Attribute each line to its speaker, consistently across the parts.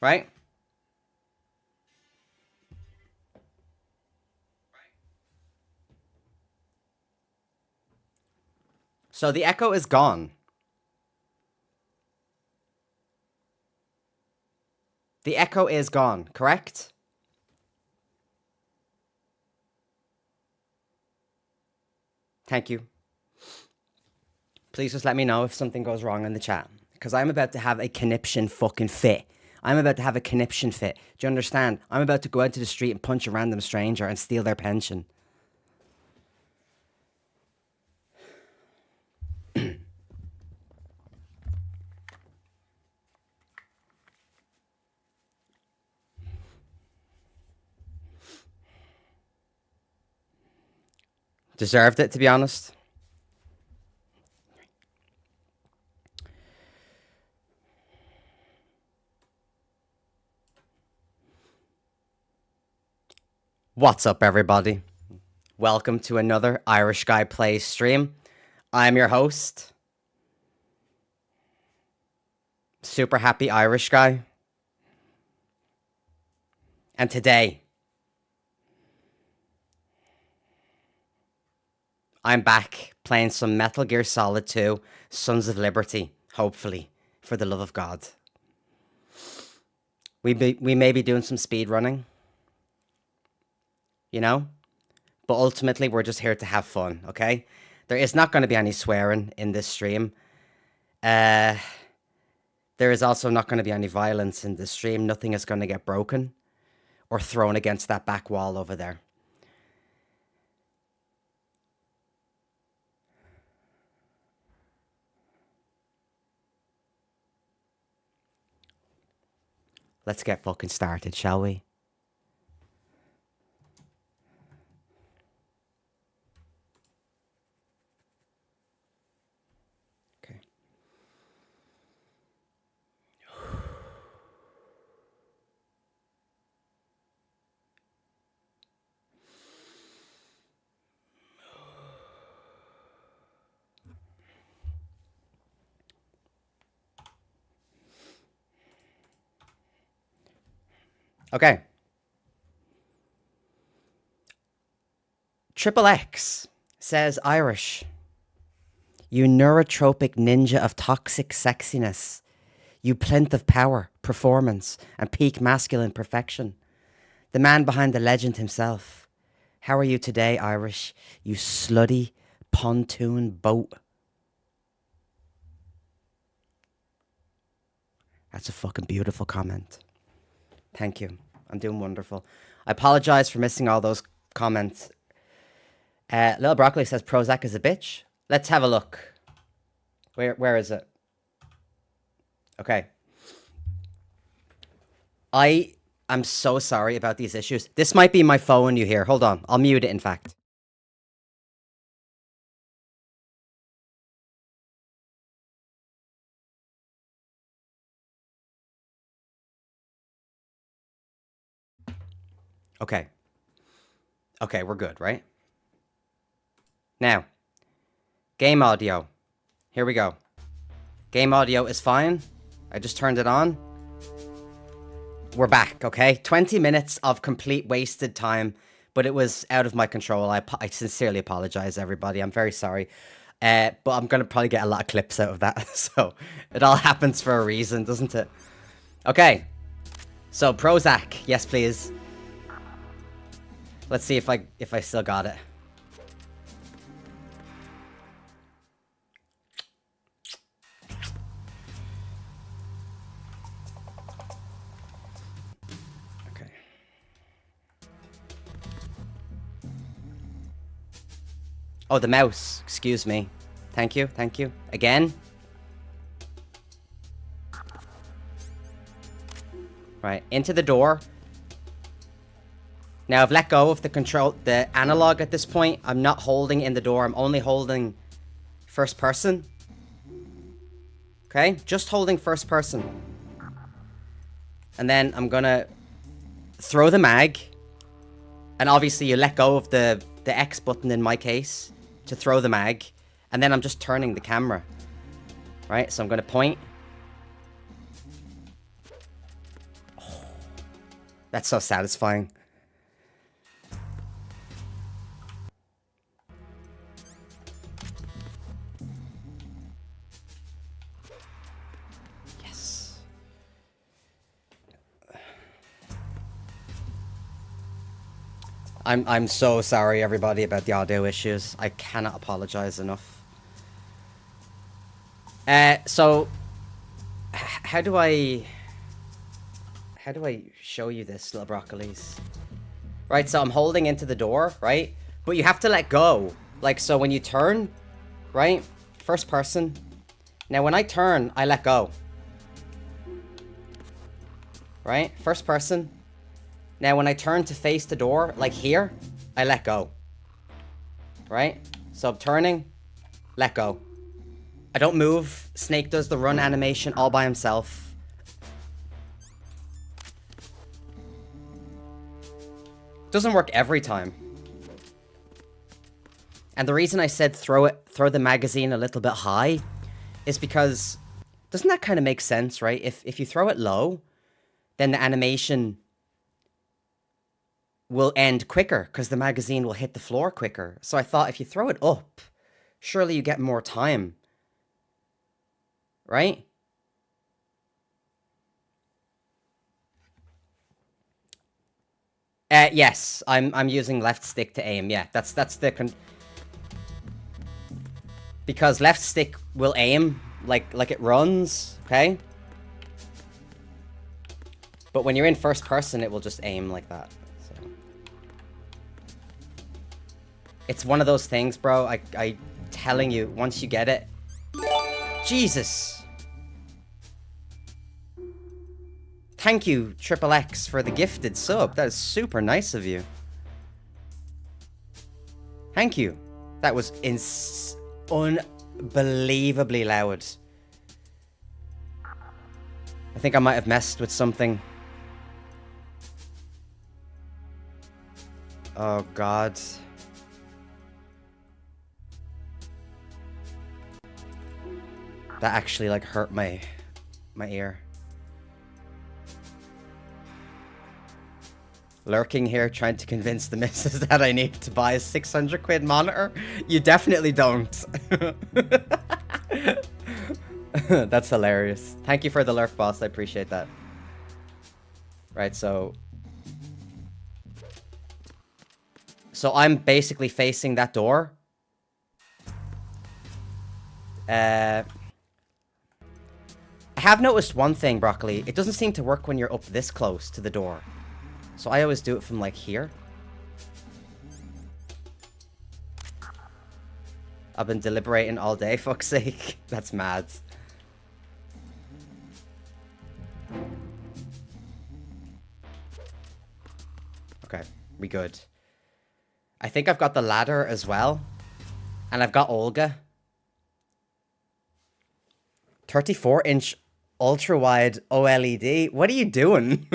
Speaker 1: right? So the echo is gone. The echo is gone, correct? Thank you. Please just let me know if something goes wrong in the chat. Because I'm about to have a conniption fucking fit. I'm about to have a conniption fit. Do you understand? I'm about to go out to the street and punch a random stranger and steal their pension. Deserved it, to be honest. What's up, everybody? Welcome to another Irish Guy Plays stream. I'm your host, super happy Irish guy. And today, I'm back playing some Metal Gear Solid 2, Sons of Liberty, hopefully, for the love of God. We may be doing some speed running, you know? But ultimately, we're just here to have fun, okay? There is not going to be any swearing in this stream. There is also not going to be any violence in this stream. Nothing is going to get broken or thrown against that back wall over there. Let's get fucking started, shall we? Okay. Okay. Triple X says Irish. You neurotropic ninja of toxic sexiness. You plinth of power, performance, and peak masculine perfection. The man behind the legend himself. How are you today, Irish? You slutty pontoon boat. That's a fucking beautiful comment. Thank you. I'm doing wonderful. I apologize for missing all those comments. Little Broccoli says Prozac is a bitch. Let's have a look. Where is it? Okay. I'm so sorry about these issues. This might be my phone you hear. Hold on. I'll mute it, in fact. Okay. Okay, we're good, right? Now, game audio. Here we go. Game audio is fine. I just turned it on. We're back, okay? 20 minutes of complete wasted time, but it was out of my control. I sincerely apologize, everybody. I'm very sorry. But I'm going to probably get a lot of clips out of that. So it all happens for a reason, doesn't it? Okay. So Prozac, yes, please. Let's see if I still got it. Okay. Oh, the mouse. Excuse me. Thank you. Thank you. Again. Right. Into the door. Now I've let go of the analog at this point. I'm not holding in the door. I'm only holding first person. Okay, just holding first person. And then I'm gonna throw the mag. And obviously you let go of the X button in my case to throw the mag. And then I'm just turning the camera. Right, so I'm gonna point. That's so satisfying. Yes. I'm so sorry, everybody, about the audio issues. I cannot apologize enough. So how do I show you this, little broccolis? Right, so I'm holding into the door, right? But you have to let go. Like, so when you turn, right? First person. Now, when I turn, I let go. Right? First person. Now, when I turn to face the door, like here, I let go. Right? So I'm turning, let go. I don't move. Snake does the run animation all by himself. Doesn't work every time. And the reason I said throw the magazine a little bit high is because doesn't that kind of make sense, right? If you throw it low, then the animation will end quicker because the magazine will hit the floor quicker. So I thought if you throw it up, surely you get more time. Right? Yes, I'm using left stick to aim. Yeah, that's the because left stick will aim like it runs, okay? But when you're in first person, it will just aim like that. So. It's one of those things, bro. I telling you, once you get it, Jesus. Thank you, Triple X, for the gifted sub. That is super nice of you. Thank you. That was unbelievably loud. I think I might have messed with something. Oh, God. That actually, like, hurt my ear. Lurking here, trying to convince the missus that I need to buy a 600 quid monitor. You definitely don't. That's hilarious. Thank you for the lurk, boss. I appreciate that. Right, so I'm basically facing that door. I have noticed one thing, Broccoli. It doesn't seem to work when you're up this close to the door. So I always do it from, like, here. I've been deliberating all day, fuck's sake. That's mad. Okay, we good. I think I've got the ladder as well. And I've got Olga. 34-inch ultra-wide OLED. What are you doing?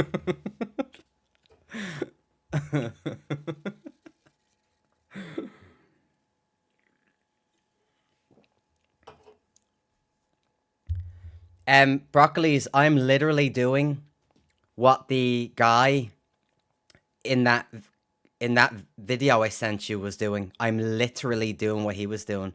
Speaker 1: Broccolis, I'm literally doing what the guy in that video I sent you was doing. I'm literally doing what he was doing.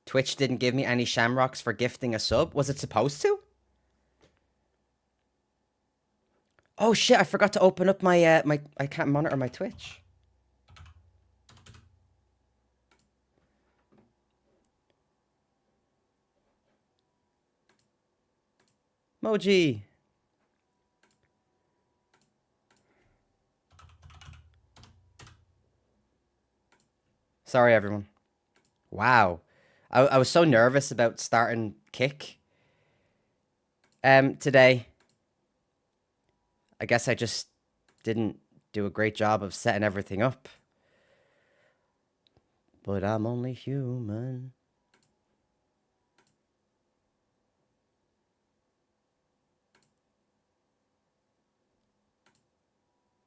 Speaker 1: Twitch didn't give me any shamrocks for gifting a sub. Was it supposed to? Oh shit, I forgot to open up my I can't monitor my Twitch. Moji. Sorry, everyone. Wow. I was so nervous about starting Kick today. I guess I just didn't do a great job of setting everything up. But I'm only human.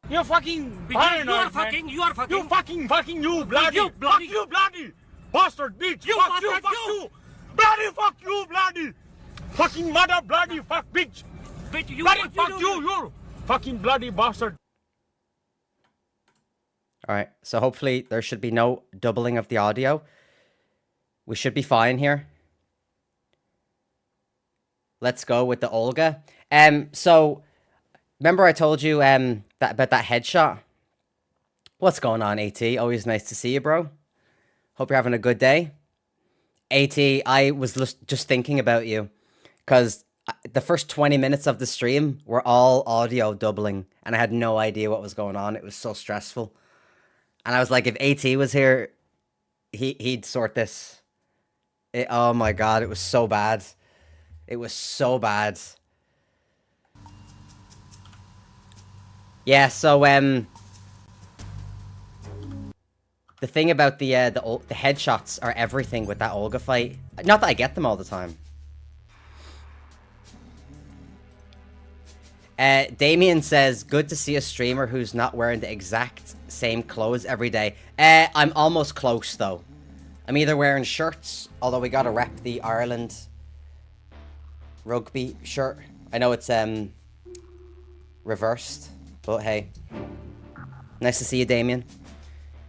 Speaker 2: You're fucking paranoid, you are fucking, man. You are fucking. You fucking, you bloody. You bloody. Fuck you, bloody. Bastard bitch. You fuck you, fuck you. Bloody fuck you, bloody. Fucking mother, bloody fuck, bitch. Bitch, you bloody fuck you fucking bloody bastard.
Speaker 1: Alright, so hopefully there should be no doubling of the audio. We should be fine here. Let's go with the Olga. So remember I told you that about that headshot? What's going on, AT? Always nice to see you, bro. Hope you're having a good day. AT, I was just thinking about you because the first 20 minutes of the stream were all audio doubling and I had no idea what was going on. It was so stressful. And I was like, if AT was here, he'd sort this. Oh my god, it was so bad. It was so bad. Yeah, so the thing about the headshots are everything with that Olga fight. Not that I get them all the time. Damien says, good to see a streamer who's not wearing the exact same clothes every day. I'm almost close, though. I'm either wearing shirts, although we gotta rep the Ireland rugby shirt. I know it's reversed, but hey. Nice to see you, Damien.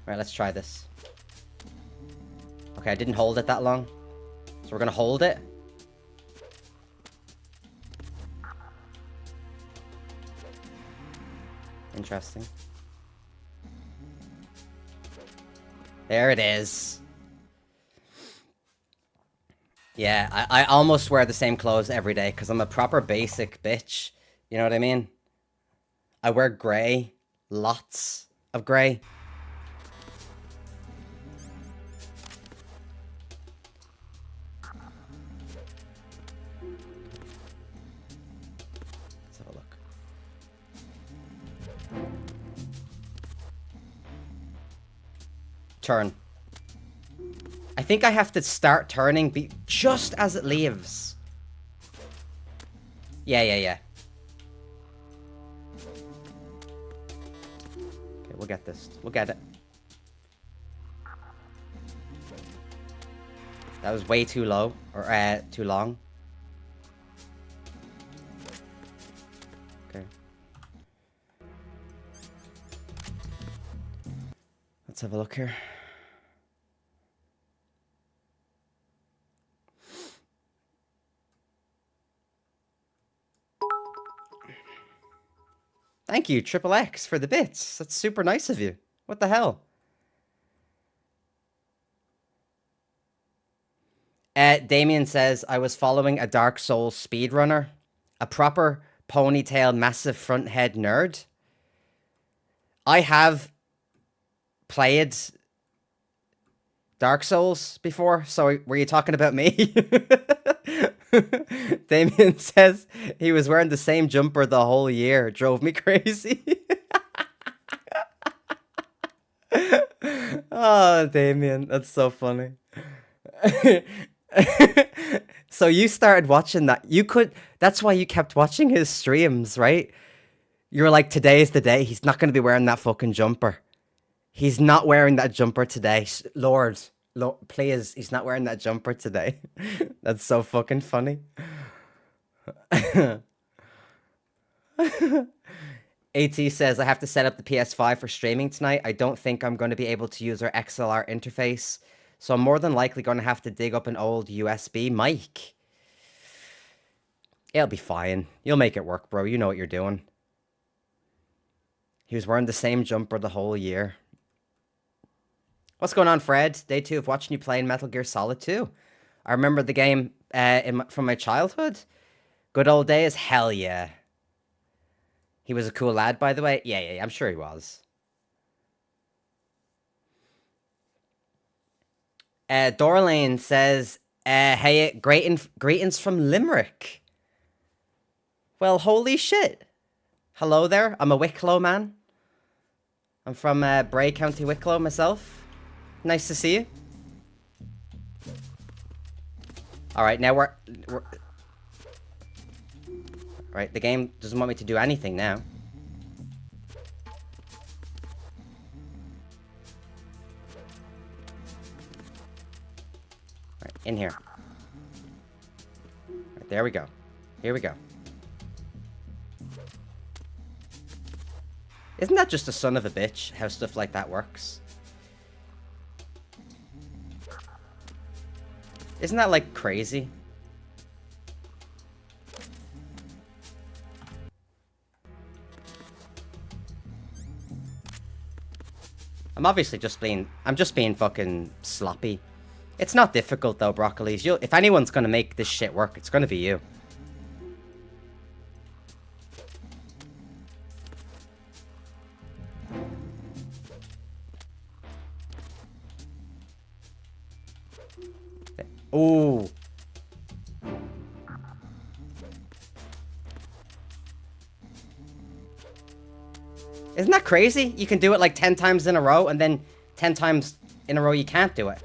Speaker 1: Right, let's try this. Okay, I didn't hold it that long. So we're gonna hold it. Interesting. There it is. Yeah, I almost wear the same clothes every day because I'm a proper basic bitch. You know what I mean? I wear grey. Lots of grey. Let's have a look. Turn. I think I have to start turning just as it leaves. Yeah. Okay, we'll get this. We'll get it. That was way too low, or too long. Okay. Let's have a look here. Thank you, Triple X, for the bits. That's super nice of you. What the hell? Damien says, I was following a Dark Souls speedrunner. A proper ponytail, massive front head nerd. I have played Dark Souls before, so were you talking about me? Damien says he was wearing the same jumper the whole year. It drove me crazy. Oh, Damien, that's so funny. So you started watching that. That's why you kept watching his streams, right? You were like, today's the day. He's not going to be wearing that fucking jumper. He's not wearing that jumper today. Lord, please, he's not wearing that jumper today. That's so fucking funny. AT says, I have to set up the PS5 for streaming tonight. I don't think I'm going to be able to use our XLR interface. So I'm more than likely going to have to dig up an old USB mic. It'll be fine. You'll make it work, bro. You know what you're doing. He was wearing the same jumper the whole year. What's going on, Fred? Day 2 of watching you playing Metal Gear Solid 2. I remember the game from my childhood. Good old days? Hell yeah. He was a cool lad, by the way. Yeah, I'm sure he was. Dorlane says, hey, greetings from Limerick. Well, holy shit. Hello there. I'm a Wicklow man. I'm from Bray, County Wicklow myself. Nice to see you. Alright, now we're... Right, the game doesn't want me to do anything now. Right, in here. There we go. Here we go. Isn't that just a son of a bitch, how stuff like that works? Isn't that, like, crazy? I'm just being fucking sloppy. It's not difficult, though, Broccolis. If anyone's gonna make this shit work, it's gonna be you. Ooh. Isn't that crazy? You can do it like 10 times in a row, and then 10 times in a row you can't do it.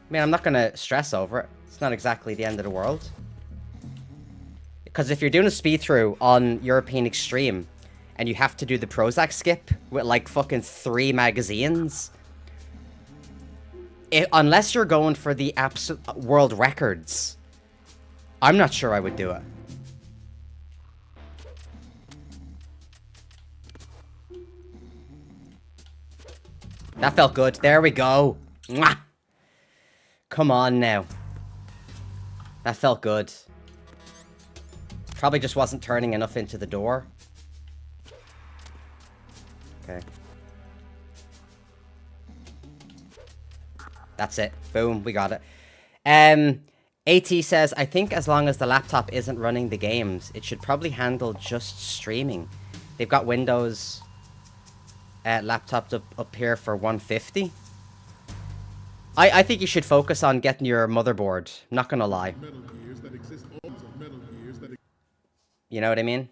Speaker 1: I mean, I'm not gonna stress over it. It's not exactly the end of the world. Because if you're doing a speed through on European Extreme, and you have to do the Prozac skip with like fucking 3 magazines, unless you're going for the absolute world records, I'm not sure I would do it. That felt good. There we go. Mwah! Come on now. That felt good. Probably just wasn't turning enough into the door. Okay. That's it. Boom, we got it. AT says, I think as long as the laptop isn't running the games, it should probably handle just streaming. They've got Windows laptops up here for 150. I think you should focus on getting your motherboard. Not gonna lie. You know what I mean?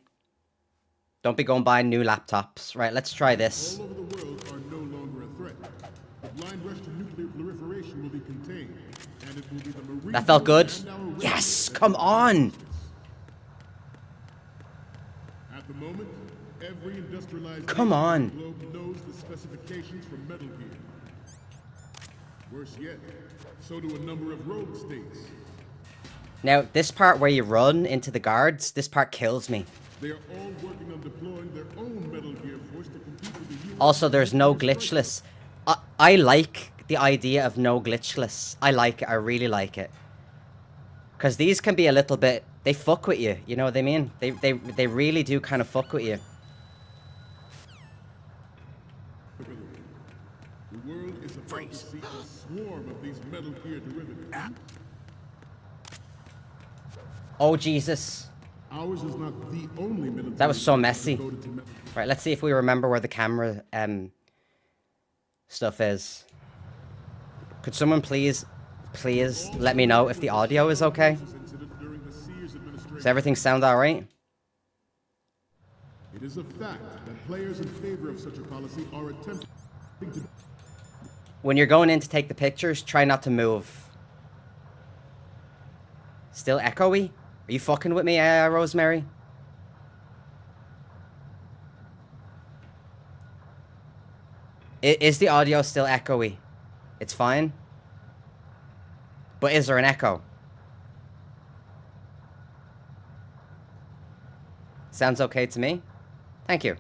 Speaker 1: Don't be going buying new laptops. Right, let's try this.
Speaker 3: All over the world are no longer a threat. The blind rush to nuclear proliferation will be contained, and it will be the marine.
Speaker 1: That felt good. Yes, come on.
Speaker 3: At the moment, every industrialized
Speaker 1: Come on.
Speaker 3: globe knows the specifications for Metal Gear. Worse yet, so do a number of rogue states.
Speaker 1: Now, this part where you run into the guards, this part kills me.
Speaker 3: They are all working on deploying their own Metal Gear force to compete with the US.
Speaker 1: Also, there's no glitchless. I like the idea of no glitchless. I like it. I really like it. Because these can be a little bit... They fuck with you. You know what I mean? They really do kind of fuck with you.
Speaker 3: The world is about to see a swarm of these Metal Gear derivatives.
Speaker 1: Oh, Jesus.
Speaker 3: Ours is not the only military.
Speaker 1: That was so messy.
Speaker 3: devoted to metal.
Speaker 1: Right, let's see if we remember where the camera stuff is. Could someone please let me know if the audio is okay? Does everything sound alright?
Speaker 3: It is a fact that players in favor of such a policy are attempting to...
Speaker 1: When you're going in to take the pictures, try not to move. Still echoey? Are you fucking with me, Rosemary? Is the audio still echoey? It's fine? But is there an echo? Sounds okay to me? Thank you.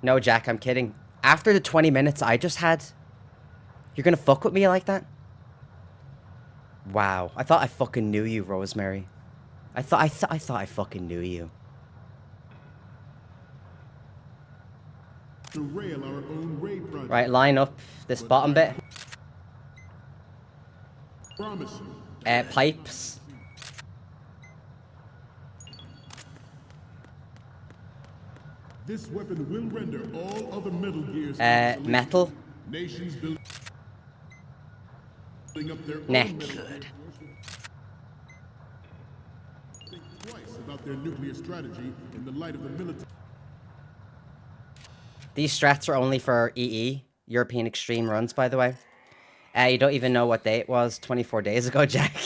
Speaker 1: No, Jack, I'm kidding. After the 20 minutes I just had, you're gonna fuck with me like that? Wow, I thought I fucking knew you, Rosemary. I thought I fucking knew you.
Speaker 3: to rail our own raid project.
Speaker 1: Right, line up this bottom bit.
Speaker 3: Promise you.
Speaker 1: Pipes.
Speaker 3: This weapon will render all other Metal Gears
Speaker 1: Metal.
Speaker 3: Nations building up their
Speaker 1: Neck.
Speaker 3: own Metal Gear think twice about their nuclear strategy in the light of the military.
Speaker 1: These strats are only for EE, European Extreme runs, by the way. You don't even know what day it was, 24 days ago, Jack.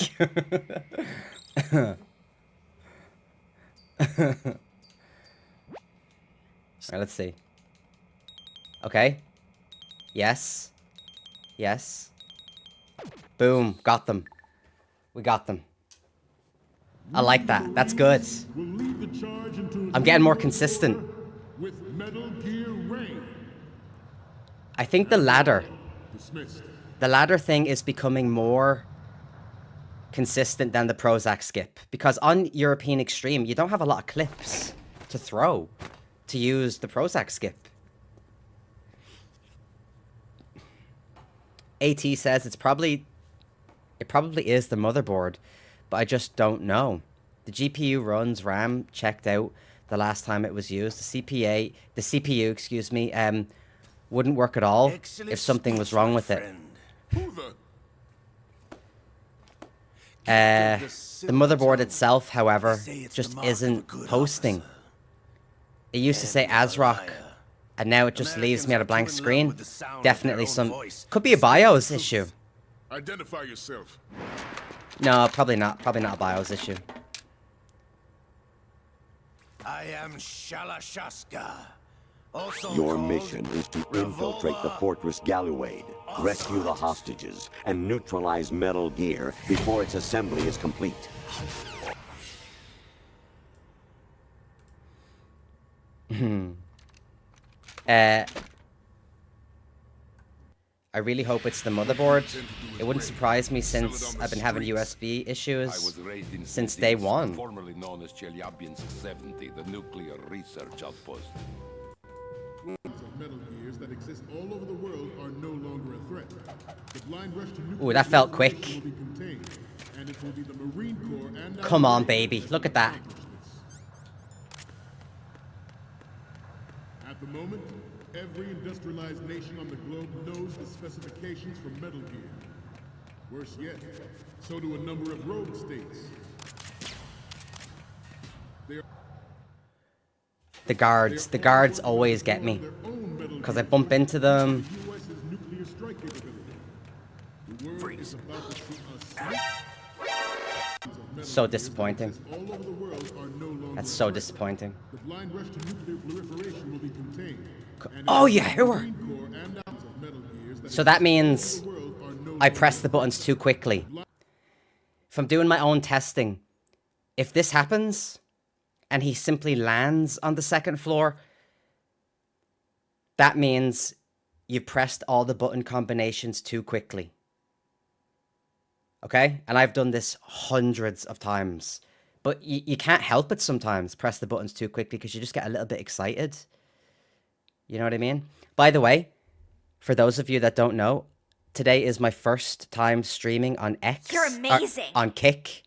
Speaker 1: Alright, let's see. Okay. Yes. Yes. Boom. Got them. We got them. I like that. That's good.
Speaker 3: Will lead the charge into
Speaker 1: I'm getting more consistent.
Speaker 3: with Metal Gear Rain.
Speaker 1: I think the ladder
Speaker 3: Dismissed.
Speaker 1: thing is becoming more consistent than the Prozac skip. Because on European Extreme, you don't have a lot of clips to throw to use the Prozac skip. AT says it probably is the motherboard, but I just don't know. The GPU runs RAM checked out the last time it was used. The CPU, excuse me, wouldn't work at all if something was wrong with it.
Speaker 3: Who the?
Speaker 1: The motherboard itself, however, just isn't posting. It used to say ASRock, and now it just leaves me at a blank screen. Definitely some... Could be a BIOS issue.
Speaker 3: Identify yourself.
Speaker 1: No, probably not. Probably not a BIOS issue.
Speaker 4: I am Shalashaska. Also
Speaker 5: Your
Speaker 4: called
Speaker 5: mission is to infiltrate the Fortress Galluade, rescue the hostages, and neutralize Metal Gear before its assembly is complete.
Speaker 1: I really hope it's the motherboard. It wouldn't surprise me since I've been having USB issues since day one.
Speaker 6: Formerly known as Chelyabinsk 70, the nuclear research outpost.
Speaker 3: Of Metal Gears that exist all over the world are no longer a threat. The blind rush to nuclear
Speaker 1: Ooh, that felt quick.
Speaker 3: will be contained, and it will be the Marine Corps and our
Speaker 1: Come on,
Speaker 3: Navy
Speaker 1: baby. Look at that.
Speaker 3: At the moment, every industrialized nation on the globe knows the specifications for Metal Gear. Worse yet, so do a number of rogue states.
Speaker 1: The guards always get me. Because I bump into them. So disappointing. That's so disappointing. Oh yeah, who? So that means I press the buttons too quickly. If I'm doing my own testing, if this happens and he simply lands on the second floor, that means you pressed all the button combinations too quickly. Okay? And I've done this hundreds of times. But you can't help it sometimes, press the buttons too quickly, because you just get a little bit excited. You know what I mean? By the way, for those of you that don't know, today is my first time streaming on X.
Speaker 7: You're amazing.
Speaker 1: On Kick.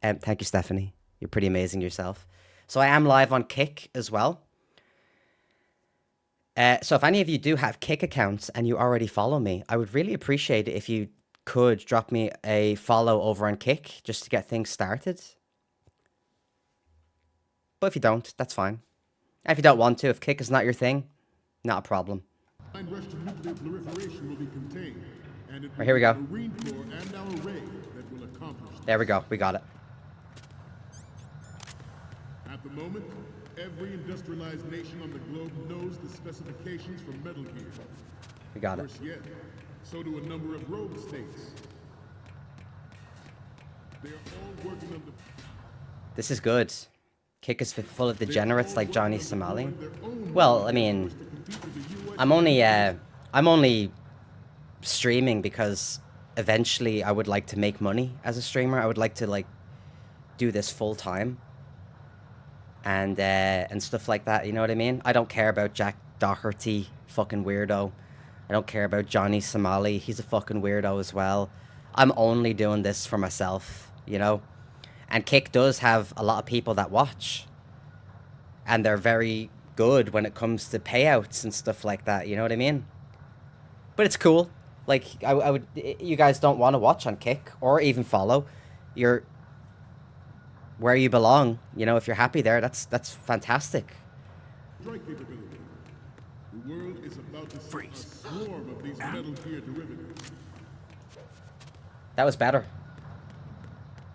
Speaker 1: Thank you, Stephanie. You're pretty amazing yourself. So I am live on Kick as well. So if any of you do have Kick accounts and you already follow me, I would really appreciate it if you could drop me a follow over on Kick just to get things started. But if you don't, that's fine. And if you don't want to, if Kick is not your thing, not a problem. Right, here we go. There we go. We got it.
Speaker 3: At the moment, every industrialized nation on the globe knows the specifications for Metal Gear.
Speaker 1: We got it.
Speaker 3: Worse yet, so do a number of rogue states. They are all working on the...
Speaker 1: This is good. Kick is full of degenerates like Johnny Somali. Well, I mean, I'm only streaming because eventually I would like to make money as a streamer. I would like to like do this full time and stuff like that. You know what I mean? I don't care about Jack Doherty, fucking weirdo. I don't care about Johnny Somali. He's a fucking weirdo as well. I'm only doing this for myself, you know? And Kick does have a lot of people that watch. And they're very good when it comes to payouts and stuff like that, you know what I mean? But it's cool. Like, I would... You guys don't want to watch on Kick or even follow. You're where you belong. You know, if you're happy there, that's fantastic.
Speaker 3: Strike capability. The world is about to see a swarm of these Metal Gear derivatives.
Speaker 1: That was better.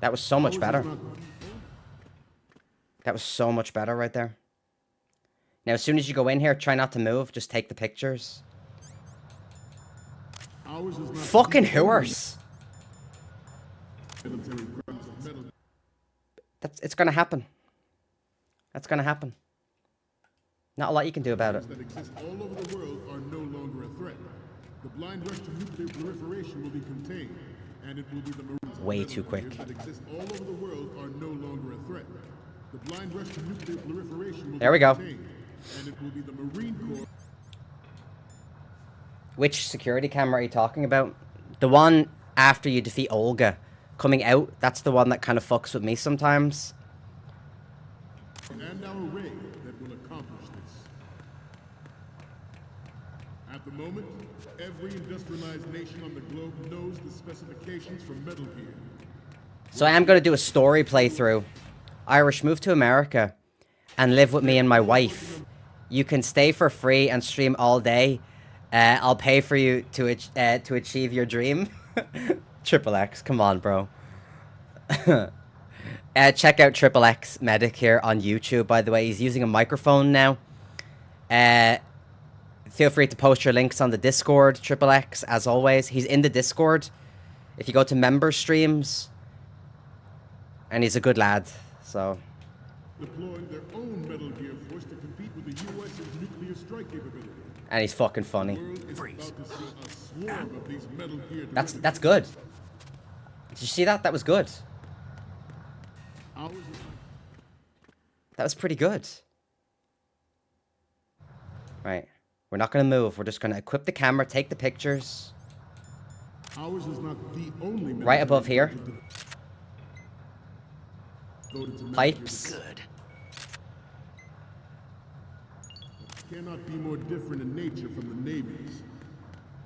Speaker 1: That was so much better. That was so much better right there. Now, as soon as you go in here, try not to move. Just take the pictures.
Speaker 3: Ours is not
Speaker 1: Fucking
Speaker 3: the
Speaker 1: hooers.
Speaker 3: military crimes of Metal
Speaker 1: It's gonna happen. That's gonna happen. Not a lot you can do about it.
Speaker 3: that exist all over the world are no longer a threat. The blind rush to nuclear proliferation will be contained, and it will be the Marines of
Speaker 1: Way
Speaker 3: Metal
Speaker 1: too quick.
Speaker 3: Gear that exist all over the world are no longer a threat. The blind rush to nuclear proliferation will
Speaker 1: There
Speaker 3: be
Speaker 1: we go.
Speaker 3: contained, and it will be the Marine Corps.
Speaker 1: Which security camera are you talking about? The one after you defeat Olga coming out. That's the one that kind of fucks with me sometimes.
Speaker 3: And our ray that will accomplish this. At the moment, every industrialized nation on the globe knows the specifications for Metal Gear.
Speaker 1: So I am going to do a story playthrough. Irish, move to America and live with me and my wife. You can stay for free and stream all day. I'll pay for you to achieve your dream. Triple X, come on, bro. Check out Triple X Medic here on YouTube, by the way. He's using a microphone now. Feel free to post your links on the Discord, Triple X, as always. He's in the Discord. If you go to member streams. And he's a good lad, so...
Speaker 3: Deploying their own Metal Gear force to compete with the U.S.'s nuclear strike capability.
Speaker 1: And he's fucking funny.
Speaker 3: The world is about to see a swarm of these Metal Gear
Speaker 1: That's good. Did you see that? That was good.
Speaker 3: Ours is
Speaker 1: That was pretty good. Right. We're not going to move. We're just going to equip the camera, take the pictures.
Speaker 3: Ours is not the only
Speaker 1: Right above here.
Speaker 3: devoted to Metal
Speaker 1: Pipes.
Speaker 4: Good.
Speaker 3: Gear cannot be more different in nature from the Navy's.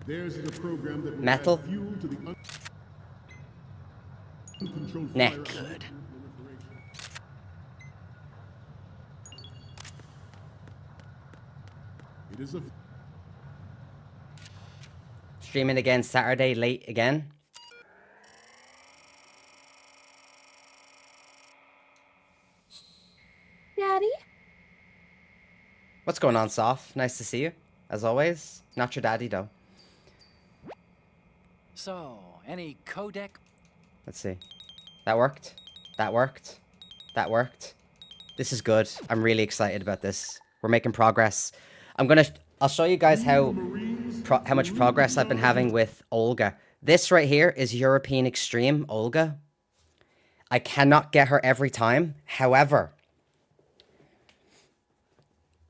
Speaker 3: Theirs is a program that will
Speaker 1: Metal.
Speaker 3: add fuel to the uncontrolled
Speaker 1: Neck.
Speaker 3: fire of
Speaker 4: Good.
Speaker 3: proliferation. It is a
Speaker 1: Streaming again Saturday, late again.
Speaker 7: Daddy?
Speaker 1: What's going on, Soph? Nice to see you, as always. Not your daddy, though.
Speaker 8: So, any codec?
Speaker 1: Let's see. That worked. That worked. That worked. This is good. I'm really excited about this. We're making progress. I'll show you guys how much progress I've been having with Olga. This right here is European Extreme Olga. I cannot get her every time. However,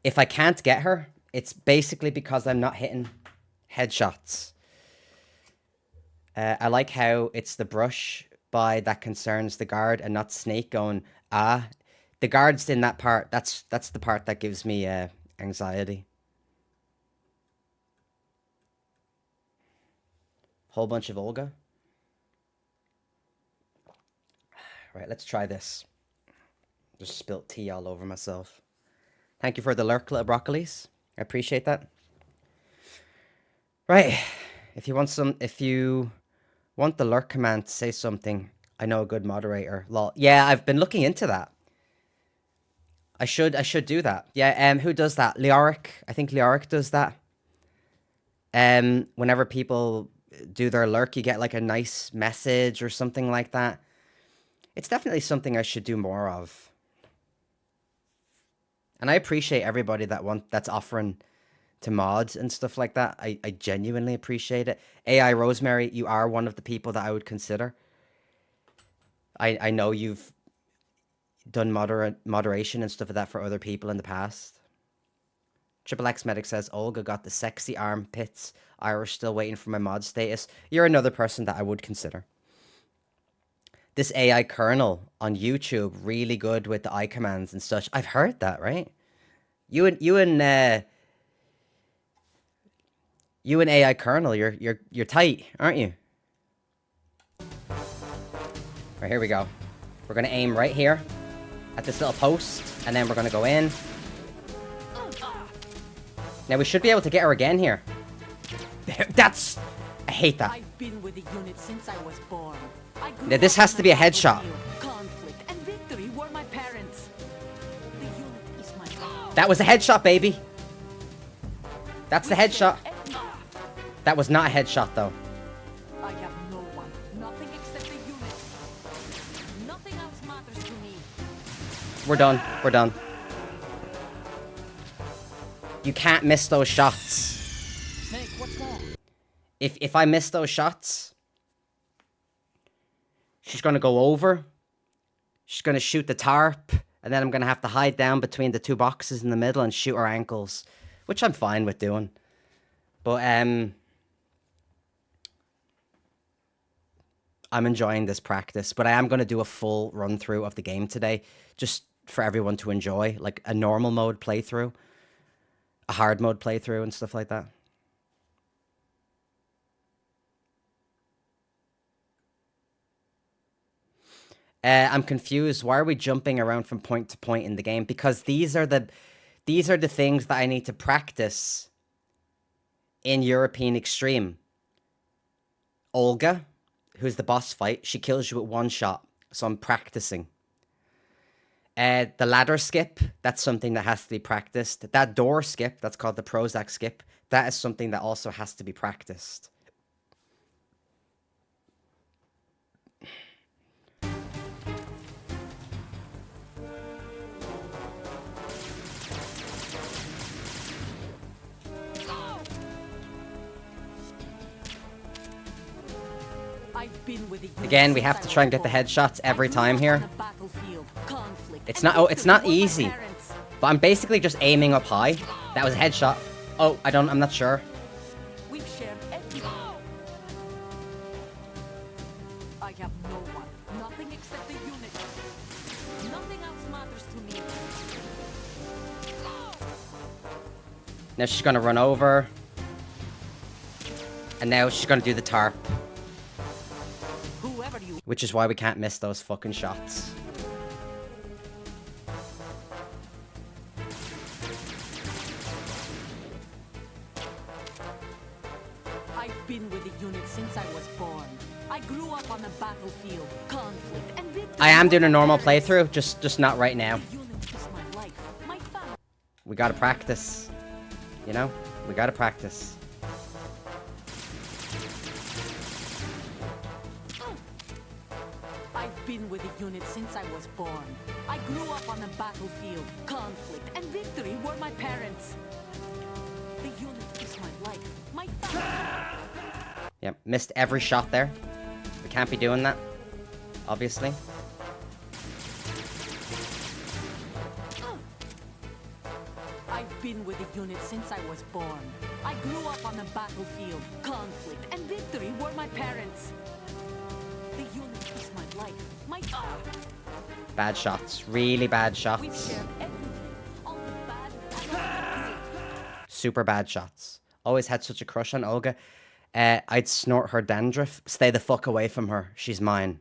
Speaker 1: if I can't get her, it's basically because I'm not hitting headshots. I like how it's the brush by that concerns the guard and not Snake going, ah. The guard's in that part. That's the part that gives me anxiety. Whole bunch of Olga. Right, let's try this. Just spilt tea all over myself. Thank you for the lurk, little broccolis. I appreciate that. Right, if you want the lurk command to say something, I know a good moderator. Lol. Yeah, I've been looking into that. I should do that. Yeah, who does that? Leoric. I think Leoric does that. Whenever people do their lurk, you get like a nice message or something like that. It's definitely something I should do more of. And I appreciate everybody that's offering to mods and stuff like that. I genuinely appreciate it. AI Rosemary, you are one of the people that I would consider. I know you've done moderation and stuff like that for other people in the past. Triple X Medic says, Olga got the sexy armpits. Irish still waiting for my mod status. You're another person that I would consider. This AI kernel on YouTube, really good with the eye commands and such. I've heard that, right? You and AI kernel, you're tight, aren't you? Right, here we go. We're gonna aim right here at this little post, and then we're gonna go in. Now we should be able to get her again here. I hate that.
Speaker 9: I've been with the unit since I was born.
Speaker 1: Now this has to be a headshot.
Speaker 9: Conflict and victory were my parents. The unit is my home.
Speaker 1: That was a headshot, baby. That's the headshot. That was not a headshot, though. We're done. We're done. You can't miss those shots.
Speaker 8: Snake, what's wrong?
Speaker 1: If I miss those shots, she's gonna go over. She's gonna shoot the tarp, and then I'm gonna have to hide down between the two boxes in the middle and shoot her ankles, which I'm fine with doing. But I'm enjoying this practice, but I am gonna do a full run through of the game today, just for everyone to enjoy, like a normal mode playthrough, a hard mode playthrough, and stuff like that. I'm confused. Why are we jumping around from point to point in the game? Because these are the things that I need to practice in European Extreme. Olga, who's the boss fight, she kills you with one shot. So I'm practicing. The ladder skip, that's something that has to be practiced. That door skip, that's called the Prozac skip, that is something that also has to be practiced. Again, we have to try and get the headshots every time here. It's not easy. But I'm basically just aiming up high. That was a headshot. Oh, I'm not sure.
Speaker 9: I have no one. Nothing except the unit. Nothing else matters to me.
Speaker 1: Now she's gonna run over. And now she's gonna do the tarp. Which is why we can't miss those fucking shots.
Speaker 9: I've been with the unit since I was born. I grew up on the battlefield, conflict, and victory.
Speaker 1: I am doing a normal playthrough, just not right now.
Speaker 9: The unit is my life, my family.
Speaker 1: We gotta practice. You know? We gotta practice.
Speaker 9: I've been with the unit since I was born. I grew up on the battlefield, conflict, and victory were my parents. The unit is my life, my family.
Speaker 1: Yep, missed every shot there. We can't be doing that, obviously.
Speaker 9: I've been with the unit since I was born. I grew up on the battlefield, conflict, and victory were my parents. The unit is my life, my
Speaker 1: Bad shots, really bad
Speaker 9: We've
Speaker 1: shots.
Speaker 9: shared everything, all the bad and all the good.
Speaker 1: Super bad shots. Always had such a crush on Olga. I'd snort her dandruff. Stay the fuck away from her. She's mine.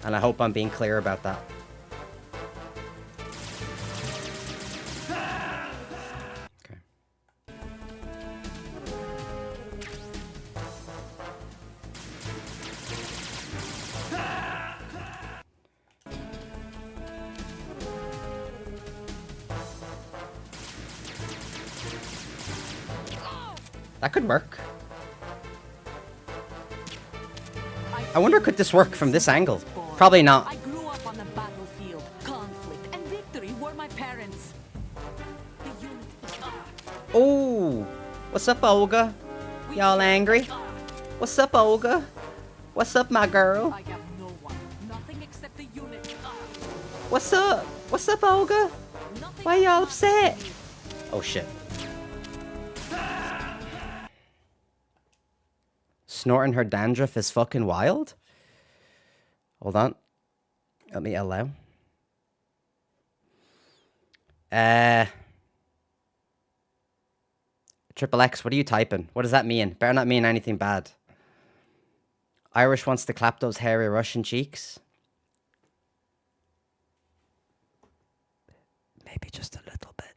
Speaker 1: And I hope I'm being clear about that. Okay. That could work. I wonder, could this work from this angle? Probably not.
Speaker 9: I grew up on the battlefield, conflict, and victory were my parents. The unit is
Speaker 1: Oh, what's up, Olga? Y'all angry? What's up, Olga? What's up, my girl?
Speaker 9: I have no one, nothing except the unit.
Speaker 1: What's up? What's up, Olga?
Speaker 9: Nothing
Speaker 1: Why y'all
Speaker 9: else matters
Speaker 1: upset?
Speaker 9: to me.
Speaker 1: Oh, shit. Snorting her dandruff is fucking wild? Hold on. Let me allow. Triple X, what are you typing? What does that mean? Better not mean anything bad. Irish wants to clap those hairy Russian cheeks. Maybe just a little bit.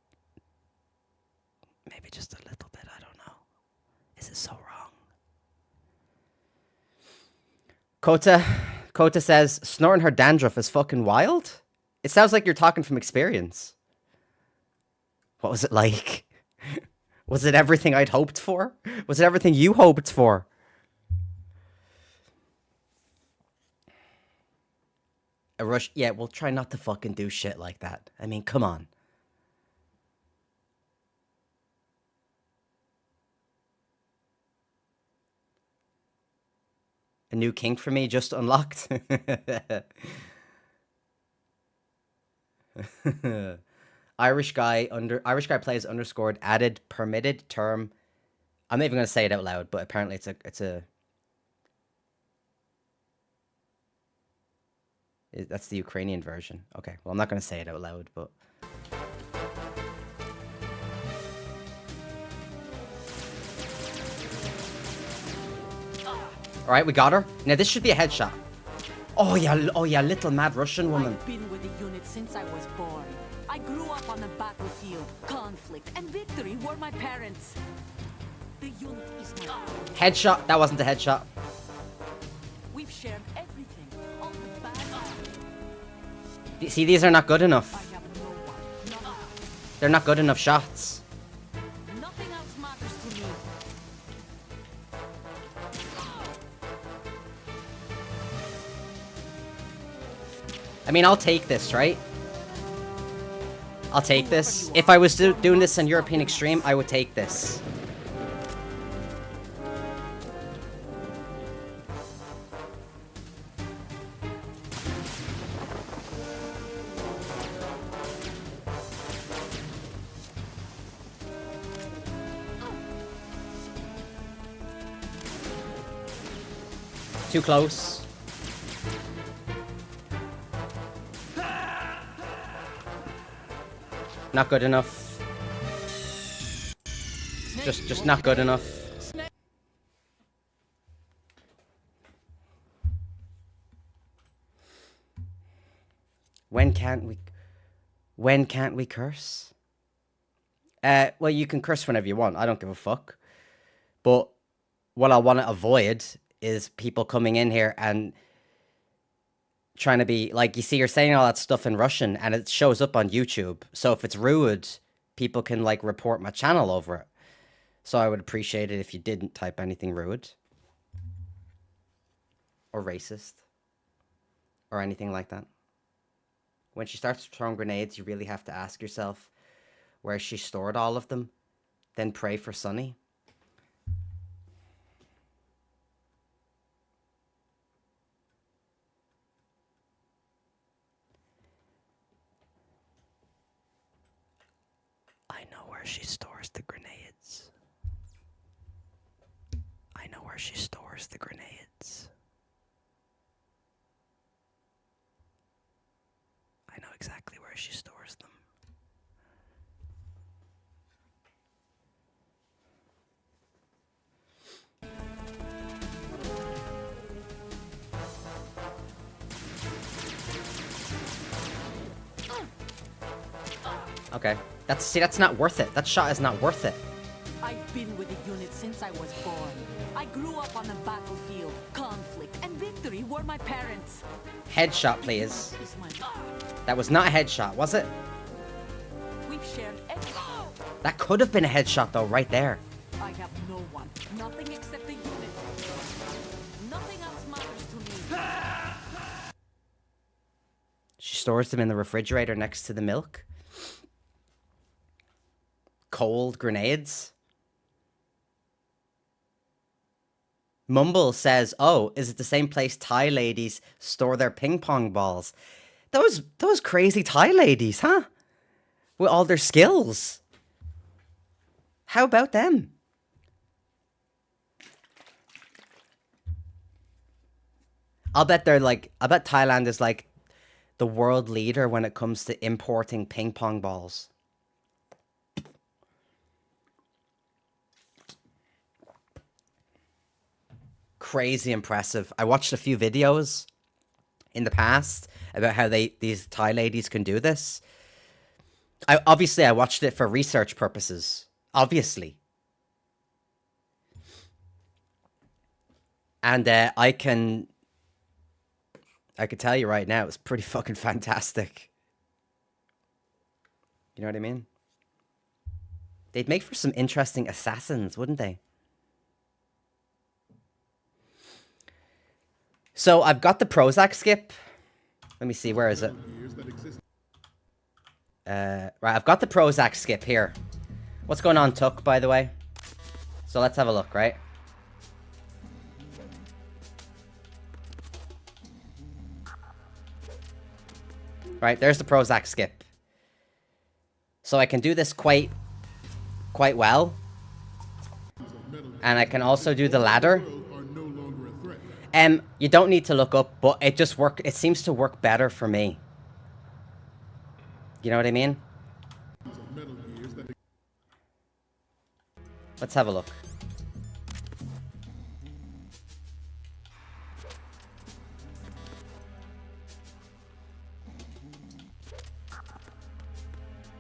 Speaker 1: Maybe just a little bit, I don't know. Is it so wrong? Kota says, snorting her dandruff is fucking wild? It sounds like you're talking from experience. What was it like? Was it everything I'd hoped for? Was it everything you hoped for? A rush. Yeah, we'll try not to fucking do shit like that. I mean, come on. A new kink for me just unlocked. Irish guy plays underscored added permitted term. I'm not even gonna say it out loud, but apparently that's the Ukrainian version. Okay, well I'm not gonna say it out loud, but all right, we got her. Now this should be a headshot. Oh yeah, little mad Russian woman.
Speaker 9: I've been with the unit since I was born. I grew up on the battlefield. Conflict and victory were my parents. The unit is my life.
Speaker 1: Headshot. That wasn't a headshot.
Speaker 9: We've shared everything. All the bad.
Speaker 1: See, these are not good
Speaker 9: I
Speaker 1: enough.
Speaker 9: have no one. Nothing.
Speaker 1: They're not good enough shots.
Speaker 9: Nothing else matters to me.
Speaker 1: I mean, I'll take this, right? I'll take this. If I was doing this in European Extreme, I would take this. Too close. Not good enough. Just not good enough. When can't we curse? Well, you can curse whenever you want. I don't give a fuck. But what I want to avoid is people coming in here and trying to be like, you see, you're saying all that stuff in Russian and it shows up on YouTube. So if it's rude, people can like report my channel over it. So I would appreciate it if you didn't type anything rude or racist or anything like that. When she starts throwing grenades, you really have to ask yourself where she stored all of them. Then pray for Sonny. I know where she stores the grenades. I know where she stores the grenades. I know exactly where she stores them. Okay. That's not worth it. That shot is not worth it.
Speaker 9: I've been with the unit since I was born. I grew up on the battlefield. Conflict and victory were my parents.
Speaker 1: Headshot, please.
Speaker 9: Is my
Speaker 1: That was not a headshot, was it?
Speaker 9: We've shared everything.
Speaker 1: That could have been a headshot, though, right there.
Speaker 9: I have no one. Nothing except the unit. Nothing else matters to me.
Speaker 1: She stores them in the refrigerator next to the milk. Cold grenades. Mumble says, oh, is it the same place Thai ladies store their ping pong balls? Those crazy Thai ladies, huh? With all their skills. How about them? I bet Thailand is like the world leader when it comes to importing ping pong balls. Crazy impressive. I watched a few videos in the past about how these Thai ladies can do this. I watched it for research purposes. Obviously. And I can tell you right now, it's pretty fucking fantastic. You know what I mean? They'd make for some interesting assassins, wouldn't they? So I've got the Prozac skip. Let me see, where is it? Right, I've got the Prozac skip here. What's going on, Tuck, by the way? So let's have a look, right? Right, there's the Prozac skip. So I can do this quite well. And I can also do the ladder. You don't need to look up, but it seems to work better for me. You know what I mean? Let's have a look.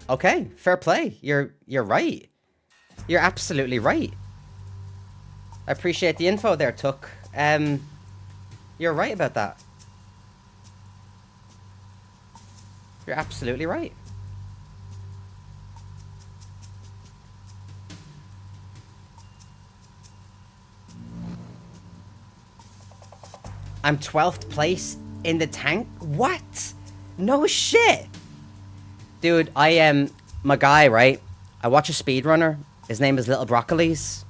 Speaker 1: Okay, fair play. You're right. You're absolutely right. I appreciate the info there, Tuck. You're right about that. You're absolutely right. I'm 12th place in the tank? What? No shit. Dude, I am my guy, right? I watch a speedrunner. His name is Little Broccolis.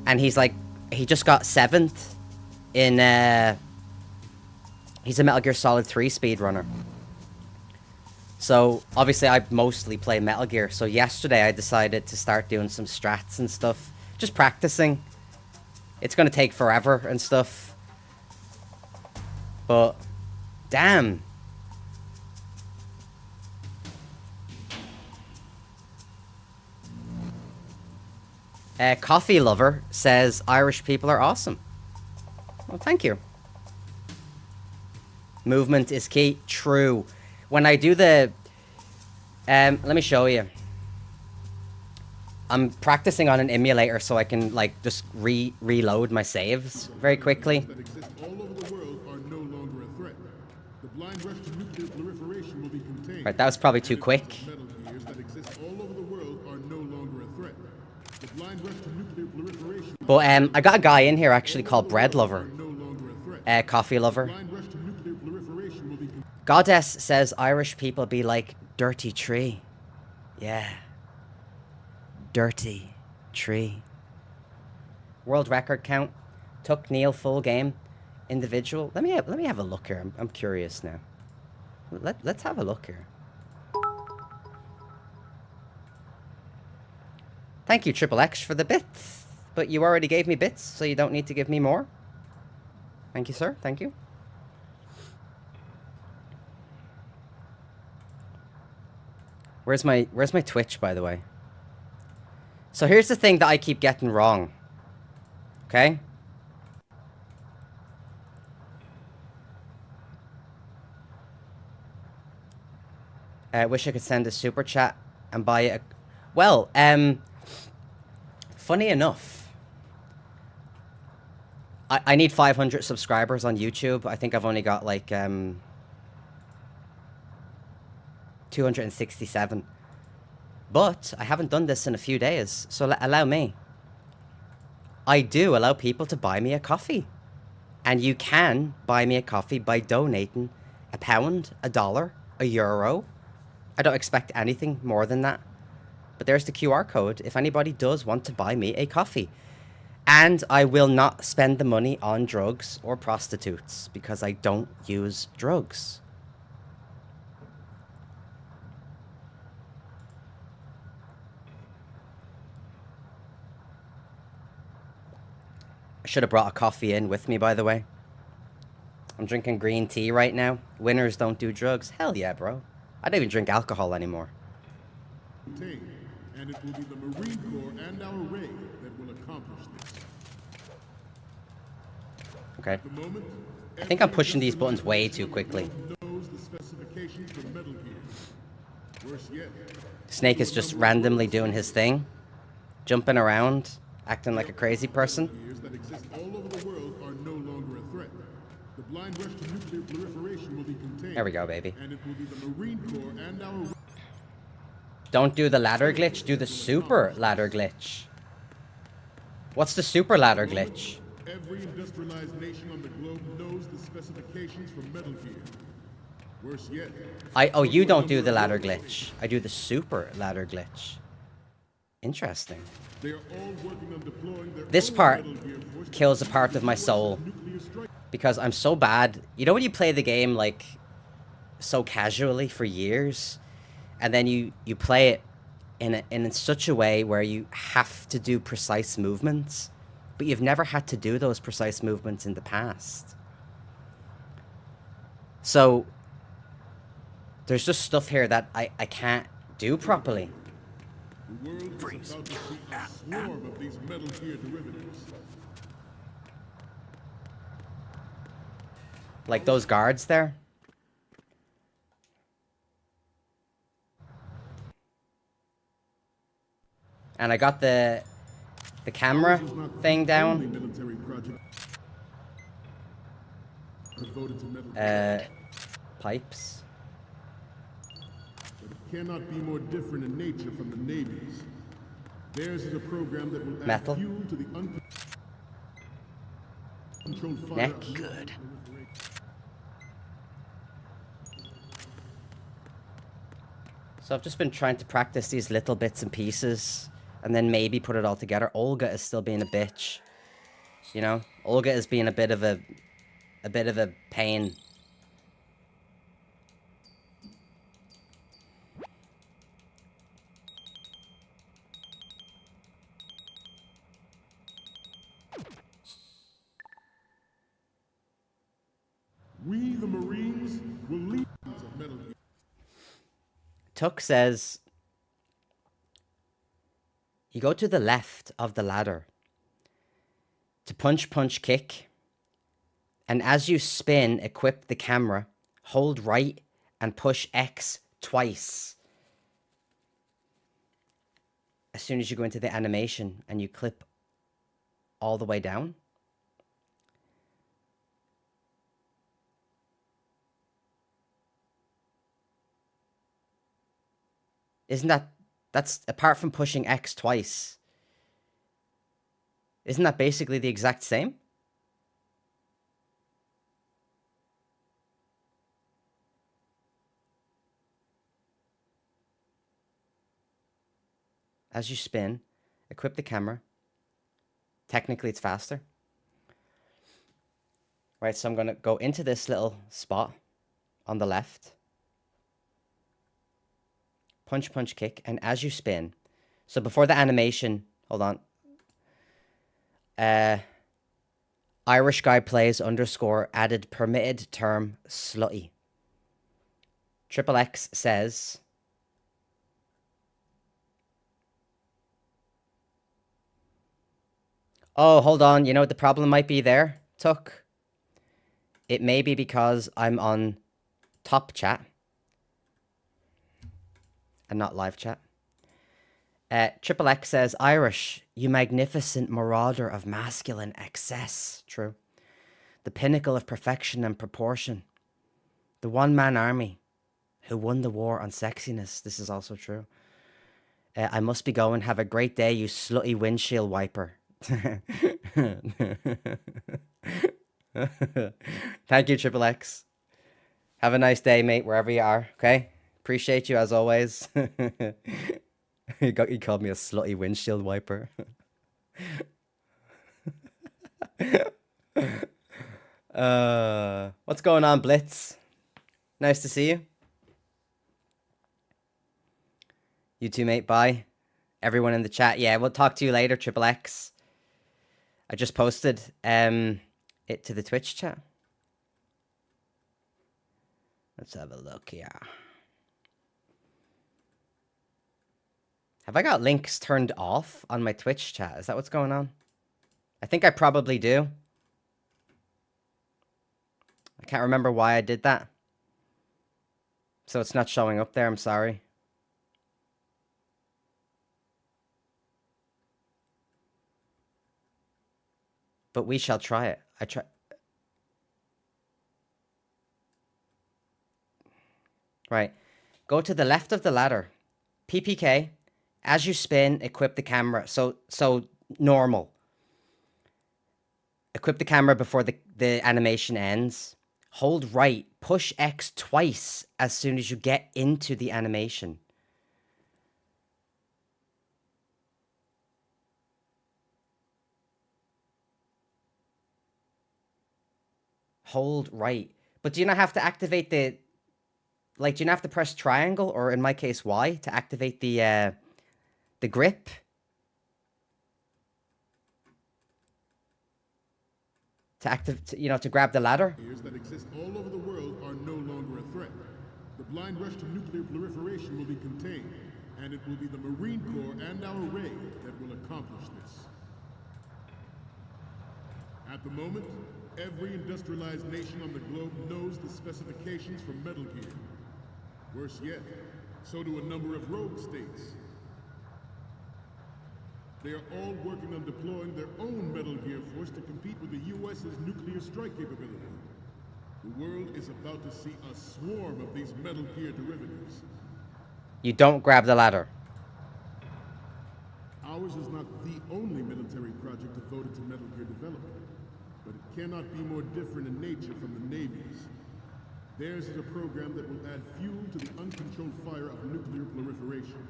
Speaker 1: And he's like, he just got 7th in, he's a Metal Gear Solid 3 speedrunner. So, obviously, I mostly play Metal Gear. So, yesterday, I decided to start doing some strats and stuff. Just practicing. It's going to take forever and stuff. But, damn. Coffee Lover says Irish people are awesome. Well, thank you. Movement is key. True. When I do the... let me show you. I'm practicing on an emulator so I can, like, just reload my saves very quickly. Right, that was probably too quick. But I got a guy in here actually called Bread Lover. Coffee Lover. Goddess says Irish people be like dirty tree. Yeah. Dirty tree. World record count. Took Neil full game. Individual. Let me have a look here. I'm curious now. Let's have a look here. Thank you, Triple X, for the bits. But you already gave me bits, so you don't need to give me more. Thank you, sir. Thank you. Where's my Twitch, by the way? So here's the thing that I keep getting wrong. Okay? I wish I could send a super chat and buy it. Well, funny enough, I need 500 subscribers on YouTube. I think I've only got like 267. But I haven't done this in a few days, so allow me. I do allow people to buy me a coffee. And you can buy me a coffee by donating £1, $1, €1. I don't expect anything more than that. But there's the QR code if anybody does want to buy me a coffee. And I will not spend the money on drugs or prostitutes because I don't use drugs. I should have brought a coffee in with me, by the way. I'm drinking green tea right now. Winners don't do drugs. Hell yeah, bro. I don't even drink alcohol anymore.
Speaker 3: And it will be the Marine Corps and our raid that will accomplish this.
Speaker 1: Okay. I think I'm pushing these buttons way too quickly. Snake is just randomly doing his thing. Jumping around, acting like a crazy person. There we go, baby. Don't do the ladder glitch, do the super ladder glitch. What's the super ladder glitch?
Speaker 3: Every industrialized nation on the globe knows the specifications for Metal Gear. Worse yet,
Speaker 1: Oh, you don't do the ladder glitch. I do the super ladder glitch. Interesting.
Speaker 3: they are all working on deploying their
Speaker 1: This
Speaker 3: own
Speaker 1: part
Speaker 3: Metal Gear Force
Speaker 1: kills a part of my soul
Speaker 3: nuclear strike.
Speaker 1: because I'm so bad. You know when you play the game like so casually for years, and then you play it in such a way where you have to do precise movements, but you've never had to do those precise movements in the past. So there's just stuff here that I can't do properly.
Speaker 3: The world is about to see a swarm of these Metal Gear derivatives.
Speaker 1: Like those guards there. And I got the camera
Speaker 3: This is not the
Speaker 1: thing
Speaker 3: only
Speaker 1: down.
Speaker 3: military project devoted to Metal Gear,
Speaker 1: Pipes.
Speaker 3: but it cannot be more different in nature from the Navy's. Theirs is a program that will add
Speaker 1: Metal.
Speaker 3: fuel to the uncontrolled fire.
Speaker 1: Neck.
Speaker 3: of
Speaker 4: Good.
Speaker 1: So I've just been trying to practice these little bits and pieces and then maybe put it all together. Olga is still being a bitch. You know? Olga is being a bit of a pain.
Speaker 3: We, the Marines, will lead of Metal Gear.
Speaker 1: Tuck says, you go to the left of the ladder to punch, punch, kick. And as you spin, equip the camera, hold right and push X twice. As soon as you go into the animation and you clip all the way down. That's apart from pushing X twice. Isn't that basically the exact same? As you spin, equip the camera. Technically, it's faster. Right, so I'm going to go into this little spot on the left. Punch, punch, kick. And as you spin, so before the animation, hold on. Irish guy plays _ added permitted term slutty. Triple X says, oh, hold on. You know what the problem might be there, Tuck? It may be because I'm on top chat and not live chat. Triple X says, Irish, you magnificent marauder of masculine excess. True. The pinnacle of perfection and proportion. The one-man army who won the war on sexiness. This is also true. I must be going. Have a great day, you slutty windshield wiper. Thank you, Triple X. Have a nice day, mate, wherever you are, okay? Appreciate you as always. He called me a slutty windshield wiper. What's going on, Blitz? Nice to see you. You too, mate. Bye. Everyone in the chat. Yeah, we'll talk to you later, Triple X. I just posted it to the Twitch chat. Let's have a look here. Have I got links turned off on my Twitch chat? Is that what's going on? I think I probably do. I can't remember why I did that. So it's not showing up there, I'm sorry. But we shall try it. Right. Go to the left of the ladder. PPK. As you spin, equip the camera. So normal. Equip the camera before the animation ends. Hold right. Push X twice as soon as you get into the animation. Hold right. But do you not have to activate the... Like, do you not have to press triangle, or in my case, Y, to activate the grip? To grab the ladder?
Speaker 3: That exist all over the world are no longer a threat. The blind rush to nuclear proliferation will be contained, and it will be the Marine Corps and our Ray that will accomplish this. At the moment, every industrialized nation on the globe knows the specifications for Metal Gear. Worse yet, so do a number of rogue states. They are all working on deploying their own Metal Gear force to compete with the US's nuclear strike capability. The world is about to see a swarm of these Metal Gear derivatives.
Speaker 1: You don't grab the ladder.
Speaker 3: Ours is not the only military project devoted to Metal Gear development, but it cannot be more different in nature from the Navy's. Theirs is a program that will add fuel to the uncontrolled fire of nuclear proliferation.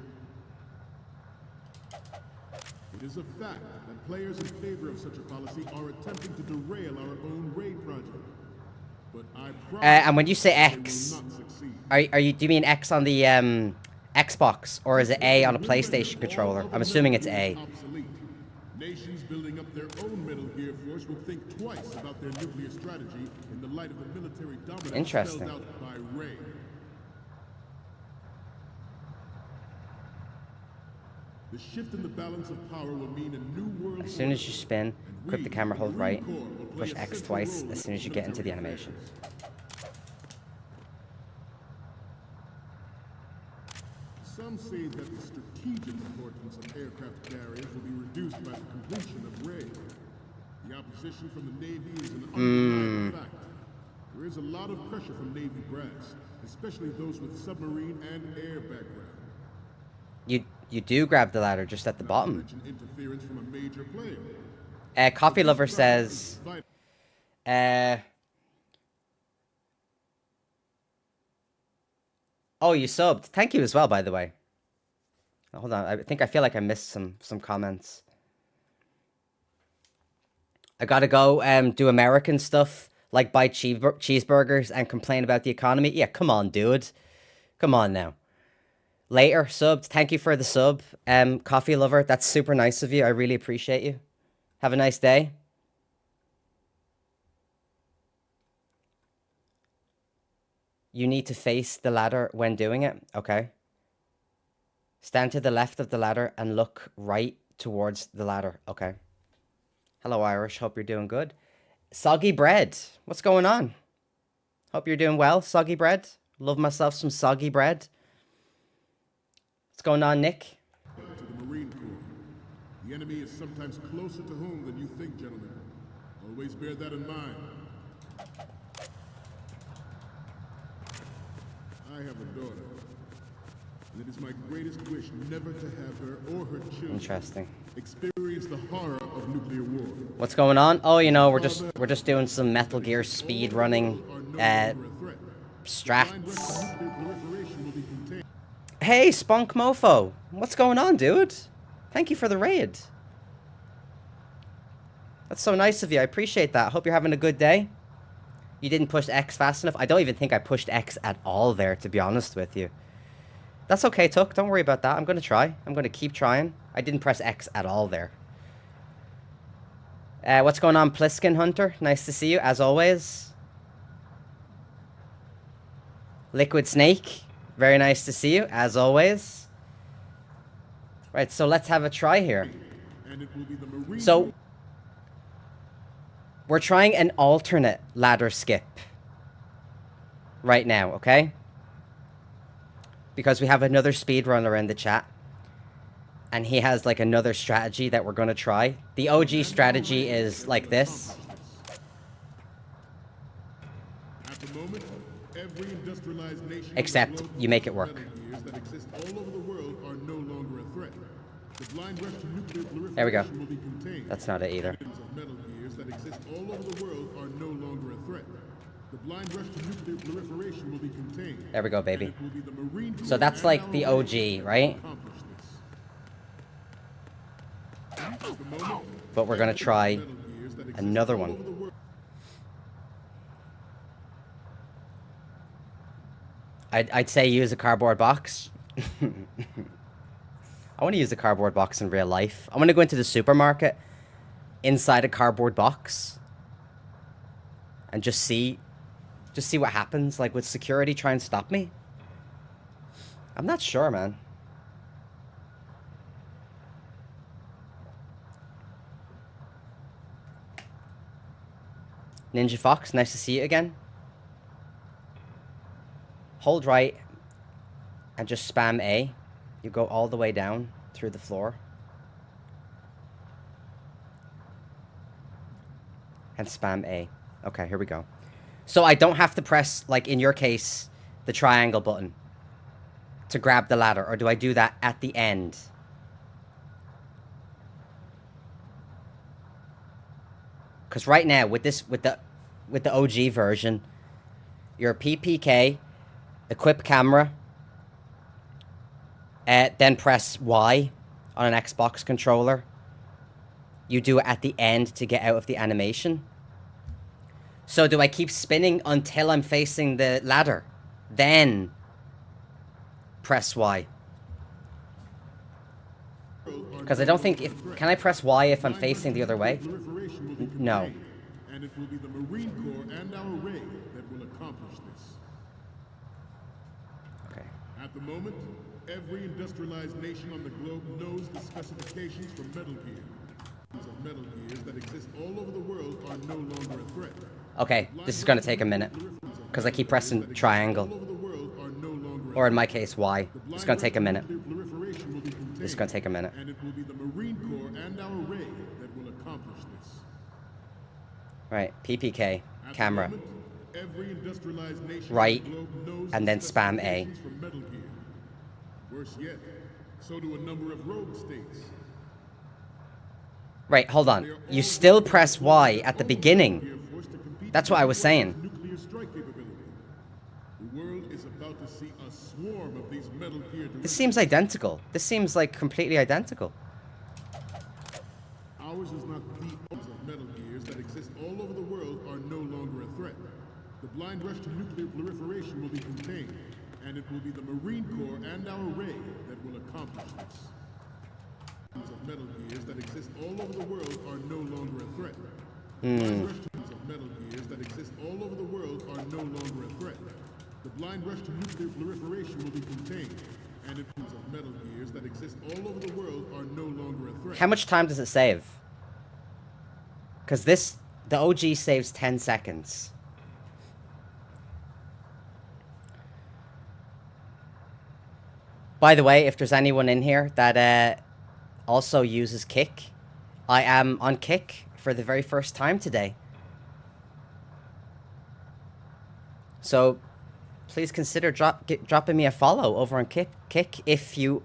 Speaker 3: It is a fact that players in favor of such a policy are attempting to derail our own raid project. But I promise
Speaker 1: and when you say X,
Speaker 3: they will not succeed.
Speaker 1: do you mean X on the Xbox, or is it A on a PlayStation controller? I'm assuming it's A.
Speaker 3: Obsolete. Nations building up their own Metal Gear force will think twice about their nuclear strategy in the light of the military dominance
Speaker 1: Interesting.
Speaker 3: spelled out by Ray. The shift in the balance of power will mean a new world.
Speaker 1: As soon as you spin, grip the camera, hold right, push X twice as soon as you get into the animation.
Speaker 3: Some say that the strategic importance of aircraft carriers will be reduced by the completion of Ray. The opposition from the Navy is an undeniable fact. There is a lot of pressure from Navy brass, especially those with submarine and air background.
Speaker 1: You do grab the ladder just at the bottom.
Speaker 3: Mention interference from a major player.
Speaker 1: Coffee Lover says... Oh, you subbed. Thank you as well, by the way. Hold on. I feel like I missed some comments. I gotta go do American stuff, like buy cheeseburgers and complain about the economy. Yeah, come on, dude. Come on now. Later, subbed. Thank you for the sub. Coffee Lover, that's super nice of you. I really appreciate you. Have a nice day. You need to face the ladder when doing it. Okay. Stand to the left of the ladder and look right towards the ladder. Okay. Hello, Irish. Hope you're doing good. Soggy bread. What's going on? Hope you're doing well, soggy bread. Love myself some soggy bread. What's going on, Nick?
Speaker 3: To the Marine Corps. The enemy is sometimes closer to home than you think, gentlemen. Always bear that in mind. I have a daughter, and it is my greatest wish never to have her or her children
Speaker 1: Interesting.
Speaker 3: experience the horror of nuclear war.
Speaker 1: What's going on? Oh, you know, we're just doing some Metal Gear speed running strats. Hey, Spunk Mofo. What's going on, dude? Thank you for the raid. That's so nice of you. I appreciate that. Hope you're having a good day. You didn't push X fast enough. I don't even think I pushed X at all there, to be honest with you. That's okay, Tuck. Don't worry about that. I'm going to try. I'm going to keep trying. I didn't press X at all there. What's going on, Pliskin Hunter? Nice to see you, as always. Liquid Snake. Very nice to see you, as always. Right, so let's have a try here. So... we're trying an alternate ladder skip right now, okay? Because we have another speedrunner in the chat. And he has, like, another strategy that we're going to try. The OG strategy is like this.
Speaker 3: At the moment, every industrialized nation
Speaker 1: Except you make it work.
Speaker 3: that exist all over the world are no longer a threat. The blind rush to nuclear proliferation
Speaker 1: There we go.
Speaker 3: will be contained.
Speaker 1: That's not it either.
Speaker 3: Of Metal Gears that exist all over the world are no longer a threat. The blind rush to nuclear proliferation will be contained.
Speaker 1: There we go, baby.
Speaker 3: It will be the Marine Corps
Speaker 1: So that's
Speaker 3: and
Speaker 1: like
Speaker 3: our
Speaker 1: the
Speaker 3: Army
Speaker 1: OG,
Speaker 3: that will
Speaker 1: right?
Speaker 3: accomplish this. At the moment,
Speaker 1: But we're gonna try
Speaker 3: Metal Gears that exist
Speaker 1: another
Speaker 3: all
Speaker 1: one.
Speaker 3: over the world.
Speaker 1: I'd say use a cardboard box. I want to use a cardboard box in real life. I want to go into the supermarket inside a cardboard box and just see what happens. Like, would security try and stop me? I'm not sure, man. Ninja Fox, nice to see you again. Hold right and just spam A. You go all the way down through the floor. And spam A. Okay, here we go. So I don't have to press, like in your case, the triangle button to grab the ladder, or do I do that at the end? Because right now, with the OG version, your PPK, equip camera, then press Y on an Xbox controller. You do it at the end to get out of the animation. So do I keep spinning until I'm facing the ladder? Then press Y. Because I don't think if... Can I press Y if I'm facing the other way? No.
Speaker 3: And it will be the Marine Corps and our Ray that will accomplish this.
Speaker 1: Okay.
Speaker 3: At the moment, every industrialized nation on the globe knows the specifications for Metal Gear. Of Metal Gears that exist all over the world are no longer a threat.
Speaker 1: Okay, this is going to take a minute. Because I keep pressing triangle. Or in my case, Y. It's going to take a minute. This is going to take a minute.
Speaker 3: And it will be the Marine Corps and our Ray that will accomplish this.
Speaker 1: Right, PPK, camera.
Speaker 3: Every industrialized nation
Speaker 1: Right,
Speaker 3: on the globe knows
Speaker 1: and
Speaker 3: the
Speaker 1: then spam A.
Speaker 3: specifications for Metal Gear. Worse yet, so do a number of rogue states.
Speaker 1: Right, hold on. You still press Y at the beginning. That's what I was saying.
Speaker 3: Nuclear strike capability. The world is about to see a swarm of these Metal Gear.
Speaker 1: This seems identical. This seems like completely identical.
Speaker 3: Ours is not the of Metal Gears that exist all over the world are no longer a threat. The blind rush to nuclear proliferation will be contained, and it will be the Marine Corps and our Ray that will accomplish this. Of Metal Gears that exist all over the world are no longer a threat. Blind rush to of Metal Gears that exist all over the world are no longer a threat. The blind rush to nuclear proliferation will be contained, and it of Metal Gears that exist all over the world are no longer a threat.
Speaker 1: How much time does it save? Because the OG saves 10 seconds. By the way, if there's anyone in here that also uses Kick, I am on Kick for the very first time today. So please consider dropping me a follow over on Kick if you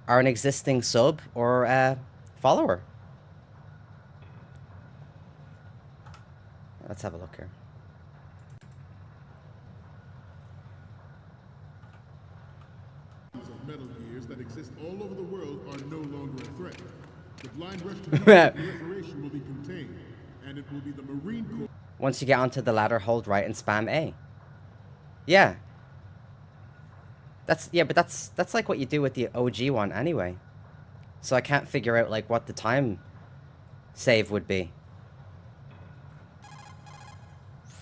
Speaker 1: are an existing sub or follower. Let's have a look here.
Speaker 3: Of Metal Gears that exist all over the world are no longer a threat. The blind rush to nuclear proliferation will be contained, and it will be the Marine Corps.
Speaker 1: Once you get onto the ladder, hold right and spam A. Yeah. But that's like what you do with the OG one anyway. So I can't figure out like what the time save would be.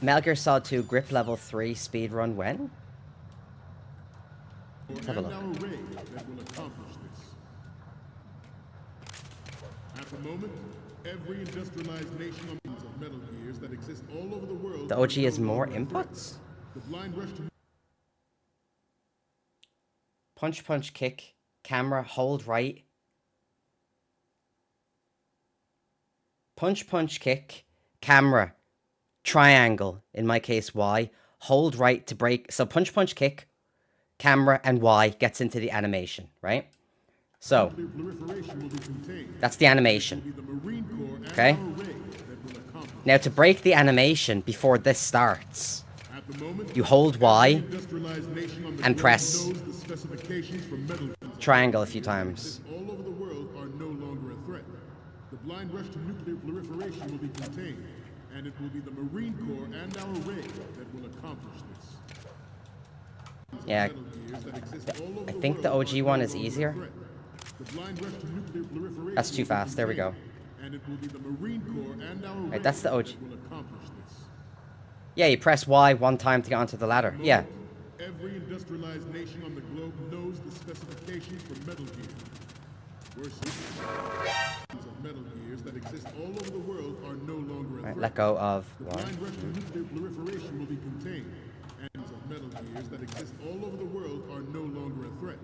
Speaker 1: Metal Gear Solid 2 grip level 3 speedrun when? Let's have a look.
Speaker 3: Our Ray that will accomplish this. At the moment, every industrialized nation of Metal Gears that exist all over the world.
Speaker 1: The OG has more inputs?
Speaker 3: The blind rush to
Speaker 1: Punch, punch, kick, camera, hold right. Punch, punch, kick, camera, triangle, in my case Y, hold right to break. So punch, punch, kick, camera, and Y gets into the animation, right? So, that's the animation. Okay? Now to break the animation before this starts,
Speaker 3: At the moment,
Speaker 1: You hold Y
Speaker 3: industrialized nation on the
Speaker 1: and
Speaker 3: globe
Speaker 1: press
Speaker 3: knows the specifications for metal guns.
Speaker 1: triangle a few times.
Speaker 3: All over the world are no longer a threat. The blind rush to nuclear proliferation will be contained, and it will be the Marine Corps and our raid that will accomplish this.
Speaker 1: Yeah,
Speaker 3: Metal gears that exist all over
Speaker 1: I
Speaker 3: the
Speaker 1: think the
Speaker 3: world
Speaker 1: OG
Speaker 3: are
Speaker 1: one
Speaker 3: no
Speaker 1: is
Speaker 3: longer a
Speaker 1: easier.
Speaker 3: threat. The blind rush to nuclear proliferation
Speaker 1: That's too
Speaker 3: will be
Speaker 1: fast. There we go.
Speaker 3: contained, and it will be the Marine Corps and our raid
Speaker 1: that's the OG.
Speaker 3: that will accomplish this.
Speaker 1: Yeah, you press Y one time to get onto the ladder. Yeah.
Speaker 3: Every industrialized nation on the globe knows the specifications for metal gear. Worse, of metal gears that exist all over the world are no longer a
Speaker 1: Right,
Speaker 3: threat.
Speaker 1: let go of
Speaker 3: The
Speaker 1: Y.
Speaker 3: blind rush to nuclear proliferation will be contained, and of metal gears that exist all over the world are no longer a threat.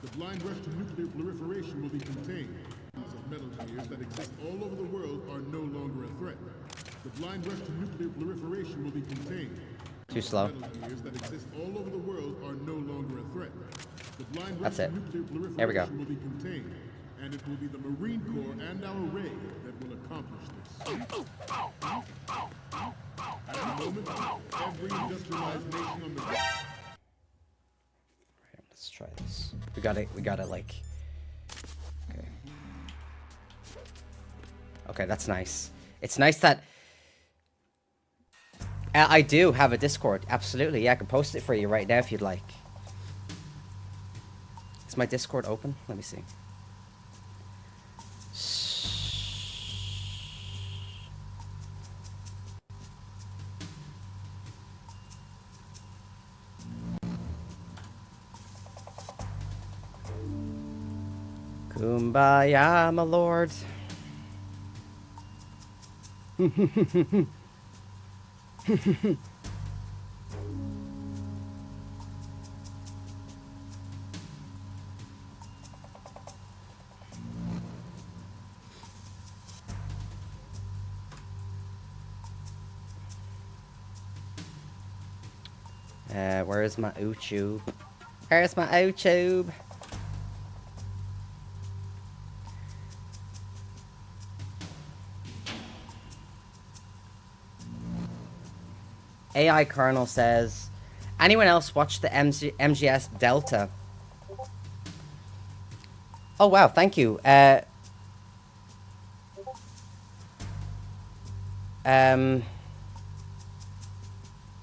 Speaker 3: The blind rush to nuclear proliferation will be contained. Of metal gears that exist all over the world are no longer a threat. The blind rush to nuclear proliferation will be contained.
Speaker 1: Too slow.
Speaker 3: Metal gears that exist all over the world are no longer a threat. The blind rush
Speaker 1: That's
Speaker 3: to
Speaker 1: it.
Speaker 3: nuclear proliferation
Speaker 1: There we go.
Speaker 3: will be contained, and it will be the Marine Corps and our raid that will accomplish this. At the moment, every industrialized nation on the globe.
Speaker 1: Let's try this. We gotta like. Okay. Okay, that's nice. It's nice that. I do have a Discord. Absolutely. Yeah, I can post it for you right now if you'd like. Is my Discord open? Let me see. Kumbaya, my lord. Where is my YouTube? Where's my YouTube? AI Colonel says, anyone else watch the MGS Delta? Oh wow, thank you.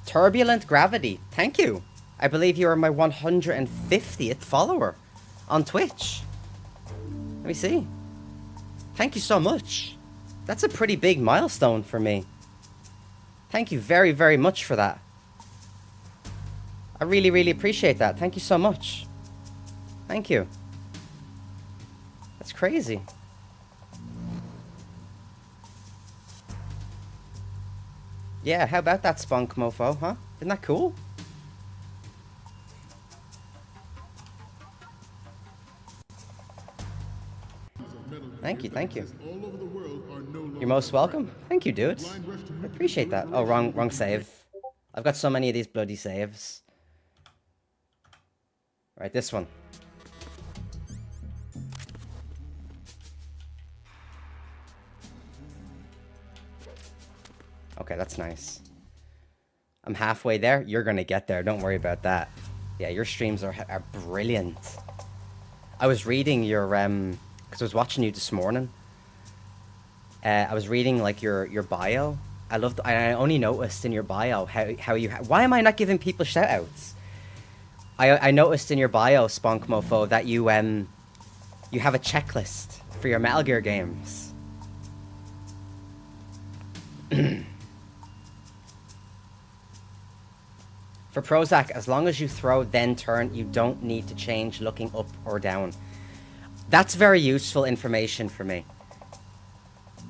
Speaker 1: Turbulent Gravity, thank you. I believe you are my 150th follower on Twitch. Let me see. Thank you so much. That's a pretty big milestone for me. Thank you very, very much for that. I really, really appreciate that. Thank you so much. Thank you. That's crazy. Yeah, how about that spunk mofo, huh? Isn't that cool? Thank you, thank you. You're most welcome. Thank you, dudes. I appreciate that. Oh, wrong save. I've got so many of these bloody saves. Right, this one. Okay, that's nice. I'm halfway there. You're gonna get there. Don't worry about that. Yeah, your streams are brilliant. I was reading your because I was watching you this morning. I was reading like your bio. I only noticed in your bio how you. Why am I not giving people shoutouts? I noticed in your bio, Spunk Mofo, that you have a checklist for your Metal Gear games. For Prozac, as long as you throw then turn, you don't need to change looking up or down. That's very useful information for me.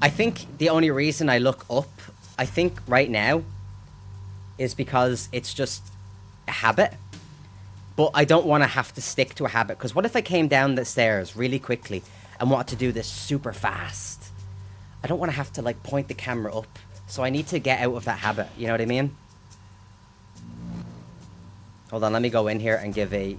Speaker 1: I think the only reason I look up, I think right now, is because it's just a habit. But I don't want to have to stick to a habit, because what if I came down the stairs really quickly and wanted to do this super fast? I don't want to have to like point the camera up, so I need to get out of that habit, you know what I mean? Hold on, let me go in here and give a...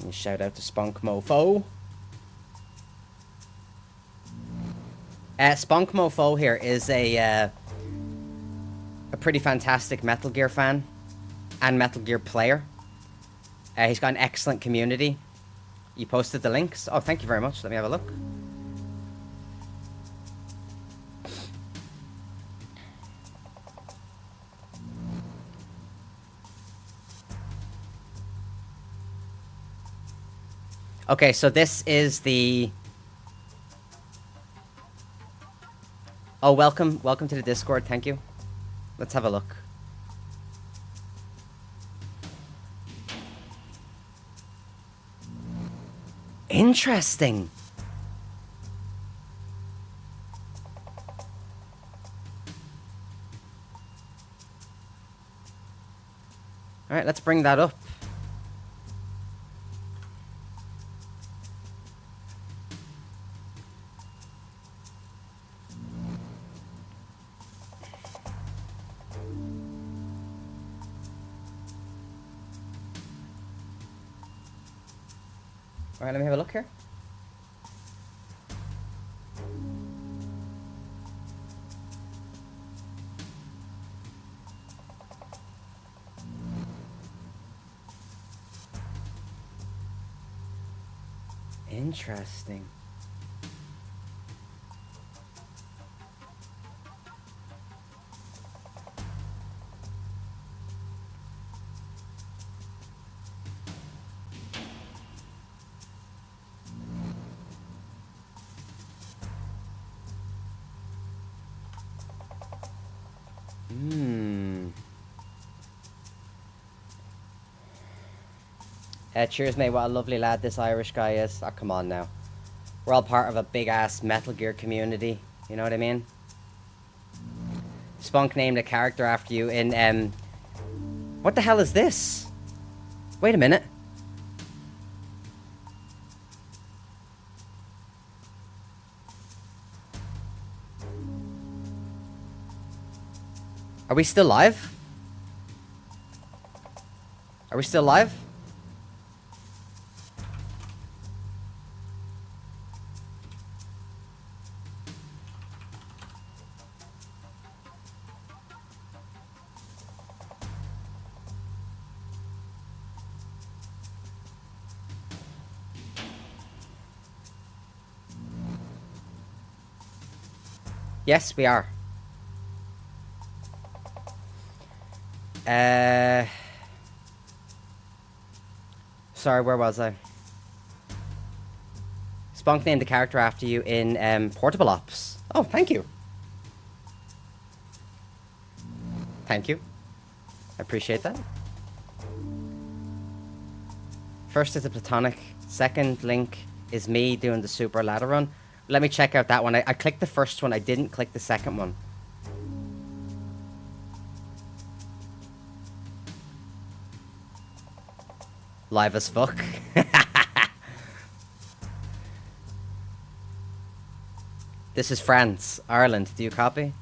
Speaker 1: And shout out to Spunk Mofo. Spunk Mofo here is a pretty fantastic Metal Gear fan and Metal Gear player. He's got an excellent community. You posted the links. Oh, thank you very much. Let me have a look. Okay, so this is the... Oh, welcome to the Discord. Thank you. Let's have a look. Interesting. All right, let's bring that up. All right, let me have a look here. Interesting. Cheers, mate. What a lovely lad this Irish guy is. Oh, come on now. We're all part of a big-ass Metal Gear community. You know what I mean? Spunk named a character after you in, What the hell is this? Wait a minute. Are we still live? Are we still live? Yes, we are. Sorry, where was I? Spunk named the character after you in Portable Ops. Oh, thank you. Thank you. I appreciate that. First is the platonic. Second link is me doing the super ladder run. Let me check out that one. I clicked the first one. I didn't click the second one. Live as fuck. This is France, Ireland. Do you copy?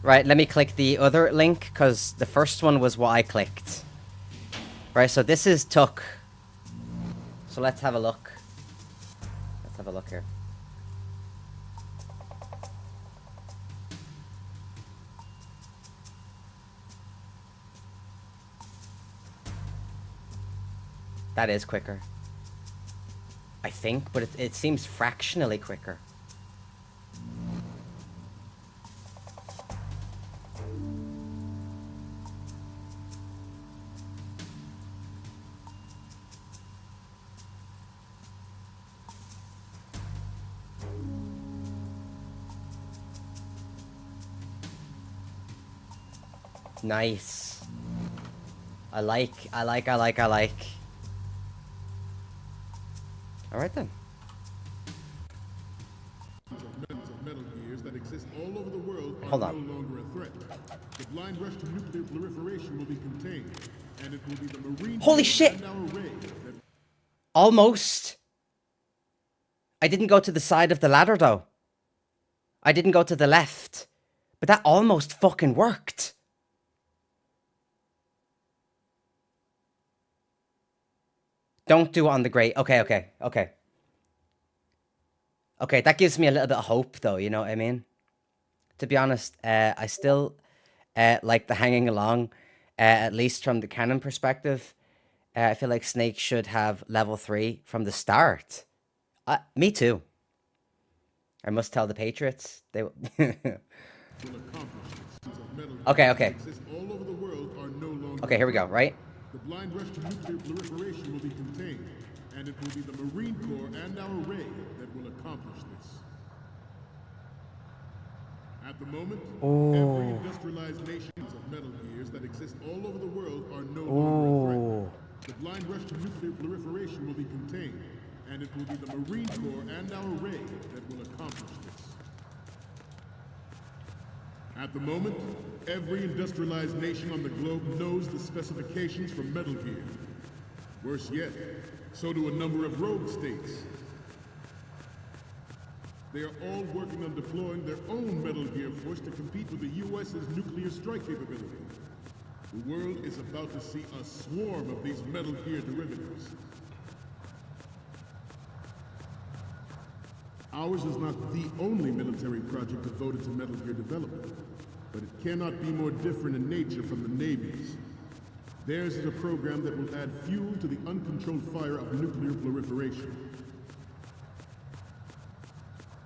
Speaker 1: Right, let me click the other link, because the first one was what I clicked. Right, so this is Tuck. So let's have a look. Let's have a look here. That is quicker. I think, but it seems fractionally quicker. Nice. I like. Alright then.
Speaker 3: Metals of Metal Gears that exist all over the world are
Speaker 1: Hold
Speaker 3: no
Speaker 1: on.
Speaker 3: longer a threat. The blind rush to nuclear proliferation will be contained, and it will be the Marine
Speaker 1: Holy
Speaker 3: Corps
Speaker 1: shit!
Speaker 3: and our raid that
Speaker 1: Almost. I didn't go to the side of the ladder though. I didn't go to the left. But that almost fucking worked. Don't do it on the great. Okay, okay, okay. Okay, that gives me a little bit of hope, though, you know what I mean? To be honest, I still like the hanging along, at least from the canon perspective. I feel like Snake should have level 3 from the start. Me too. I must tell the Patriots. They will. Okay, okay. Okay, here we go, right?
Speaker 3: The blind rush to nuclear proliferation will be contained, and it will be the Marine Corps and our Ray that will accomplish this. At the moment, every industrialized nations of Metal Gears that exist all over the world are no longer a threat. The blind rush to nuclear proliferation will be contained, and it will be the Marine Corps and our Ray that will accomplish this. At the moment, every industrialized nation on the globe knows the specifications for Metal Gear. Worse yet, so do a number of rogue states. They are all working on deploying their own Metal Gear force to compete with the US's nuclear strike capability. The world is about to see a swarm of these Metal Gear derivatives. Ours is not the only military project devoted to Metal Gear development, but it cannot be more different in nature from the Navy's. Theirs is a program that will add fuel to the uncontrolled fire of nuclear proliferation.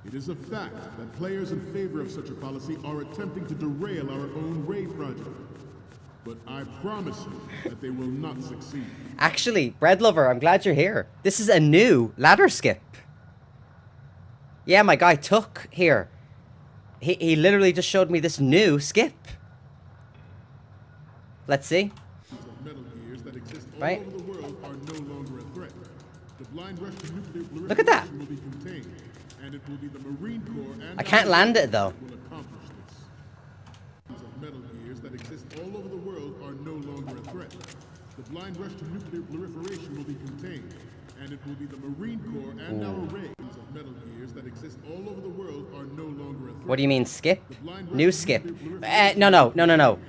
Speaker 3: It is a fact that players in favor of such a policy are attempting to derail our own Ray project. But I promise you that they will not succeed.
Speaker 1: Actually, Bread Lover, I'm glad you're here. This is a new ladder skip. Yeah, my guy Took here. He literally just showed me this new skip. Let's see. Right? Look at that. I can't land it though.
Speaker 3: Metal Gears that exist all over the world are no longer a threat. The blind rush to nuclear proliferation will be contained, and it will be the Marine Corps and our Rays of Metal Gears that exist all over the world are no longer a threat.
Speaker 1: What do you mean skip? New skip? No.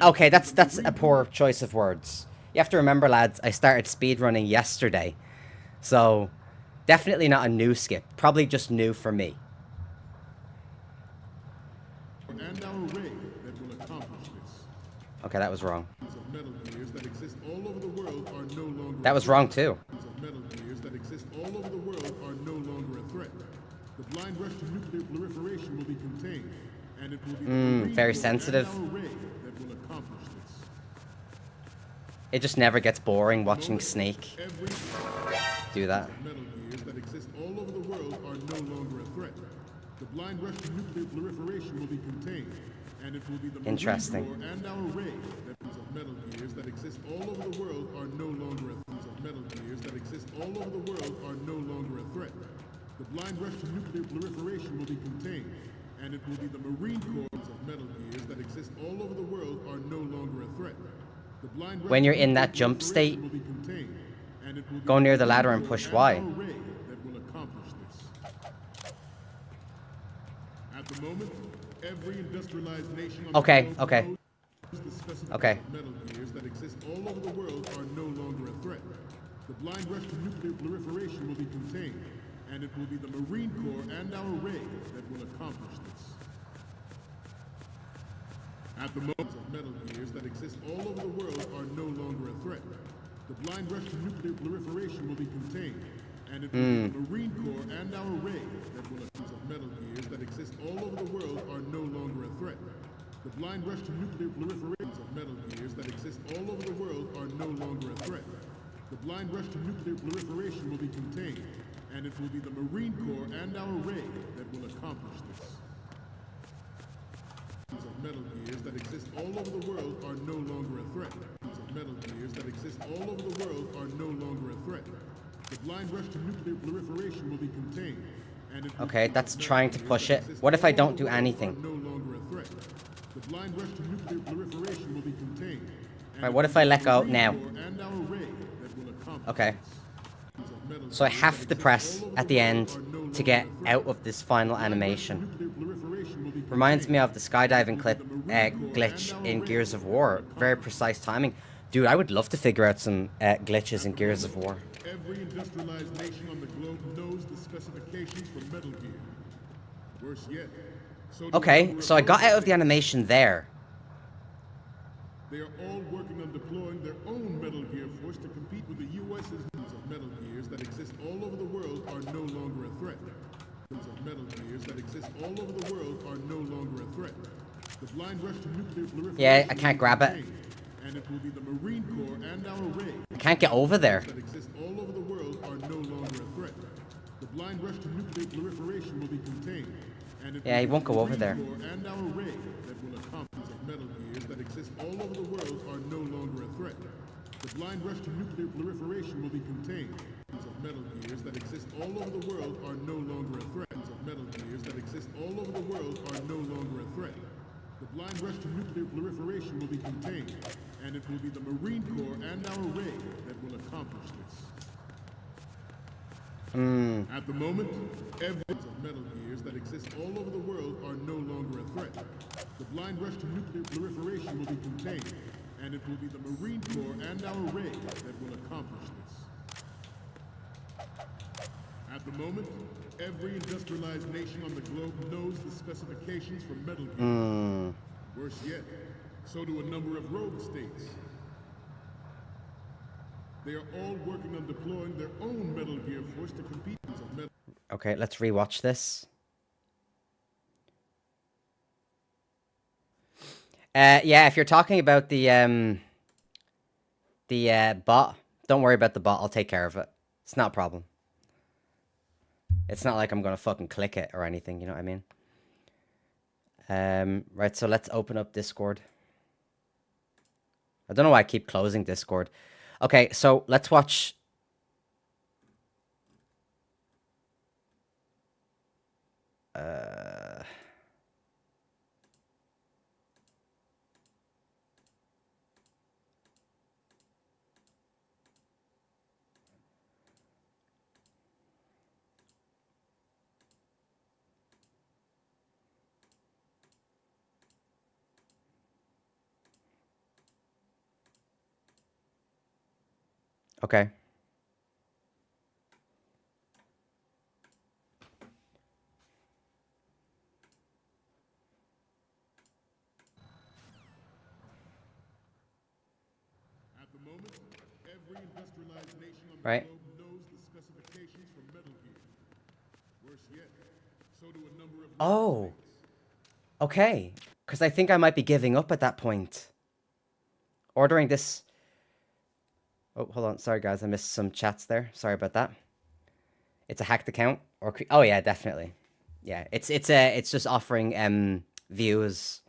Speaker 1: Okay, that's a poor choice of words. You have to remember, lads, I started speedrunning yesterday. So, definitely not a new skip. Probably just new for me.
Speaker 3: And our Ray that will accomplish this.
Speaker 1: Okay, that was wrong.
Speaker 3: Metal Gears that exist all over the world are no longer
Speaker 1: That was wrong too.
Speaker 3: Metal Gears that exist all over the world are no longer a threat. The blind rush to nuclear proliferation will be contained, and it will be
Speaker 1: very sensitive.
Speaker 3: and our Ray that will accomplish this.
Speaker 1: It just never gets boring watching Snake do that.
Speaker 3: Metal Gears that exist all over the world are no longer a threat. The blind rush to nuclear proliferation will be contained, and it will be the
Speaker 1: Interesting.
Speaker 3: Marine Corps and our Ray that of Metal Gears that exist all over the world are no longer a threat. Metal Gears that exist all over the world are no longer a threat. The blind rush to nuclear proliferation will be contained, and it will be the Marine Corps of Metal Gears that exist all over the world are no longer a threat. The blind rush
Speaker 1: When you're
Speaker 3: to
Speaker 1: in
Speaker 3: nuclear
Speaker 1: that jump state,
Speaker 3: proliferation will be contained, and it will be
Speaker 1: go
Speaker 3: the
Speaker 1: near the
Speaker 3: Marine
Speaker 1: ladder and
Speaker 3: Corps
Speaker 1: push
Speaker 3: and
Speaker 1: Y.
Speaker 3: our Ray that will accomplish this. At the moment, every industrialized nation on the
Speaker 1: Okay,
Speaker 3: globe
Speaker 1: okay.
Speaker 3: knows the specifications
Speaker 1: Okay.
Speaker 3: of Metal Gears that exist all over the world are no longer a threat. The blind rush to nuclear proliferation will be contained, and it will be the Marine Corps and our Ray that will accomplish this. At the moment, of Metal Gears that exist all over the world are no longer a threat. The blind rush to nuclear proliferation will be contained, and it will be the Marine Corps and our Ray that will accomplish of Metal Gears that exist all over the world are no longer a threat. The blind rush to nuclear proliferation of Metal Gears that exist all over the world are no longer a threat. The blind rush to nuclear proliferation will be contained, and it will be the Marine Corps and our Ray that will accomplish this. Of Metal Gears that exist all over the world are no longer a threat. Of Metal Gears that exist all over the world are no longer a threat. The blind rush to nuclear proliferation will be contained, and it will
Speaker 1: Okay,
Speaker 3: be
Speaker 1: that's
Speaker 3: the
Speaker 1: trying to
Speaker 3: Metal
Speaker 1: push
Speaker 3: Gears
Speaker 1: it.
Speaker 3: that exist
Speaker 1: What if I
Speaker 3: all
Speaker 1: don't
Speaker 3: over
Speaker 1: do
Speaker 3: the world
Speaker 1: anything?
Speaker 3: are no longer a threat. The blind rush to nuclear proliferation will be contained. and
Speaker 1: Right,
Speaker 3: it
Speaker 1: what
Speaker 3: will
Speaker 1: if I
Speaker 3: be
Speaker 1: let
Speaker 3: the
Speaker 1: go
Speaker 3: Marine
Speaker 1: now?
Speaker 3: Corps and our Ray that will accomplish
Speaker 1: Okay.
Speaker 3: this. Of Metal
Speaker 1: So I
Speaker 3: Gears
Speaker 1: have
Speaker 3: that
Speaker 1: to
Speaker 3: exist
Speaker 1: press
Speaker 3: all over
Speaker 1: at the
Speaker 3: world
Speaker 1: end
Speaker 3: are no
Speaker 1: to
Speaker 3: longer
Speaker 1: get
Speaker 3: a threat.
Speaker 1: out of this final
Speaker 3: Blind rush to
Speaker 1: animation.
Speaker 3: nuclear proliferation will be
Speaker 1: Reminds me
Speaker 3: contained,
Speaker 1: of the skydiving clip glitch in Gears of War. Very precise timing. Dude, I would love to figure out some glitches in Gears of War.
Speaker 3: Every industrialized nation on the globe knows the specifications for Metal Gear. Worse yet, so do a
Speaker 1: Okay,
Speaker 3: number
Speaker 1: so I got
Speaker 3: other
Speaker 1: out of the animation there.
Speaker 3: They are all working on deploying their own Metal Gear force to compete with the U.S.'s of Metal Gears that exist all over the world are no longer a threat. Of Metal Gears that exist all over the world are no longer a threat. The blind rush to nuclear proliferation.
Speaker 1: Yeah, I can't grab it.
Speaker 3: And it will be the Marine Corps and our Ray.
Speaker 1: I can't get over there.
Speaker 3: That exist all over the world are no longer a threat. The blind rush to nuclear proliferation will be contained. And it
Speaker 1: Yeah, he won't go over there.
Speaker 3: And our Ray that will accomplish of Metal Gears that exist all over the world are no longer a threat. The blind rush to nuclear proliferation will be contained. Of Metal Gears that exist all over the world are no longer a threat. Of Metal Gears that exist all over the world are no longer a threat. The blind rush to nuclear proliferation will be contained, and it will be the Marine Corps and our Ray that will accomplish this. At the moment, evidence of Metal Gears that exist all over the world are no longer a threat. The blind rush to nuclear proliferation will be contained, and it will be the Marine Corps and our Ray that will accomplish this. At the moment, every industrialized nation on the globe knows the specifications for Metal Gear. Worse yet, so do a number of rogue states. They are all working on deploying their own Metal Gear force to compete with Metal.
Speaker 1: Okay, let's rewatch this. Yeah, if you're talking about the bot, don't worry about the bot. I'll take care of it. It's not a problem. It's not like I'm gonna fucking click it or anything, you know what I mean? Right, so let's open up Discord. I don't know why I keep closing Discord. Okay, so let's watch... Okay.
Speaker 3: At the moment, every industrialized nation on the
Speaker 1: Right.
Speaker 3: globe knows the specifications for Metal Gear. Worse yet, so do a number of
Speaker 1: Oh. Okay. Because I think I might be giving up at that point. Ordering this... Oh, hold on. Sorry, guys. I missed some chats there. Sorry about that. It's a hacked account? Or oh, yeah, definitely. Yeah, it's just offering views.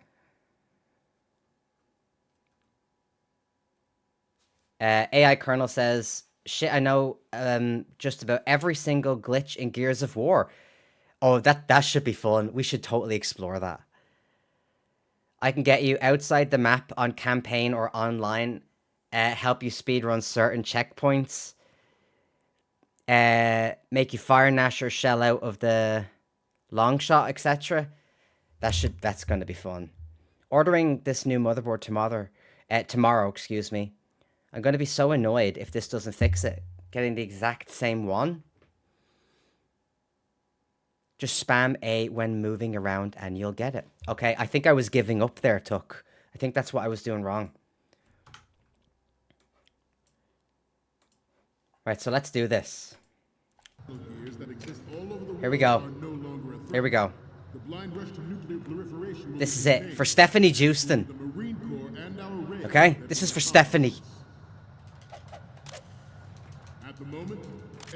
Speaker 1: AI Colonel says, shit, I know just about every single glitch in Gears of War. Oh, that should be fun. We should totally explore that. I can get you outside the map on campaign or online, help you speedrun certain checkpoints, make you fire Nash or shell out of the long shot, etc. That's going to be fun. Ordering this new motherboard tomorrow, excuse me. I'm going to be so annoyed if this doesn't fix it. Getting the exact same one. Just spam A when moving around and you'll get it. Okay, I think I was giving up there, Tuck. I think that's what I was doing wrong. Right, so let's do this. Here we go. Here we go. This is it. For Stephanie Houston. Okay, this is for Stephanie.
Speaker 3: At the moment,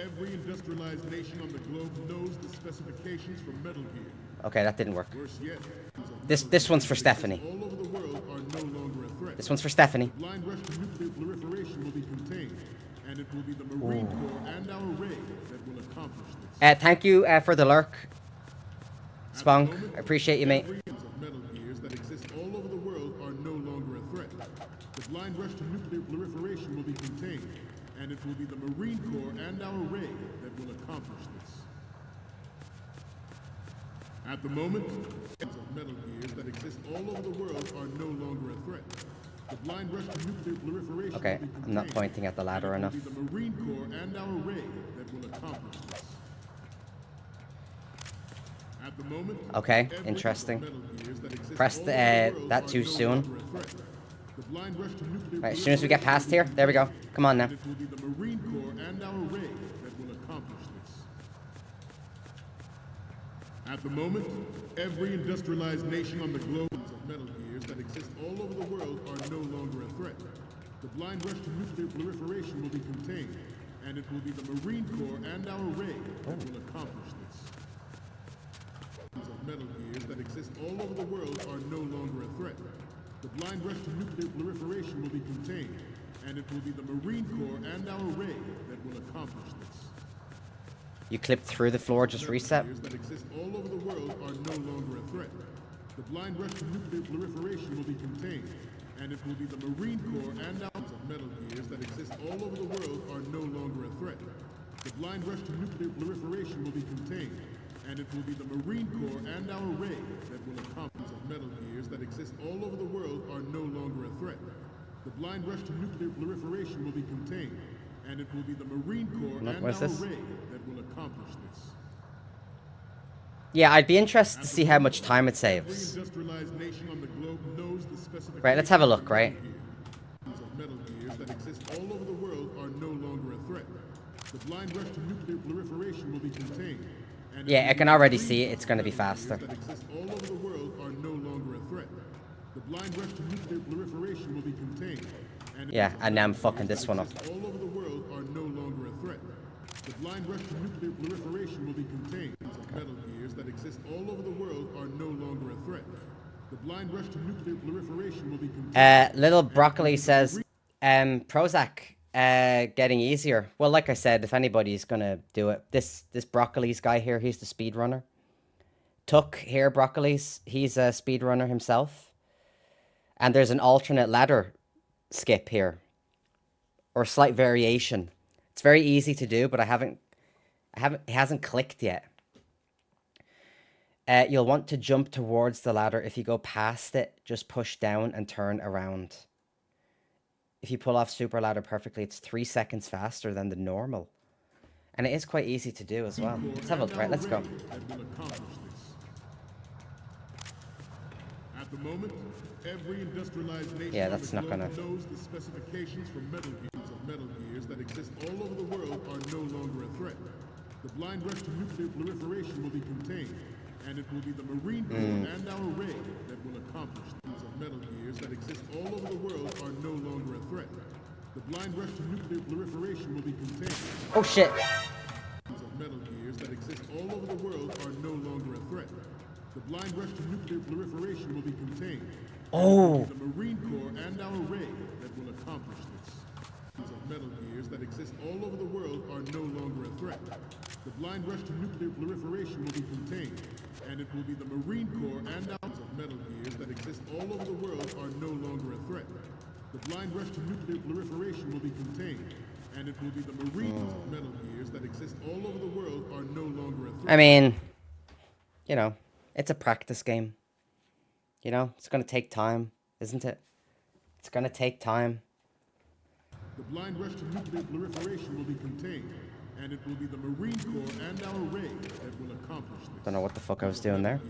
Speaker 3: every industrialized nation on the globe knows the specifications for Metal Gear.
Speaker 1: Okay, that didn't work.
Speaker 3: Worse yet,
Speaker 1: This one's for Stephanie.
Speaker 3: all over the world are no longer a threat.
Speaker 1: This one's for Stephanie.
Speaker 3: Blind rush to nuclear proliferation will be contained, and it will be the Marine Corps and our Ray that will accomplish this.
Speaker 1: Thank you for the lurk. Spunk, I appreciate you, mate.
Speaker 3: Of Metal Gears that exist all over the world are no longer a threat. The blind rush to nuclear proliferation will be contained, and it will be the Marine Corps and our Ray that will accomplish this. At the moment, of Metal Gears that exist all over the world are no longer a threat. The blind rush to nuclear proliferation
Speaker 1: Okay,
Speaker 3: will be
Speaker 1: I'm not
Speaker 3: contained,
Speaker 1: pointing at the ladder
Speaker 3: and
Speaker 1: enough.
Speaker 3: it will be the Marine Corps and our Ray that will accomplish this. At the moment,
Speaker 1: Okay,
Speaker 3: every
Speaker 1: interesting.
Speaker 3: Metal Gears that exist
Speaker 1: Press
Speaker 3: all
Speaker 1: the,
Speaker 3: over the world
Speaker 1: that
Speaker 3: are
Speaker 1: too
Speaker 3: no
Speaker 1: soon.
Speaker 3: longer a threat. The blind rush to nuclear
Speaker 1: Right, as soon as we get
Speaker 3: proliferation
Speaker 1: past
Speaker 3: will
Speaker 1: here,
Speaker 3: be
Speaker 1: there we go.
Speaker 3: contained,
Speaker 1: Come on now.
Speaker 3: and it will be the Marine Corps and our Ray that will accomplish this. At the moment, every industrialized nation on the globe of Metal Gears that exist all over the world are no longer a threat. The blind rush to nuclear proliferation will be contained, and it will be the Marine Corps and our Ray that will accomplish this. Of Metal Gears that exist all over the world are no longer a threat. The blind rush to nuclear proliferation will be contained, and it will be the Marine Corps and our Ray that will accomplish this.
Speaker 1: You clipped through the floor, just reset.
Speaker 3: Metal Gears that exist all over the world are no longer a threat. The blind rush to nuclear proliferation will be contained, and it will be the Marine Corps and our of Metal Gears that exist all over the world are no longer a threat. The blind rush to nuclear proliferation will be contained, and it will be the Marine Corps and our Ray that will accomplish of Metal Gears that exist all over the world are no longer a threat. The blind rush to nuclear proliferation will be contained, and it will be the Marine Corps and
Speaker 1: what's
Speaker 3: our
Speaker 1: this?
Speaker 3: Ray that will accomplish this.
Speaker 1: Yeah, I'd be interested to see how much time it
Speaker 3: Every
Speaker 1: saves.
Speaker 3: industrialized nation on the globe knows the specifications
Speaker 1: Right, let's have a look, right?
Speaker 3: of Metal Gears that exist all over the world are no longer a threat. The blind rush to nuclear proliferation will be contained. And
Speaker 1: Yeah, I can already see it. It's going to be faster.
Speaker 3: that exist all over the world are no longer a threat. The blind rush to nuclear proliferation will be contained.
Speaker 1: Yeah, and now I'm fucking this one up.
Speaker 3: All over the world are no longer a threat. The blind rush to nuclear proliferation will be contained. Metal Gears that exist all over the world are no longer a threat. The blind rush to nuclear proliferation will be contained.
Speaker 1: Little Broccoli says, Prozac, getting easier. Well, like I said, if anybody's gonna do it, this Broccoli's guy here, he's the speedrunner. Tuck here, Broccoli's, he's a speedrunner himself. And there's an alternate ladder skip here. Or a slight variation. It's very easy to do, but it hasn't clicked yet. You'll want to jump towards the ladder. If you go past it, just push down and turn around. If you pull off super ladder perfectly, it's 3 seconds faster than the normal. And it is quite easy to do as well. Let's have a look. Right, let's go.
Speaker 3: At the moment, every industrialized nation
Speaker 1: Yeah, that's
Speaker 3: on
Speaker 1: not
Speaker 3: the
Speaker 1: gonna...
Speaker 3: globe knows the specifications for Metal Gears of Metal Gears that exist all over the world are no longer a threat. The blind rush to nuclear proliferation will be contained, and it will be the Marine Corps and our Ray that will accomplish things of Metal Gears that exist all over the world are no longer a threat. The blind rush to nuclear proliferation will be contained.
Speaker 1: Oh shit!
Speaker 3: Of Metal Gears that exist all over the world are no longer a threat. The blind rush to nuclear proliferation will be contained.
Speaker 1: Oh!
Speaker 3: The Marine Corps and our Ray that will accomplish this. Of Metal Gears that exist all over the world are no longer a threat. The blind rush to nuclear proliferation will be contained, and it will be the Marine Corps and our of Metal Gears that exist all over the world are no longer a threat. The blind rush to nuclear proliferation will be contained, and it will be the Marines of Metal Gears that exist all over the world are no longer a threat.
Speaker 1: I mean, you know, it's a practice game. You know, it's gonna take time, isn't it? It's gonna take time.
Speaker 3: The blind rush to nuclear proliferation will be contained, and it will be the Marine Corps and our Ray that will accomplish this.
Speaker 1: Don't know what the fuck I was doing there.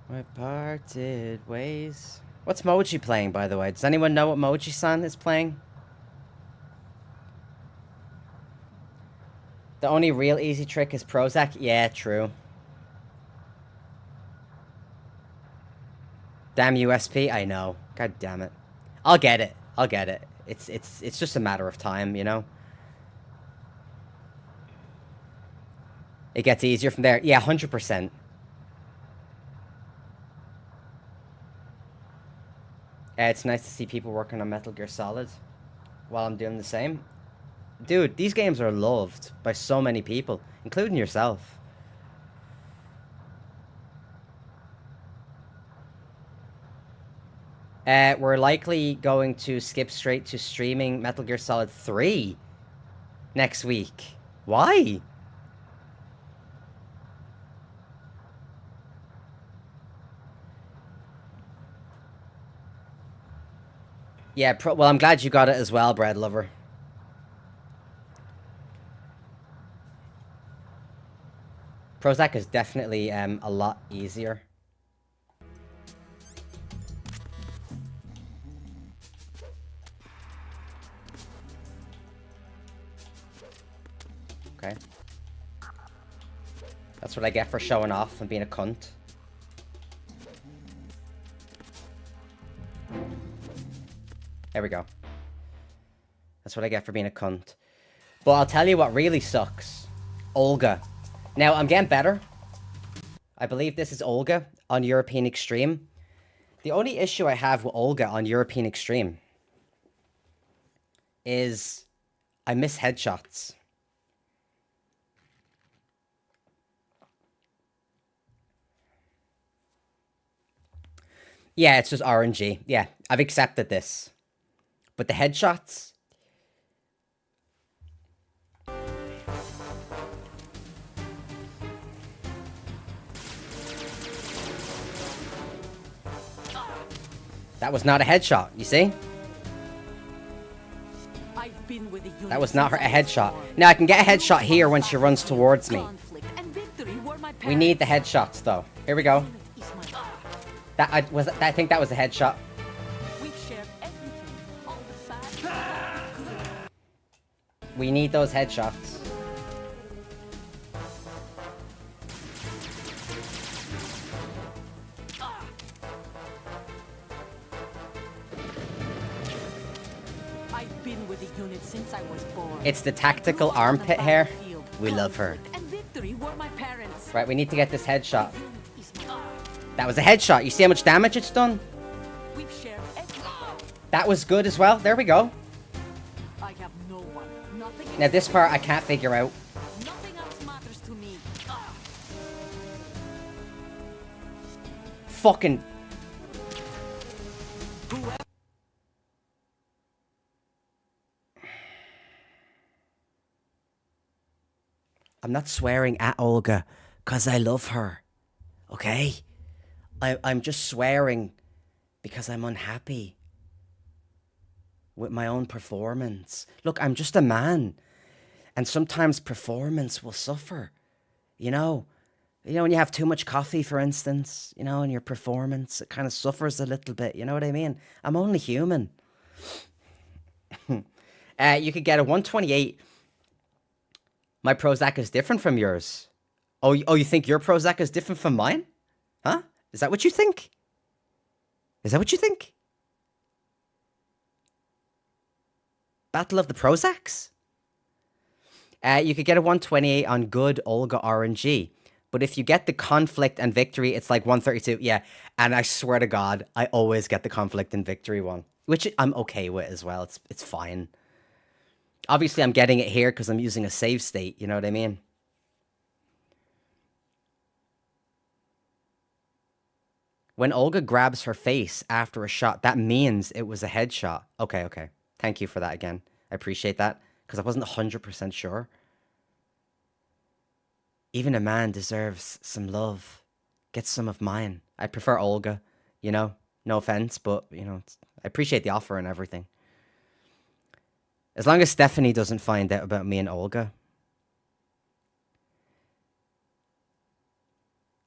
Speaker 1: We parted ways. What's Moji playing, by the way? Does anyone know what Moji-san is playing? The only real easy trick is Prozac? Yeah, true. Damn USP? I know. God damn it. I'll get it. I'll get it. It's just a matter of time, you know? It gets easier from there. Yeah, 100%. It's nice to see people working on Metal Gear Solid while I'm doing the same. Dude, these games are loved by so many people, including yourself. We're likely going to skip straight to streaming Metal Gear Solid 3 next week. Why? Yeah, well, I'm glad you got it as well, Bread Lover. Prozac is definitely a lot easier. Okay. That's what I get for showing off and being a cunt. There we go. That's what I get for being a cunt. But I'll tell you what really sucks. Olga. Now, I'm getting better. I believe this is Olga on European Extreme. The only issue I have with Olga on European Extreme is I miss headshots. Yeah, it's just RNG. Yeah, I've accepted this. But the headshots... That was not a headshot, you see?
Speaker 9: I've been with the unit
Speaker 1: That was not a
Speaker 9: since I was
Speaker 1: headshot.
Speaker 9: born.
Speaker 1: Now, I can get a headshot here when she runs towards me.
Speaker 9: Conflict and victory were my
Speaker 1: We need the
Speaker 9: parents.
Speaker 1: headshots, though. Here we go.
Speaker 9: Unit is my
Speaker 1: I think that was a headshot.
Speaker 9: We've shared everything. All the bad, all the good.
Speaker 1: We need those headshots.
Speaker 9: I've been with the unit since I was born.
Speaker 1: It's the tactical
Speaker 9: I grew up on the
Speaker 1: armpit hair.
Speaker 9: battlefield.
Speaker 1: We love her.
Speaker 9: Conflict and victory were my parents.
Speaker 1: Right, we need to get this headshot.
Speaker 9: The unit is my
Speaker 1: That was a headshot. You see how much damage it's done?
Speaker 9: We've shared everything.
Speaker 1: That was good as well. There we go.
Speaker 9: I have no one. Nothing.
Speaker 1: Now, this part I can't figure out.
Speaker 9: Nothing else matters to me.
Speaker 1: Fucking... I'm not swearing at Olga, because I love her. Okay? I'm just swearing because I'm unhappy with my own performance. Look, I'm just a man. And sometimes performance will suffer. You know? When you have too much coffee, for instance, and your performance, it kind of suffers a little bit. You know what I mean? I'm only human. You could get a 128. My Prozac is different from yours. Oh, you think your Prozac is different from mine? Huh? Is that what you think? Is that what you think? Battle of the Prozacs? You could get a 128 on good Olga RNG. But if you get the conflict and victory, it's like 132. Yeah, and I swear to God, I always get the conflict and victory one. Which I'm okay with as well. It's fine. Obviously, I'm getting it here because I'm using a save state. You know what I mean? When Olga grabs her face after a shot, that means it was a headshot. Okay. Thank you for that again. I appreciate that because I wasn't 100% sure. Even a man deserves some love. Get some of mine. I prefer Olga, No offense, but, I appreciate the offer and everything. As long as Stephanie doesn't find out about me and Olga.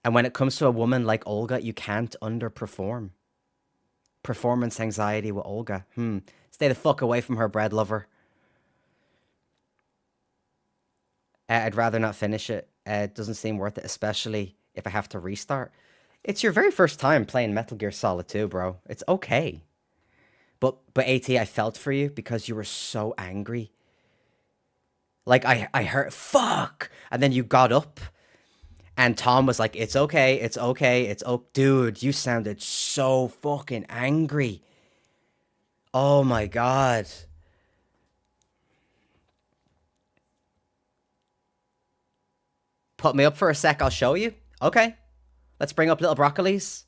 Speaker 1: And when it comes to a woman like Olga, you can't underperform. Performance anxiety with Olga. Stay the fuck away from her, bread lover. I'd rather not finish it. It doesn't seem worth it, especially if I have to restart. It's your very first time playing Metal Gear Solid 2, bro. It's okay. But AT, I felt for you because you were so angry. Like, I heard, fuck! And then you got up. And Tom was like, it's okay, it's okay, Dude, you sounded so fucking angry. Oh my God. Put me up for a sec, I'll show you. Okay. Let's bring up little broccolis.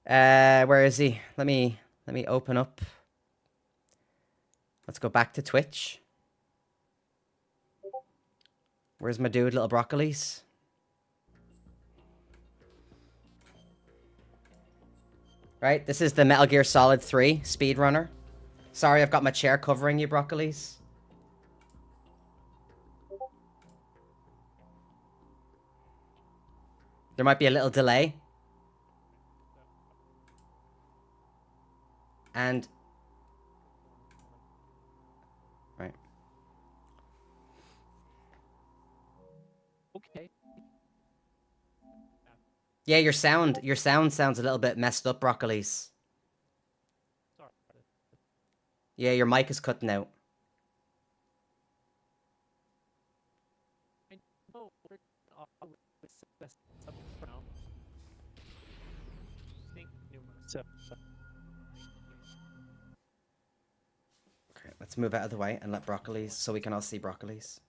Speaker 1: Where is he? Let me open up. Let's go back to Twitch. Where's my dude, Little Broccolis? Right, this is the Metal Gear Solid 3 speedrunner. Sorry, I've got my chair covering you, Broccolis. There might be a little delay. And... Right.
Speaker 8: Okay.
Speaker 1: Yeah, your sound sounds a little bit messed up, Broccolis.
Speaker 8: Sorry.
Speaker 1: Yeah, your mic is cutting out.
Speaker 8: I know we're up for now. Think so.
Speaker 1: Okay, let's move out of the way and let Broccolis, so we can all see Broccolis.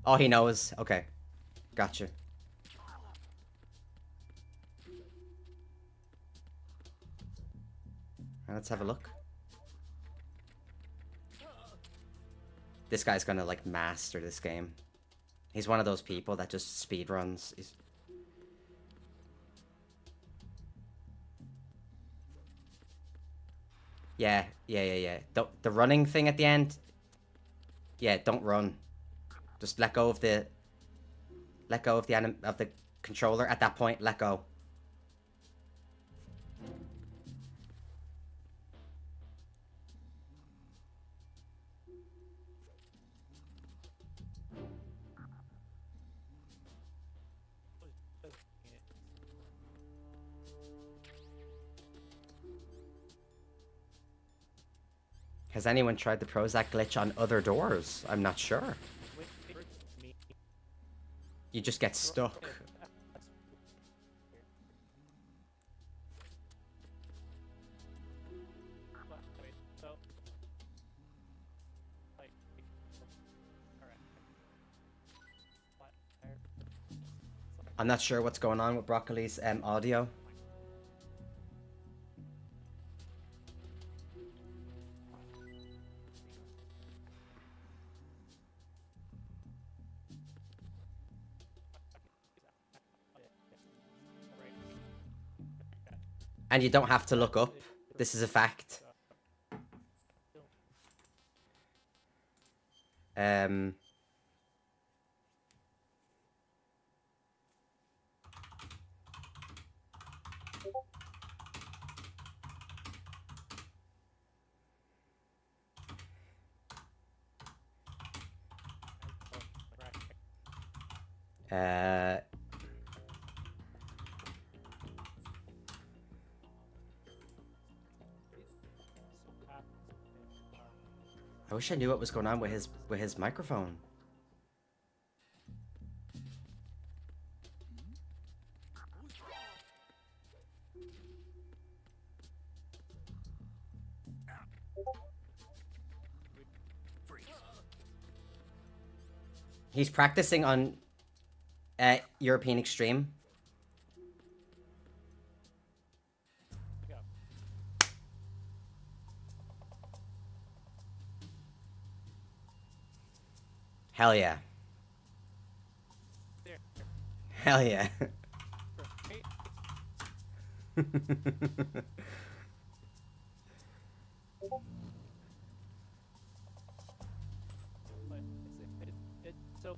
Speaker 1: Oh, he knows. Okay. Gotcha. Let's have a look. This guy's gonna, like, master this game. He's one of those people that just speedruns. Yeah. The running thing at the end. Yeah, don't run. Just let go of the controller at that point. Let go. Has anyone tried the Prozac glitch on other doors? I'm not sure. You just get stuck. I'm not sure what's going on with Broccoli's audio. And you don't have to look up. This is a fact. I wish I knew what was going on with his microphone. He's practicing on European Extreme. Hell yeah. Hell yeah.
Speaker 8: So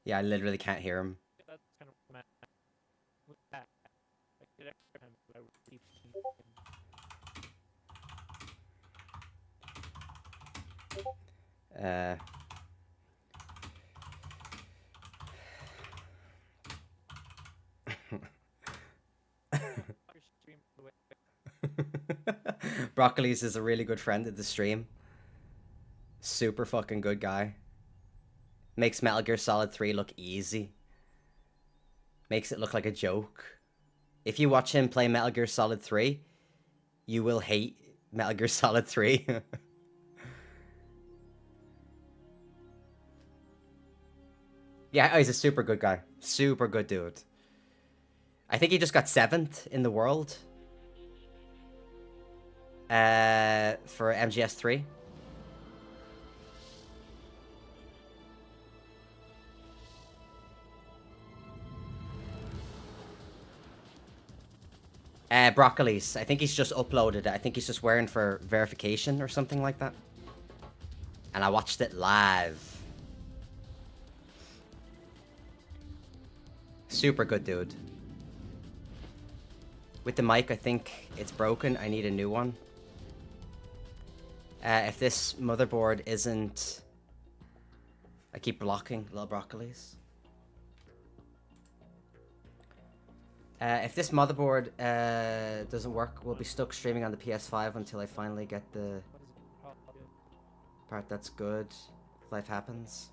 Speaker 1: Yeah, I literally can't hear him.
Speaker 8: that's kind of mad. With that, like, every time I would keep
Speaker 1: Broccolis is a really good friend of the stream. Super fucking good guy. Makes Metal Gear Solid 3 look easy. Makes it look like a joke. If you watch him play Metal Gear Solid 3, you will hate Metal Gear Solid 3. Yeah, oh, he's a super good guy. Super good dude. I think he just got 7th in the world. For MGS3. Broccolis. I think he's just uploaded it. I think he's just wearing for verification or something like that. And I watched it live. Super good dude. With the mic, I think it's broken. I need a new one. If this motherboard isn't... I keep blocking little Broccolis. If this motherboard doesn't work, we'll be stuck streaming on the PS5 until I finally get the part that's good. Life happens.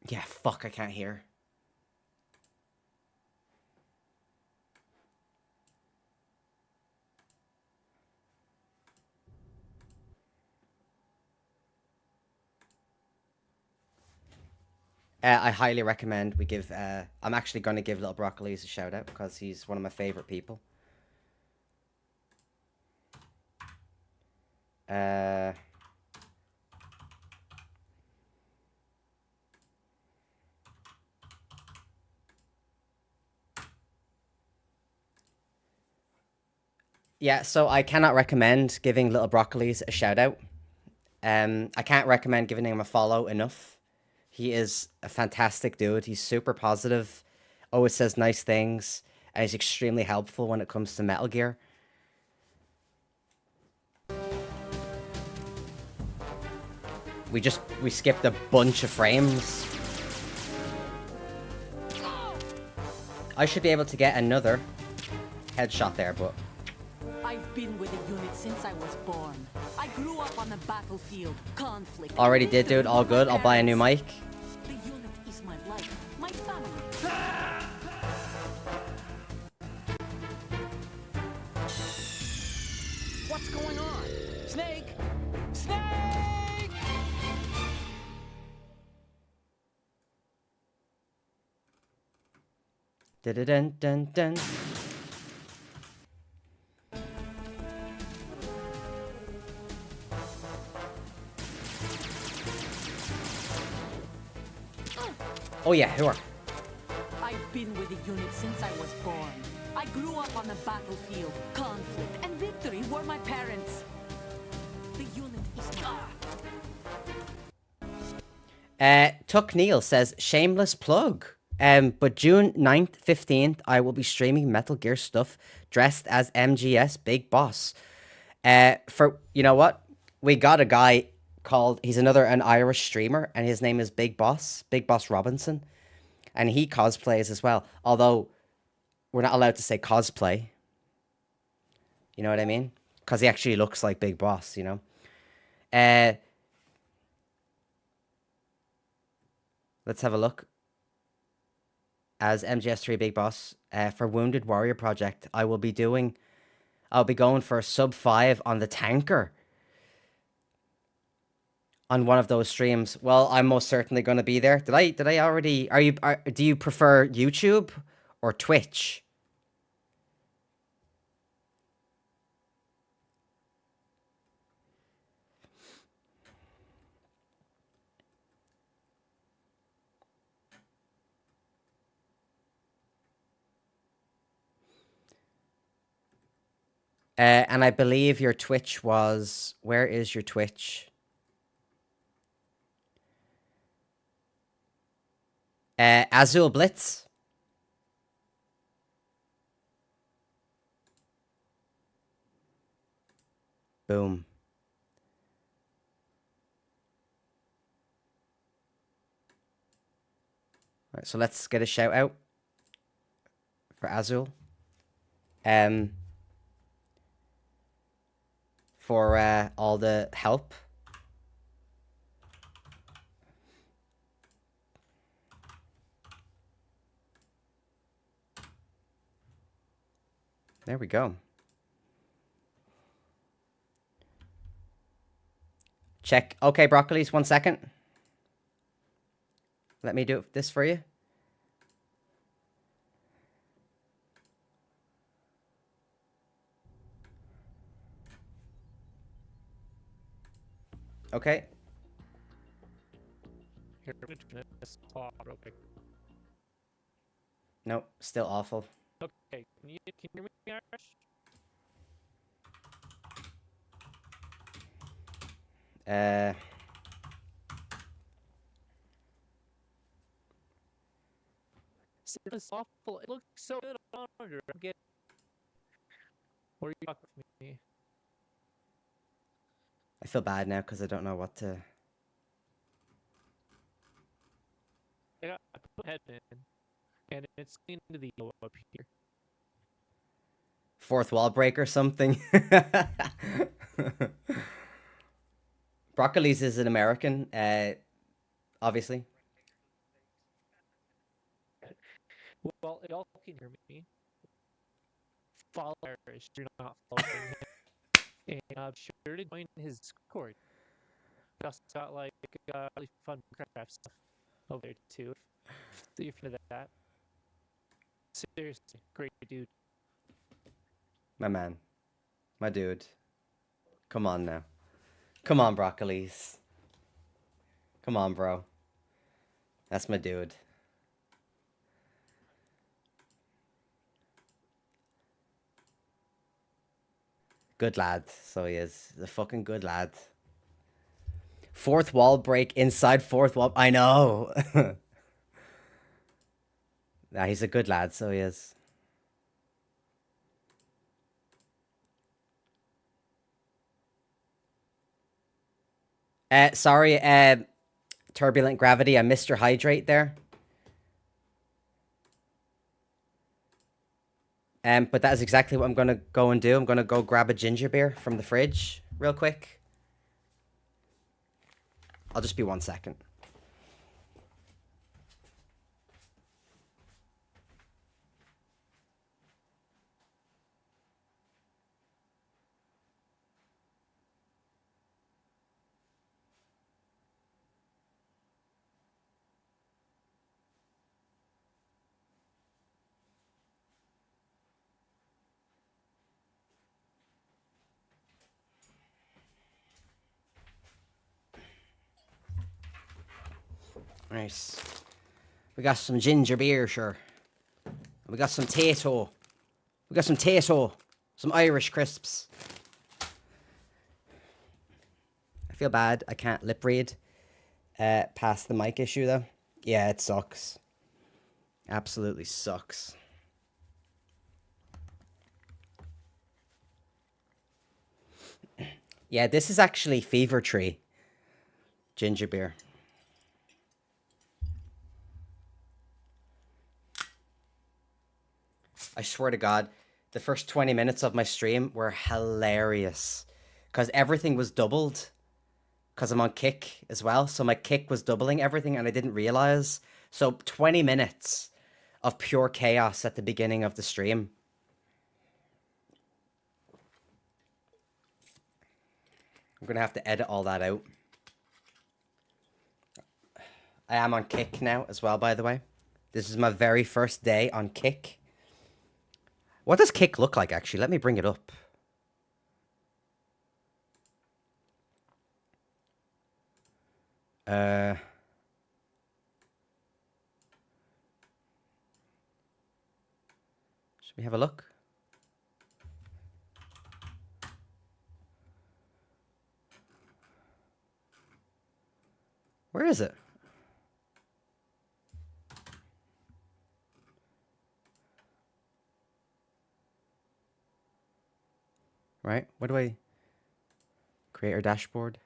Speaker 1: Yeah, fuck, I can't hear. I highly recommend we give... I'm actually going to give Little Broccolis a shout out because he's one of my favorite people. Yeah, so I cannot recommend giving Little Broccolis a shout out. I can't recommend giving him a follow enough. He is a fantastic dude. He's super positive, always says nice things, and he's extremely helpful when it comes to Metal Gear. We skipped a bunch of frames. I should be able to get another headshot there, but...
Speaker 9: I've been with the unit since I was born. I grew up on the battlefield, conflict.
Speaker 1: Already did, dude. All good. I'll buy a new mic.
Speaker 9: The unit is my life, my family.
Speaker 4: What's going on? Snake! Snake!
Speaker 1: Dun-dun-dun-dun. Oh yeah, who are?
Speaker 9: I've been with the unit since I was born. I grew up on the battlefield, conflict, and victory were my parents. The unit is my...
Speaker 1: Tuck Neil says, shameless plug. But June 9th, 15th, I will be streaming Metal Gear stuff dressed as MGS Big Boss. You know what? We got a guy called, he's an Irish streamer, and his name is Big Boss Robinson. And he cosplays as well. Although, we're not allowed to say cosplay. You know what I mean? Because he actually looks like Big Boss, you know? Let's have a look. As MGS3 Big Boss, for Wounded Warrior Project, I'll be going for sub 5 on the tanker. On one of those streams. Well, I'm most certainly going to be there. Did I already... do you prefer YouTube or Twitch? And I believe your Twitch was... Where is your Twitch? Azul Blitz. Boom. All right, so let's get a shout out for Azul. For all the help. There we go. Check. Okay, Broccolis, 1 second. Let me do this for you. Okay.
Speaker 8: Here, I'm gonna turn this off real quick.
Speaker 1: Nope, still awful.
Speaker 8: Okay, can you hear me, Irish? It's awful. It looks so good on monitor. I'm getting. What are you talking with me?
Speaker 1: I feel bad now because I don't know what to...
Speaker 8: I put head in, and it's into the yellow up here.
Speaker 1: Fourth wall break or something. Broccolis is an American, obviously.
Speaker 8: Well, y'all can hear me. Follow Irish. You're not following him. And I'm sure to join his Discord. Just got like really fun craft stuff over there too. If you're into that. Seriously, great dude.
Speaker 1: My man. My dude. Come on now. Come on, Broccolis. Come on, bro. That's my dude. Good lad. So he is. He's a fucking good lad. Fourth wall break inside fourth wall. I know. Nah, he's a good lad, so he is. Sorry, Turbulent Gravity. I missed your hydrate there. But that is exactly what I'm going to go and do. I'm going to go grab a ginger beer from the fridge real quick. I'll just be 1 second. Nice. We got some ginger beer, sure. We got some tato. We got some tato. Some Irish crisps. I feel bad. I can't lip read past the mic issue, though. Yeah, it sucks. Absolutely sucks. Yeah, this is actually Fever Tree ginger beer. I swear to God, the first 20 minutes of my stream were hilarious. Because everything was doubled. Because I'm on Kick as well. So my Kick was doubling everything and I didn't realize. So 20 minutes of pure chaos at the beginning of the stream. I'm going to have to edit all that out. I am on Kick now as well, by the way. This is my very first day on Kick. What does Kick look like, actually? Let me bring it up. Should we have a look? Where is it? Right? What do I... Creator dashboard?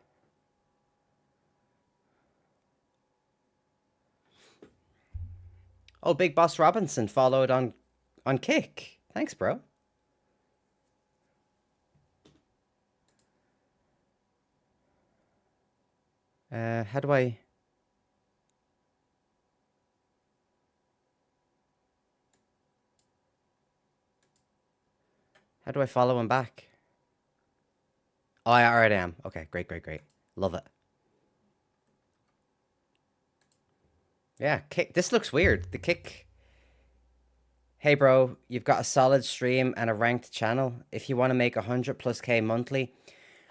Speaker 1: Oh, Big Boss Robinson followed on Kick. Thanks, bro. How do I... How do I follow him back? Oh, I already am. Okay, great, great, great. Love it. Yeah, Kick. This looks weird. The Kick... Hey, bro, you've got a solid stream and a ranked channel. If you want to make 100+K monthly...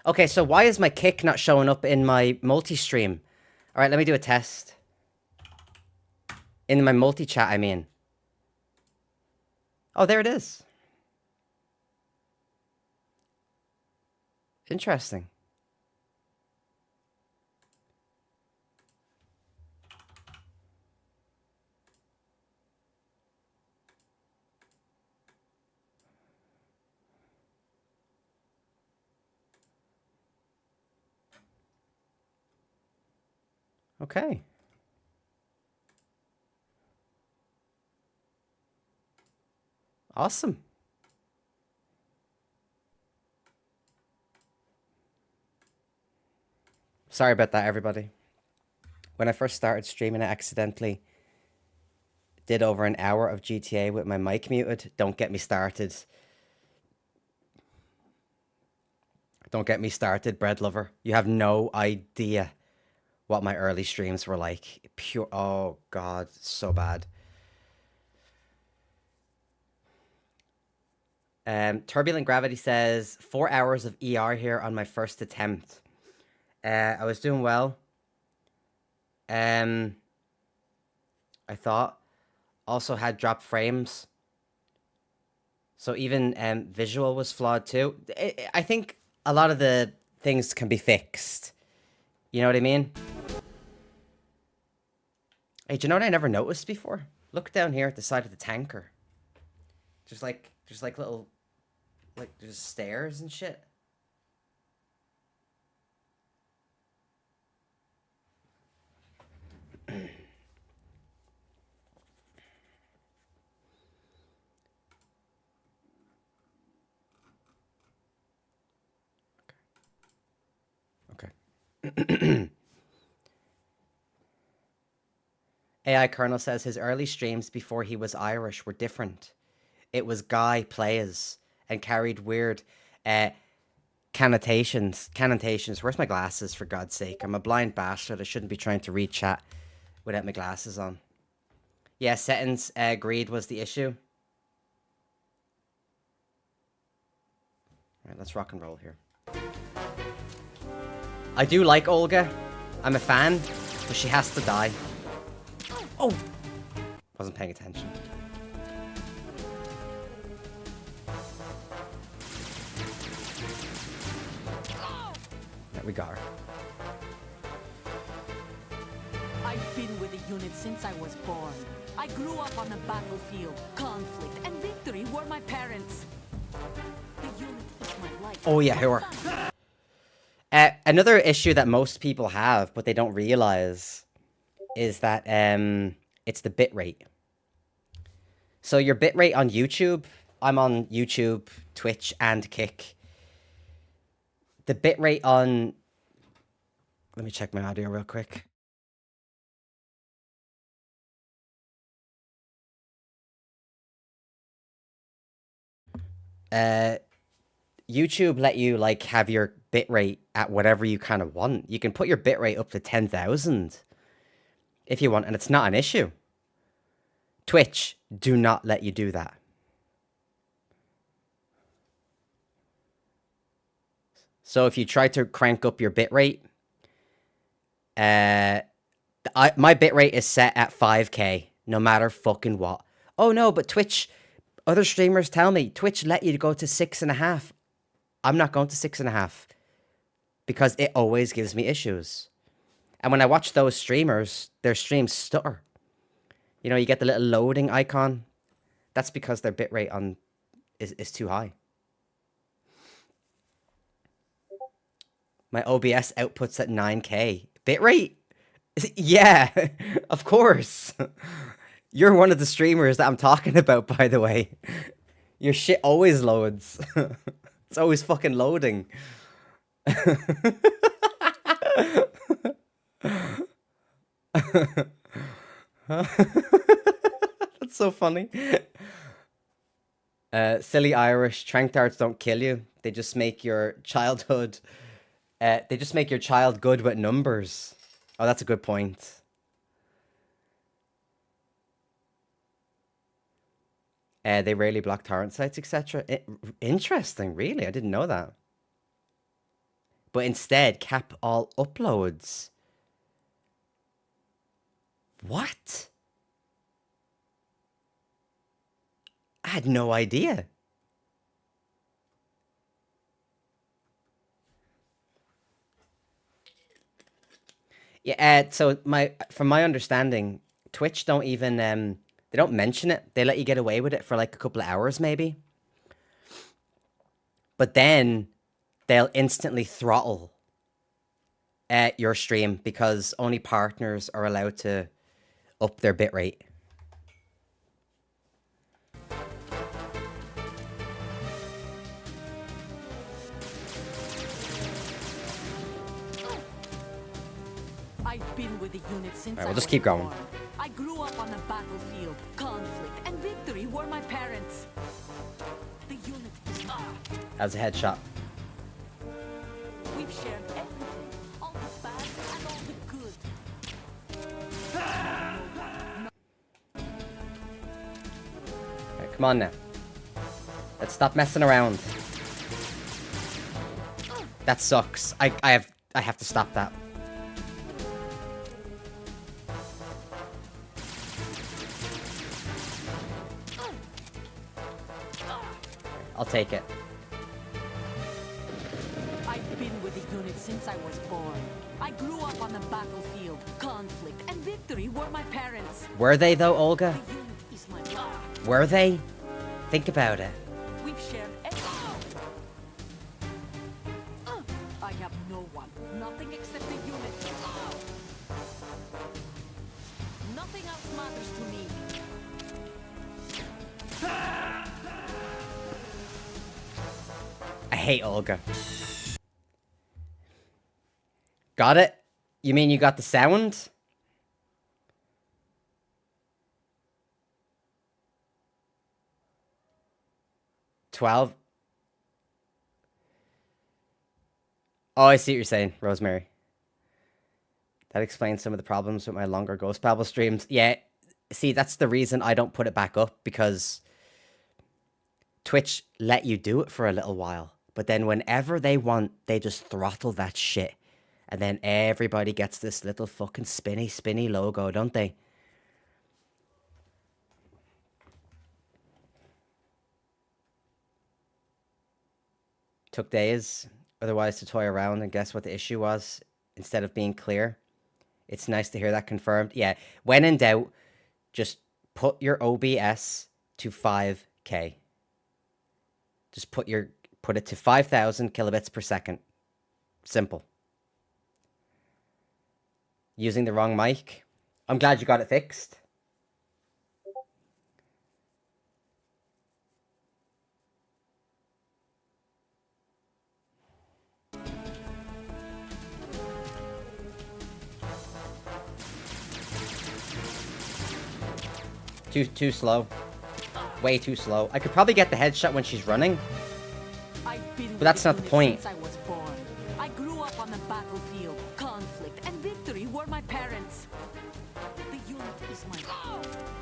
Speaker 1: Okay, so why is my Kick not showing up in my multi-stream? All right, let me do a test. In my multi-chat, I mean. Oh, there it is. Interesting. Okay. Awesome. Sorry about that, everybody. When I first started streaming, I accidentally did over an hour of GTA with my mic muted. Don't get me started. Don't get me started, bread lover. You have no idea what my early streams were like. Pure, oh God, so bad. Turbulent Gravity says, 4 hours of ER here on my first attempt. I was doing well. I thought. Also had dropped frames. So even visual was flawed too. I think a lot of the things can be fixed. You know what I mean? Hey, do you know what I never noticed before? Look down here at the side of the tanker. There's like little, there's stairs and shit. Okay. AI Colonel says his early streams before he was Irish were different. It was guy plays and carried weird connotations. Where's my glasses, for God's sake? I'm a blind bastard. I shouldn't be trying to read chat without my glasses on. Yeah, settings greed was the issue. All right, let's rock and roll here. I do like Olga. I'm a fan, but she has to die. Oh! Wasn't paying attention. There we got her.
Speaker 9: I've been with the unit since I was born. I grew up on the battlefield. Conflict and victory were my parents. The unit is my life.
Speaker 1: Oh yeah, who are... another issue that most people have, but they don't realize, is that it's the bitrate. So your bitrate on YouTube, I'm on YouTube, Twitch, and Kick. The bitrate on... Let me check my audio real quick. YouTube let you like have your bitrate at whatever you kind of want. You can put your bitrate up to 10,000 if you want, and it's not an issue. Twitch do not let you do that. So if you try to crank up your bitrate, my bitrate is set at 5K, no matter fucking what. Oh no, but Twitch, other streamers tell me, Twitch let you go to 6.5. I'm not going to 6.5 because it always gives me issues. And when I watch those streamers, their streams stutter. You know, you get the little loading icon. That's because their bitrate on is too high. My OBS outputs at 9K. Bitrate? Yeah, of course. You're one of the streamers that I'm talking about, by the way. Your shit always loads. It's always fucking loading. That's so funny. Silly Irish. Trank darts don't kill you. They just make your childhood... they just make your child good with numbers. Oh, that's a good point. They rarely block torrent sites, etc. Interesting, really. I didn't know that. But instead, cap all uploads. What? I had no idea. Yeah, so from my understanding, Twitch don't even they don't mention it. They let you get away with it for like a couple of hours maybe. But then they'll instantly throttle your stream because only partners are allowed to up their bitrate.
Speaker 9: I've been with the unit since
Speaker 1: Alright, we'll
Speaker 9: I
Speaker 1: just
Speaker 9: was
Speaker 1: keep going.
Speaker 9: born. I grew up on the battlefield. Conflict and victory were my parents. The unit is
Speaker 1: As a headshot.
Speaker 9: We've shared everything. All the bad and all the good.
Speaker 1: Alright, come on now. Let's stop messing around. That sucks. I have to stop that. I'll take it.
Speaker 9: I've been with the unit since I was born. I grew up on the battlefield. Conflict and victory were my parents.
Speaker 1: Were they though, Olga?
Speaker 9: The unit is my life.
Speaker 1: Were they? Think about it.
Speaker 9: We've shared everything. I have no one. Nothing except the unit. Nothing else matters to me.
Speaker 1: I hate Olga. Got it? You mean you got the sound? $12. Oh, I see what you're saying, Rosemary. That explains some of the problems with my longer Ghost Babble streams. Yeah, see, that's the reason I don't put it back up, because Twitch let you do it for a little while. But then whenever they want, they just throttle that shit. And then everybody gets this little fucking spinny logo, don't they? Took days, otherwise, to toy around and guess what the issue was, instead of being clear. It's nice to hear that confirmed. Yeah, when in doubt, just put your OBS to 5K. Just put it to 5,000 kilobits per second. Simple. Using the wrong mic. I'm glad you got it fixed. Too slow. Way too slow. I could probably get the headshot when she's running. But that's not the point.
Speaker 9: Since I was born. I grew up on the battlefield. Conflict and victory were my parents. The unit is my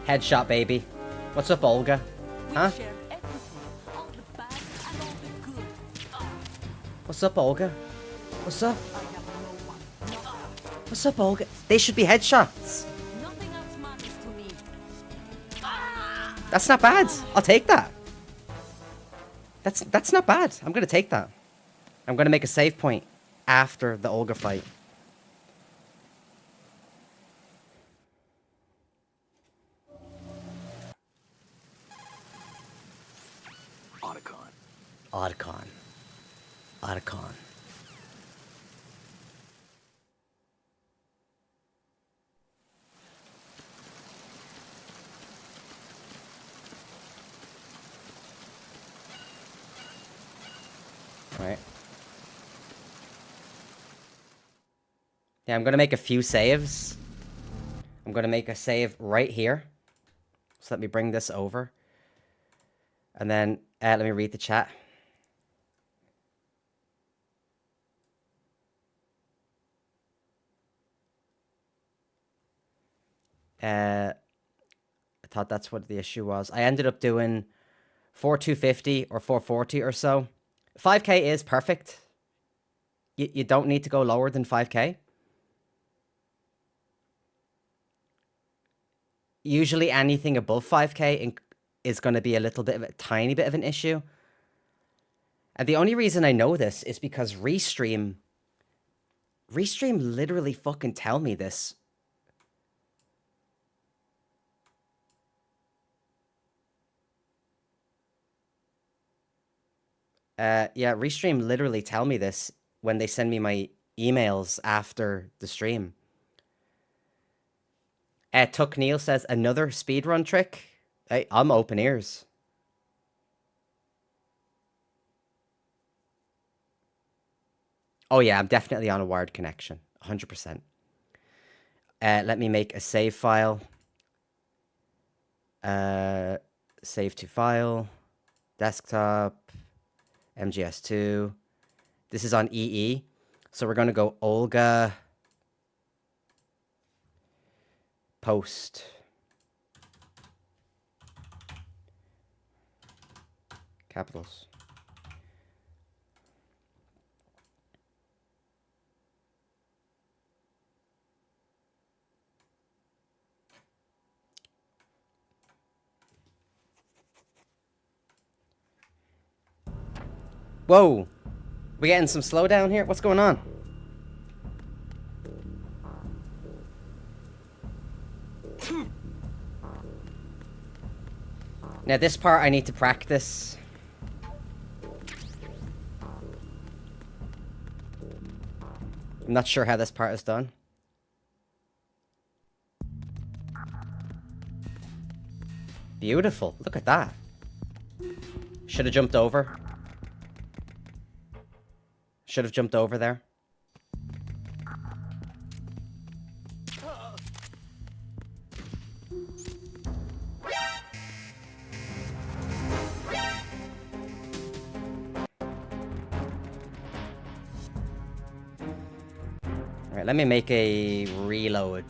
Speaker 1: Headshot, baby. What's up, Olga? Huh?
Speaker 9: We've shared everything. All the bad and all the good.
Speaker 1: What's up, Olga? What's up?
Speaker 9: I have no one.
Speaker 1: What's up, Olga? They should be headshots.
Speaker 9: Nothing else matters to me.
Speaker 1: That's not bad. I'll take that. That's not bad. I'm gonna take that. I'm gonna make a save point after the Olga fight. Oddcon. Oddcon. Right. Yeah, I'm gonna make a few saves. I'm gonna make a save right here. So let me bring this over. And then let me read the chat. I thought that's what the issue was. I ended up doing 4250 or 440 or so. 5k is perfect. You don't need to go lower than 5k. Usually anything above 5k is going to be a little bit of a tiny bit of an issue. And the only reason I know this is because Restream literally fucking tell me this. Yeah, Restream literally tell me this when they send me my emails after the stream. Tuck Neil says, another speedrun trick? Hey, I'm open ears. Oh yeah, I'm definitely on a wired connection. 100%. Let me make a save file. Save to file. Desktop. MGS2. This is on EE. So we're going to go Olga. Post. Capitals. Whoa! We getting some slowdown here? What's going on? Now this part I need to practice. I'm not sure how this part is done. Beautiful. Look at that. Should have jumped over. Should have jumped over there. Alright, let me make a reload.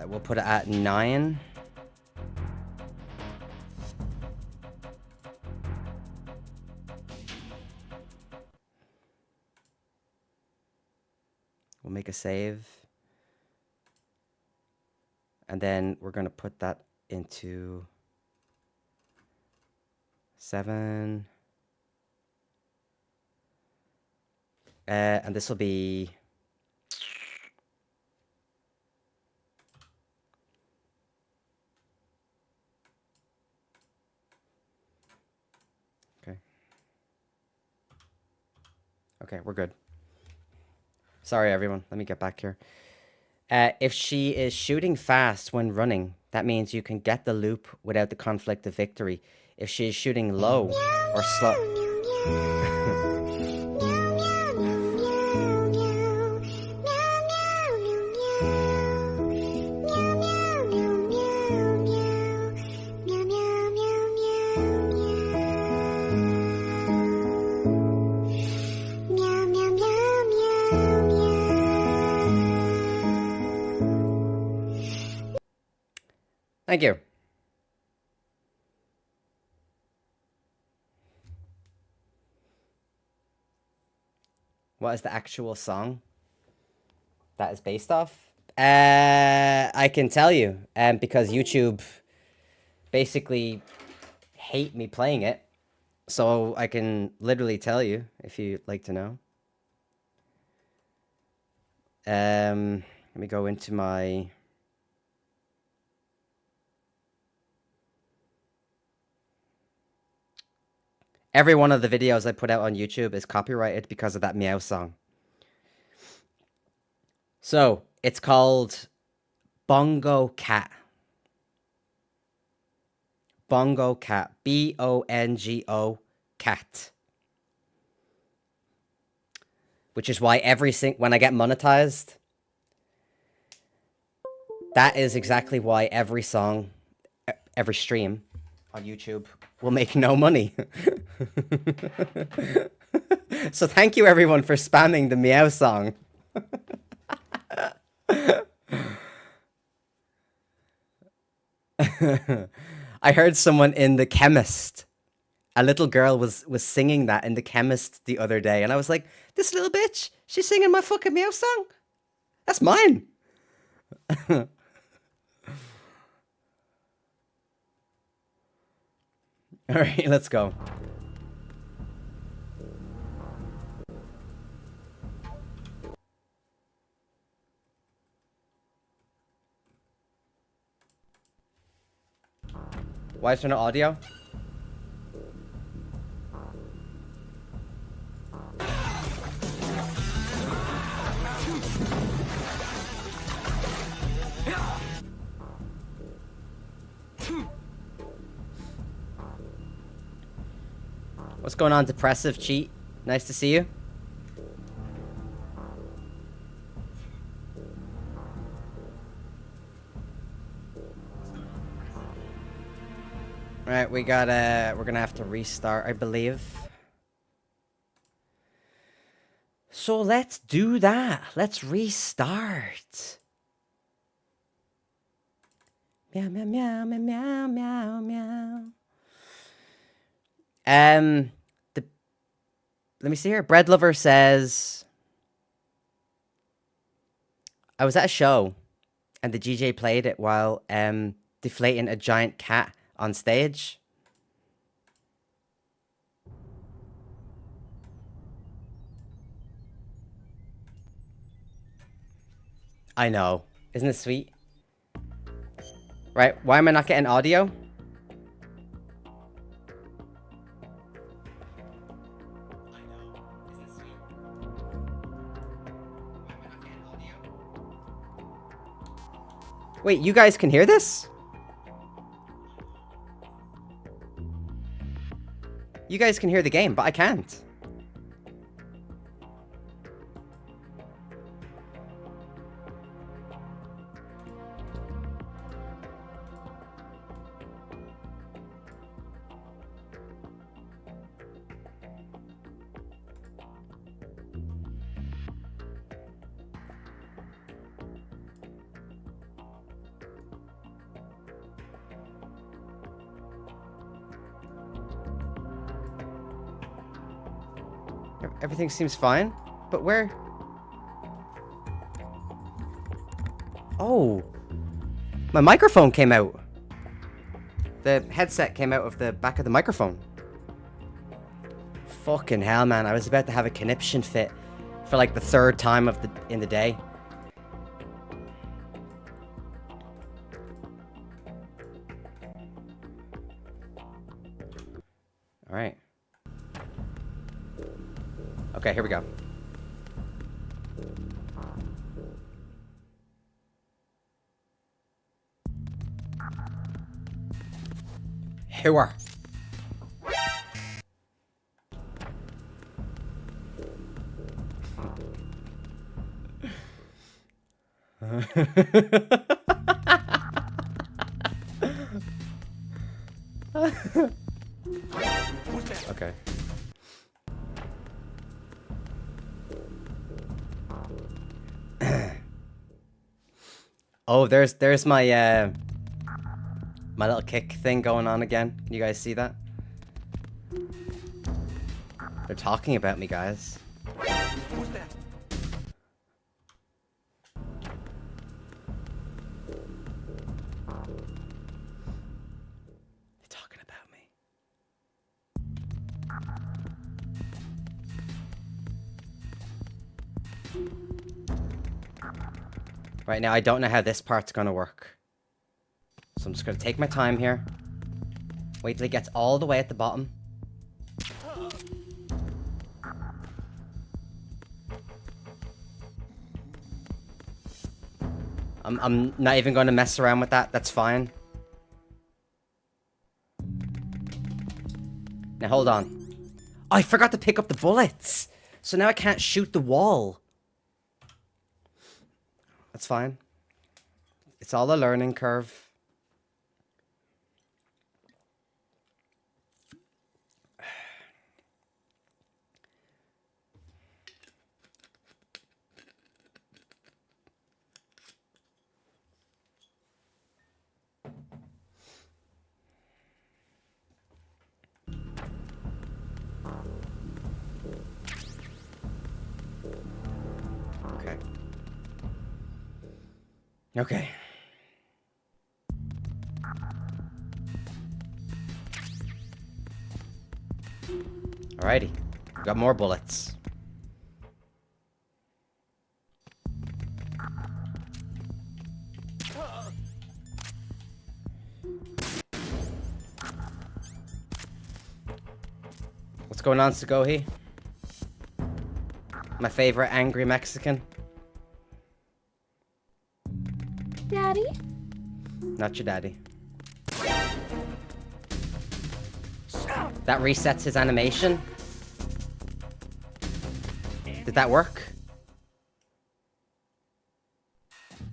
Speaker 1: We'll put it at 9. We'll make a save. And then we're going to put that into 7. And this will be... Okay. Okay, we're good. Sorry, everyone. Let me get back here. If she is shooting fast when running, that means you can get the loop without the conflict of victory. If she is shooting low or slow... Thank you. What is the actual song that is based off? I can tell you, because YouTube basically hate me playing it. So I can literally tell you if you'd like to know. Let me go into my... Every one of the videos I put out on YouTube is copyrighted because of that meow song. So, it's called Bongo Cat. Bongo Cat. B-O-N-G-O Cat. Which is why when I get monetized, that is exactly why every song, every stream on YouTube will make no money. So thank you everyone for spamming the meow song. I heard someone in The Chemist. A little girl was singing that in The Chemist the other day, and I was like, this little bitch, she's singing my fucking meow song? That's mine. Alright, let's go. Why is there no audio? What's going on, Depressive Cheat? Nice to see you. Right, we're gonna have to restart, I believe. So let's do that. Let's restart. Meow, meow, meow, meow, meow, meow, meow. Let me see here. Bread Lover says, I was at a show and the DJ played it while deflating a giant cat on stage. I know. Isn't it sweet? Right, why am I not getting audio? Wait, you guys can hear this? You guys can hear the game, but I can't. Everything seems fine, but where? Oh, my microphone came out. The headset came out of the back of the microphone. Fucking hell, man. I was about to have a conniption fit for like the third time in the day. All right. Okay, here we go. Here. Okay. Oh, there's my my little kick thing going on again. Can you guys see that? They're talking about me, guys.
Speaker 4: Who's that?
Speaker 1: They're talking about me. Right now, I don't know how this part's gonna work. So I'm just gonna take my time here. Wait till it gets all the way at the bottom. I'm not even going to mess around with that. That's fine. Now, hold on. Oh, I forgot to pick up the bullets. So now I can't shoot the wall. That's fine. It's all a learning curve. Okay. Okay. Alrighty. Got more bullets. What's going on, Sagohi? My favorite angry Mexican.
Speaker 7: Daddy?
Speaker 1: Not your daddy. That resets his animation. Did that work?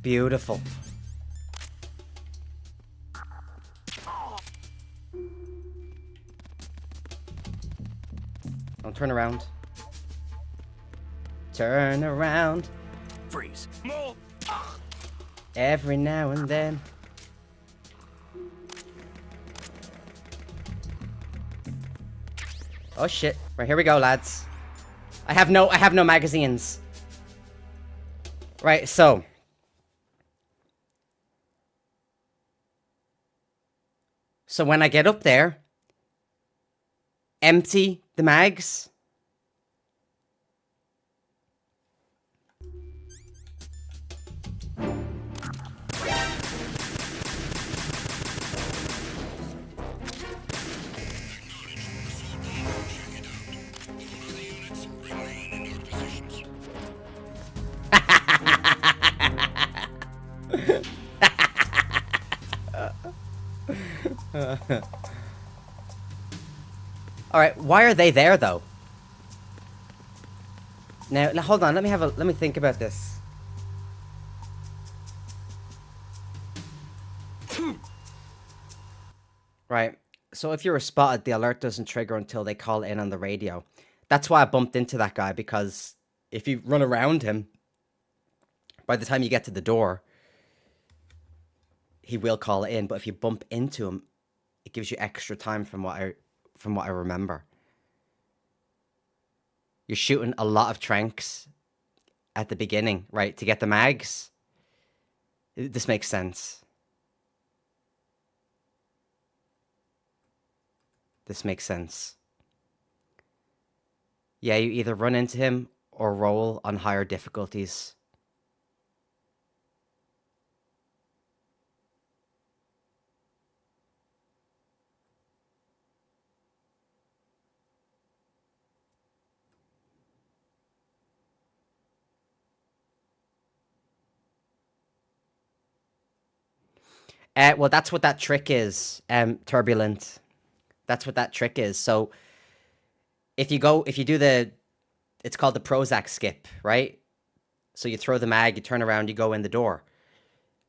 Speaker 1: Beautiful. Don't turn around. Turn around.
Speaker 2: Freeze. More.
Speaker 1: Every now and then. Oh shit. Right, here we go, lads. I have no magazines. Right, so. So when I get up there, empty the mags. Alright, why are they there though? Now hold on, let me think about this. Right, so if you were spotted, the alert doesn't trigger until they call in on the radio. That's why I bumped into that guy, because if you run around him, by the time you get to the door, he will call it in. But if you bump into him, it gives you extra time from what I remember. You're shooting a lot of tranks at the beginning, right, to get the mags. This makes sense. This makes sense. Yeah, you either run into him or roll on higher difficulties. Well, that's what that trick is, Turbulent. That's what that trick is. So, if you do it's called the Prozac skip, right? So you throw the mag, you turn around, you go in the door.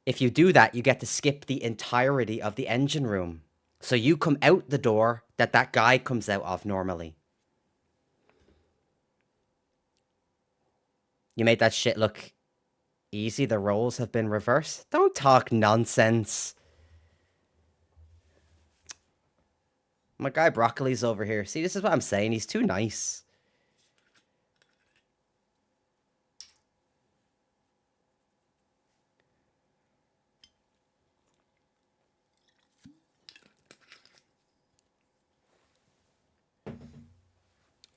Speaker 1: If you do that, you get to skip the entirety of the engine room. So you come out the door that guy comes out of normally. You made that shit look easy. The roles have been reversed. Don't talk nonsense. My guy Broccoli's over here. See, this is what I'm saying. He's too nice.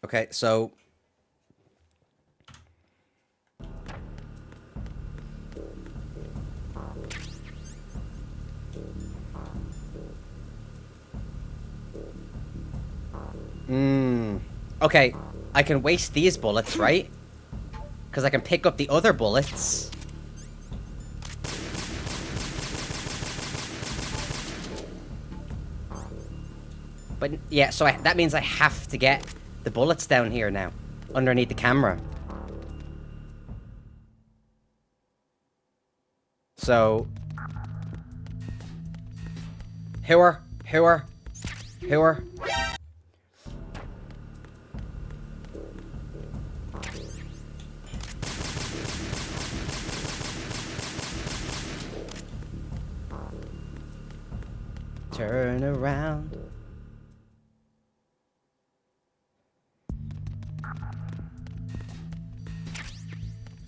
Speaker 1: Okay, so okay, I can waste these bullets, right? Because I can pick up the other bullets. But yeah, so that means I have to get the bullets down here now, underneath the camera. So, Hooer. Turn around.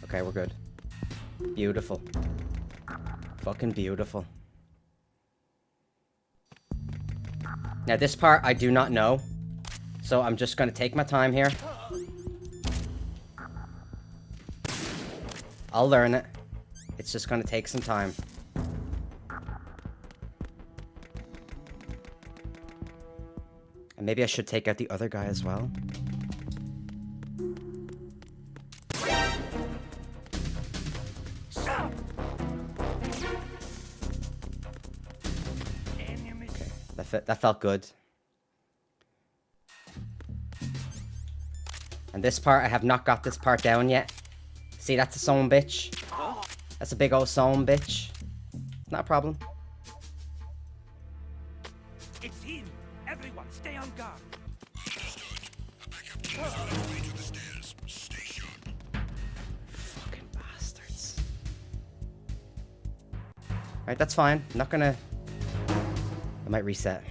Speaker 1: Okay, we're good. Beautiful. Fucking beautiful. Now this part I do not know, so I'm just gonna take my time here. I'll learn it. It's just gonna take some time. And maybe I should take out the other guy as well. Okay, that felt good. And this part, I have not got this part down yet. See, that's a son bitch. That's a big old son bitch. Not a problem.
Speaker 4: It's him. Everyone, stay on guard.
Speaker 1: Fucking bastards. Alright, that's fine. I'm not gonna... I might reset.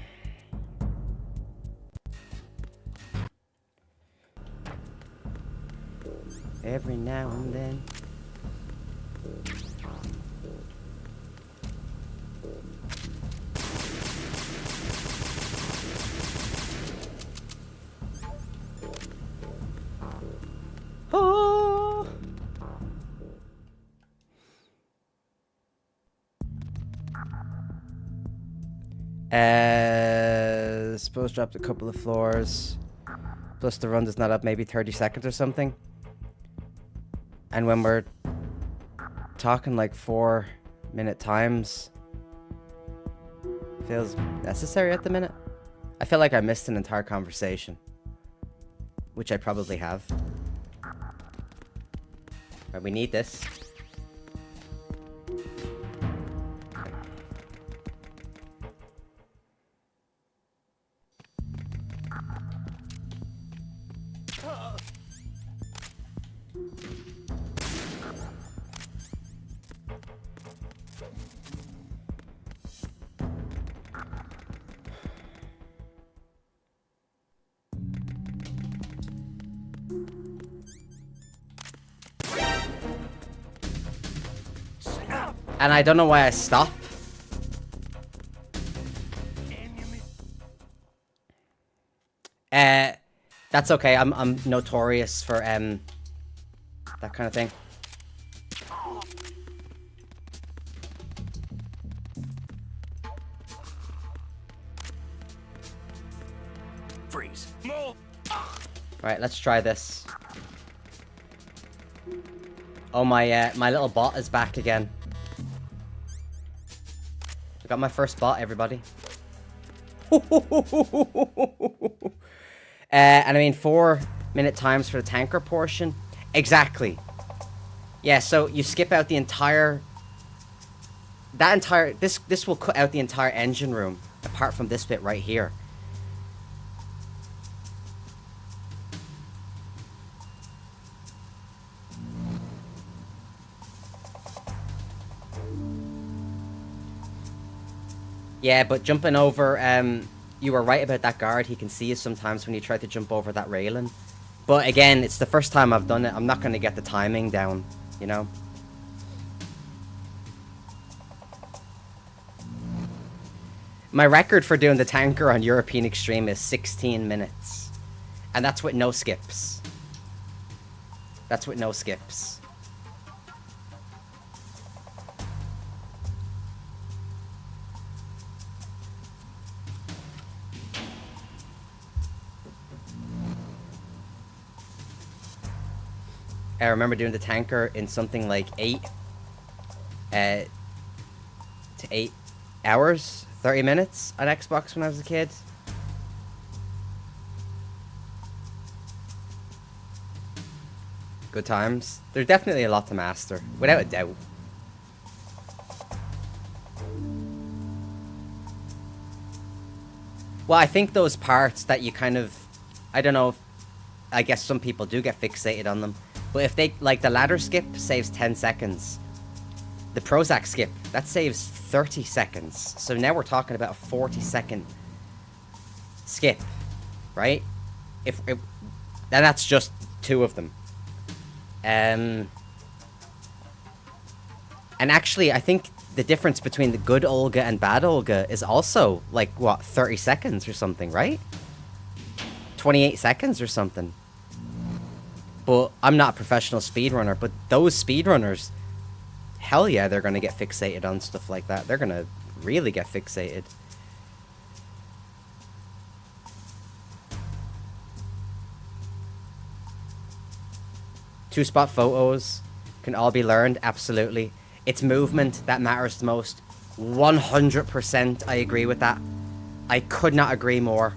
Speaker 1: Every now and then. Oh. Suppose dropped a couple of floors. Plus the run does not up maybe 30 seconds or something. And when we're talking like 4-minute times, feels necessary at the minute. I feel like I missed an entire conversation, which I probably have. Right, we need this. And I don't know why I stop. That's okay. I'm notorious for that kind of thing.
Speaker 4: Freeze. Move.
Speaker 1: Right, let's try this. Oh, my little bot is back again. I got my first bot, everybody. And I mean 4-minute times for the tanker portion. Exactly. Yeah, so you skip out the entire... This will cut out the entire engine room, apart from this bit right here. Yeah, but jumping over, you were right about that guard. He can see you sometimes when you try to jump over that railing. But again, it's the first time I've done it. I'm not going to get the timing down, you know? My record for doing the tanker on European Extreme is 16 minutes. And that's with no skips. That's with no skips. I remember doing the tanker in something like 8 to 8 hours, 30 minutes on Xbox when I was a kid. Good times. There's definitely a lot to master, without a doubt. Well, I think those parts that you kind of, I don't know, I guess some people do get fixated on them. But if they, like the ladder skip saves 10 seconds. The Prozac skip, that saves 30 seconds. So now we're talking about a 40-second skip, right? And that's just 2 of them. And actually, I think the difference between the good Olga and bad Olga is also, like, what, 30 seconds or something, right? 28 seconds or something. But I'm not a professional speedrunner, but those speedrunners, hell yeah, they're going to get fixated on stuff like that. They're going to really get fixated. Two-spot photos can all be learned, absolutely. It's movement that matters the most. 100% I agree with that. I could not agree more.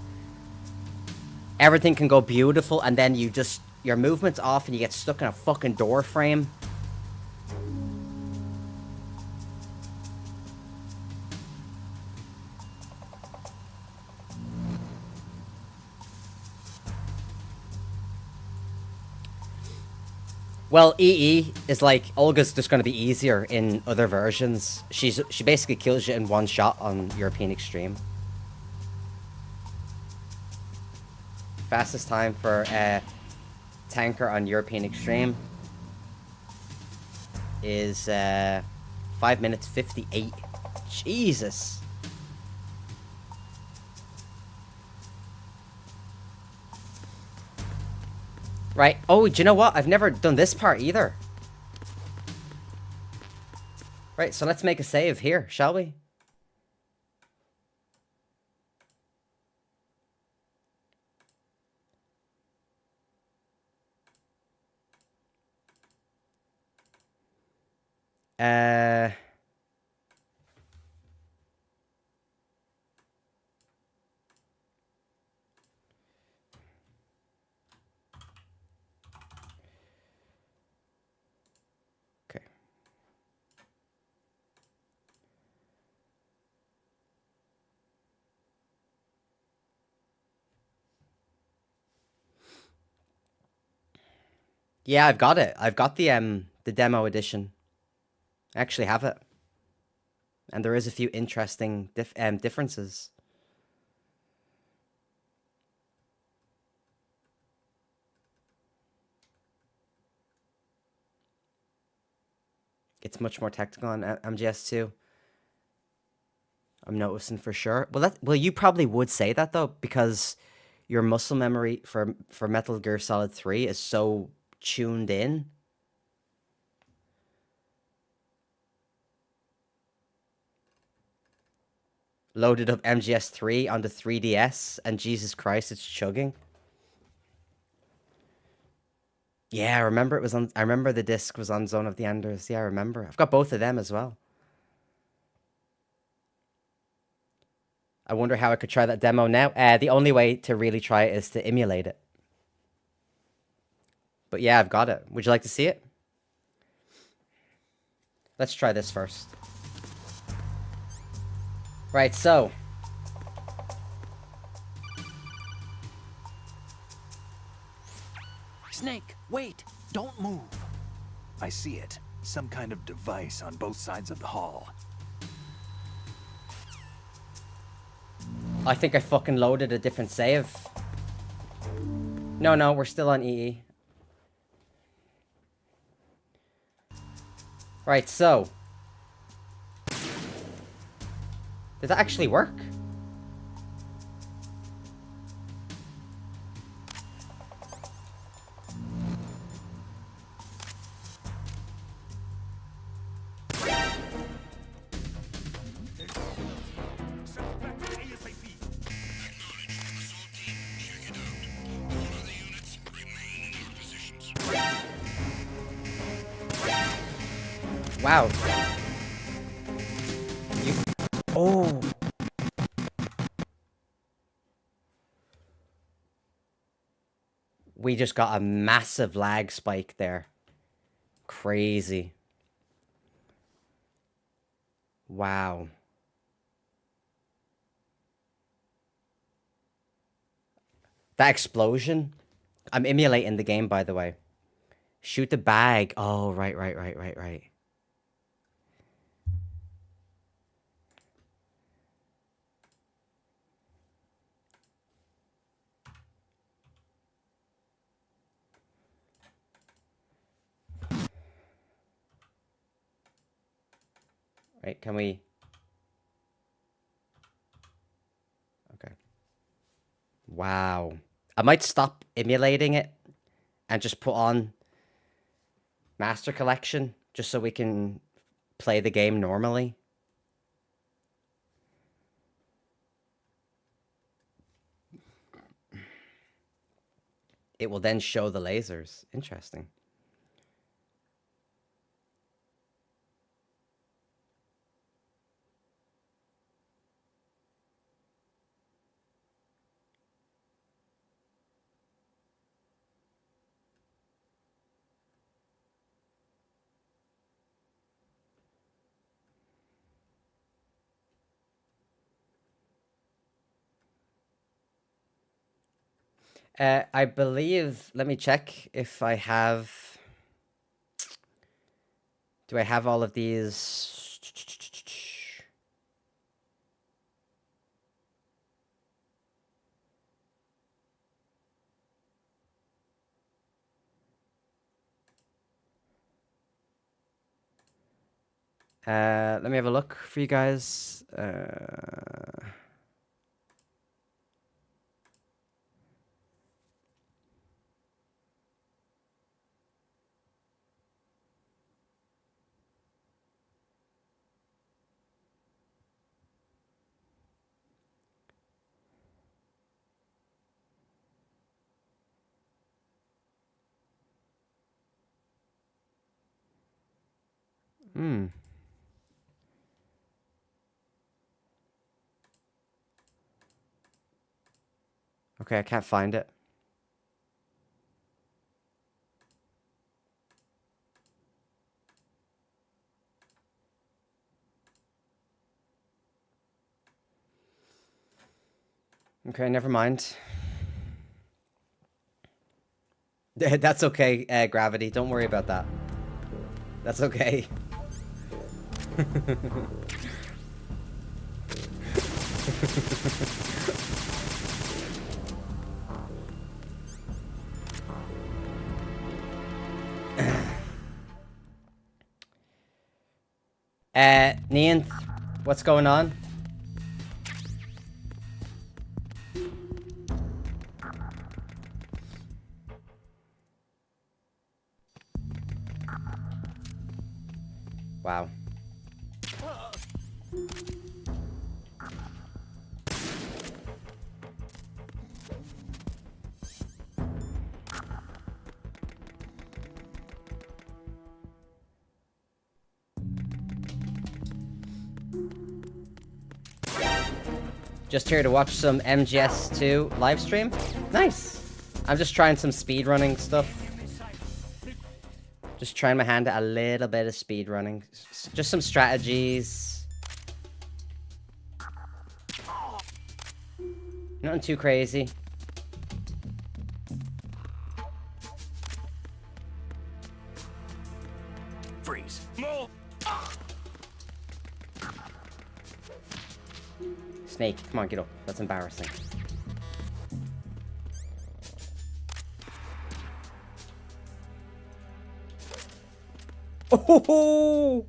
Speaker 1: Everything can go beautiful, and then your movement's off and you get stuck in a fucking door frame. Well, EE is like, Olga's just going to be easier in other versions. She basically kills you in one shot on European Extreme. Fastest time for tanker on European Extreme is 5 minutes 58. Jesus. Right. Oh, do you know what? I've never done this part either. Right, so let's make a save here, shall we? Okay. Yeah, I've got it. I've got the demo edition. I actually have it. And there is a few interesting differences. It's much more tactical on MGS2. I'm noticing for sure. Well, you probably would say that though, because your muscle memory for Metal Gear Solid 3 is so tuned in. Loaded up MGS3 on the 3DS, and Jesus Christ, it's chugging. Yeah, I remember it was on. I remember the disc was on Zone of the Enders. Yeah, I remember. I've got both of them as well. I wonder how I could try that demo now. The only way to really try it is to emulate it. But yeah, I've got it. Would you like to see it? Let's try this first. Right, so.
Speaker 4: Snake, wait! Don't move!
Speaker 10: I see it. Some kind of device on both sides of the hall.
Speaker 1: I think I fucking loaded a different save. No, we're still on EE. Right, so. Did that actually work? Wow. Oh. We just got a massive lag spike there. Crazy. Wow. That explosion? I'm emulating the game, by the way. Shoot the bag. Oh, right. Right, can we... Okay. Wow. I might stop emulating it and just put on Master Collection just so we can play the game normally. It will then show the lasers. Interesting. I believe, let me check if I have, do I have all of these? Let me have a look for you guys. Okay, I can't find it. Okay, never mind. That's okay, Gravity. Don't worry about that. That's okay. Nian, what's going on? Wow. Just here to watch some MGS2 live stream. Nice. I'm just trying some speedrunning stuff. Just trying my hand at a little bit of speedrunning. Just some strategies. Nothing too crazy.
Speaker 10: Freeze.
Speaker 1: Snake, come on, get up. That's embarrassing. Oh!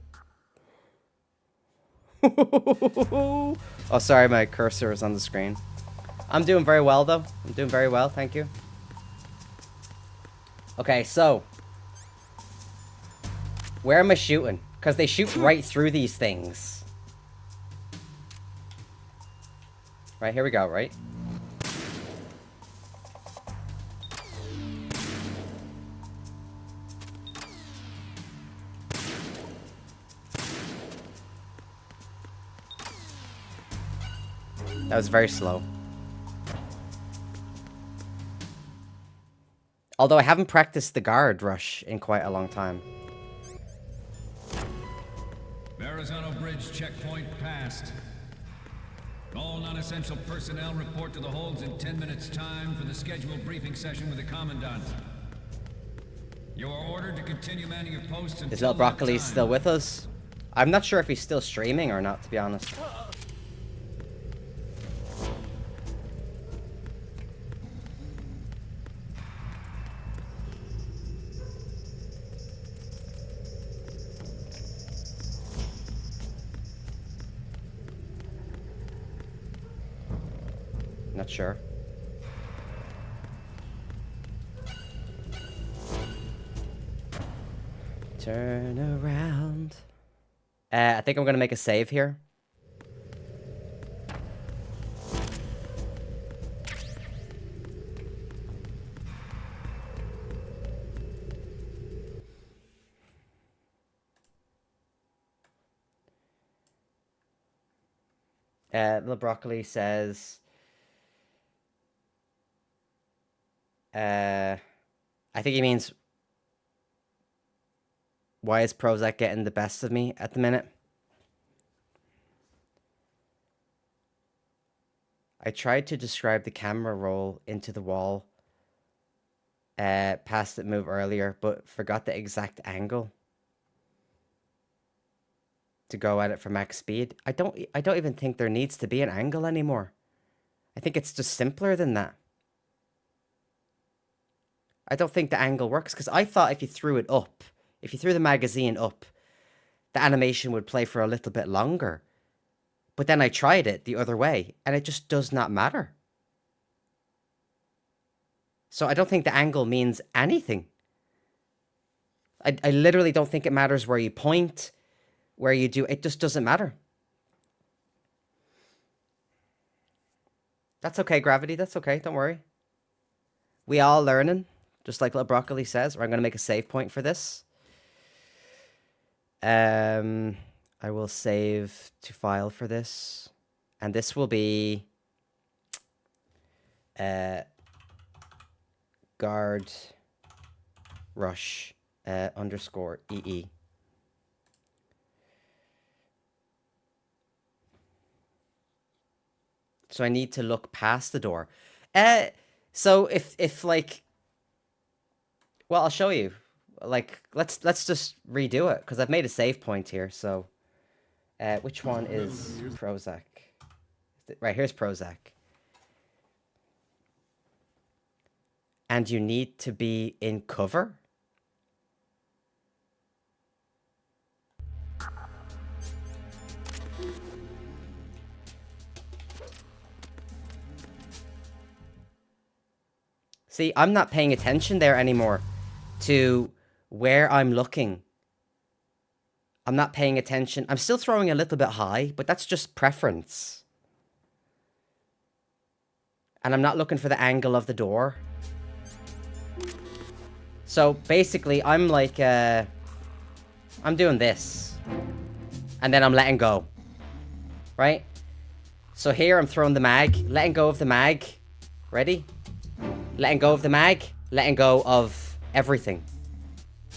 Speaker 1: Oh, sorry, my cursor is on the screen. I'm doing very well, though. I'm doing very well, thank you. Okay, so. Where am I shooting? Because they shoot right through these things. Right, here we go, right? That was very slow. Although I haven't practiced the guard rush in quite a long time.
Speaker 11: Verrazano Bridge checkpoint passed. All non-essential personnel report to the holds in 10 minutes' time for the scheduled briefing session with the Commandant. You are ordered to continue manning your posts until
Speaker 1: Is Little Broccoli still with us? I'm not sure if he's still streaming or not, to be honest. Not sure. Turn around. I think I'm gonna make a save here. Little Broccoli says, I think he means, why is Prozac getting the best of me at the minute? I tried to describe the camera roll into the wall past it move earlier, but forgot the exact angle to go at it for max speed. I don't even think there needs to be an angle anymore. I think it's just simpler than that. I don't think the angle works, because I thought if you threw it up, if you threw the magazine up, the animation would play for a little bit longer. But then I tried it the other way, and it just does not matter. So I don't think the angle means anything. I literally don't think it matters where you point, where you do, it just doesn't matter. That's okay, Gravity, that's okay, don't worry. We all learning, just like Little Broccoli says, or I'm going to make a save point for this. I will save to file for this. And this will be guard rush underscore EE. So I need to look past the door. So if like, well, I'll show you. Like, let's just redo it, because I've made a save point here. So, which one is Prozac? Right, here's Prozac. And you need to be in cover? See, I'm not paying attention there anymore to where I'm looking. I'm not paying attention. I'm still throwing a little bit high, but that's just preference. And I'm not looking for the angle of the door. So basically, I'm like, I'm doing this. And then I'm letting go. Right? So here I'm throwing the mag, letting go of the mag. Ready? Letting go of the mag, letting go of everything.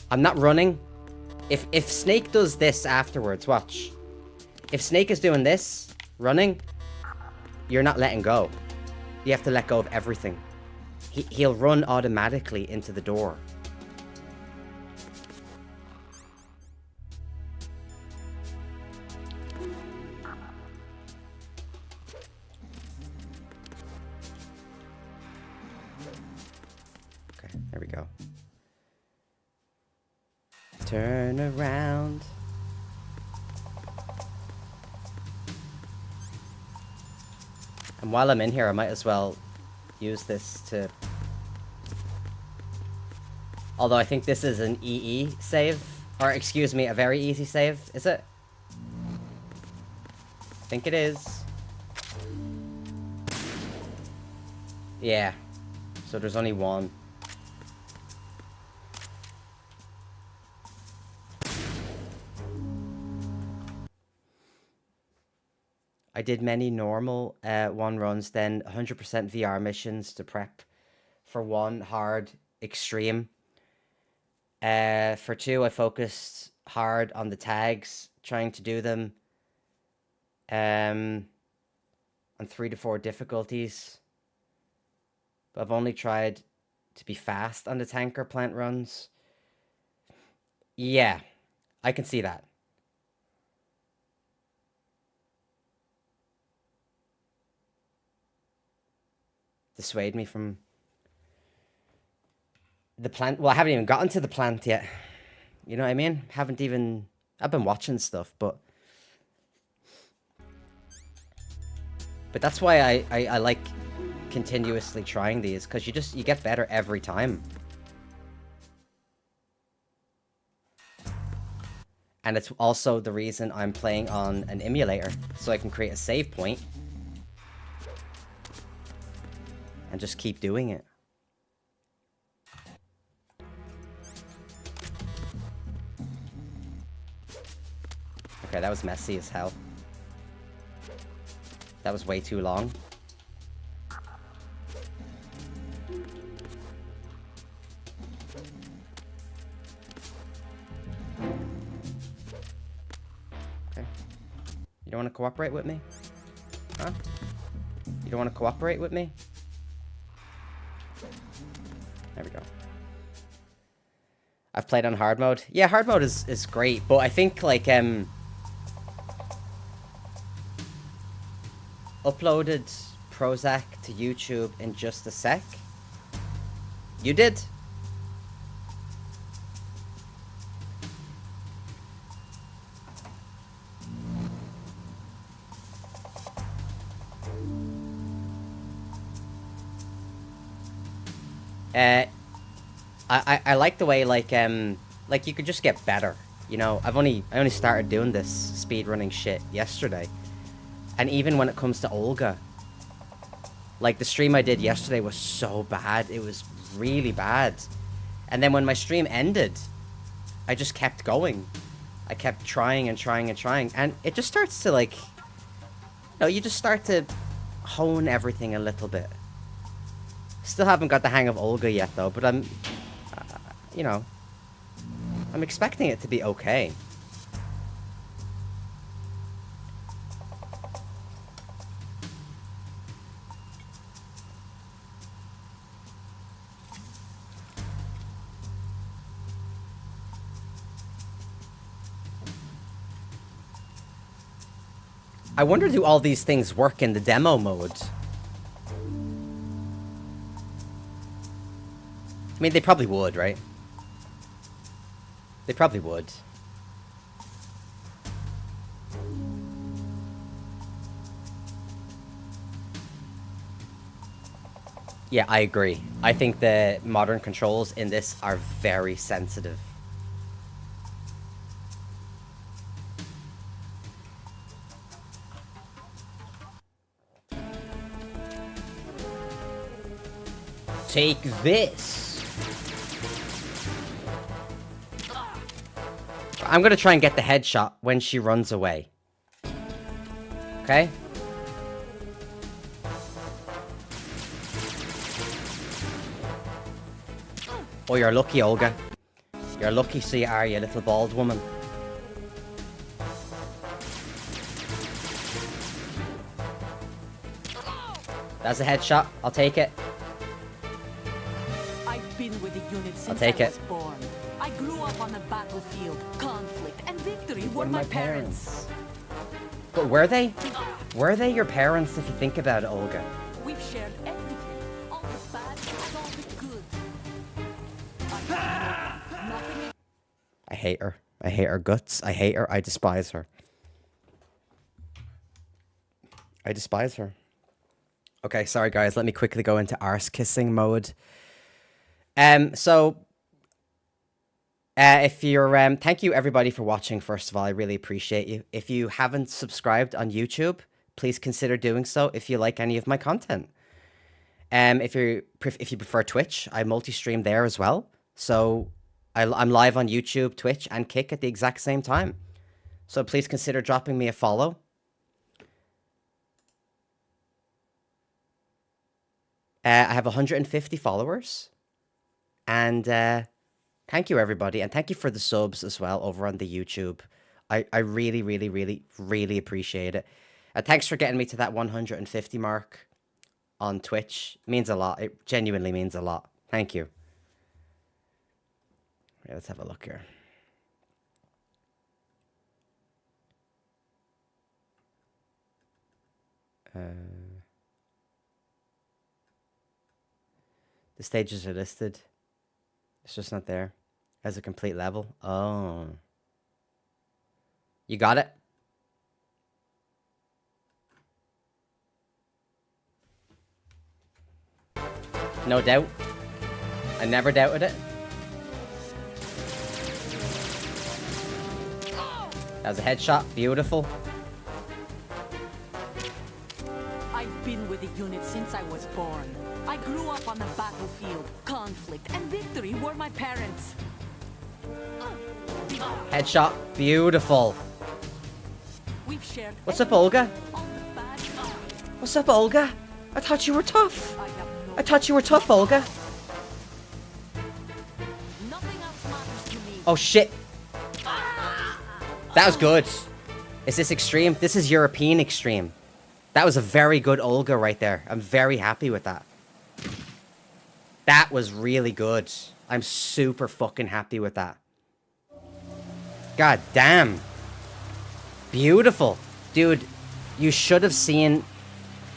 Speaker 1: I'm not running. If Snake does this afterwards, watch. If Snake is doing this, running, you're not letting go. You have to let go of everything. He'll run automatically into the door. Okay, there we go. Turn around. And while I'm in here, I might as well use this to... Although I think this is an EE save. Or, excuse me, a very easy save. Is it? I think it is. Yeah. So there's only one. I did many normal one runs, then 100% VR missions to prep for one hard extreme. For two, I focused hard on the tags trying to do them on 3 to 4 difficulties. But I've only tried to be fast on the tanker plant runs. Yeah, I can see that. Dissuade me from the plant. Well, I haven't even gotten to the plant yet. You know what I mean? Haven't even... I've been watching stuff, but that's why I like continuously trying these, because you get better every time. And it's also the reason I'm playing on an emulator, so I can create a save point and just keep doing it. Okay, that was messy as hell. That was way too long. Okay. You don't want to cooperate with me? Huh? You don't want to cooperate with me? There we go. I've played on hard mode. Yeah, hard mode is great, but I think, like, uploaded Prozac to YouTube in just a sec. You did? I like the way, like you could just get better, you know. I only started doing this speedrunning shit yesterday, and even when it comes to Olga, like the stream I did yesterday was so bad. It was really bad, and then when my stream ended, I just kept going. I kept trying and trying and trying, and it just starts to, like, you know, you just start to hone everything a little bit. Still haven't got the hang of Olga yet, though, but I'm, you know, I'm expecting it to be okay. I wonder, do all these things work in the demo mode? I mean, they probably would, right? They probably would. Yeah, I agree. I think the modern controls in this are very sensitive. Take this. I'm gonna try and get the headshot when she runs away. Okay? Oh, you're lucky, Olga. You're lucky, so you are, you little bald woman. That's a headshot. I'll take it.
Speaker 9: I've been with the unit since
Speaker 1: take
Speaker 9: I
Speaker 1: it.
Speaker 9: was born. I grew up on the battlefield. Conflict and victory were my parents.
Speaker 1: But were they? Were they your parents, if you think about it, Olga?
Speaker 9: We've shared everything. All the bad and all the good.
Speaker 1: I hate her. I hate her guts. I hate her. I despise her. I despise her. Okay, sorry guys. Let me quickly go into arse kissing mode. If you're, thank you everybody for watching. First of all, I really appreciate you. If you haven't subscribed on YouTube, please consider doing so if you like any of my content. If you prefer Twitch, I multi-stream there as well. So I'm live on YouTube, Twitch, and Kick at the exact same time. So please consider dropping me a follow. I have 150 followers. And thank you, everybody. And thank you for the subs as well over on the YouTube. I really, really, really, really appreciate it. Thanks for getting me to that 150 mark on Twitch. It means a lot. It genuinely means a lot. Thank you. Right, let's have a look here. The stages are listed. It's just not there as a complete level. Oh. You got it? No doubt. I never doubted it. That was a headshot. Beautiful.
Speaker 9: I've been with the unit since I was born. I grew up on the battlefield. Conflict and victory were my parents.
Speaker 1: Headshot. Beautiful.
Speaker 9: We've shared.
Speaker 1: What's up, Olga?
Speaker 9: All the bad.
Speaker 1: What's up, Olga? I thought you were tough.
Speaker 9: I have no.
Speaker 1: I thought you were tough, Olga.
Speaker 9: Nothing else matters to me.
Speaker 1: Oh, shit. That was good. Is this extreme? This is European extreme. That was a very good Olga right there. I'm very happy with that. That was really good. I'm super fucking happy with that. God damn. Beautiful. Dude, you should have seen...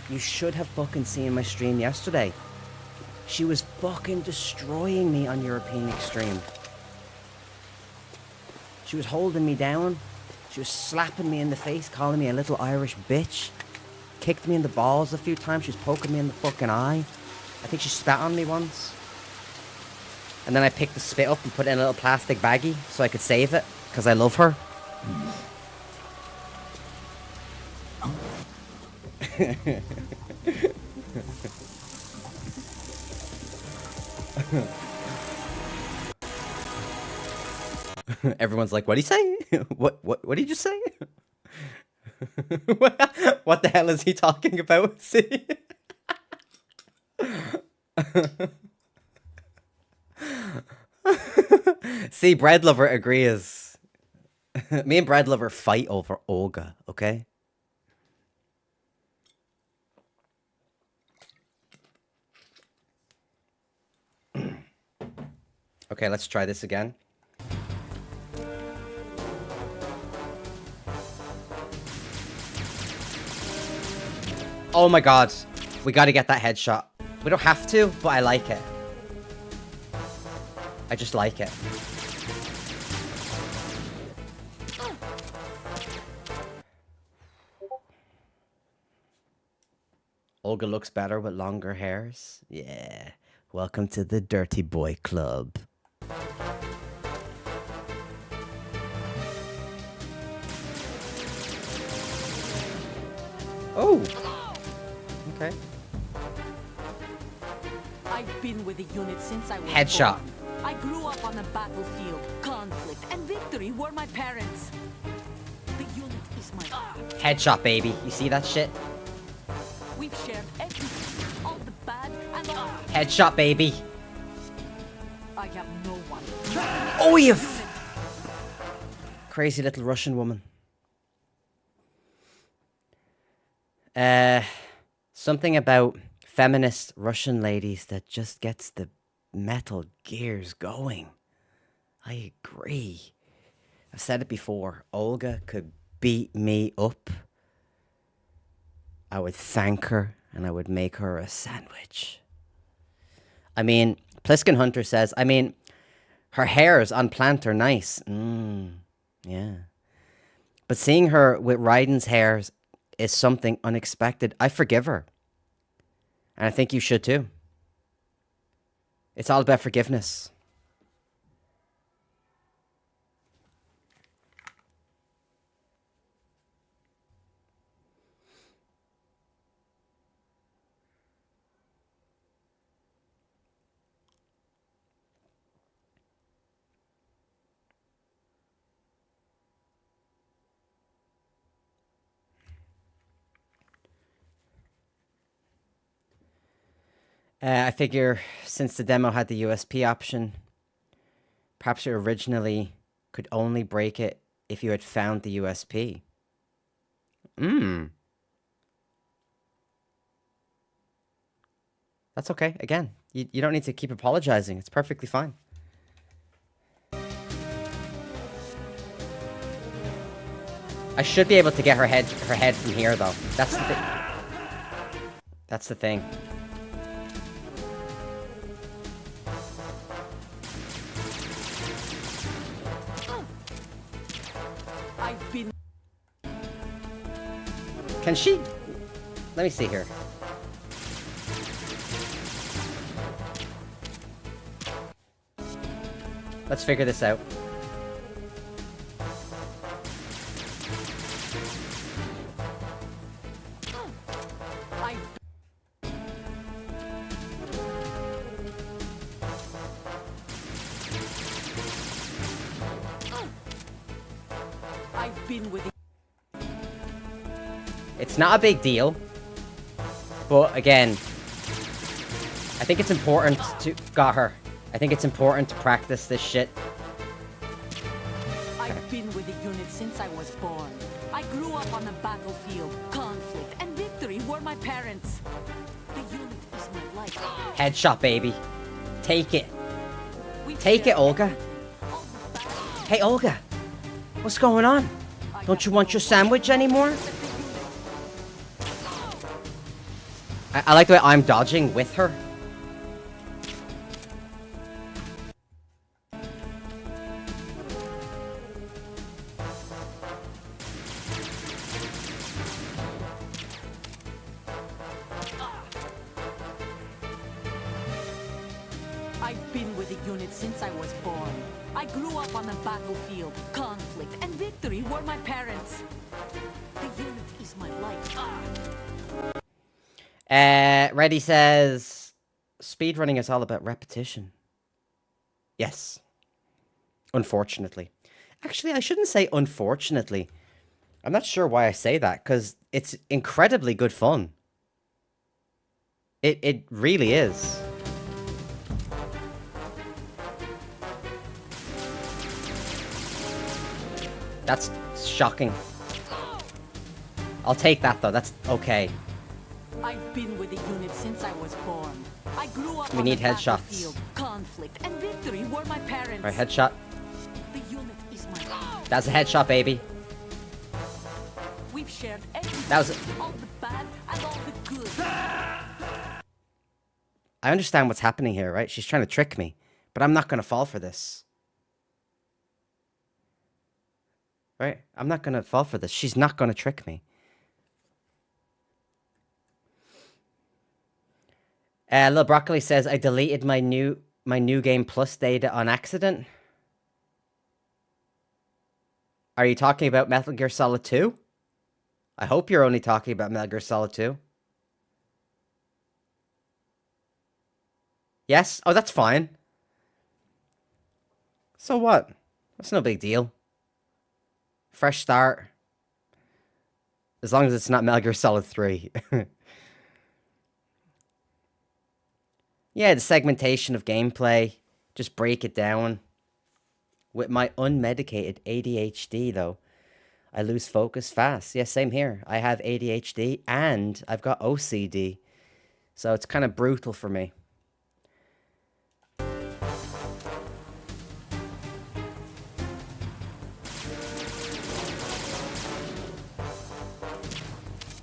Speaker 1: You should have fucking seen my stream yesterday. She was fucking destroying me on European Extreme. She was holding me down. She was slapping me in the face, calling me a little Irish bitch. Kicked me in the balls a few times. She was poking me in the fucking eye. I think she spat on me once. And then I picked the spit up and put it in a little plastic baggie so I could save it, because I love her. Everyone's like, what did he say? What did you just say? What the hell is he talking about? See? See, Bread Lover agrees. Me and Bread Lover fight over Olga, okay? Okay, let's try this again. Oh my god. We gotta get that headshot. We don't have to, but I like it. I just like it. Olga looks better with longer hairs. Yeah. Welcome to the Dirty Boy Club. Oh. Okay.
Speaker 9: I've been with the unit since I was
Speaker 1: Headshot.
Speaker 9: born. I grew up on the battlefield. Conflict and victory were my parents. The unit is my
Speaker 1: Headshot, baby. You see that shit?
Speaker 9: We've shared everything. All the bad and the
Speaker 1: Headshot, baby.
Speaker 9: I have no one.
Speaker 1: Oh, you crazy little Russian woman. Something about feminist Russian ladies that just gets the metal gears going. I agree. I've said it before. Olga could beat me up. I would thank her and I would make her a sandwich. I mean, Pliskin Hunter says, I mean, her hairs on plant are nice. Yeah. But seeing her with Raiden's hairs is something unexpected. I forgive her. And I think you should too. It's all about forgiveness. I figure since the demo had the USP option, perhaps you originally could only break it if you had found the USP. That's okay. Again, you don't need to keep apologizing. It's perfectly fine. I should be able to get her head from here, though. That's the thing. That's the thing.
Speaker 9: I've been.
Speaker 1: Can she? Let me see here. Let's figure this out.
Speaker 9: I've been with it.
Speaker 1: It's not a big deal. But again, I think it's important to... Got her. I think it's important to practice this shit.
Speaker 9: I've been with the unit since I was born. I grew up on the battlefield. Conflict and victory were my parents. The unit is my life.
Speaker 1: Headshot, baby. Take it. Take it, Olga. Hey, Olga. What's going on? Don't you want your sandwich anymore? I like the way I'm dodging with her.
Speaker 9: I've been with the unit since I was born. I grew up on the battlefield. Conflict and victory were my parents. The unit is my life.
Speaker 1: Reddy says, speedrunning is all about repetition. Yes. Unfortunately. Actually, I shouldn't say unfortunately. I'm not sure why I say that, because it's incredibly good fun. It really is. That's shocking. I'll take that, though. That's okay.
Speaker 9: I've been with the unit since I was born. I grew up
Speaker 1: We
Speaker 9: on
Speaker 1: need
Speaker 9: the
Speaker 1: headshots.
Speaker 9: battlefield. Conflict and victory were my parents.
Speaker 1: Right, headshot.
Speaker 9: The unit is my life.
Speaker 1: That's a headshot, baby.
Speaker 9: We've shared everything.
Speaker 1: That was
Speaker 9: all the bad and all the good.
Speaker 1: I understand what's happening here, right? She's trying to trick me, but I'm not going to fall for this. Right? I'm not going to fall for this. She's not going to trick me. Lil Broccoli says, I deleted my new game plus data on accident. Are you talking about Metal Gear Solid 2? I hope you're only talking about Metal Gear Solid 2. Yes? Oh, that's fine. So what? That's no big deal. Fresh start. As long as it's not Metal Gear Solid 3. Yeah, the segmentation of gameplay. Just break it down. With my unmedicated ADHD, though, I lose focus fast. Yeah, same here. I have ADHD and I've got OCD. So it's kind of brutal for me.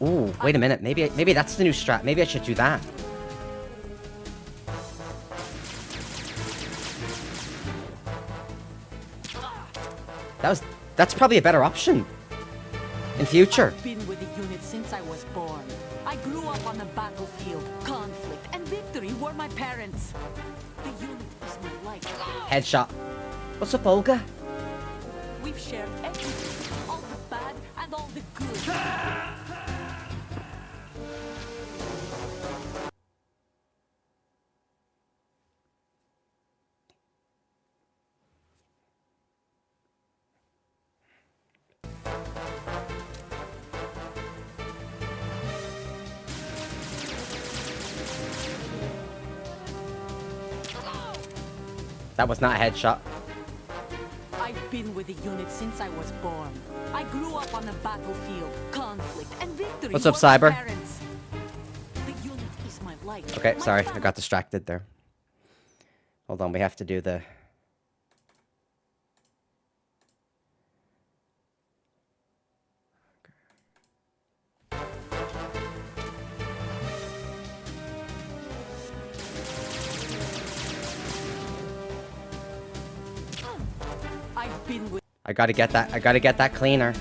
Speaker 1: Ooh, wait a minute. Maybe that's the new strat. Maybe I should do that. That's probably a better option in future.
Speaker 9: I've been with the unit since I was born. I grew up on the battlefield. Conflict and victory were my parents. The unit is my life.
Speaker 1: Headshot. What's up, Olga?
Speaker 9: We've shared everything, all the bad and all the good.
Speaker 1: That was not a headshot.
Speaker 9: been with the unit since I was born. I grew up on the battlefield, conflict, and victory.
Speaker 1: What's up,
Speaker 9: were my
Speaker 1: Cyber?
Speaker 9: parents. The unit is my life.
Speaker 1: Okay,
Speaker 9: my
Speaker 1: sorry, I
Speaker 9: family.
Speaker 1: got distracted there. Hold on, we have to do the...
Speaker 9: I've been with
Speaker 1: I gotta get that cleaner.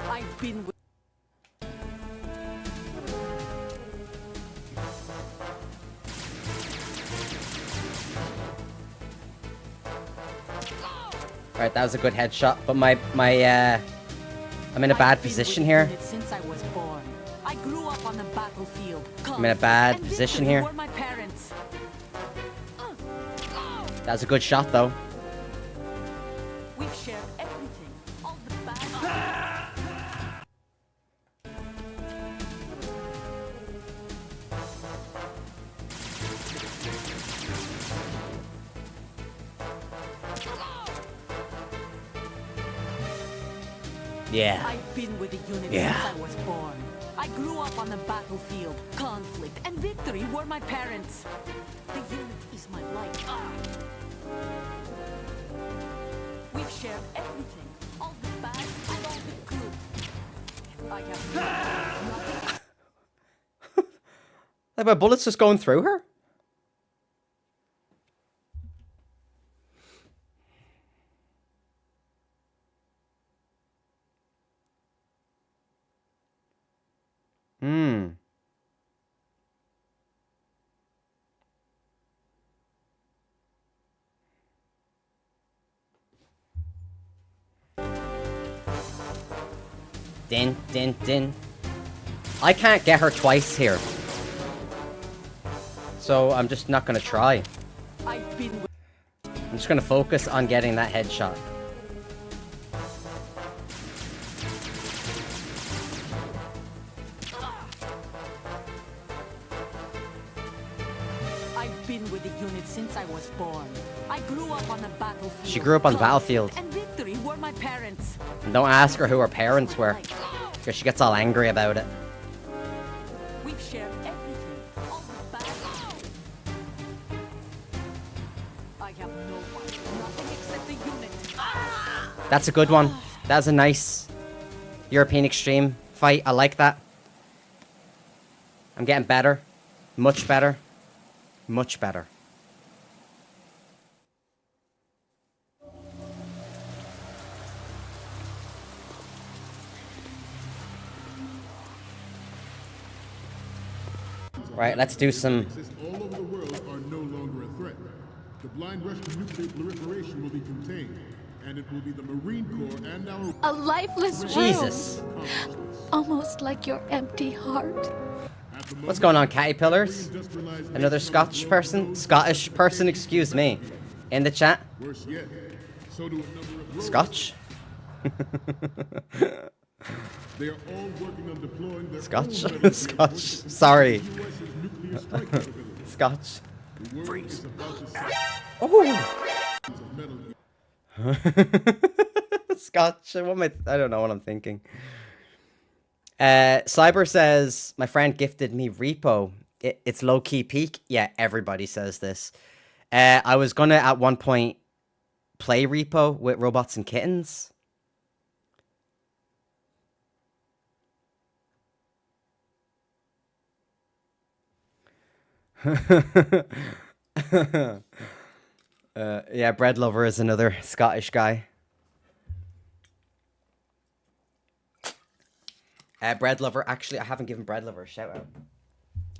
Speaker 9: I've been with
Speaker 1: Alright, that was a good headshot, but I'm in a bad position here.
Speaker 9: since I was born. I grew up on the battlefield.
Speaker 1: I'm in a bad
Speaker 9: conflict, and
Speaker 1: position
Speaker 9: victory
Speaker 1: here.
Speaker 9: were my parents.
Speaker 1: That was a good shot, though.
Speaker 9: We've shared everything. All the bad.
Speaker 1: Yeah.
Speaker 9: I've been with the unit
Speaker 1: Yeah.
Speaker 9: since I was born. I grew up on the battlefield. Conflict and victory were my parents. The unit is my life. We've shared everything. All the bad and all the good. I have nothing.
Speaker 1: Like my bullets just going through her? Hmm. Din, din, din. I can't get her twice here. So I'm just not gonna try.
Speaker 9: I've been with
Speaker 1: I'm just gonna focus on getting that headshot.
Speaker 9: I've been with the unit since I was born. I grew up on the battlefield.
Speaker 1: She grew up on the battlefield.
Speaker 9: And victory were my parents.
Speaker 1: And don't ask her who her parents were, because she gets all angry about it.
Speaker 9: We've shared everything. All the bad. I have no one. Nothing except the unit.
Speaker 1: That's a good one. That's a nice European Extreme fight. I like that. I'm getting better. Much better. Much better. Right, let's do some...
Speaker 3: Exist all over the world are no longer a threat. The blind rush to nuclear proliferation will be contained, and it will be the Marine Corps and our...
Speaker 7: A lifeless
Speaker 1: Jesus.
Speaker 7: room. Almost like your empty heart.
Speaker 1: What's going on, caterpillars? Another Scottish person? Scottish person, excuse me. In the chat?
Speaker 3: Worse yet, so do a number of
Speaker 1: Scotch?
Speaker 3: They are all working on deploying their
Speaker 1: Scotch?
Speaker 3: own weapons
Speaker 1: Scotch. Sorry.
Speaker 3: US's nuclear strike capability.
Speaker 1: Scotch.
Speaker 3: The world is about to see
Speaker 1: Oh!
Speaker 3: of metal
Speaker 1: Scotch. What am I don't know what I'm thinking. Cyber says, my friend gifted me Repo. It's low-key peak. Yeah, everybody says this. I was gonna, at one point, play Repo with Robots and Kittens. Yeah, Bread Lover is another Scottish guy. Bread Lover, actually, I haven't given Bread Lover a shout out.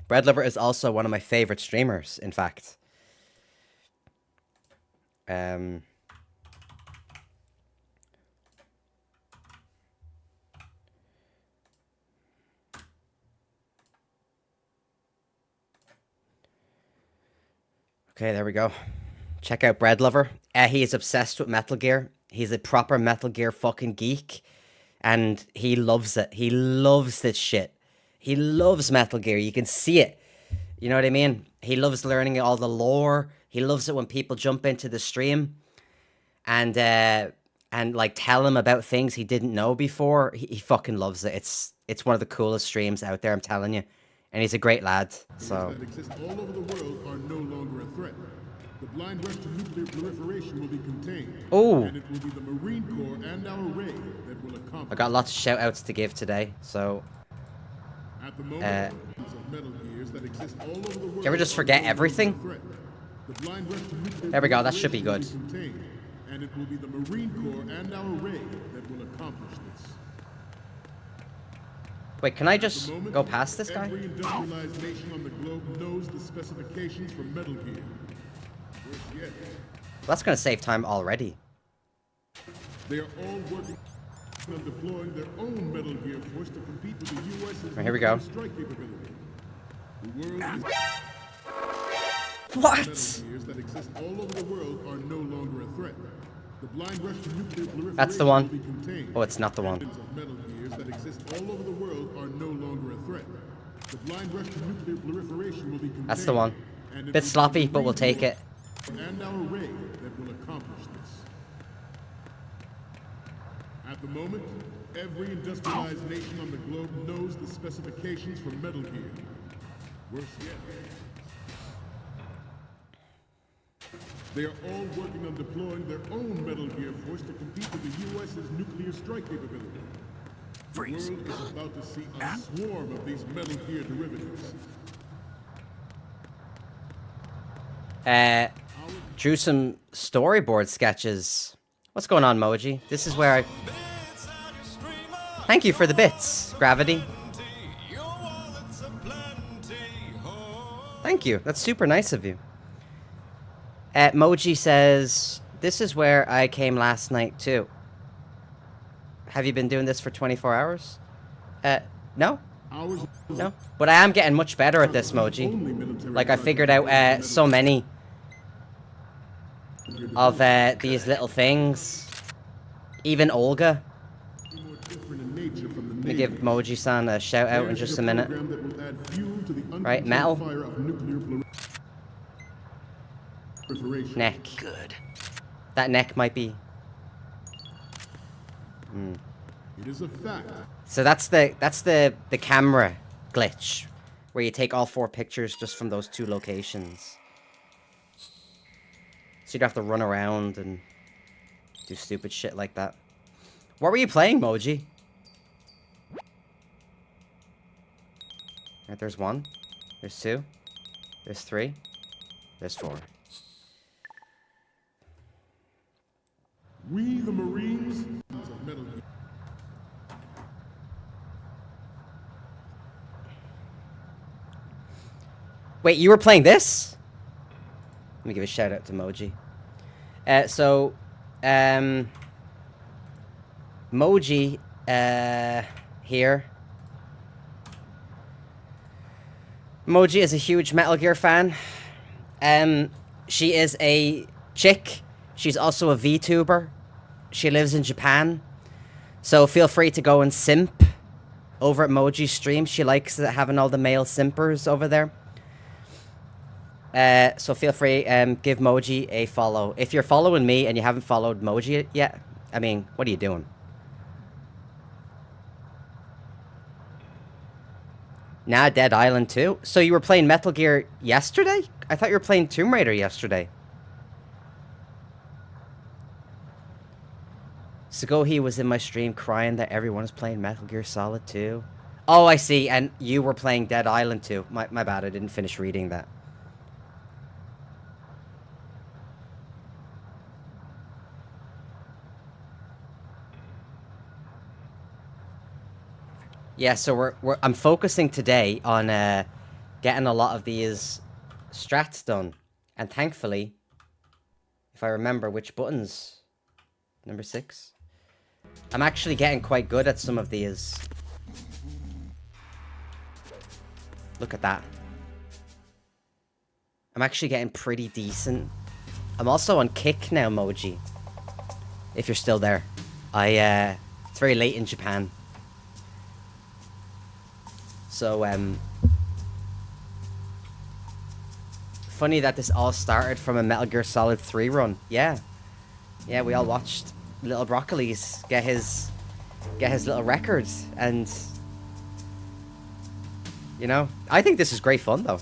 Speaker 1: Bread Lover is also one of my favorite streamers, in fact. Okay, there we go. Check out Bread Lover. He is obsessed with Metal Gear. He's a proper Metal Gear fucking geek. And he loves it. He loves this shit. He loves Metal Gear. You can see it. You know what I mean? He loves learning all the lore. He loves it when people jump into the stream and like tell him about things he didn't know before. He fucking loves it. It's one of the coolest streams out there, I'm telling you. And he's a great lad. So
Speaker 3: that exist all over the world are no longer a threat. The blind rush to nuclear proliferation will be contained.
Speaker 1: Ooh.
Speaker 3: And it will be the Marine Corps and our Ray that will accomplish.
Speaker 1: I got lots of shout outs to give today, so
Speaker 3: At the moment, of Metal Gears that exist all over the world.
Speaker 1: do you ever just forget everything?
Speaker 3: The blind rush to nuclear
Speaker 1: There we go, that should be good.
Speaker 3: proliferation will be contained, and it will be the Marine Corps and our Ray that will accomplish this.
Speaker 1: Wait, can I just go past this guy?
Speaker 3: Every industrialized nation on the globe knows the specifications for Metal Gear. Worse yet,
Speaker 1: That's gonna save time already.
Speaker 3: they are all working on deploying their own Metal Gear force to compete with the U.S.'s
Speaker 1: Right, here we go.
Speaker 3: strike capability. The world is
Speaker 1: What?
Speaker 3: Metal Gears that exist all over the world are no longer a threat. The blind rush to nuclear proliferation
Speaker 1: That's the one.
Speaker 3: will be contained.
Speaker 1: Oh, it's not the one.
Speaker 3: Of Metal Gears that exist all over the world are no longer a threat. The blind rush to nuclear proliferation will be contained.
Speaker 1: That's the one.
Speaker 3: and it
Speaker 1: Bit
Speaker 3: will be
Speaker 1: sloppy,
Speaker 3: the
Speaker 1: but we'll
Speaker 3: Marine
Speaker 1: take it.
Speaker 3: Corps and our Ray that will accomplish this. At the moment, every industrialized nation on the globe knows the specifications for Metal Gear. Worse yet, they are all working on deploying their own Metal Gear force to compete with the U.S.'s nuclear strike capability.
Speaker 10: Freeze.
Speaker 3: The world is about to see a swarm of these Metal Gear derivatives.
Speaker 1: Drew some storyboard sketches. What's going on, Moji? This is where I... Thank you for the bits, Gravity. Thank you. That's super nice of you. Moji says, this is where I came last night, too. Have you been doing this for 24 hours? No? No? But I am getting much better at this, Moji. Like, I figured out so many of these little things. Even Olga. Let me give Moji-san a shout out in just a minute. Right, metal. Neck.
Speaker 10: Good.
Speaker 1: That neck might be...
Speaker 3: It is a fact.
Speaker 1: So that's the camera glitch, where you take all 4 pictures just from those 2 locations. So you'd have to run around and do stupid shit like that. What were you playing, Moji? Right, there's 1. There's 2. There's 3. There's 4.
Speaker 3: We, the Marines of Metal Gear.
Speaker 1: Wait, you were playing this? Let me give a shout out to Moji. Moji, here. Moji is a huge Metal Gear fan. She is a chick. She's also a VTuber. She lives in Japan. So feel free to go and simp over at Moji's stream. She likes having all the male simpers over there. So feel free, give Moji a follow. If you're following me and you haven't followed Moji yet, I mean, what are you doing? Nah, Dead Island 2. So you were playing Metal Gear yesterday? I thought you were playing Tomb Raider yesterday. Sugohi was in my stream crying that everyone is playing Metal Gear Solid 2. Oh, I see. And you were playing Dead Island 2. My bad, I didn't finish reading that. Yeah, so I'm focusing today on getting a lot of these strats done. And thankfully, if I remember which buttons, number 6, I'm actually getting quite good at some of these. Look at that. I'm actually getting pretty decent. I'm also on Kick now, Moji. If you're still there. It's very late in Japan. So, Funny that this all started from a Metal Gear Solid 3 run. Yeah. Yeah, we all watched Little Broccoli's get his little records, and you know, I think this is great fun though.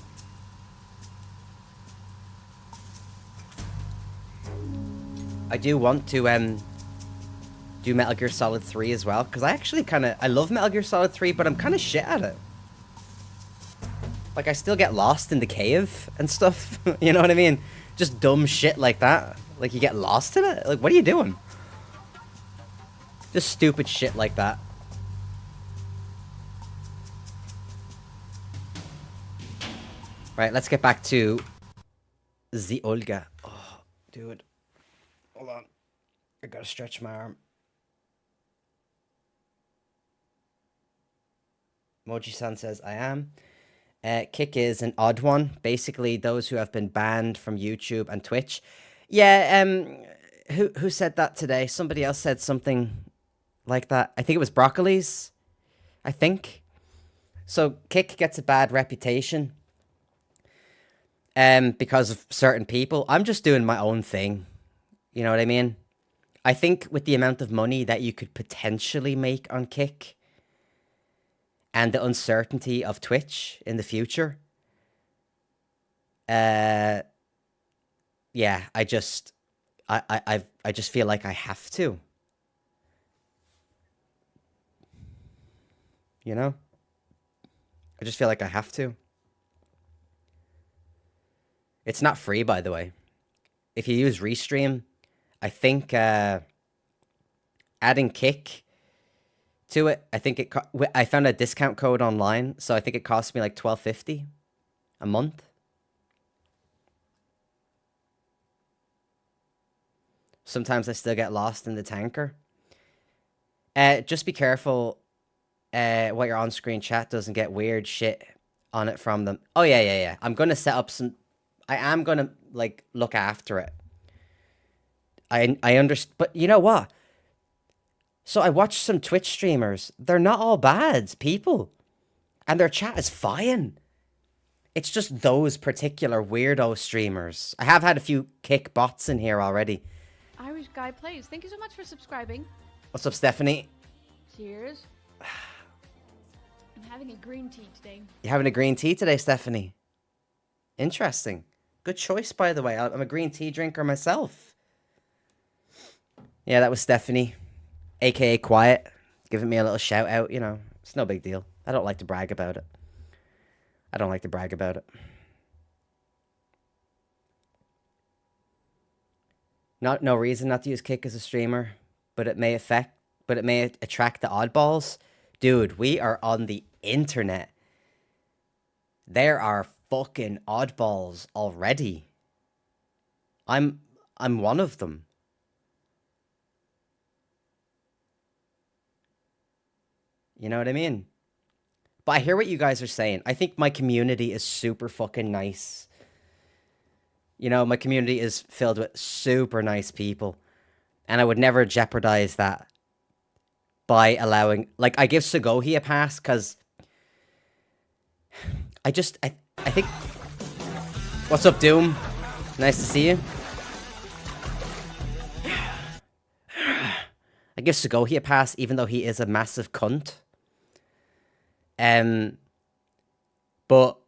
Speaker 1: I do want to do Metal Gear Solid 3 as well, because I actually I love Metal Gear Solid 3, but I'm kind of shit at it. Like, I still get lost in the cave and stuff. You know what I mean? Just dumb shit like that. Like, you get lost in it? Like, what are you doing? Just stupid shit like that. Right, let's get back to the Olga. Oh, dude. Hold on. I gotta stretch my arm. Moji-san says, I am. Kick is an odd one. Basically, those who have been banned from YouTube and Twitch. Yeah, who said that today? Somebody else said something like that. I think it was Broccoli's. I think. So, Kick gets a bad reputation. Because of certain people. I'm just doing my own thing. You know what I mean? I think with the amount of money that you could potentially make on Kick, and the uncertainty of Twitch in the future, yeah, I just feel like I have to. You know? I just feel like I have to. It's not free, by the way. If you use Restream, I think adding Kick to it, I think I found a discount code online, so I think it cost me like $12.50 a month. Sometimes I still get lost in the tanker. Just be careful what your on-screen chat doesn't get weird shit on it from them. Oh, yeah. I'm going to set up some... I am going to, like, look after it. I understand... But you know what? So I watched some Twitch streamers. They're not all bad people. And their chat is fine. It's just those particular weirdo streamers. I have had a few Kick bots in here already.
Speaker 7: Irish Guy Plays, thank you so much for subscribing.
Speaker 1: What's up, Stephanie?
Speaker 7: Cheers. I'm having a green tea today.
Speaker 1: You having a green tea today, Stephanie? Interesting. Good choice, by the way. I'm a green tea drinker myself. Yeah, that was Stephanie. AKA Quiet, giving me a little shout out, you know. It's no big deal. I don't like to brag about it. No reason not to use Kick as a streamer, but it may attract the oddballs. Dude, we are on the internet. There are fucking oddballs already. I'm one of them. You know what I mean? But I hear what you guys are saying. I think my community is super fucking nice. You know, my community is filled with super nice people. And I would never jeopardize that by allowing... Like, I give Segohi a pass because... I think... What's up, Doom? Nice to see you. I give Segohi a pass even though he is a massive cunt. But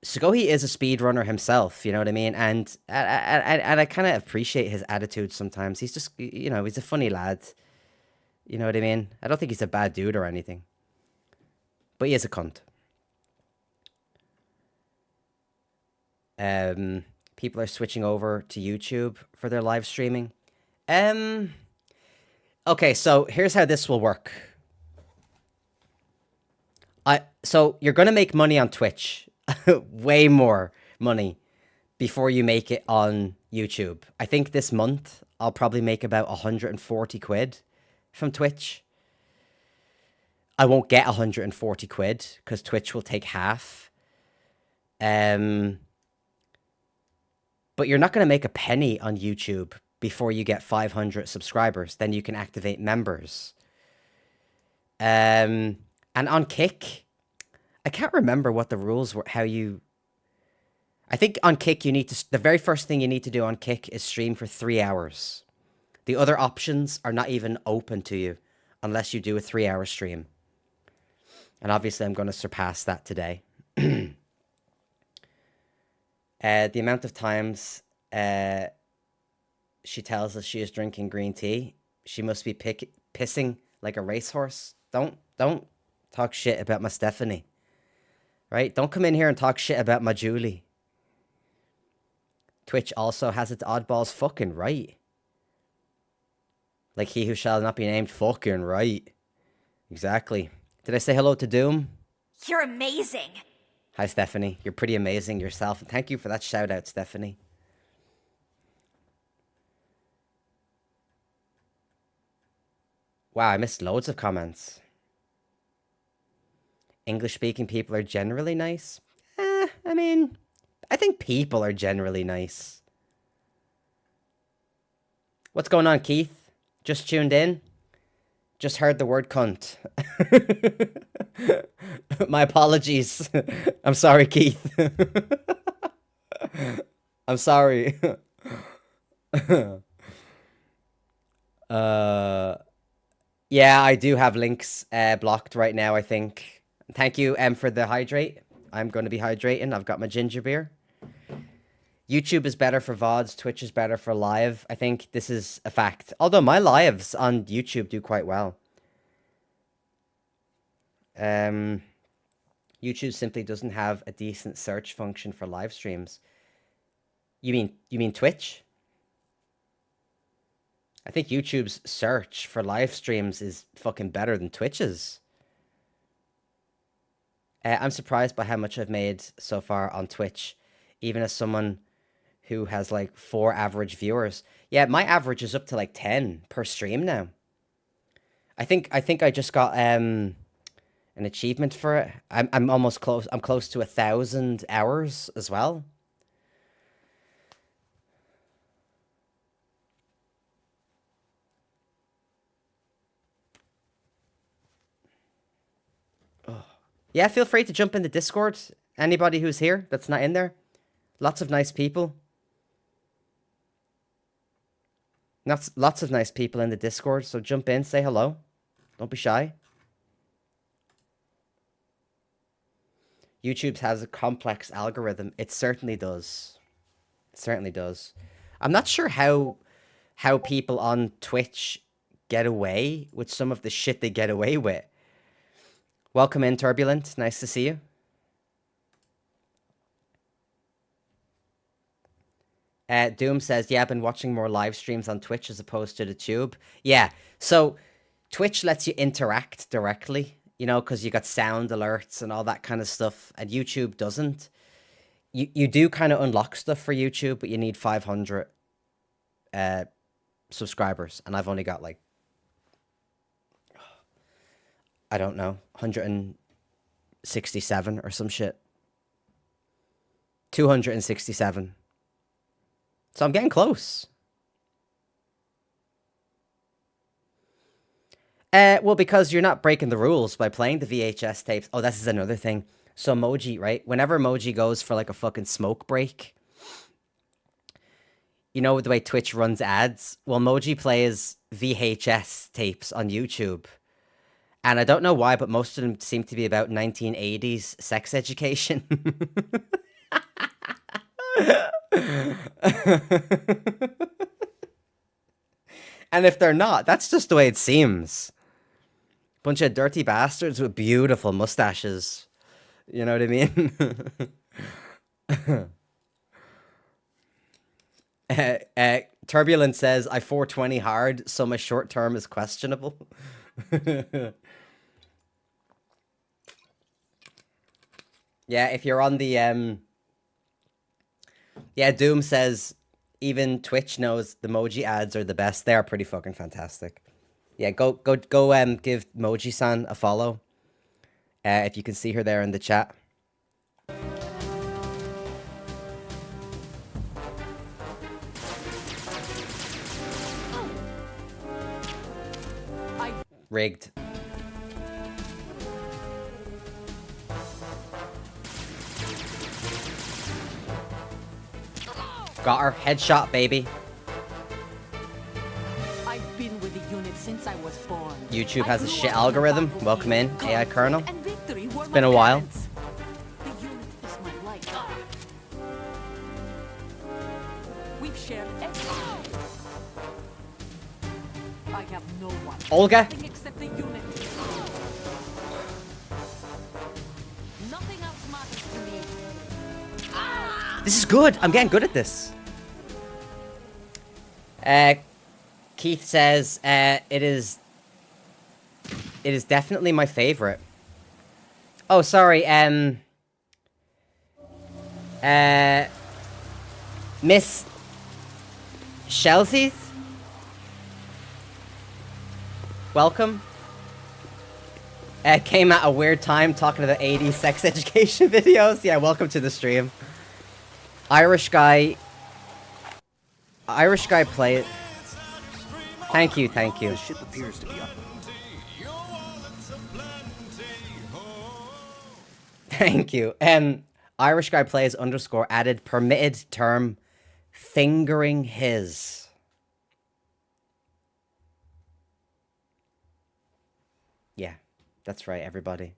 Speaker 1: Segohi is a speedrunner himself, you know what I mean? And I kind of appreciate his attitude sometimes. He's just, you know, he's a funny lad. You know what I mean? I don't think he's a bad dude or anything. But he is a cunt. People are switching over to YouTube for their live streaming. Okay, so here's how this will work. So you're going to make money on Twitch. Way more money before you make it on YouTube. I think this month I'll probably make about 140 quid from Twitch. I won't get 140 quid because Twitch will take half. But you're not going to make a penny on YouTube before you get 500 subscribers. Then you can activate members. And on Kick, I can't remember what the rules were, how you I think on Kick you need to... The very first thing you need to do on Kick is stream for 3 hours. The other options are not even open to you unless you do a 3-hour stream. And obviously I'm going to surpass that today. The amount of times she tells us she is drinking green tea, she must be pissing like a racehorse. Don't talk shit about my Stephanie. Right? Don't come in here and talk shit about my Julie. Twitch also has its oddballs fucking right. Like he who shall not be named, fucking right. Exactly. Did I say hello to Doom?
Speaker 12: You're amazing.
Speaker 1: Hi, Stephanie. You're pretty amazing yourself. Thank you for that shout out, Stephanie. Wow, I missed loads of comments. English-speaking people are generally nice. I mean, I think people are generally nice. What's going on, Keith? Just tuned in? Just heard the word cunt. My apologies. I'm sorry, Keith. I'm sorry. Yeah, I do have links blocked right now, I think. Thank you, for the hydrate. I'm going to be hydrating. I've got my ginger beer. YouTube is better for VODs. Twitch is better for live. I think this is a fact. Although my lives on YouTube do quite well. YouTube simply doesn't have a decent search function for live streams. You mean Twitch? I think YouTube's search for live streams is fucking better than Twitch's. I'm surprised by how much I've made so far on Twitch, even as someone who has like 4 average viewers. Yeah, my average is up to like 10 per stream now. I think I just got an achievement for it. I'm almost close. I'm close to 1,000 hours as well. Yeah, feel free to jump in the Discord. Anybody who's here that's not in there. Lots of nice people. Lots of nice people in the Discord, so jump in, say hello. Don't be shy. YouTube has a complex algorithm. It certainly does. It certainly does. I'm not sure how people on Twitch get away with some of the shit they get away with. Welcome in, Turbulent. Nice to see you. Doom says, yeah, I've been watching more live streams on Twitch as opposed to the tube. Yeah, so Twitch lets you interact directly, you know, because you got sound alerts and all that kind of stuff, and YouTube doesn't. You do kind of unlock stuff for YouTube, but you need 500 subscribers, and I've only got like, I don't know, 167 or some shit. 267. So I'm getting close. Well, because you're not breaking the rules by playing the VHS tapes. Oh, this is another thing. So Moji, right? Whenever Moji goes for like a fucking smoke break, you know the way Twitch runs ads? Well, Moji plays VHS tapes on YouTube. And I don't know why, but most of them seem to be about 1980s sex education. And if they're not, that's just the way it seems. Bunch of dirty bastards with beautiful mustaches. You know what I mean? Turbulent says, I 420 hard, so my short term is questionable. Yeah, if you're on the yeah, Doom says even Twitch knows the Moji ads are the best. They are pretty fucking fantastic. Yeah, go give Moji-san a follow. If you can see her there in the chat. Rigged. Got her. Headshot, baby.
Speaker 9: I've been with the unit since I was born.
Speaker 1: YouTube
Speaker 9: I
Speaker 1: has a
Speaker 9: grew
Speaker 1: shit
Speaker 9: up on the
Speaker 1: algorithm.
Speaker 9: battlefield.
Speaker 1: Welcome in, AI
Speaker 9: Conflict
Speaker 1: Colonel.
Speaker 9: and victory were
Speaker 1: It's
Speaker 9: my
Speaker 1: been a while.
Speaker 9: parents. The unit is my life. We've shared everything. I have no one.
Speaker 1: Olga.
Speaker 9: Nothing except the unit. Nothing else matters to me.
Speaker 1: This is good. I'm getting good at this. Keith says, it is definitely my favorite. Oh, sorry, Miss Chelsea? Welcome. Came at a weird time talking about 80s sex education videos. Yeah, welcome to the stream. Irish guy play it. Thank you, thank you.
Speaker 10: The ship appears to be up.
Speaker 1: Thank you. Irish guy plays _ added permitted term fingering his. Yeah, that's right, everybody.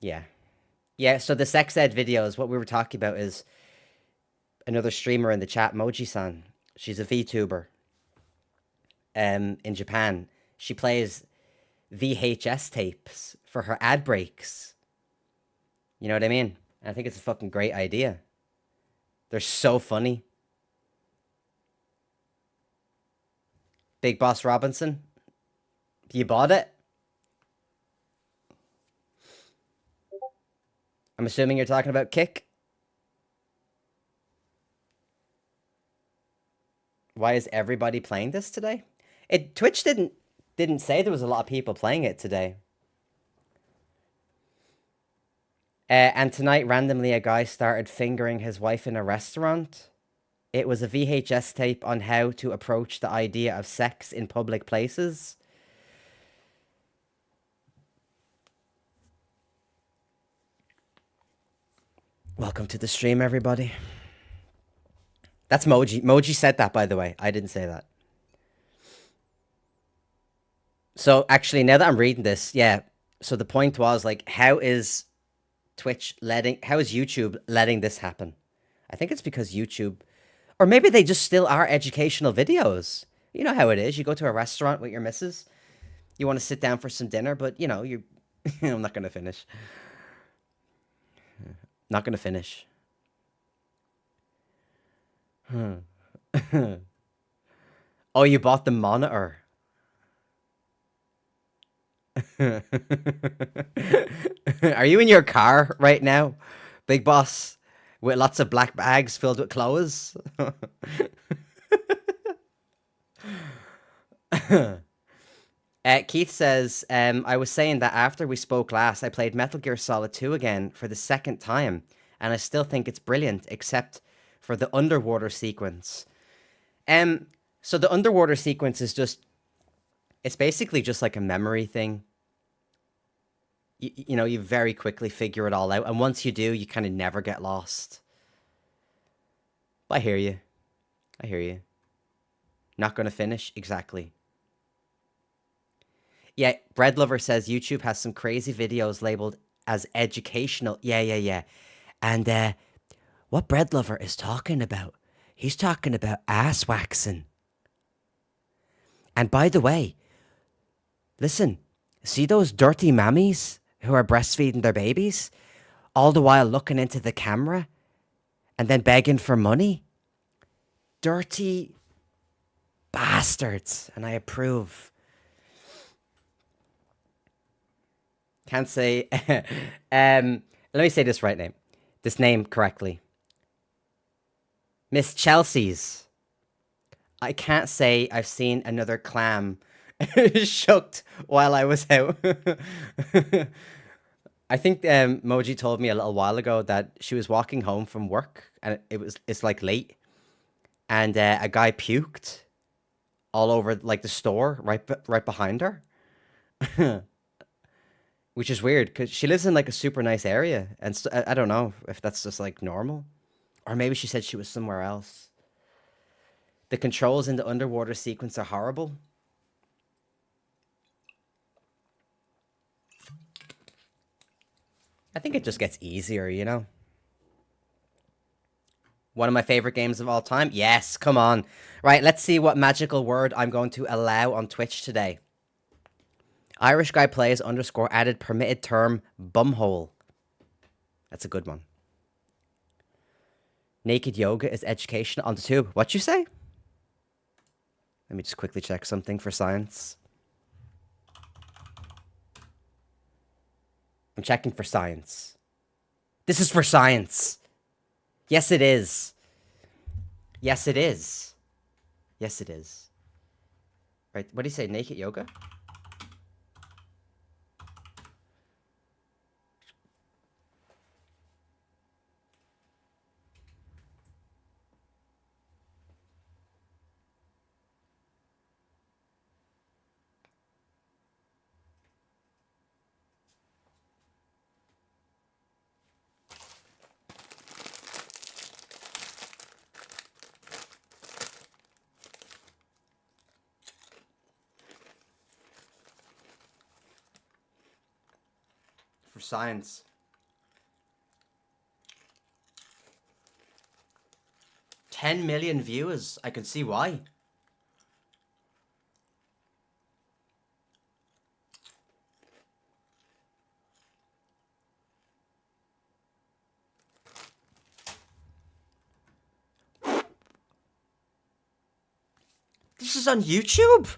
Speaker 1: Yeah. Yeah, so the sex ed videos, what we were talking about is another streamer in the chat, Moji-san. She's a VTuber in Japan. She plays VHS tapes for her ad breaks. You know what I mean? I think it's a fucking great idea. They're so funny. Big Boss Robinson, you bought it? I'm assuming you're talking about Kick. Why is everybody playing this today? Twitch didn't say there was a lot of people playing it today. And tonight, randomly, a guy started fingering his wife in a restaurant. It was a VHS tape on how to approach the idea of sex in public places. Welcome to the stream, everybody. That's Moji. Moji said that, by the way. I didn't say that. So, actually, now that I'm reading this, yeah. So the point was, like, how is YouTube letting this happen? I think it's because YouTube, or maybe they just still are educational videos. You know how it is. You go to a restaurant with your missus. You want to sit down for some dinner, but, you know, I'm not going to finish. Not going to finish. Oh, you bought the monitor. Are you in your car right now, Big Boss, with lots of black bags filled with clothes? Keith says, I was saying that after we spoke last, I played Metal Gear Solid 2 again for the second time, and I still think it's brilliant, except for the underwater sequence. So the underwater sequence is it's basically just like a memory thing. You know, you very quickly figure it all out, and once you do, you kind of never get lost. But I hear you. I hear you. Not going to finish? Exactly. Yeah, Bread Lover says YouTube has some crazy videos labeled as educational. Yeah. And what Bread Lover is talking about, he's talking about ass waxing. And by the way, listen, see those dirty mammies who are breastfeeding their babies, all the while looking into the camera and then begging for money? Dirty bastards, and I approve. Can't say. Let me say this name correctly. Miss Chelsea's. I can't say I've seen another clam shooked while I was out. I think Moji told me a little while ago that she was walking home from work, and it's like late, and a guy puked all over like the store right behind her. Which is weird, because she lives in, like, a super nice area. And I don't know if that's just, like, normal. Or maybe she said she was somewhere else. The controls in the underwater sequence are horrible. I think it just gets easier, you know? One of my favorite games of all time? Yes, come on. Right, let's see what magical word I'm going to allow on Twitch today. Irish guy plays _ added permitted term bumhole. That's a good one. Naked yoga is education on the tube. What you say? Let me just quickly check something for science. I'm checking for science. This is for science. Yes, it is. Yes, it is. Yes, it is. Right, what do you say? Naked yoga? For science. 10 million viewers. I can see why. This is on YouTube?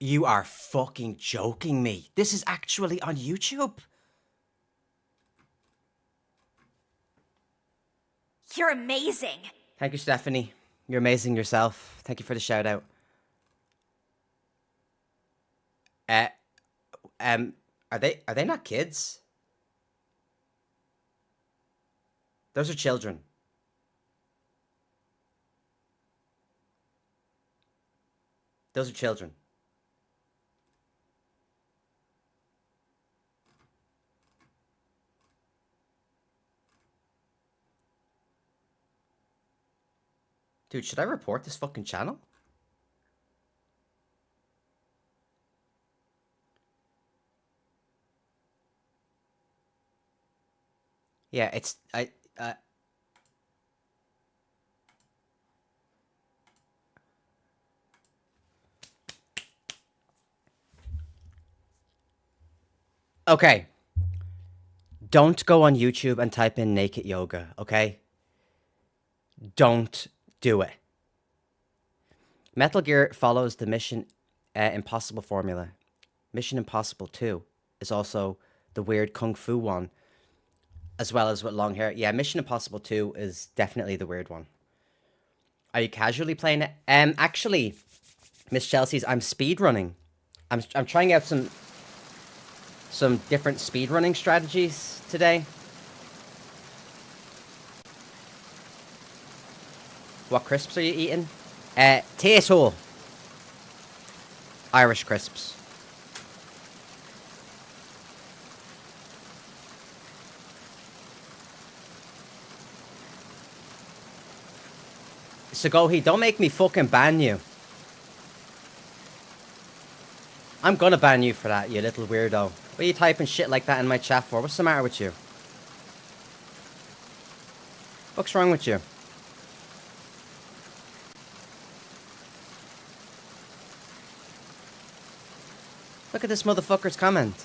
Speaker 1: You are fucking joking me. This is actually on YouTube.
Speaker 12: You're amazing.
Speaker 1: Thank you, Stephanie. You're amazing yourself. Thank you for the shout out. Are they not kids? Those are children. Those are children. Dude, should I report this fucking channel? Yeah, it's okay. Don't go on YouTube and type in naked yoga, okay? Don't do it. Metal Gear follows the Mission Impossible formula. Mission Impossible 2 is also the weird kung fu one, as well as with long hair. Yeah, Mission Impossible 2 is definitely the weird one. Are you casually playing it? Actually, Miss Chelsea's, I'm speedrunning. I'm trying out some different speedrunning strategies today. What crisps are you eating? Tato. Irish crisps. Sagohi, don't make me fucking ban you. I'm gonna ban you for that, you little weirdo. What are you typing shit like that in my chat for? What's the matter with you? What's wrong with you? Look at this motherfucker's comment.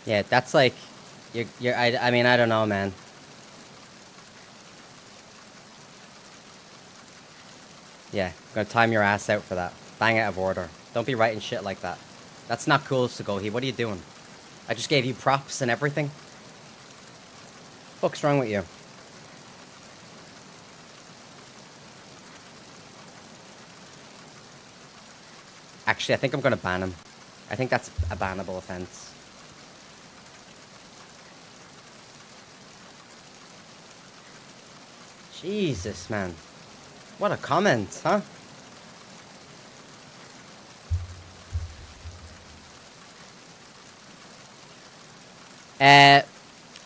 Speaker 1: Yeah, that's like, I mean, I don't know, man. Yeah, I'm gonna time your ass out for that. Bang out of order. Don't be writing shit like that. That's not cool, Sugohi. What are you doing? I just gave you props and everything. What's wrong with you? Actually, I think I'm gonna ban him. I think that's a bannable offense. Jesus, man. What a comment, huh?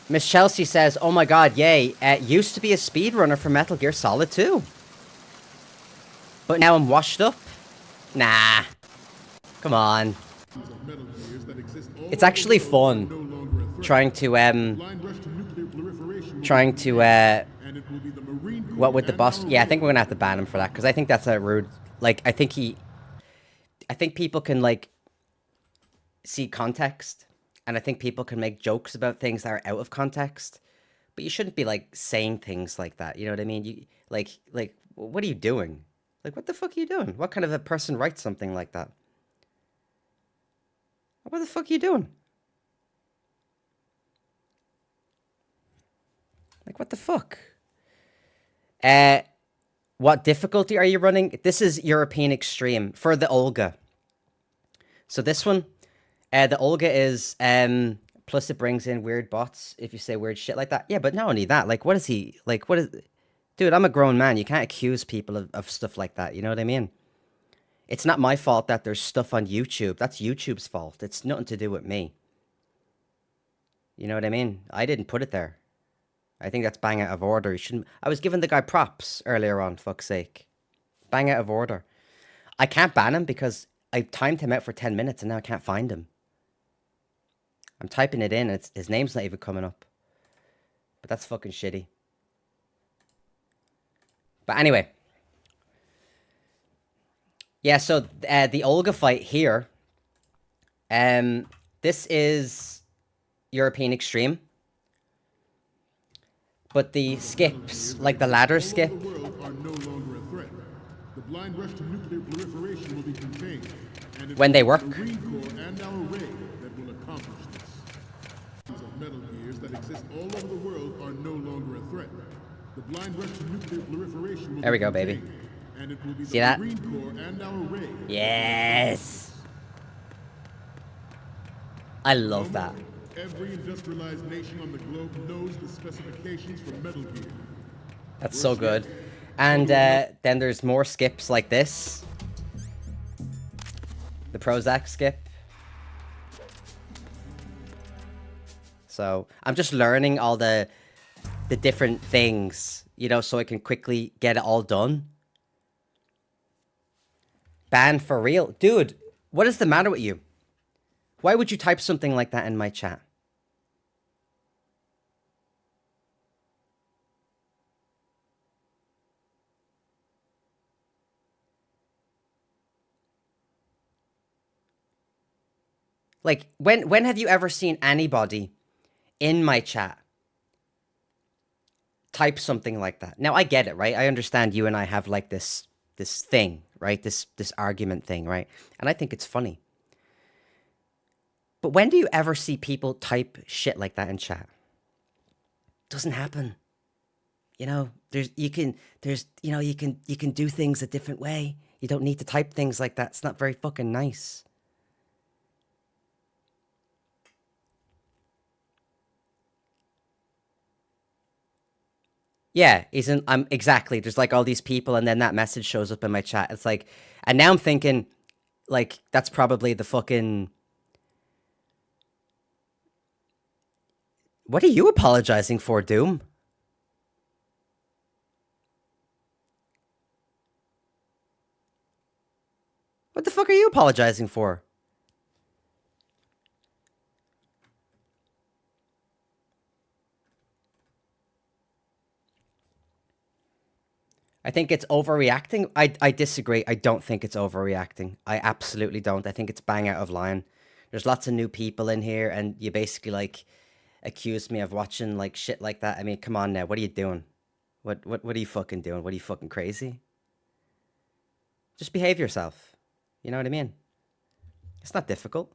Speaker 1: Miss Chelsea says, oh my god, yay. Used to be a speedrunner for Metal Gear Solid 2. But now I'm washed up. Nah. Come on. It's actually fun trying to, what would the boss... Yeah, I think we're gonna have to ban him for that, because I think that's a rude... Like, I think people can, like, see context, and I think people can make jokes about things that are out of context, but you shouldn't be, like, saying things like that, you know what I mean? You, like, what are you doing? Like, what the fuck are you doing? What kind of a person writes something like that? What the fuck are you doing? Like, what the fuck? What difficulty are you running? This is European Extreme for the Olga. So this one, the Olga is, plus it brings in weird bots if you say weird shit like that. Yeah, but not only that, like, what is he, like, what is... Dude, I'm a grown man. You can't accuse people of stuff like that. You know what I mean? It's not my fault that there's stuff on YouTube. That's YouTube's fault. It's nothing to do with me. You know what I mean? I didn't put it there. I think that's bang out of order. You shouldn't... I was giving the guy props earlier on, fuck's sake. Bang out of order. I can't ban him because I timed him out for 10 minutes and now I can't find him. I'm typing it in and his name's not even coming up. But that's fucking shitty. But anyway. Yeah, so the Olga fight here. This is European Extreme. But the skips, like the ladder skip.
Speaker 3: The world are no longer a threat. The blind rush to nuclear proliferation will be contained. And it
Speaker 1: When they
Speaker 3: will
Speaker 1: work.
Speaker 3: be the Marine Corps and our Ray that will accomplish this. Of Metal Gears that exist all over the world are no longer a threat. The blind rush to nuclear proliferation will
Speaker 1: There we
Speaker 3: be
Speaker 1: go, baby.
Speaker 3: contained, and it will be
Speaker 1: See
Speaker 3: the
Speaker 1: that?
Speaker 3: Marine Corps and our Ray.
Speaker 1: Yes. I love that.
Speaker 3: Every industrialized nation on the globe knows the specifications for Metal Gear.
Speaker 1: That's so good. And then there's more skips like this. The Prozac skip. So I'm just learning all the different things, you know, so I can quickly get it all done. Ban for real. Dude, what is the matter with you? Why would you type something like that in my chat? Like, when have you ever seen anybody in my chat type something like that? Now, I get it, right? I understand you and I have, like, this thing, right? This argument thing, right? And I think it's funny. But when do you ever see people type shit like that in chat? Doesn't happen. You know, you can do things a different way. You don't need to type things like that. It's not very fucking nice. Yeah, exactly. There's like all these people, and then that message shows up in my chat. It's like, and now I'm thinking, like, that's probably the fucking... What are you apologizing for, Doom? What the fuck are you apologizing for? I think it's overreacting. I disagree. I don't think it's overreacting. I absolutely don't. I think it's bang out of line. There's lots of new people in here, and you basically, like, accused me of watching, like, shit like that. I mean, come on now. What are you doing? What are you fucking doing? What are you fucking crazy? Just behave yourself. You know what I mean? It's not difficult.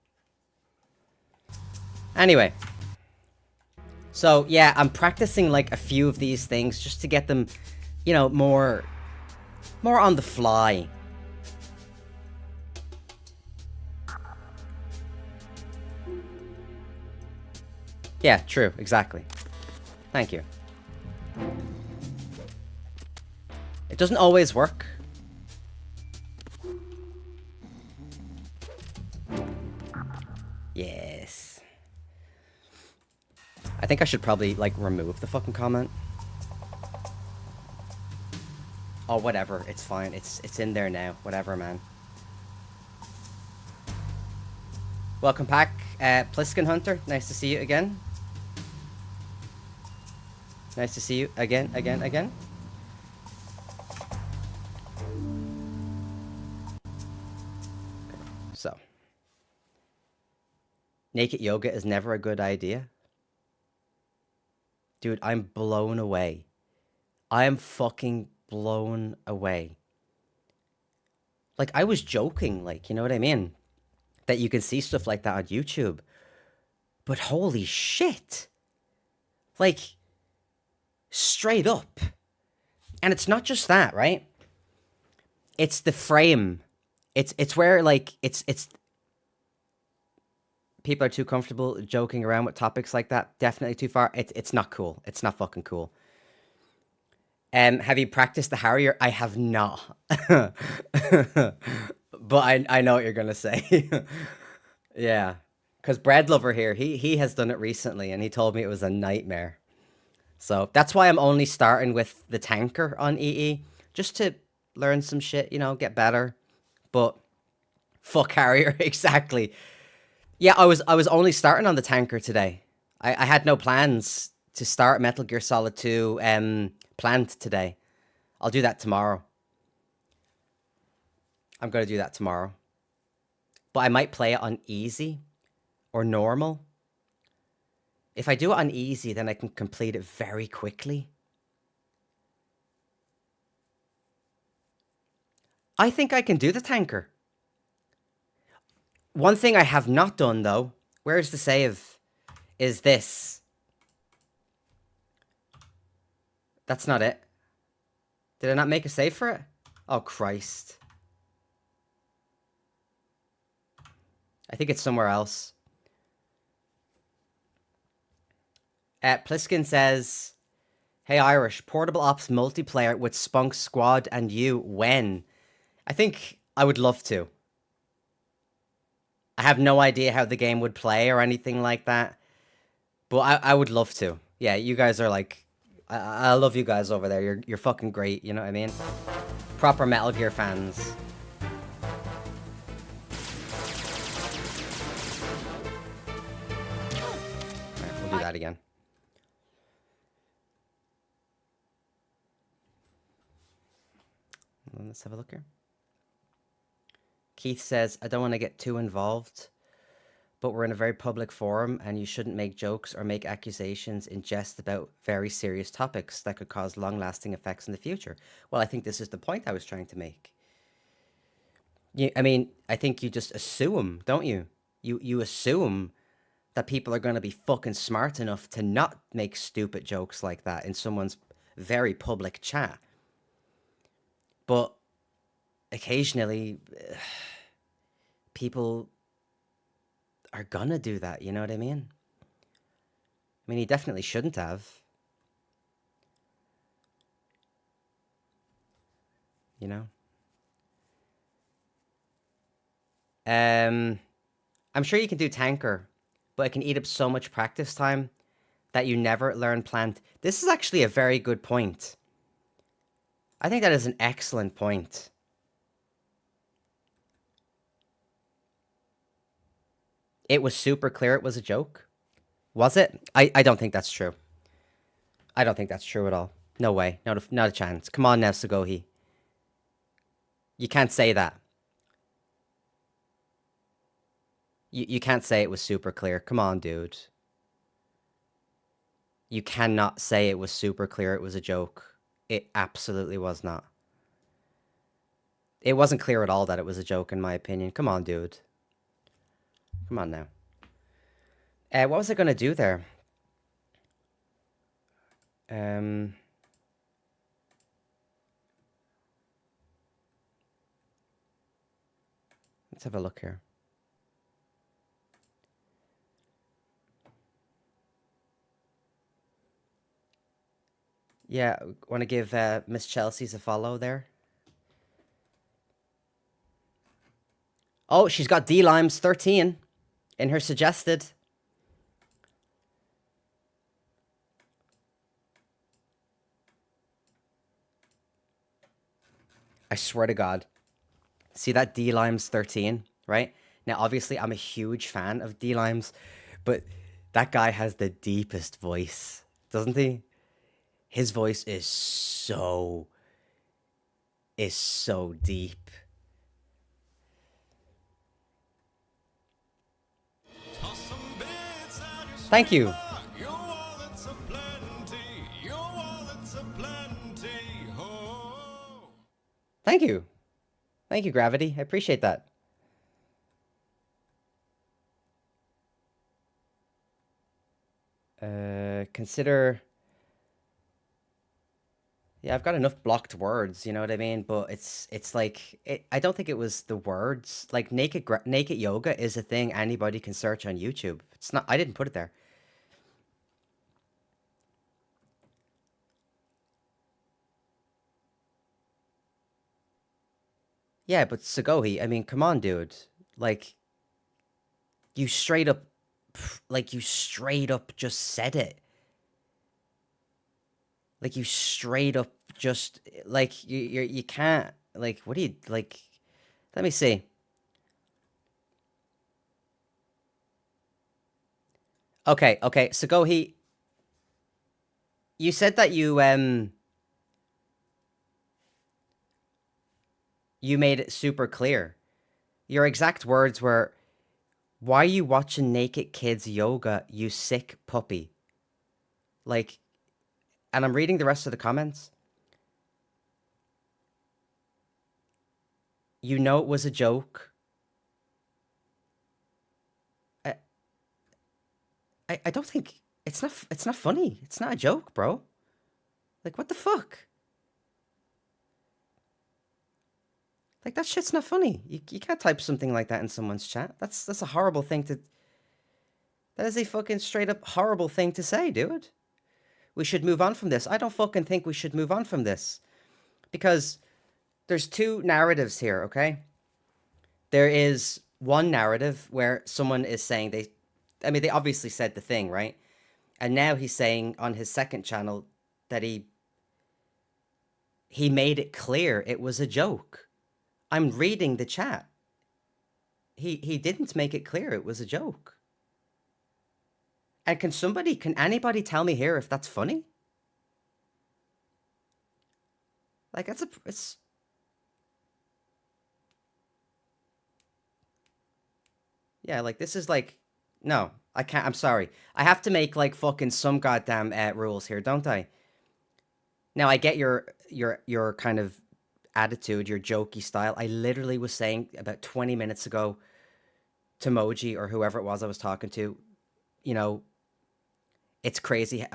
Speaker 1: Anyway. So, yeah, I'm practicing like a few of these things just to get them, you know, more on the fly. Yeah, true, exactly. Thank you. It doesn't always work. Yes. I think I should probably, like, remove the fucking comment. Oh, whatever. It's fine. It's in there now. Whatever, man. Welcome back, Pliskin Hunter. Nice to see you again. Nice to see you again. So. Naked yoga is never a good idea. Dude, I'm blown away. I am fucking blown away. Like, I was joking, like, you know what I mean? That you can see stuff like that on YouTube. But holy shit. Like, straight up. And it's not just that, right? It's the frame. It's where, like, it's people are too comfortable joking around with topics like that. Definitely too far. It's not cool. It's not fucking cool. Have you practiced the Harrier? I have not. But I know what you're gonna say. Yeah. Because Bread Lover here, he has done it recently and he told me it was a nightmare. So that's why I'm only starting with the tanker on EE. Just to learn some shit, you know, get better. But fuck Harrier, exactly. Yeah, I was only starting on the tanker today. I had no plans to start Metal Gear Solid 2 planned today. I'll do that tomorrow. I'm going to do that tomorrow. But I might play it on easy or normal. If I do it on easy, then I can complete it very quickly. I think I can do the tanker. One thing I have not done, though, where's the save, is this. That's not it. Did I not make a save for it? Oh, Christ. I think it's somewhere else. Pliskin says, hey, Irish, Portable Ops multiplayer with Spunk Squad and you, when? I think I would love to. I have no idea how the game would play or anything like that. But I would love to. Yeah, you guys are like... I love you guys over there. You're fucking great, you know what I mean? Proper Metal Gear fans. Alright, we'll do that again. Let's have a look here. Keith says, I don't want to get too involved, but we're in a very public forum and you shouldn't make jokes or make accusations in jest about very serious topics that could cause long-lasting effects in the future. Well, I think this is the point I was trying to make. I mean, I think you just assume, don't you? You assume that people are going to be fucking smart enough to not make stupid jokes like that in someone's very public chat. But occasionally, people are gonna do that, you know what I mean? I mean, he definitely shouldn't have. You know? I'm sure you can do tanker, but it can eat up so much practice time that you never learn plant. This is actually a very good point. I think that is an excellent point. It was super clear it was a joke. Was it? I don't think that's true. I don't think that's true at all. No way. Not a chance. Come on now, Sugohi. You can't say that. You can't say it was super clear. Come on, dude. You cannot say it was super clear it was a joke. It absolutely was not. It wasn't clear at all that it was a joke, in my opinion. Come on, dude. Come on now. What was I gonna do there? Let's have a look here. Yeah, want to give Miss Chelsea's a follow there. Oh, she's got D-Limes 13 in her suggested. I swear to God. See that D-Limes 13, right? Now, obviously, I'm a huge fan of D-Limes, but that guy has the deepest voice, doesn't he? His voice is so deep. Thank you. Thank you. Thank you, Gravity. I appreciate that. Consider... Yeah, I've got enough blocked words, you know what I mean? But it's like... I don't think it was the words. Like, naked yoga is a thing anybody can search on YouTube. It's not... I didn't put it there. Yeah, but Sagohi, I mean, come on, dude. Like, you straight up just said it. Like, you straight up just, like, you can't, like, what do you, like, let me see. Okay, Sagohi, you said that you made it super clear. Your exact words were, "Why are you watching naked kids yoga, you sick puppy?" Like, and I'm reading the rest of the comments. You know it was a joke. I don't think it's not funny. It's not a joke, bro. Like, what the fuck? Like, that shit's not funny. You can't type something like that in someone's chat. That's a horrible thing to... That is a fucking straight up horrible thing to say, dude. We should move on from this. I don't fucking think we should move on from this. Because there's two narratives here, okay? There is one narrative where someone is saying they obviously said the thing, right? And now he's saying on his second channel that he made it clear it was a joke. I'm reading the chat. He didn't make it clear it was a joke. And can anybody tell me here if that's funny? Like, it's... Yeah, like, this is like... No, I can't, I'm sorry. I have to make, like, fucking some goddamn rules here, don't I? Now, I get your kind of attitude, your jokey style. I literally was saying about 20 minutes ago to Moji or whoever it was I was talking to, you know, it's crazy.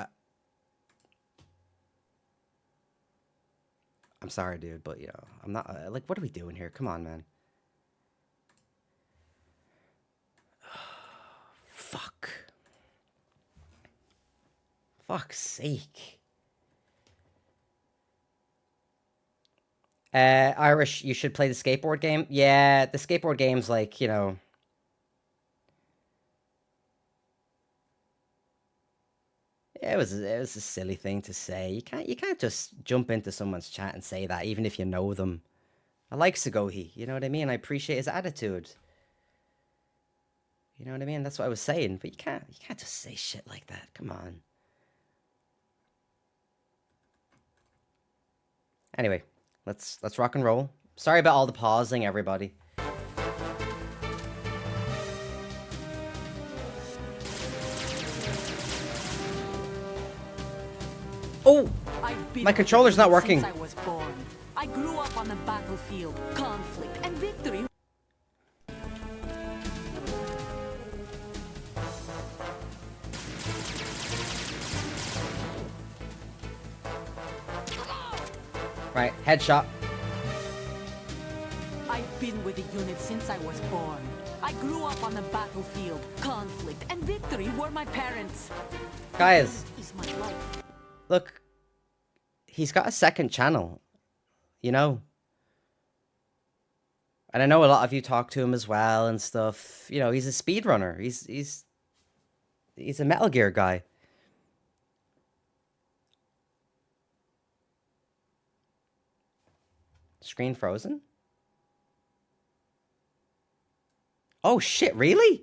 Speaker 1: I'm sorry, dude, but, you know, I'm not, like, what are we doing here? Come on, man. Fuck. Fuck's sake. Irish, you should play the skateboard game. Yeah, the skateboard game's like, you know... It was a silly thing to say. You can't just jump into someone's chat and say that, even if you know them. I like Sagohi, you know what I mean? I appreciate his attitude. You know what I mean? That's what I was saying. But you can't just say shit like that. Come on. Anyway, let's rock and roll. Sorry about all the pausing, everybody. Oh, my controller's not working.
Speaker 9: I was born. I I grew up on the battlefield. Conflict and victory.
Speaker 1: Right, headshot.
Speaker 9: I've been with the unit since I was born. I grew up on the battlefield. Conflict and victory were my parents.
Speaker 1: Guys,
Speaker 9: Is my life.
Speaker 1: look. He's got a second channel, you know. And I know a lot of you talk to him as well and stuff. You know, he's a speedrunner. He's a Metal Gear guy. Screen frozen? Oh shit, really?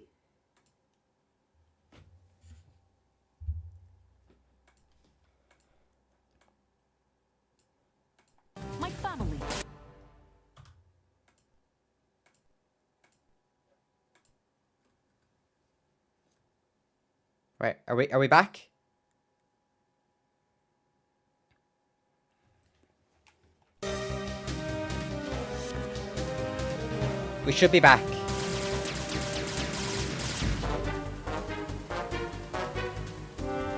Speaker 9: My family.
Speaker 1: Right, are we back? We should be back.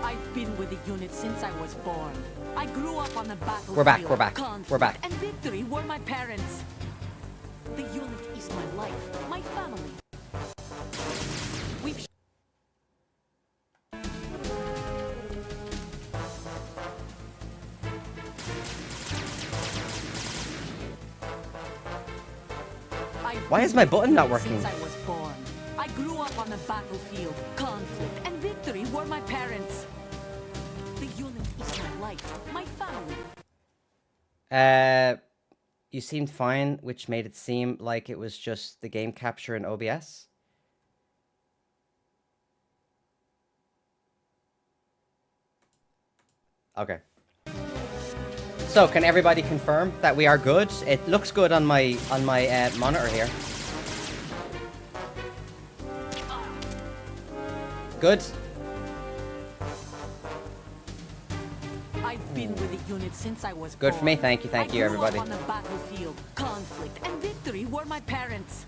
Speaker 9: I've been with the unit since I was born. I grew up on the battlefield.
Speaker 1: We're back, we're back,
Speaker 9: Conflict
Speaker 1: we're back.
Speaker 9: And victory were my parents. The unit is my life, my family. We've
Speaker 1: Why is my button not working?
Speaker 9: Since I was born, I grew up on the battlefield. Conflict and victory were my parents. The unit is my life, my family.
Speaker 1: You seemed fine, which made it seem like it was just the game capture in OBS. Okay. So, can everybody confirm that we are good? It looks good on my monitor here. Good.
Speaker 9: I've been with the unit since I was
Speaker 1: Good
Speaker 9: born.
Speaker 1: for me. Thank you,
Speaker 9: I grew
Speaker 1: everybody.
Speaker 9: Up on the battlefield, conflict and victory were my parents.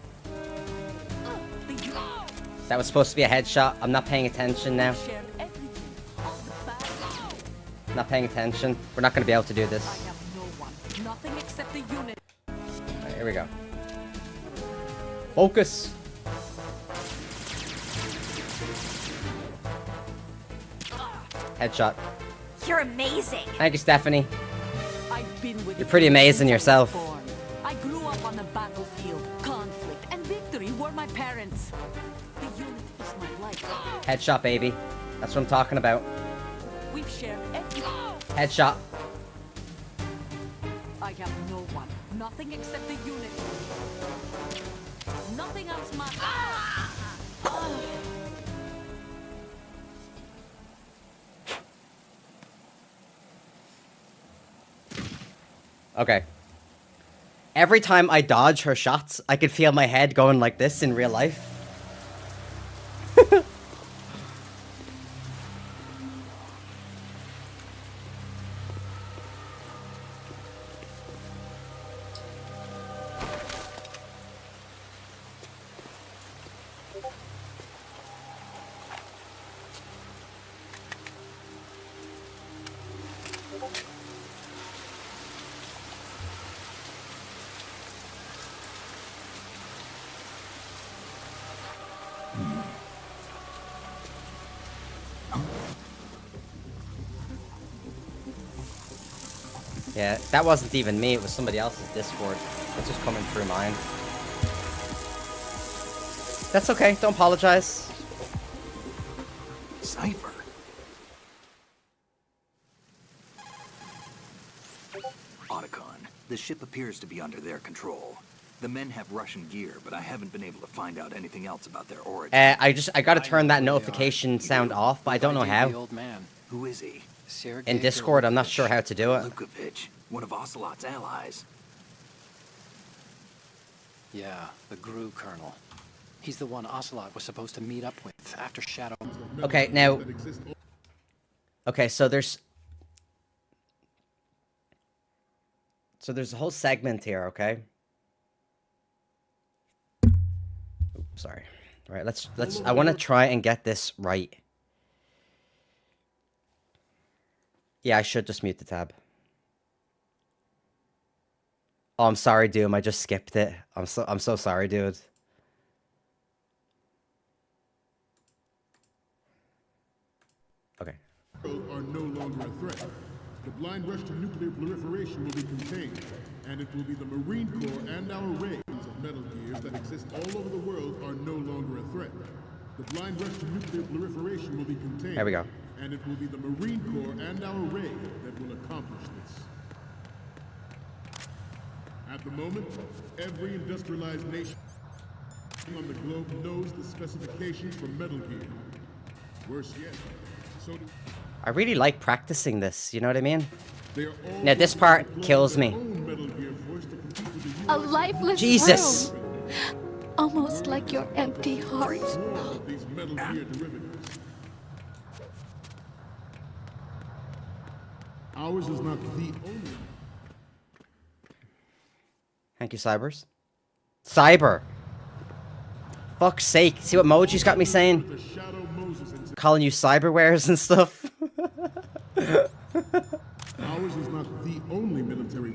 Speaker 1: That was supposed to be a headshot. I'm not paying attention now.
Speaker 9: Shared everything. All the bad.
Speaker 1: Not paying attention. We're not going to be able to do this.
Speaker 9: I have no one, nothing except the unit.
Speaker 1: Alright, here we go. Focus. Headshot.
Speaker 12: You're amazing.
Speaker 1: Thank you, Stephanie.
Speaker 9: I've been with
Speaker 1: You're
Speaker 9: the
Speaker 1: pretty
Speaker 9: unit
Speaker 1: amazing
Speaker 9: since I
Speaker 1: yourself.
Speaker 9: was born. I grew up on the battlefield, conflict and victory were my parents. The unit is my life.
Speaker 1: Headshot, baby. That's what I'm talking about.
Speaker 9: We've shared everything.
Speaker 1: Headshot.
Speaker 9: I have no one, nothing except the unit. Nothing else matters.
Speaker 1: Okay. Every time I dodge her shots, I could feel my head going like this in real life. Yeah, that wasn't even me, it was somebody else's Discord. It's just coming through mine. That's okay, don't apologize.
Speaker 10: Cypher. Otacon, the ship appears to be under their control. The men have Russian gear, but I haven't been able to find out anything else about their origin.
Speaker 1: I gotta turn that notification sound off, but I don't know how.
Speaker 10: The old man. Who is he?
Speaker 1: In Discord, I'm not sure how to do it.
Speaker 10: Lukovich, one of Ocelot's allies.
Speaker 4: Yeah, the GRU colonel. He's the one Ocelot was supposed to meet up with after Shadow.
Speaker 1: Okay, now... Okay, so there's... So there's a whole segment here, okay? Oops, sorry. All right, let's I want to try and get this right. Yeah, I should just mute the tab. Oh, I'm sorry, Doom. I just skipped it. I'm so sorry, dude. Okay.
Speaker 3: Are no longer a threat. The blind rush to nuclear proliferation will be contained, and it will be the Marine Corps and our rays of Metal Gears that exist all over the world are no longer a threat. The blind rush to nuclear proliferation will be contained.
Speaker 1: There we go.
Speaker 3: And it will be the Marine Corps and our rays that will accomplish this. At the moment, every industrialized nation on the globe knows the specifications for Metal Gear. Worse yet, so do...
Speaker 1: I really like practicing this, you know what I mean? Now this part kills me.
Speaker 7: A lifeless
Speaker 1: Jesus!
Speaker 7: world. Almost like your empty heart.
Speaker 3: These Metal Gear derivatives. Ours is not the only.
Speaker 1: Thank you, Cybers. Cyber! Fuck's sake, see what Moji's got me saying? Calling you cyberwares and stuff.
Speaker 3: Ours is not the only military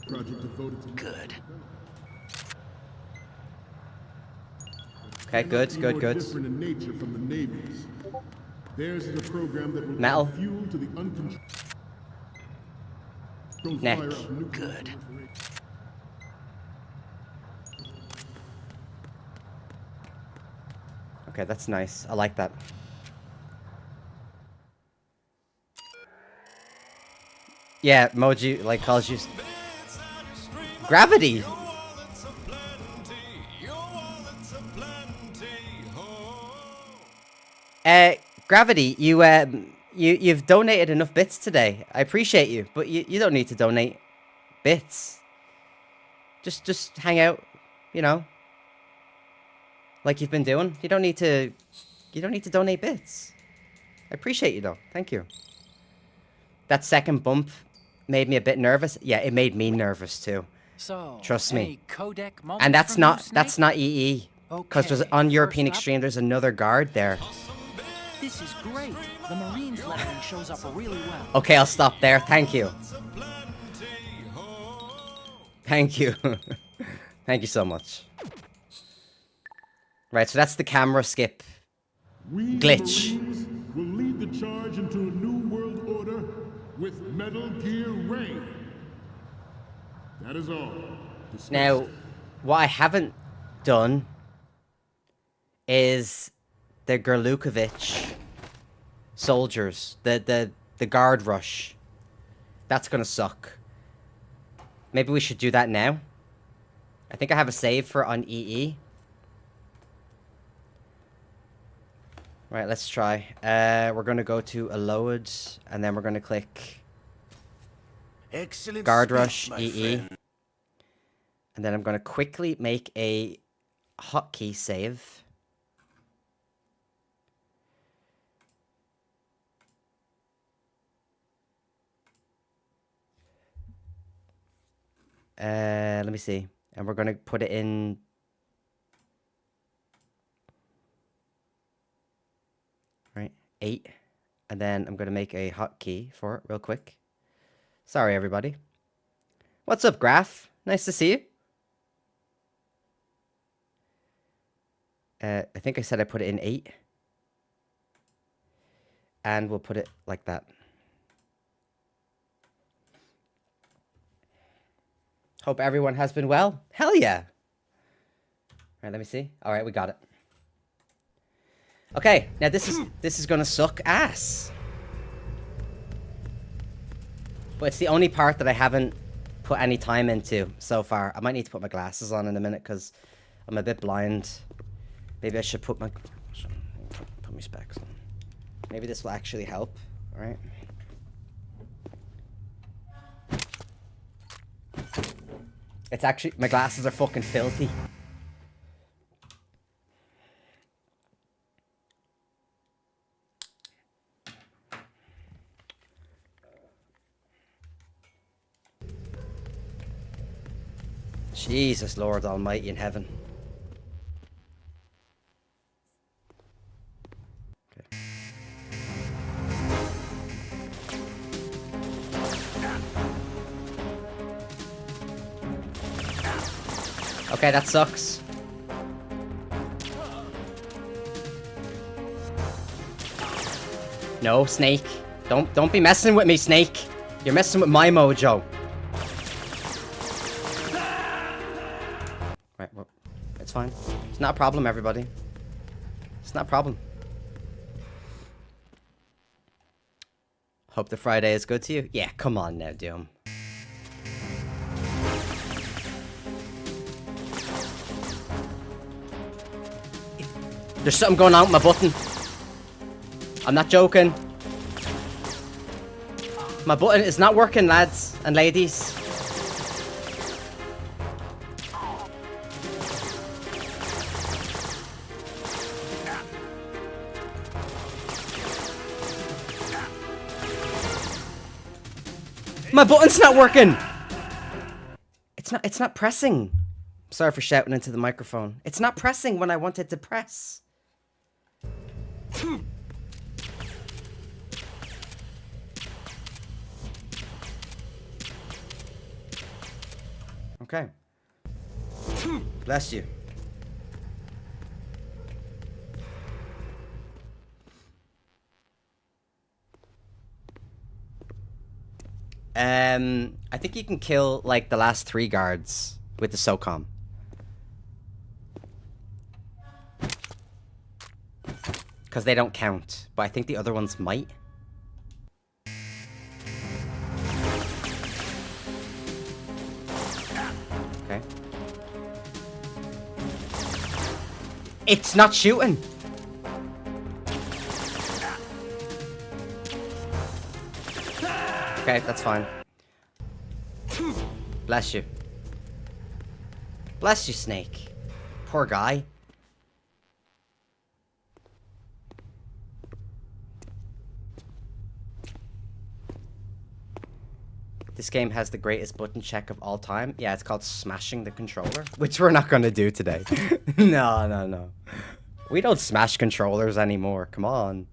Speaker 3: project devoted to...
Speaker 10: Good.
Speaker 1: Okay, good.
Speaker 3: Different in nature from the navies. Theirs is a program that will
Speaker 1: Metal.
Speaker 3: add fuel to the uncontrolled
Speaker 1: Neck.
Speaker 3: fire of nuclear
Speaker 10: Good.
Speaker 3: proliferation.
Speaker 1: Okay, that's nice. I like that. Yeah, Moji like calls you Gravity. Gravity, you've donated enough bits today. I appreciate you, but you don't need to donate bits. Just hang out, you know. Like you've been doing. You don't need to donate bits. I appreciate you though. Thank you. That second bump made me a bit nervous. Yeah, it made me nervous too.
Speaker 4: So,
Speaker 1: Trust me.
Speaker 4: codec moments
Speaker 1: And that's
Speaker 4: from you,
Speaker 1: not
Speaker 4: Snake?
Speaker 1: EE. Because there's
Speaker 4: Okay,
Speaker 1: on European
Speaker 4: first up-
Speaker 1: Extreme there's another guard there.
Speaker 4: This is great. The Marines lettering shows up really well.
Speaker 1: Okay, I'll stop there. Thank you. Thank you. Thank you so much. Right, so that's the camera skip
Speaker 3: We
Speaker 1: glitch.
Speaker 3: Marines will lead the charge into a new world order with Metal Gear Ray. That is all. Dismissed.
Speaker 1: Now, what I haven't done is the Gerlukovich soldiers, the guard rush. That's gonna suck. Maybe we should do that now. I think I have a save for on EE. Right, let's try. We're gonna go to a load, and then we're gonna click
Speaker 13: Excellent
Speaker 1: guard
Speaker 13: speech,
Speaker 1: rush
Speaker 13: my
Speaker 1: EE,
Speaker 13: friend.
Speaker 1: and then I'm gonna quickly make a hotkey save. Let me see. And we're gonna put it in. Right, 8. And then I'm gonna make a hotkey for it real quick. Sorry, everybody. What's up, Graph? Nice to see you. I think I said I put it in 8. And we'll put it like that. Hope everyone has been well. Hell yeah. All right, let me see. All right, we got it. Okay, now this is gonna suck ass. But it's the only part that I haven't put any time into so far. I might need to put my glasses on in a minute because I'm a bit blind. Maybe I should put my specs on. Maybe this will actually help. All right. It's actually, my glasses are fucking filthy. Jesus, Lord Almighty in heaven. Okay, that sucks. No, Snake. Don't be messing with me, Snake. You're messing with my mojo. Right, well, it's fine. It's not a problem, everybody. It's not a problem. Hope the Friday is good to you. Yeah, come on now, Doom. There's something going on with my button. I'm not joking. My button is not working, lads and ladies. My button's not working. It's not pressing. Sorry for shouting into the microphone. It's not pressing when I want it to press. Okay. Bless you. I think you can kill, like, the last 3 guards with the SOCOM. Because they don't count. But I think the other ones might. Okay. It's not shooting. Okay, that's fine. Bless you. Bless you, Snake. Poor guy. This game has the greatest button check of all time. Yeah, it's called smashing the controller, which we're not going to do today. No. We don't smash controllers anymore. Come on.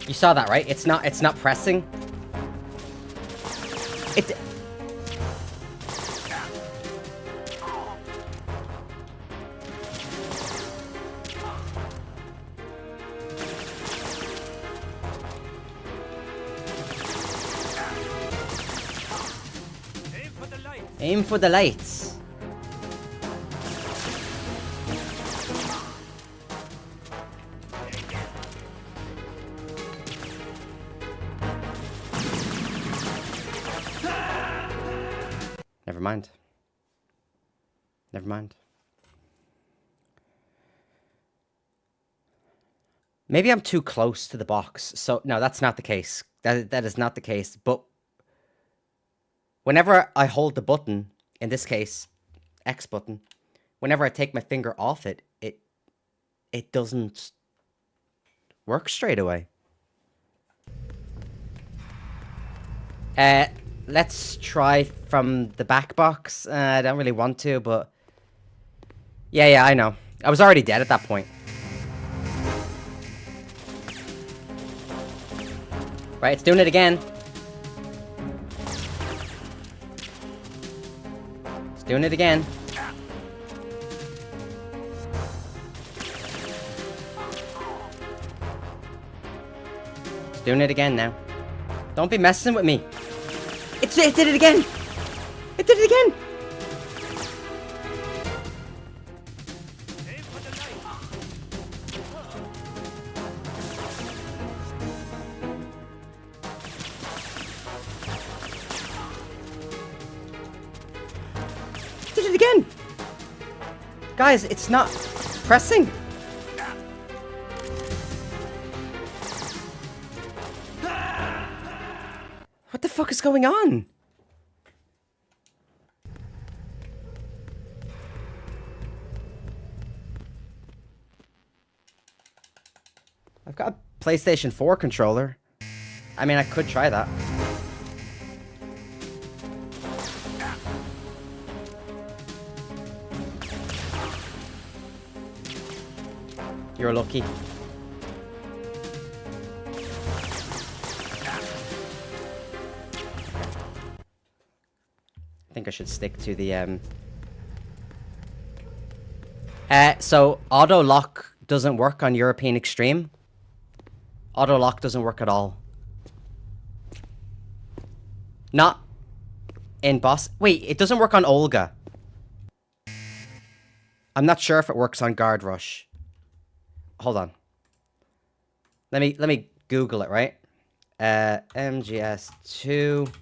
Speaker 1: You saw that, right? It's not pressing. It. Aim for the lights. Never mind. Never mind. Maybe I'm too close to the box. So, no, that's not the case. That is not the case. But whenever I hold the button, in this case, X button, whenever I take my finger off it, it doesn't work straight away. Let's try from the back box. I don't really want to, but... Yeah, I know. I was already dead at that point. Right, it's doing it again. It's doing it again. It's doing it again now. Don't be messing with me. It did it again! It did it again! It did it again! Guys, it's not pressing. What the fuck is going on? I've got a PlayStation 4 controller. I mean, I could try that. You're lucky. I think I should stick to the so auto lock doesn't work on European Extreme. Auto lock doesn't work at all. Not in boss. Wait, it doesn't work on Olga. I'm not sure if it works on Guard Rush. Hold on. Let me Google it, right? MGS2.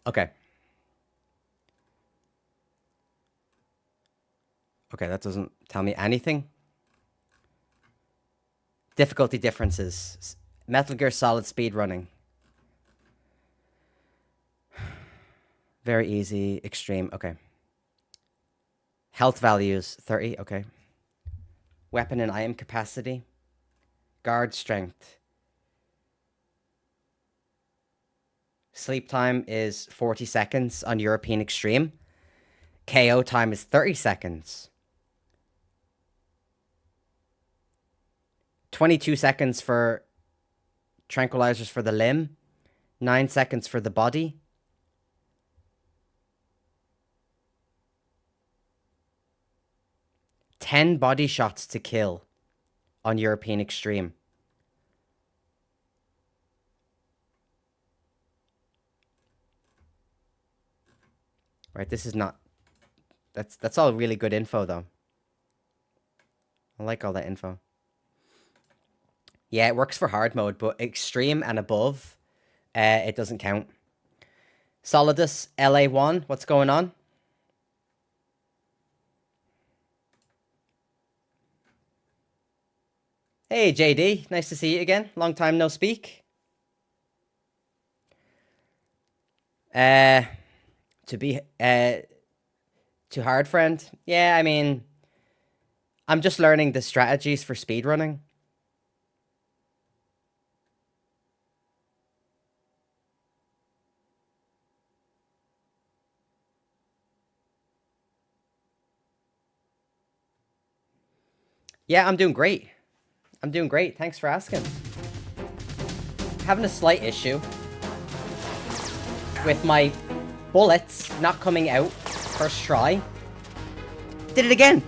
Speaker 1: Okay. Okay, that doesn't tell me anything. Difficulty differences. Metal Gear Solid Speedrunning. Very easy. Extreme. Okay. Health values. 30. Okay. Weapon and item capacity. Guard strength. Sleep time is 40 seconds on European Extreme. KO time is 30 seconds. 22 seconds for tranquilizers for the limb. 9 seconds for the body. Ten body shots to kill on European Extreme. Right, this is not... That's all really good info, though. I like all that info. Yeah, it works for hard mode, but extreme and above, it doesn't count. Solidus LA1, what's going on? Hey, JD, nice to see you again. Long time no speak. Too hard, friend? Yeah, I mean, I'm just learning the strategies for speedrunning. Yeah, I'm doing great. I'm doing great. Thanks for asking. Having a slight issue with my bullets not coming out first try. Did it again.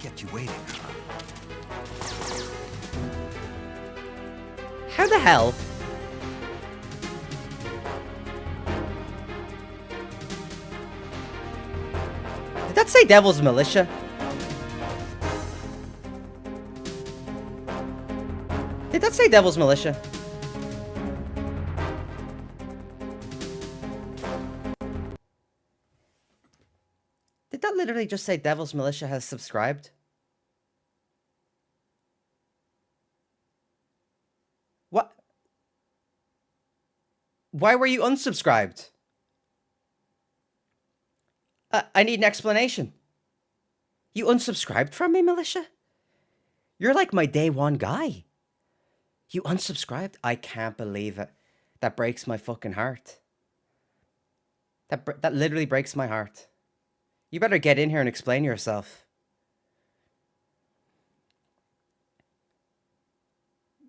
Speaker 10: Kept you waiting, huh?
Speaker 1: How the hell? Did that say Devil's Militia? Did that say Devil's Militia? Did that literally just say Devil's Militia has subscribed? What? Why were you unsubscribed? I need an explanation. You unsubscribed from me, Militia? You're like my day one guy. You unsubscribed? I can't believe it. That breaks my fucking heart. That literally breaks my heart. You better get in here and explain yourself.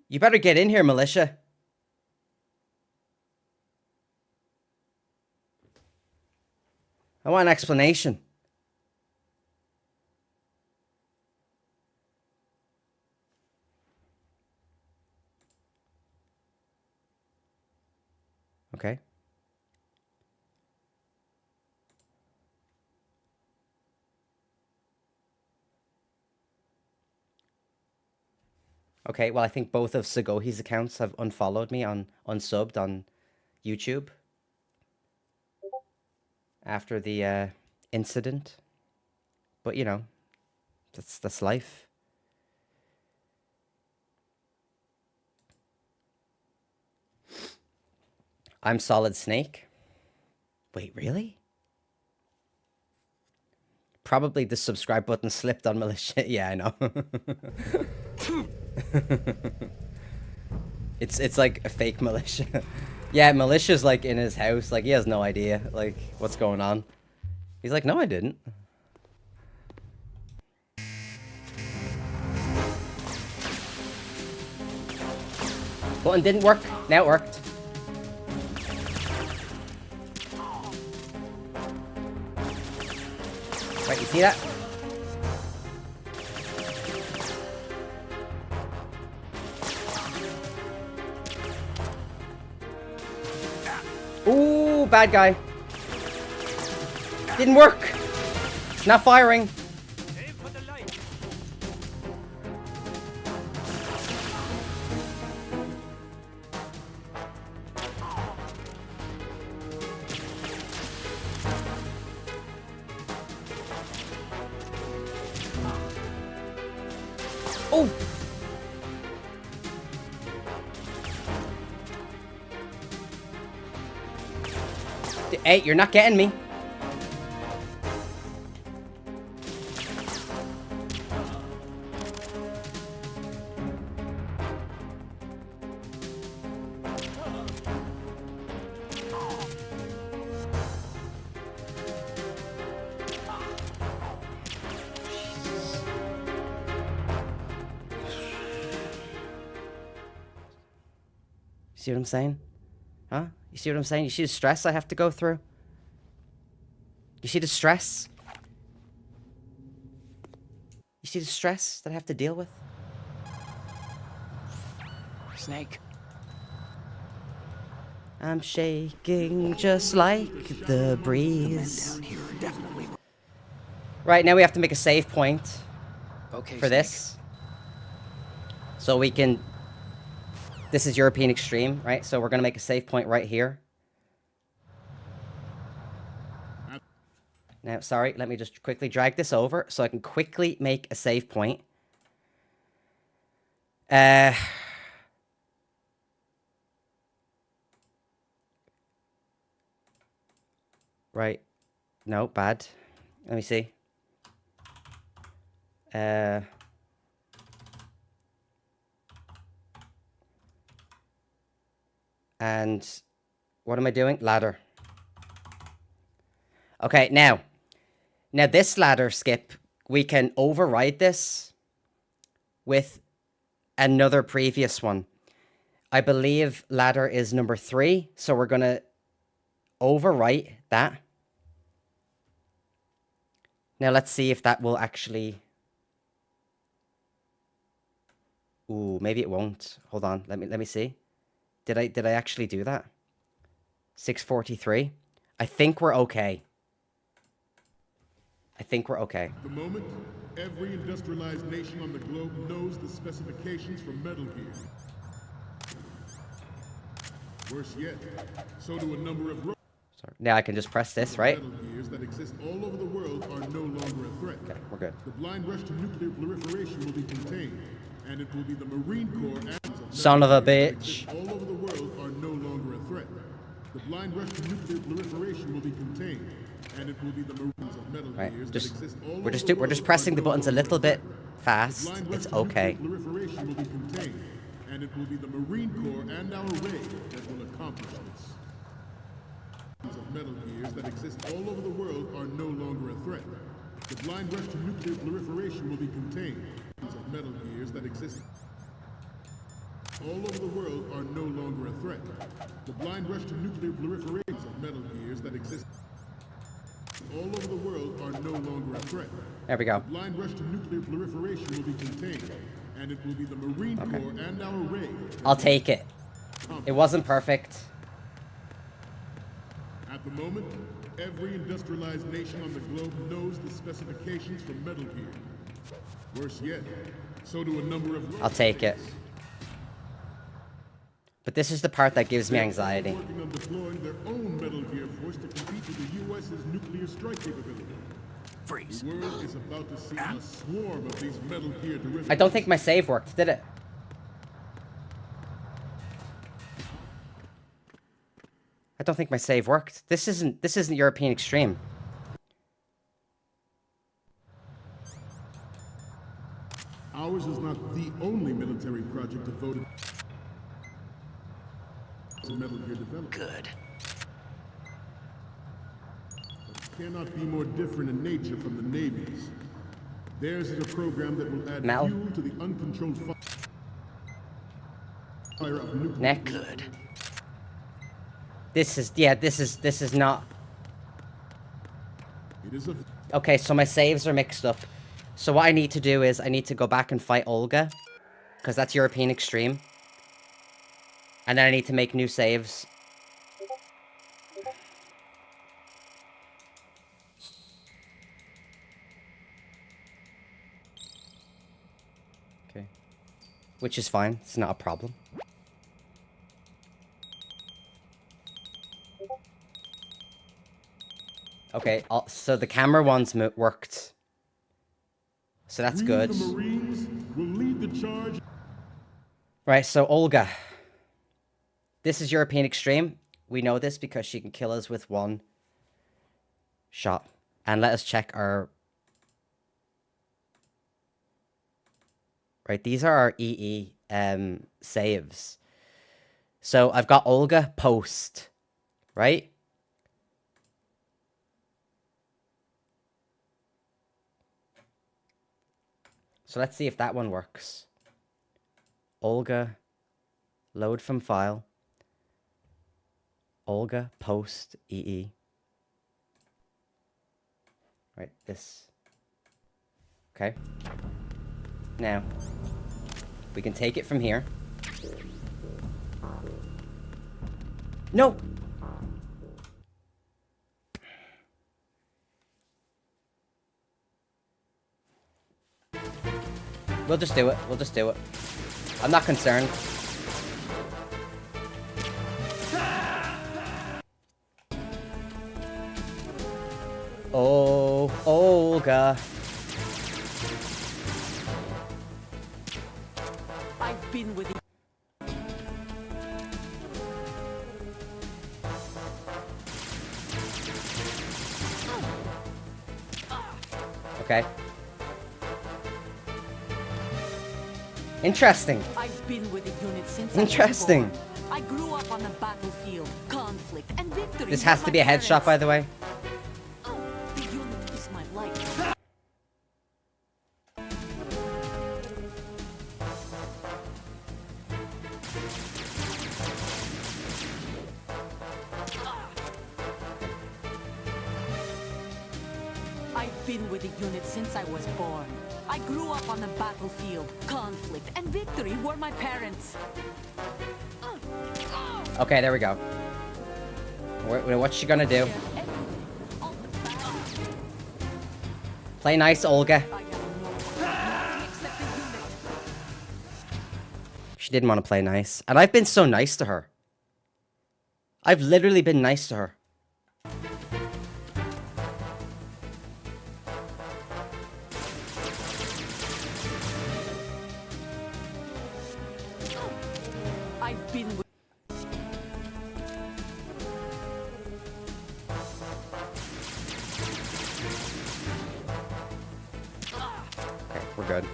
Speaker 1: You better get in here, Militia. I want an explanation. Okay. Okay, well, I think both of Sagohi's accounts have unfollowed me unsubbed on YouTube after the incident. But, you know, that's life. I'm Solid Snake. Wait, really? Probably the subscribe button slipped on Militia. Yeah, I know. It's like a fake Militia. Yeah, Militia's like in his house. Like he has no idea like what's going on. He's like, no, I didn't. Button didn't work. Now it worked. Right, you see that? Ooh, bad guy. Didn't work. It's not firing. Oh! Hey, you're not getting me. See what I'm saying? Huh? You see what I'm saying? You see the stress I have to go through? You see the stress? You see the stress that I have to deal with?
Speaker 4: Snake.
Speaker 1: I'm shaking just like the breeze.
Speaker 10: Down here are definitely.
Speaker 1: Right, now we have to make a save point
Speaker 4: Okay,
Speaker 1: for this. So we can... This is European Extreme, right? So we're going to make a save point right here. Now, sorry, let me just quickly drag this over so I can quickly make a save point. Right. No, bad. Let me see. And what am I doing? Ladder. Okay, now this ladder skip, we can override this with another previous one. I believe ladder is number 3, so we're going to overwrite that. Now let's see if that will actually... Ooh, maybe it won't. Hold on, let me see. Did I actually do that? 643. I think we're okay. I think we're okay.
Speaker 3: At the moment, every industrialized nation on the globe knows the specifications for Metal Gear. Worse yet, so do a number of
Speaker 1: Sorry. Now I can just press this, right?
Speaker 3: Metal Gears that exist all over the world are no longer a threat.
Speaker 1: Okay, we're good.
Speaker 3: The blind rush to nuclear proliferation will be contained, and it will be the Marine Corps and
Speaker 1: Son of a bitch.
Speaker 3: all over the world are no longer a threat. The blind rush to nuclear proliferation will be contained, and it will be the Marines of Metal Gears that exist all over the world.
Speaker 1: We're just pressing the buttons a little bit fast.
Speaker 3: The blind rush
Speaker 1: It's
Speaker 3: to
Speaker 1: okay.
Speaker 3: nuclear proliferation will be contained, and it will be the Marine Corps and our raid that will accomplish this. Of Metal Gears that exist all over the world are no longer a threat. The blind rush to nuclear proliferation will be contained. Of Metal Gears that exist all over the world are no longer a threat. The blind rush to nuclear proliferation of Metal Gears that exist all over the world are no longer a threat.
Speaker 1: There we go.
Speaker 3: The blind rush to nuclear proliferation will be contained, and it will be the Marine Corps and our raid.
Speaker 1: I'll take it. It wasn't perfect.
Speaker 3: At the moment, every industrialized nation on the globe knows the specifications for Metal Gear. Worse yet, so do a number of...
Speaker 1: I'll take it. But this is the part that gives me anxiety.
Speaker 3: Working on deploying their own Metal Gear force to compete with the U.S.'s nuclear strike capability.
Speaker 10: Freeze.
Speaker 3: The world is about to see a swarm of these Metal Gear derivatives.
Speaker 1: I don't think my save worked, did it? don't think my save worked. This isn't European Extreme.
Speaker 3: Ours is not the only military project devoted to Metal Gear development.
Speaker 13: Good.
Speaker 3: But it cannot be more different in nature from the Navy's. Theirs is a program that will add
Speaker 1: Mel.
Speaker 3: fuel to the uncontrolled fire of nuclear.
Speaker 1: Neck.
Speaker 13: Good.
Speaker 1: This is not.
Speaker 3: It is a
Speaker 1: Okay, so my saves are mixed up. So what I need to do is I need to go back and fight Olga, because that's European Extreme. And then I need to make new saves. Okay. Which is fine. It's not a problem. Okay, so the camera ones worked. So that's good.
Speaker 3: The Marines will lead the charge.
Speaker 1: Right, so Olga. This is European Extreme. We know this because she can kill us with one shot. And let us check our... Right, these are our EE saves. So I've got Olga post, right? So let's see if that one works. Olga, load from file. Olga, post, EE. Right, this. Okay. Now, we can take it from here. No! We'll just do it. We'll just do it. I'm not concerned. Oh, Olga.
Speaker 9: I've been with you.
Speaker 1: Okay. Interesting.
Speaker 9: I've been with the unit since
Speaker 1: Interesting.
Speaker 9: I was born. I grew up on the battlefield, conflict, and victory.
Speaker 1: This has to be a headshot, by the way.
Speaker 9: The unit is my life. I've been with the unit since I was born. I grew up on the battlefield, conflict, and victory were my parents.
Speaker 1: Okay, there we go. What's she gonna do? Play nice, Olga. She didn't want to play nice. And I've been so nice to her. I've literally been nice to her.
Speaker 9: I've been with...
Speaker 1: Okay, we're good.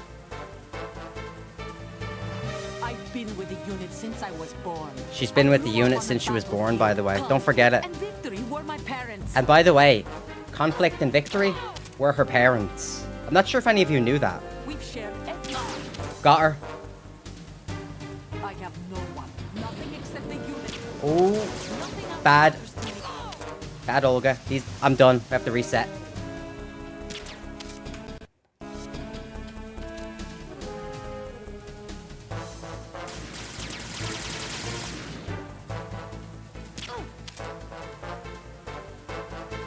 Speaker 9: I've been with the unit since I was born.
Speaker 1: She's been with the unit since she was born, by the way. Don't forget it.
Speaker 9: And victory were my parents.
Speaker 1: And by the way, conflict and victory were her parents. I'm not sure if any of you knew that.
Speaker 9: We've shared everything.
Speaker 1: Got her.
Speaker 9: I have no one. Nothing except the unit.
Speaker 1: Oh, bad. Bad, Olga. I'm done. I have to reset.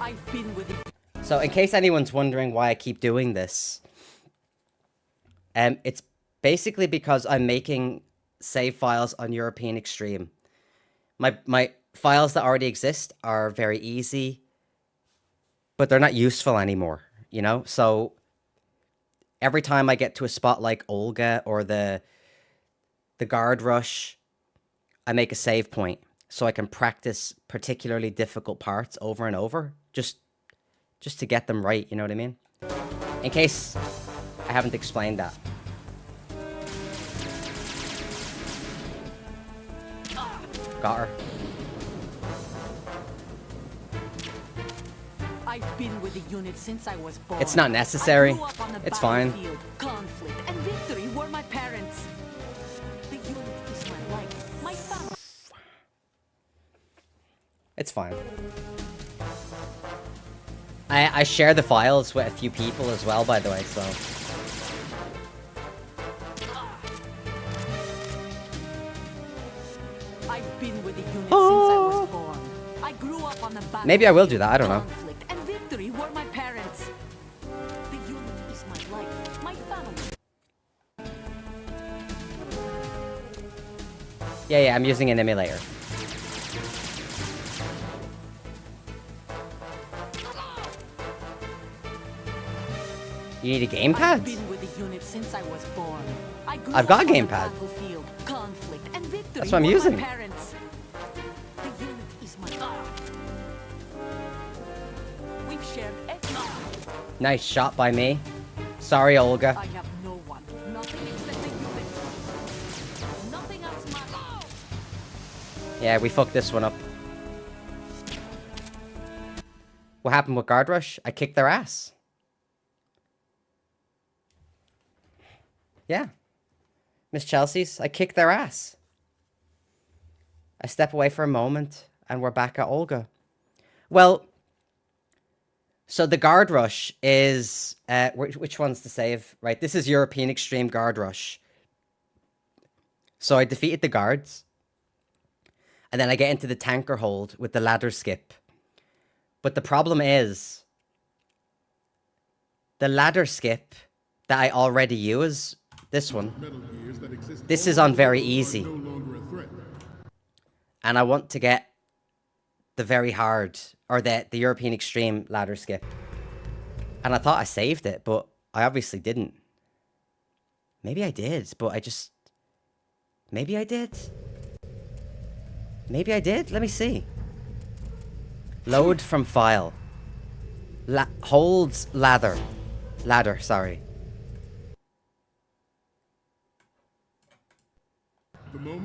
Speaker 9: I've been with the...
Speaker 1: So, in case anyone's wondering why I keep doing this, it's basically because I'm making save files on European Extreme. My files that already exist are very easy, but they're not useful anymore, you know? So, every time I get to a spot like Olga or the guard rush, I make a save point. so I can practice particularly difficult parts over and over, just to get them right, you know what I mean? In case I haven't explained that. Got her.
Speaker 9: I've been with the unit since I was born.
Speaker 1: It's not necessary.
Speaker 9: I grew up on the
Speaker 1: It's fine.
Speaker 9: battlefield. Conflict and victory were my parents. The unit is my life, my family.
Speaker 1: It's fine. I share the files with a few people as well, by the way, so...
Speaker 9: I've been with the unit since I was born. I grew up on the battlefield.
Speaker 1: Maybe I will do that, I don't know.
Speaker 9: Conflict and victory were my parents. The unit is my life, my family.
Speaker 1: Yeah, I'm using an emulator. You need a gamepad?
Speaker 9: I've been with the unit since I was born. I grew
Speaker 1: I've got a
Speaker 9: up on the
Speaker 1: gamepad.
Speaker 9: battlefield. Conflict and victory
Speaker 1: That's what I'm
Speaker 9: were
Speaker 1: using.
Speaker 9: My parents. The unit is my We've shared everything.
Speaker 1: Nice shot by me. Sorry, Olga.
Speaker 9: I have no one. Nothing except the unit. Nothing else matters.
Speaker 1: Yeah, we fucked this one up. What happened with Guard Rush? I kicked their ass. Yeah. Miss Chelsea's, I kicked their ass. I step away for a moment, and we're back at Olga. Well, so the Guard Rush is... which one's to save? Right, this is European Extreme Guard Rush. So I defeated the guards. And then I get into the tanker hold with the ladder skip. But the problem is... the ladder skip that I already use... this one. This is on very easy. And I want to get the very hard, or the European Extreme ladder skip. And I thought I saved it, but I obviously didn't. Maybe I did, but I just... maybe I did. Maybe I did? Let me see. Load from file. Holds ladder. Ladder, sorry.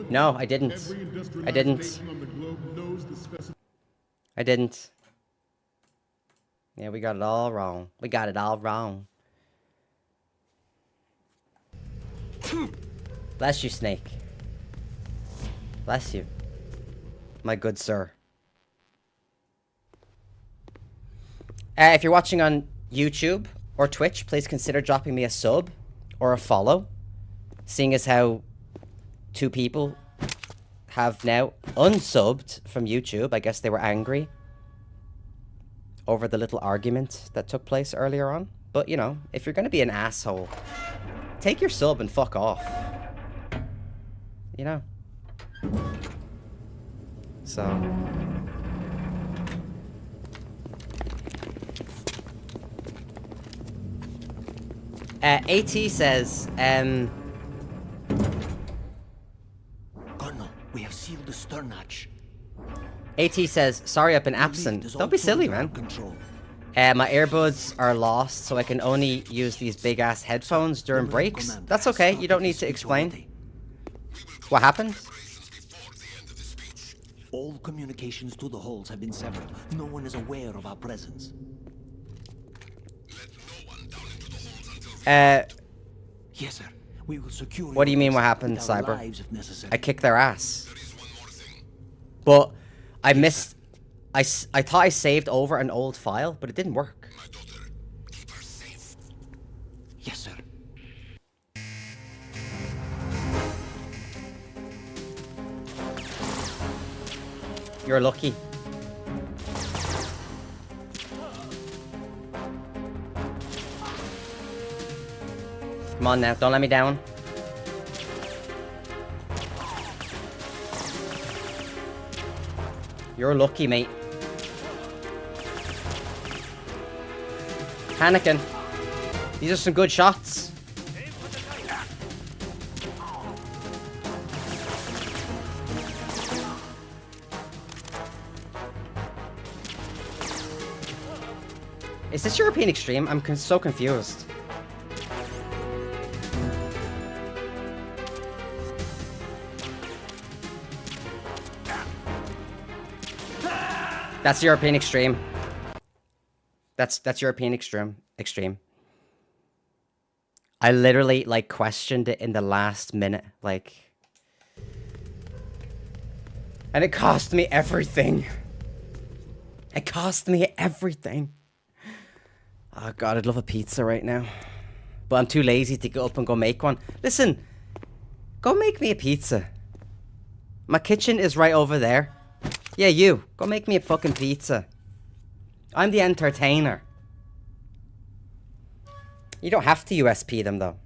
Speaker 1: No, I didn't. I didn't. I didn't. Yeah, we got it all wrong. We got it all wrong. Bless you, Snake. Bless you. My good sir. If you're watching on YouTube or Twitch, please consider dropping me a sub or a follow. Seeing as how 2 people have now unsubbed from YouTube. I guess they were angry over the little argument that took place earlier on. But, you know, if you're going to be an asshole, take your sub and fuck off. You know? So... AT says,
Speaker 13: Colonel, we have sealed the stern hatch.
Speaker 1: AT says, sorry I've been absent. Don't be silly, man. My earbuds are lost, so I can only use these big-ass headphones during breaks. That's okay, you don't need to explain. What happened?
Speaker 13: All communications to the hulls have been severed. No one is aware of our presence.
Speaker 1: Yes,
Speaker 13: sir. We will secure.
Speaker 1: What do you mean what happened, Cyber? I kicked their ass. But I missed... I thought I saved over an old file, but it didn't work.
Speaker 13: Yes, sir.
Speaker 1: You're lucky. Come on now, don't let me down. You're lucky, mate. Panicking. These are some good shots. Is this European Extreme? I'm so confused. That's European Extreme. That's European Extreme. I literally, like, questioned it in the last minute, like... And it cost me everything. It cost me everything. Oh, God, I'd love a pizza right now. But I'm too lazy to get up and go make one. Listen, go make me a pizza. My kitchen is right over there. Yeah, you. Go make me a fucking pizza. I'm the entertainer. You don't have to USP them, though.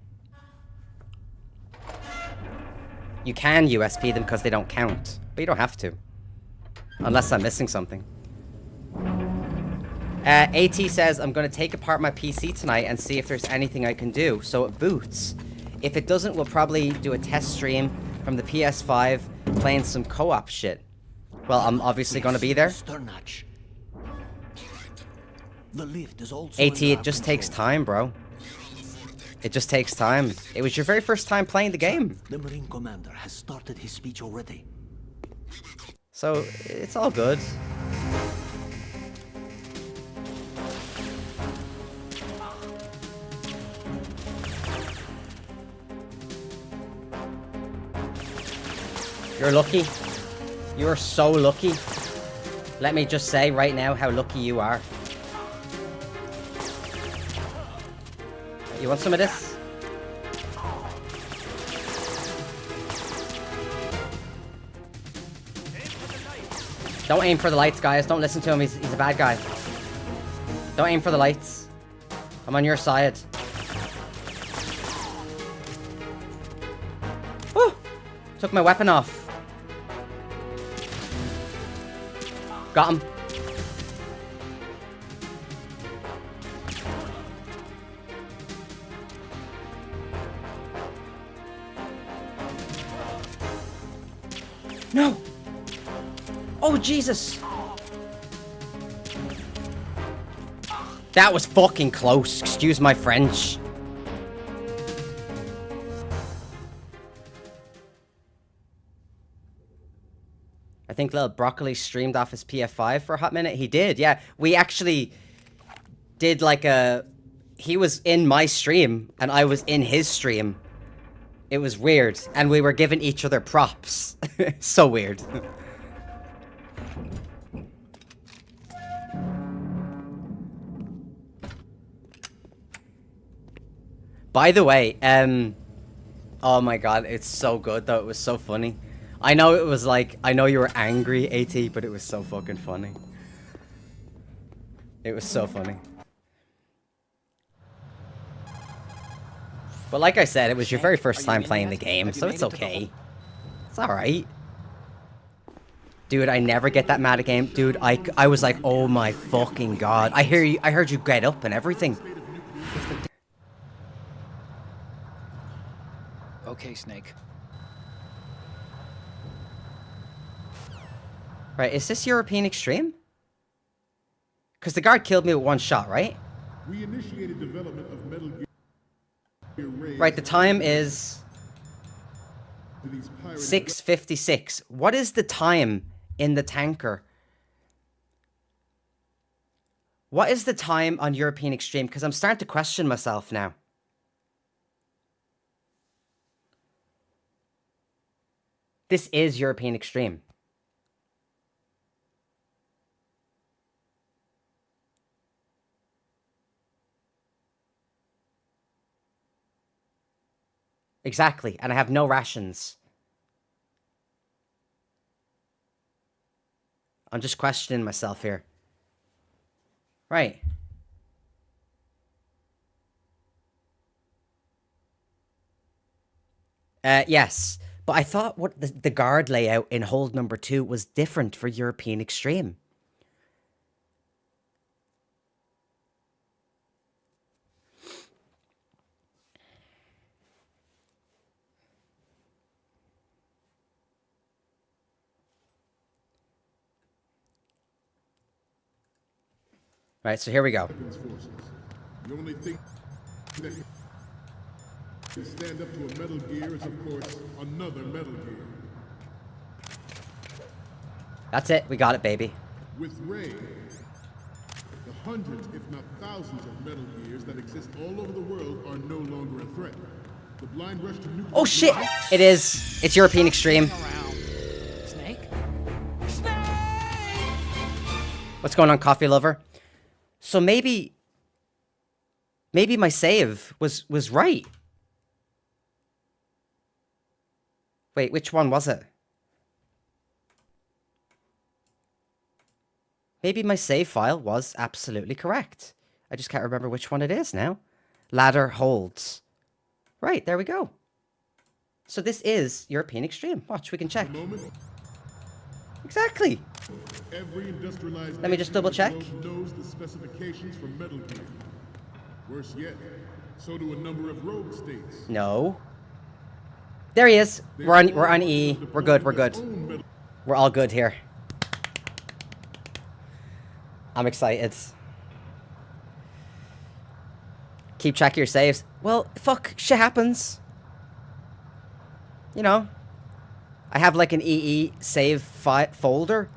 Speaker 1: You can USP them because they don't count. But you don't have to. Unless I'm missing something. AT says, I'm going to take apart my PC tonight and see if there's anything I can do. So it boots. If it doesn't, we'll probably do a test stream from the PS5 playing some co-op shit. Well, I'm obviously going to be there. AT, it just takes time, bro. It just takes time. It was your very first time playing the game.
Speaker 13: The Marine Commander has started his speech already.
Speaker 1: So, it's all good. You're lucky. You're so lucky. Let me just say right now how lucky you are. You want some of this? Don't aim for the lights, guys. Don't listen to him. He's a bad guy. Don't aim for the lights. I'm on your side. Woo! Took my weapon off. Got him. No! Oh, Jesus! That was fucking close. Excuse my French. I think Little Broccoli streamed off his PF5 for a hot minute. He did, yeah. We actually did like a... He was in my stream, and I was in his stream. It was weird, and we were giving each other props. So weird. By the way, oh my god, it's so good though. It was so funny. I know it was like, I know you were angry, AT, but it was so fucking funny. It was so funny. But like I said, it was your very first time playing the game, so it's okay. It's alright. Dude, I never get that mad at game. Dude, I was like, oh my fucking god. I heard you get up and everything.
Speaker 4: Okay, Snake.
Speaker 1: Right, is this European Extreme? Because the guard killed me with one shot, right?
Speaker 3: We initiated development of Metal Gear Ray.
Speaker 1: Right, the time is 6:56. What is the time in the tanker? What is the time on European Extreme? Because I'm starting to question myself now. This is European Extreme. Exactly, and I have no rations. I'm just questioning myself here. Right. Yes. But I thought what the guard layout in hold number 2 was different for European Extreme. Right, so here we go.
Speaker 3: Forces. The only thing that can stand up to a Metal Gear is, of course, another Metal Gear.
Speaker 1: That's it. We got it, baby.
Speaker 3: With Ray, the hundreds, if not thousands, of Metal Gears that exist all over the world are no longer a threat. The blind rush to nuclear...
Speaker 1: Oh shit! It is. It's European Extreme.
Speaker 4: Snake?
Speaker 1: What's going on, coffee lover? So maybe my save was right. Wait, which one was it? Maybe my save file was absolutely correct. I just can't remember which one it is now. Ladder holds. Right, there we go. So this is European Extreme. Watch, we can check. Exactly.
Speaker 3: Every industrialized
Speaker 1: Let me just double check.
Speaker 3: knows the specifications for Metal Gear. Worse yet, so do a number of rogue states.
Speaker 1: No. There he is. We're on E. We're good. We're good. We're all good here. I'm excited. Keep track of your saves. Well, fuck, shit happens. You know, I have like an EE save folder,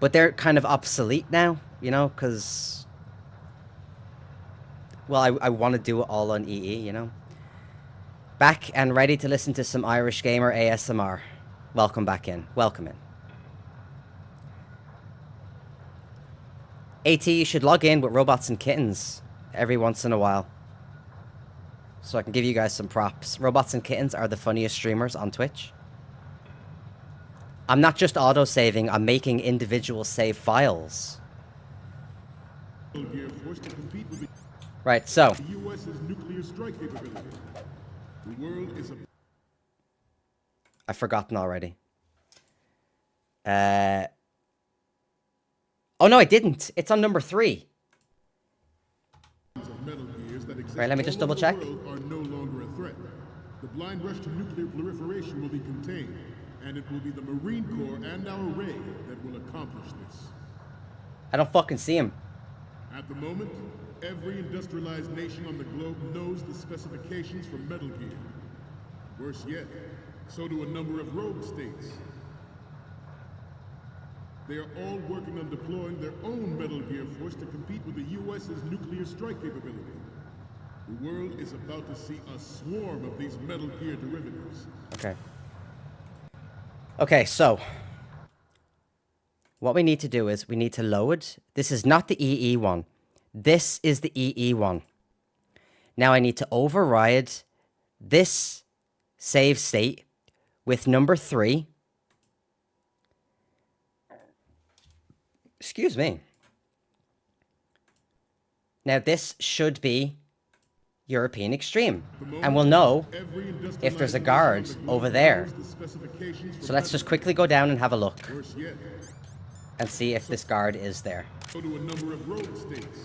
Speaker 1: but they're kind of obsolete now, you know, because, well, I want to do it all on EE, you know. Back and ready to listen to some Irish Gamer ASMR. Welcome back in. Welcome in. AT, you should log in with Robots and Kittens every once in a while, so I can give you guys some props. Robots and Kittens are the funniest streamers on Twitch. I'm not just auto-saving, I'm making individual save files. Right, so.
Speaker 3: The US's nuclear strike capability. The world is a...
Speaker 1: I've forgotten already. Oh no, I didn't. It's on number 3. Right, let me just double check.
Speaker 3: Are no longer a threat. The blind rush to nuclear proliferation will be contained, and it will be the Marine Corps and our Ray that will accomplish this.
Speaker 1: I don't fucking see him.
Speaker 3: At the moment, every industrialized nation on the globe knows the specifications for Metal Gear. Worse yet, so do a number of rogue states. They are all working on deploying their own Metal Gear force to compete with the US's nuclear strike capability. The world is about to see a swarm of these Metal Gear derivatives.
Speaker 1: Okay. Okay, so what we need to do is we need to load. This is not the EE one. This is the EE one. Now I need to override this save state with number 3. Excuse me. Now this should be European Extreme. And we'll know if there's a guard over there. So let's just quickly go down and have a look. And see if this guard is there.
Speaker 3: So do a number of rogue states.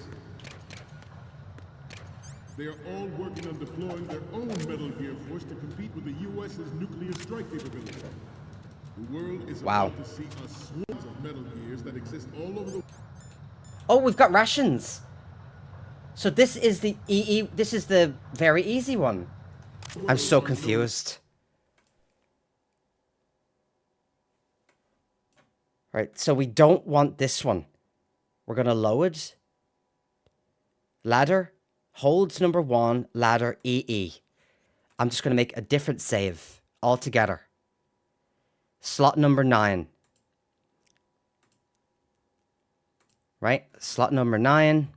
Speaker 3: They are all working on deploying their own Metal Gear force to compete with the US's nuclear strike capability. The world is about to see a swarm of Metal Gears that exist all over the...
Speaker 1: Oh, we've got rations. So this is the EE, this is the very easy one. I'm so confused. Right, so we don't want this one. We're gonna load. Ladder, holds number 1, ladder EE. I'm just gonna make a different save altogether. Slot number 9. Right, slot number 9.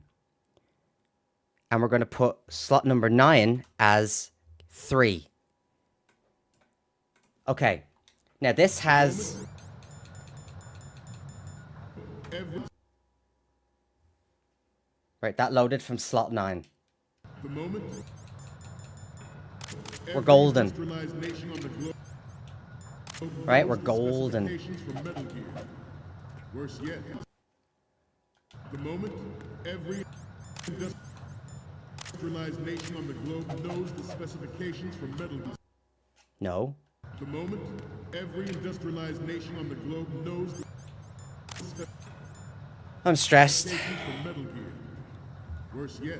Speaker 1: And we're going to put slot number 9 as 3. Okay. Now this has... Right, that loaded from slot 9. We're golden. Right, we're golden.
Speaker 3: Worse yet, the moment every industrialized nation on the globe knows the specifications for Metal Gear.
Speaker 1: No.
Speaker 3: The moment every industrialized nation on the globe knows
Speaker 1: I'm stressed.
Speaker 3: From Metal Gear. Worse yet,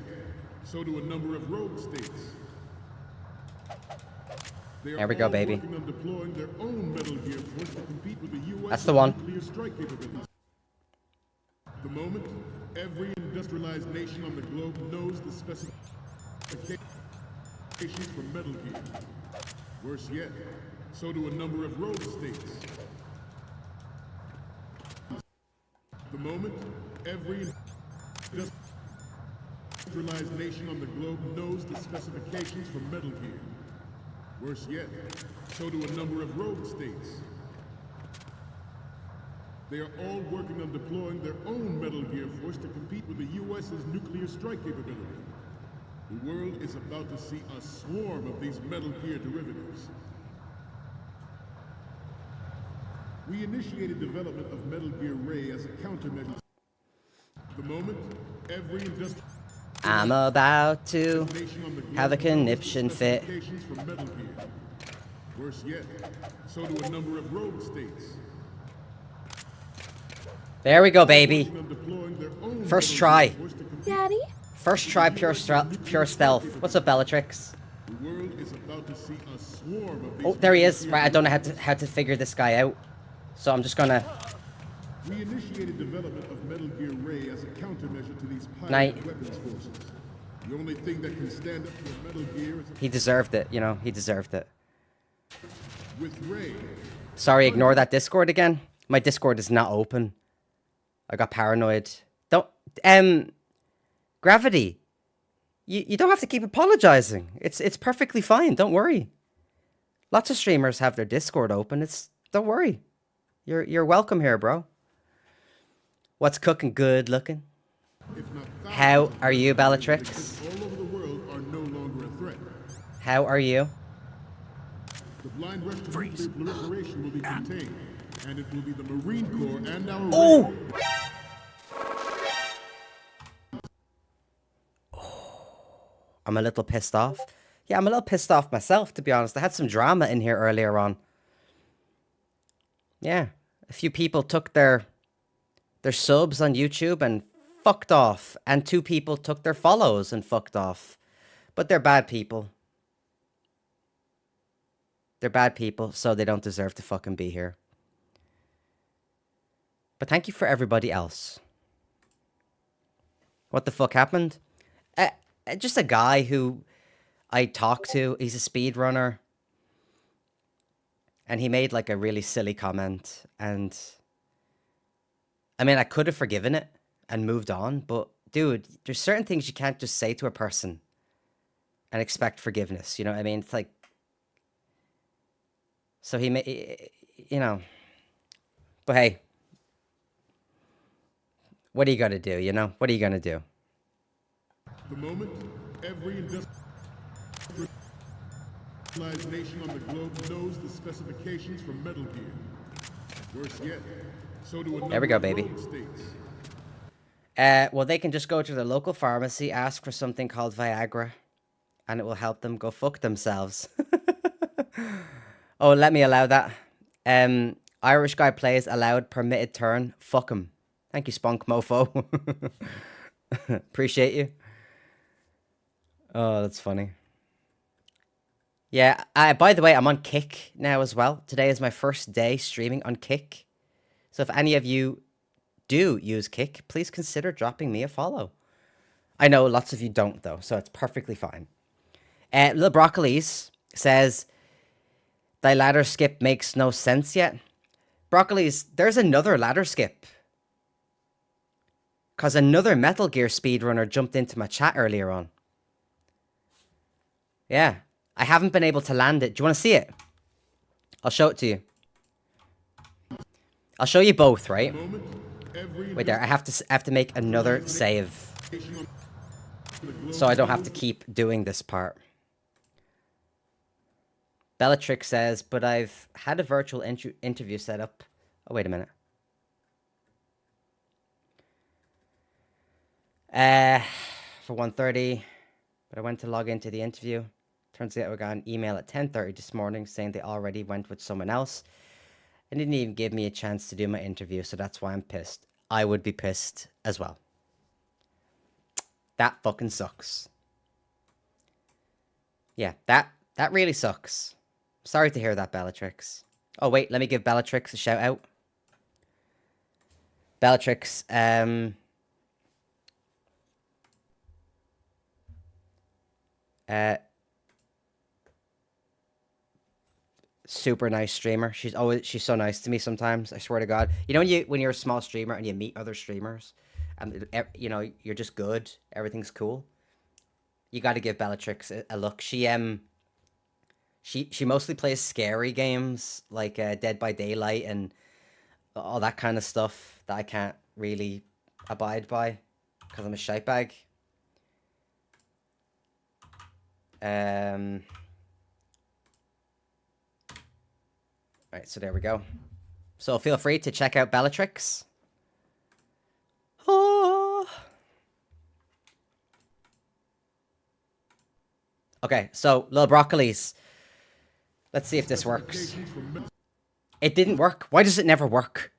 Speaker 3: so do a number of rogue states. They are
Speaker 1: There we go,
Speaker 3: all
Speaker 1: baby.
Speaker 3: working on deploying their own Metal Gear force to compete with the U.S.
Speaker 1: That's the one.
Speaker 3: nuclear strike capabilities. At the moment, every industrialized nation on the globe knows the specifications for Metal Gear. Worse yet, so do a number of rogue states. At the moment, every industrialized nation on the globe knows the specifications for Metal Gear. Worse yet, so do a number of rogue states. They are all working on deploying their own Metal Gear force to compete with the U.S.'s nuclear strike capability. The world is about to see a swarm of these Metal Gear derivatives. We initiated development of Metal Gear Ray as a countermeasure. At the moment, every industrial
Speaker 1: I'm about to have a conniption fit.
Speaker 3: for Metal Gear. Worse yet, so do a number of rogue states.
Speaker 1: There we go, baby.
Speaker 3: On deploying their own
Speaker 1: First
Speaker 3: Metal
Speaker 1: try.
Speaker 3: Gear force to compete.
Speaker 7: Daddy?
Speaker 1: First try, pure stealth. What's up, Bellatrix?
Speaker 3: The world is about to see a swarm of these
Speaker 1: Oh, there he
Speaker 3: Metal
Speaker 1: is.
Speaker 3: Gear
Speaker 1: Right, I don't know how to figure this guy out. So I'm just gonna...
Speaker 3: We initiated development of Metal Gear Ray as a countermeasure to these
Speaker 1: Night.
Speaker 3: pilot weapons forces. The only thing that can stand up to a Metal Gear is
Speaker 1: He deserved it, you know, he deserved it.
Speaker 3: with Ray.
Speaker 1: Sorry, ignore that Discord again. My Discord is not open. I got paranoid. Don't... Gravity. You don't have to keep apologizing. It's perfectly fine, don't worry. Lots of streamers have their Discord open. Don't worry. You're welcome here, bro. What's cooking? Good looking. How are you, Bellatrix?
Speaker 3: All over the world are no longer a threat.
Speaker 1: How are you?
Speaker 3: The blind rush to nuclear proliferation will be contained, and it will be the Marine Corps and our
Speaker 1: Oh! I'm a little pissed off. Yeah, I'm a little pissed off myself, to be honest. I had some drama in here earlier on. Yeah, a few people took their subs on YouTube and fucked off. And 2 people took their follows and fucked off. But they're bad people. They're bad people, so they don't deserve to fucking be here. But thank you for everybody else. What the fuck happened? Just a guy who I talked to. He's a speedrunner. And he made like a really silly comment. And I mean, I could have forgiven it and moved on. But dude, there's certain things you can't just say to a person and expect forgiveness. You know what I mean? It's like... So he made... You know... But hey... What are you gonna do, you know? What are you gonna do?
Speaker 3: The moment every industrialized nation on the globe knows the specifications for Metal Gear. Worse yet, so do a
Speaker 1: There we go,
Speaker 3: number of
Speaker 1: baby.
Speaker 3: rogue states.
Speaker 1: Well, they can just go to the local pharmacy, ask for something called Viagra, and it will help them go fuck themselves. Oh, let me allow that. Irish guy plays allowed permitted turn. Fuck him. Thank you, Spunk Mofo. Appreciate you. Oh, that's funny. Yeah, by the way, I'm on Kick now as well. Today is my first day streaming on Kick. So if any of you do use Kick, please consider dropping me a follow. I know lots of you don't, though, so it's perfectly fine. Lil Broccolis says, thy ladder skip makes no sense yet. Broccolis, there's another ladder skip. Because another Metal Gear speedrunner jumped into my chat earlier on. Yeah. I haven't been able to land it. Do you want to see it? I'll show it to you. I'll show you both, right? Wait there. I have to make another save. So I don't have to keep doing this part. Bellatrix says, but I've had a virtual interview set up. Oh, wait a minute. For 1:30, but I went to log into the interview. Turns out I got an email at 10:30 this morning saying they already went with someone else and didn't even give me a chance to do my interview, so that's why I'm pissed. I would be pissed as well. That fucking sucks. Yeah, that really sucks. Sorry to hear that, Bellatrix. Oh, wait, let me give Bellatrix a shout out. Bellatrix, super nice streamer. She's so nice to me sometimes. I swear to God. You know when you're a small streamer and you meet other streamers, and you know you're just good. Everything's cool. You got to give Bellatrix a look. She mostly plays scary games like Dead by Daylight and all that kind of stuff that I can't really abide by because I'm a shitebag. Right, so there we go. So feel free to check out Bellatrix. Oh. Okay, so little broccolis. Let's see if this works. It didn't work. Why does it never work?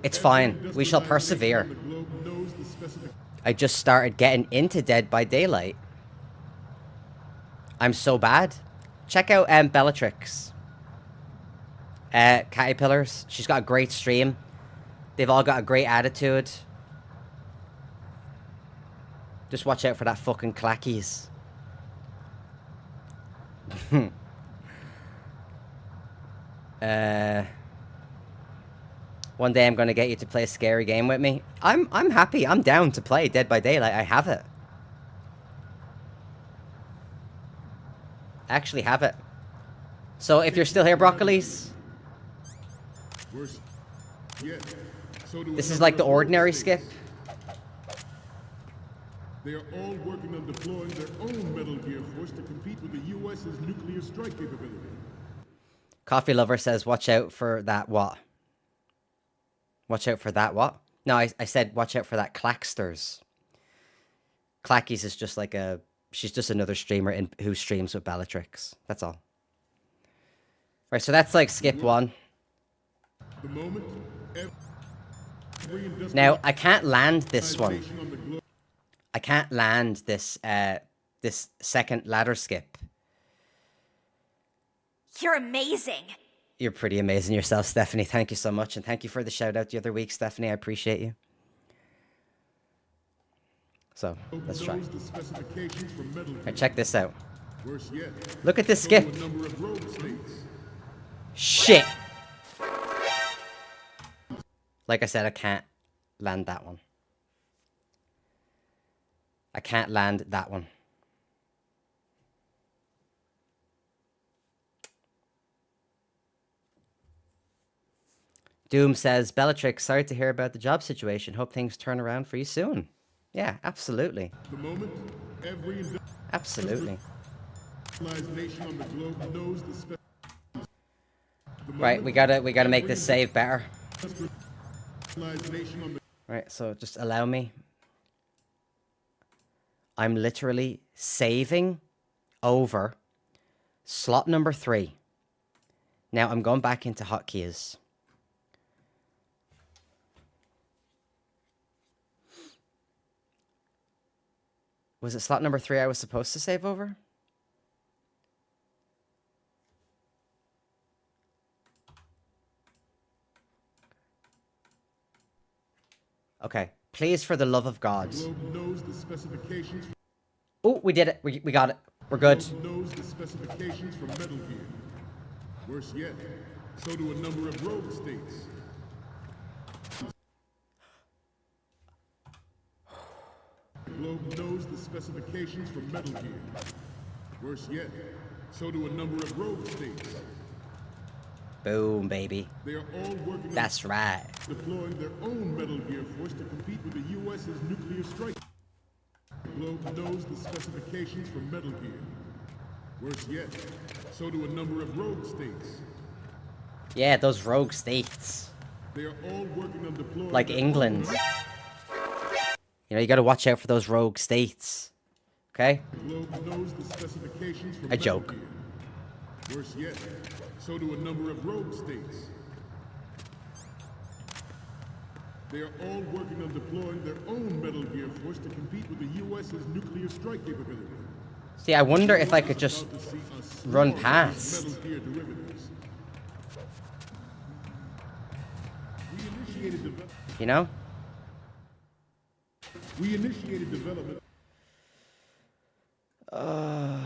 Speaker 1: It's fine. We shall persevere. I just started getting into Dead by Daylight. I'm so bad. Check out Bellatrix. Caterpillars. She's got a great stream. They've all got a great attitude. Just watch out for that fucking clackies. One day I'm gonna get you to play a scary game with me. I'm happy. I'm down to play Dead by Daylight. I have it. I actually have it. So if you're still here, broccolis, this is like the ordinary skip.
Speaker 3: They are all working on deploying their own Metal Gear force to compete with the U.S.'s nuclear strike capability.
Speaker 1: Coffee Lover says, watch out for that what? Watch out for that what? No, I said watch out for that Clacksters. Clackies is just like a... She's just another streamer who streams with Bellatrix. That's all. Right, so that's like skip one. Now, I can't land this one. I can't land this this second ladder skip.
Speaker 12: You're amazing.
Speaker 1: You're pretty amazing yourself, Stephanie. Thank you so much. And thank you for the shout out the other week, Stephanie. I appreciate you. So, let's try. Right, check this out. Look at this skip. Shit! Like I said, I can't land that one. I can't land that one. Doom says, Bellatrix, sorry to hear about the job situation. Hope things turn around for you soon. Yeah, absolutely. Absolutely. Right, we gotta make this save better. Right, so just allow me. I'm literally saving over slot number 3. Now I'm going back into hotkeys. Was it slot number 3 I was supposed to save over? Okay. Please, for the love of God. Oh, we did it. We got it. We're good.
Speaker 3: Knows the specifications for Metal Gear. Worse yet, so do a number of rogue states. Globe knows the specifications for Metal Gear. Worse yet, so do a number of rogue states.
Speaker 1: Boom, baby.
Speaker 3: They are all working
Speaker 1: That's right.
Speaker 3: Deploying their own Metal Gear force to compete with the U.S.'s nuclear strike. Globe knows the specifications for Metal Gear. Worse yet, so do a number of rogue states.
Speaker 1: Yeah, those rogue states.
Speaker 3: They are all working on deploying
Speaker 1: like England. You know, you gotta watch out for those rogue states. Okay?
Speaker 3: Globe knows the specifications for
Speaker 1: a joke.
Speaker 3: Worse yet, so do a number of rogue states. They are all working on deploying their own Metal Gear force to compete with the U.S.'s nuclear strike capability.
Speaker 1: See, I wonder if I could just run past.
Speaker 3: Metal Gear derivatives. We initiated development.
Speaker 1: You know?
Speaker 3: We initiated development of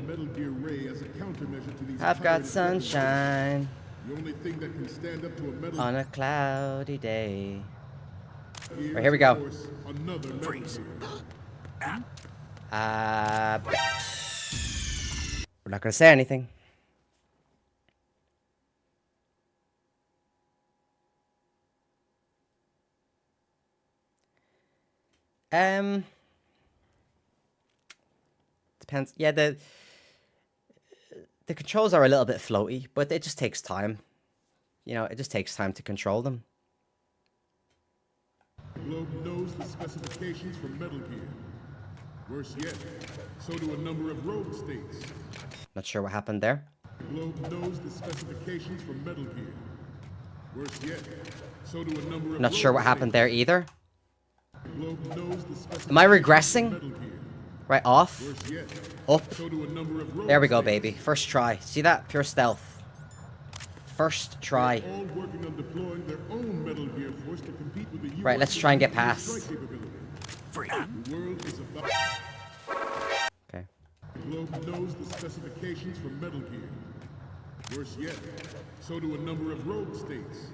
Speaker 3: Metal Gear Ray as a countermeasure to these.
Speaker 1: I've got sunshine
Speaker 3: The only thing that can stand up to a metal
Speaker 1: on a cloudy day.
Speaker 3: Gear
Speaker 1: Right, here we
Speaker 3: is, of
Speaker 1: go.
Speaker 3: course, another Freeze.
Speaker 1: We're not gonna say anything. Depends. Yeah, the controls are a little bit floaty, but it just takes time. You know, it just takes time to control them.
Speaker 3: The globe knows the specifications for Metal Gear. Worse yet, so do a number of rogue states.
Speaker 1: Not sure what happened there.
Speaker 3: The globe knows the specifications for Metal Gear. Worse yet, so do a number of
Speaker 1: Not sure what happened there either.
Speaker 3: The globe knows the specifications
Speaker 1: Am I
Speaker 3: for
Speaker 1: regressing?
Speaker 3: Metal Gear.
Speaker 1: Right, off.
Speaker 3: Worse yet,
Speaker 1: Up.
Speaker 3: so do a number of rogue
Speaker 1: There we go,
Speaker 3: states.
Speaker 1: baby. First try. See that? Pure stealth. First try.
Speaker 3: All working on deploying their own Metal Gear force to compete with the
Speaker 1: Right, let's try and get past.
Speaker 3: strike capability. The world is about.
Speaker 1: Okay.
Speaker 3: The globe knows the specifications for Metal Gear. Worse yet, so do a number of rogue states.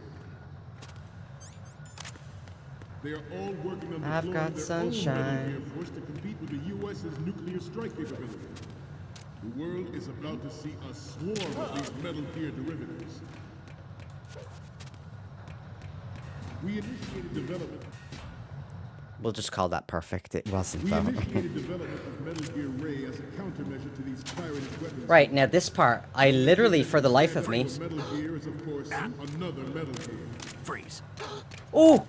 Speaker 3: They are all working on
Speaker 1: I've
Speaker 3: deploying
Speaker 1: got
Speaker 3: their
Speaker 1: sunshine.
Speaker 3: own Metal Gear force to compete with the U.S.'s nuclear strike capability. The world is about to see a swarm of these Metal Gear derivatives. We initiated development.
Speaker 1: We'll just call that perfect. It wasn't
Speaker 3: We
Speaker 1: though.
Speaker 3: initiated development of Metal Gear Ray as a countermeasure to these pirated weapons.
Speaker 1: Right, now this part, I literally, for the life of me...
Speaker 3: Metal Gear is, of course, another Metal Gear.
Speaker 10: Freeze.
Speaker 1: Oh!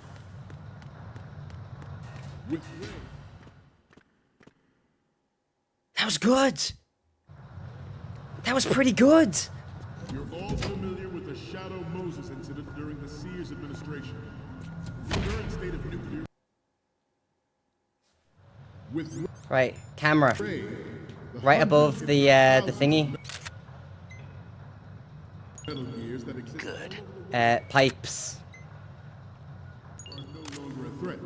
Speaker 3: With Ray.
Speaker 1: That was good! That was pretty good!
Speaker 3: You're all familiar with the Shadow Moses incident during the Sears administration. The current state of nuclear... With
Speaker 1: Right, camera.
Speaker 3: Ray,
Speaker 1: Right above the thingy.
Speaker 3: Metal Gears that exist
Speaker 10: Good.
Speaker 1: Pipes.
Speaker 3: are no longer a threat.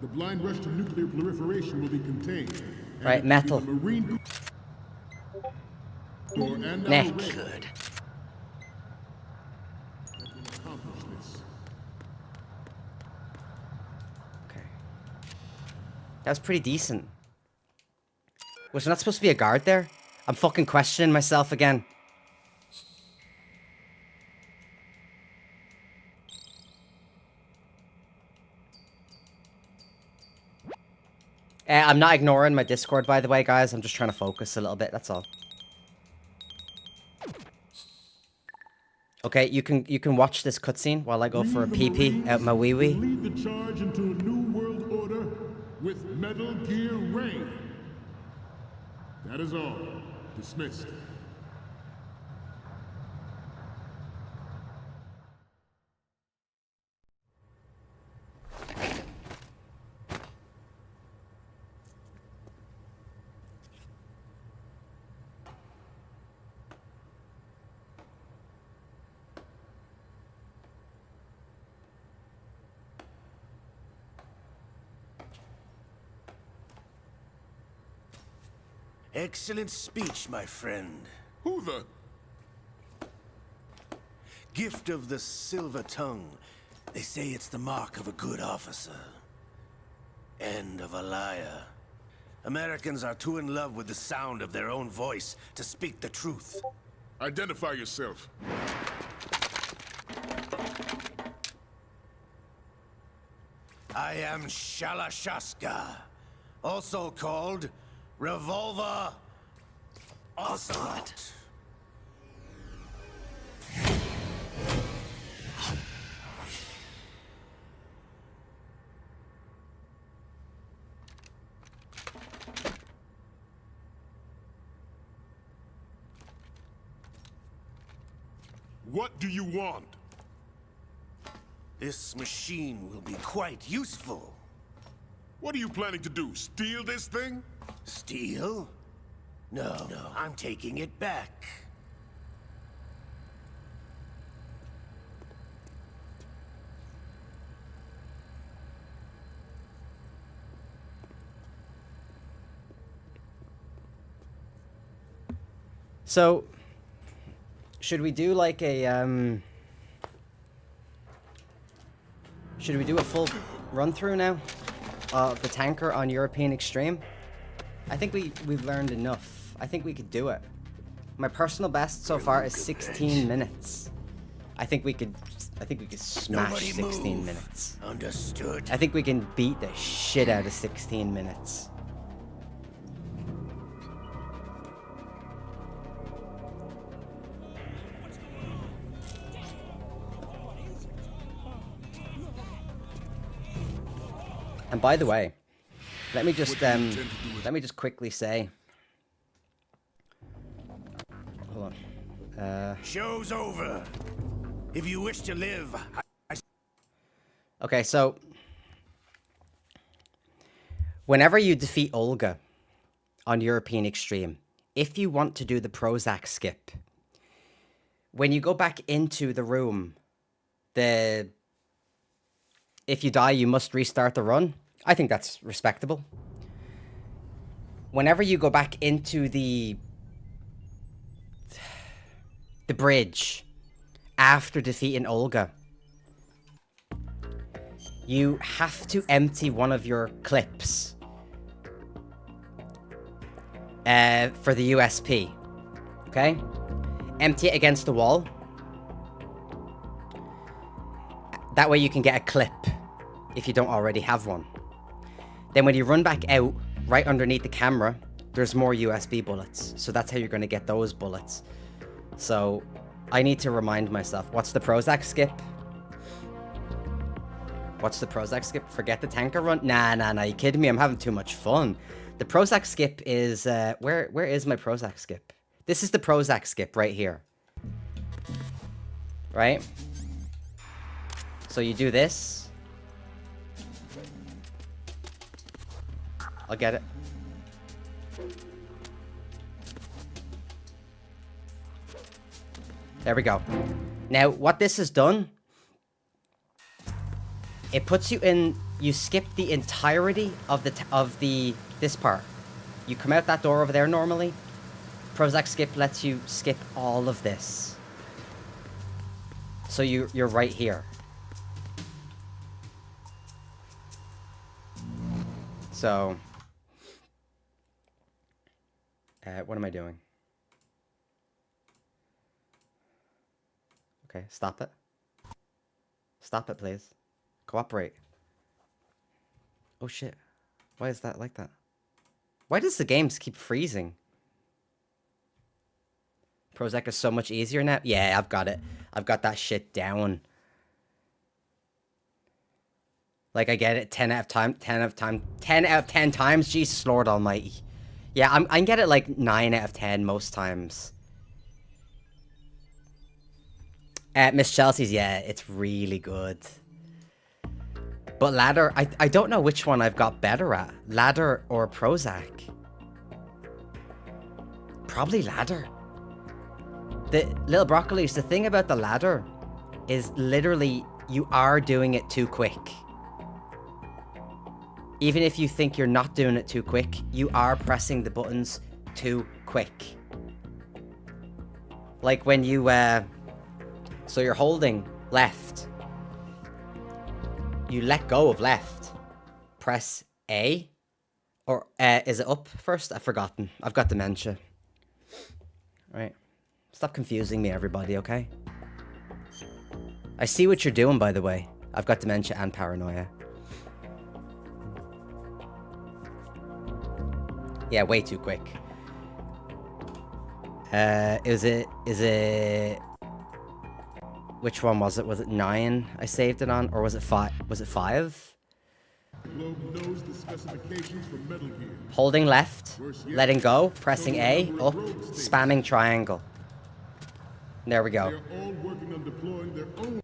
Speaker 3: The blind rush to nuclear proliferation will be contained. And
Speaker 1: Right,
Speaker 3: it will be
Speaker 1: metal.
Speaker 3: the Marine Corps and our
Speaker 1: Neck.
Speaker 3: Ray
Speaker 10: Good.
Speaker 3: that will accomplish this.
Speaker 1: Okay. That was pretty decent. Was there not supposed to be a guard there? I'm fucking questioning myself again. I'm not ignoring my Discord, by the way, guys. I'm just trying to focus a little bit, that's all. Okay, you can watch this cutscene while I go for a pee-pee out my wee-wee.
Speaker 3: Lead the charge into a new world order with Metal Gear Ray. That is all. Dismissed.
Speaker 14: Excellent speech, my friend.
Speaker 3: Who the?
Speaker 14: Gift of the silver tongue. They say it's the mark of a good officer. And of a liar. Americans are too in love with the sound of their own voice to speak the truth.
Speaker 3: Identify yourself.
Speaker 14: I am Shalashaska, also called Revolver Ocelot.
Speaker 3: What do you want?
Speaker 14: This machine will be quite useful.
Speaker 3: What are you planning to do? Steal this thing?
Speaker 14: Steal? No, I'm taking it back.
Speaker 1: So, should we do like a, should we do a full run-through now of the tanker on European Extreme? I think we've learned enough. I think we could do it. My personal best so far is 16 minutes. I think we could smash 16 minutes.
Speaker 14: Understood.
Speaker 1: I think we can beat the shit out of 16 minutes. And by the way, let me just quickly say. Hold on.
Speaker 14: Show's over. If you wish to live,
Speaker 1: Okay, so whenever you defeat Olga on European Extreme, if you want to do the Prozac skip, when you go back into the room, if you die, you must restart the run. I think that's respectable. Whenever you go back into the bridge after defeating Olga, you have to empty one of your clips for the USP. Okay? Empty it against the wall. That way you can get a clip if you don't already have one. Then when you run back out, right underneath the camera, there's more USB bullets. So that's how you're going to get those bullets. So I need to remind myself, what's the Prozac skip? What's the Prozac skip? Forget the tanker run? Nah, you kidding me? I'm having too much fun. The Prozac skip is, where is my Prozac skip? This is the Prozac skip right here. Right? So you do this. I'll get it. There we go. Now, what this has done, it puts you in, you skip the entirety of this part. You come out that door over there normally. Prozac skip lets you skip all of this. So you're right here. So, what am I doing? Okay, stop it. Stop it, please. Cooperate. Oh shit. Why is that like that? Why does the games keep freezing? Prozac is so much easier now. Yeah, I've got it. I've got that shit down. Like, I get it 10 out of 10 times. Jesus Lord Almighty. Yeah, I can get it like 9 out of 10 most times. Miss Chelsea's, yeah, it's really good. But ladder, I don't know which one I've got better at. Ladder or Prozac. Probably ladder. The little broccolis, the thing about the ladder is literally you are doing it too quick. Even if you think you're not doing it too quick, you are pressing the buttons too quick. Like when you, so you're holding left. You let go of left. Press A. Or, is it up first? I've forgotten. I've got dementia. Right. Stop confusing me, everybody, okay? I see what you're doing, by the way. I've got dementia and paranoia. Yeah, way too quick. Is it... Which one was it? Was it 9 I saved it on? Or was it 5? Was it 5?
Speaker 3: Globe knows the specifications for Metal Gear.
Speaker 1: Holding left, letting go, pressing A, up, spamming triangle. There we go.
Speaker 3: They're all working on deploying their own.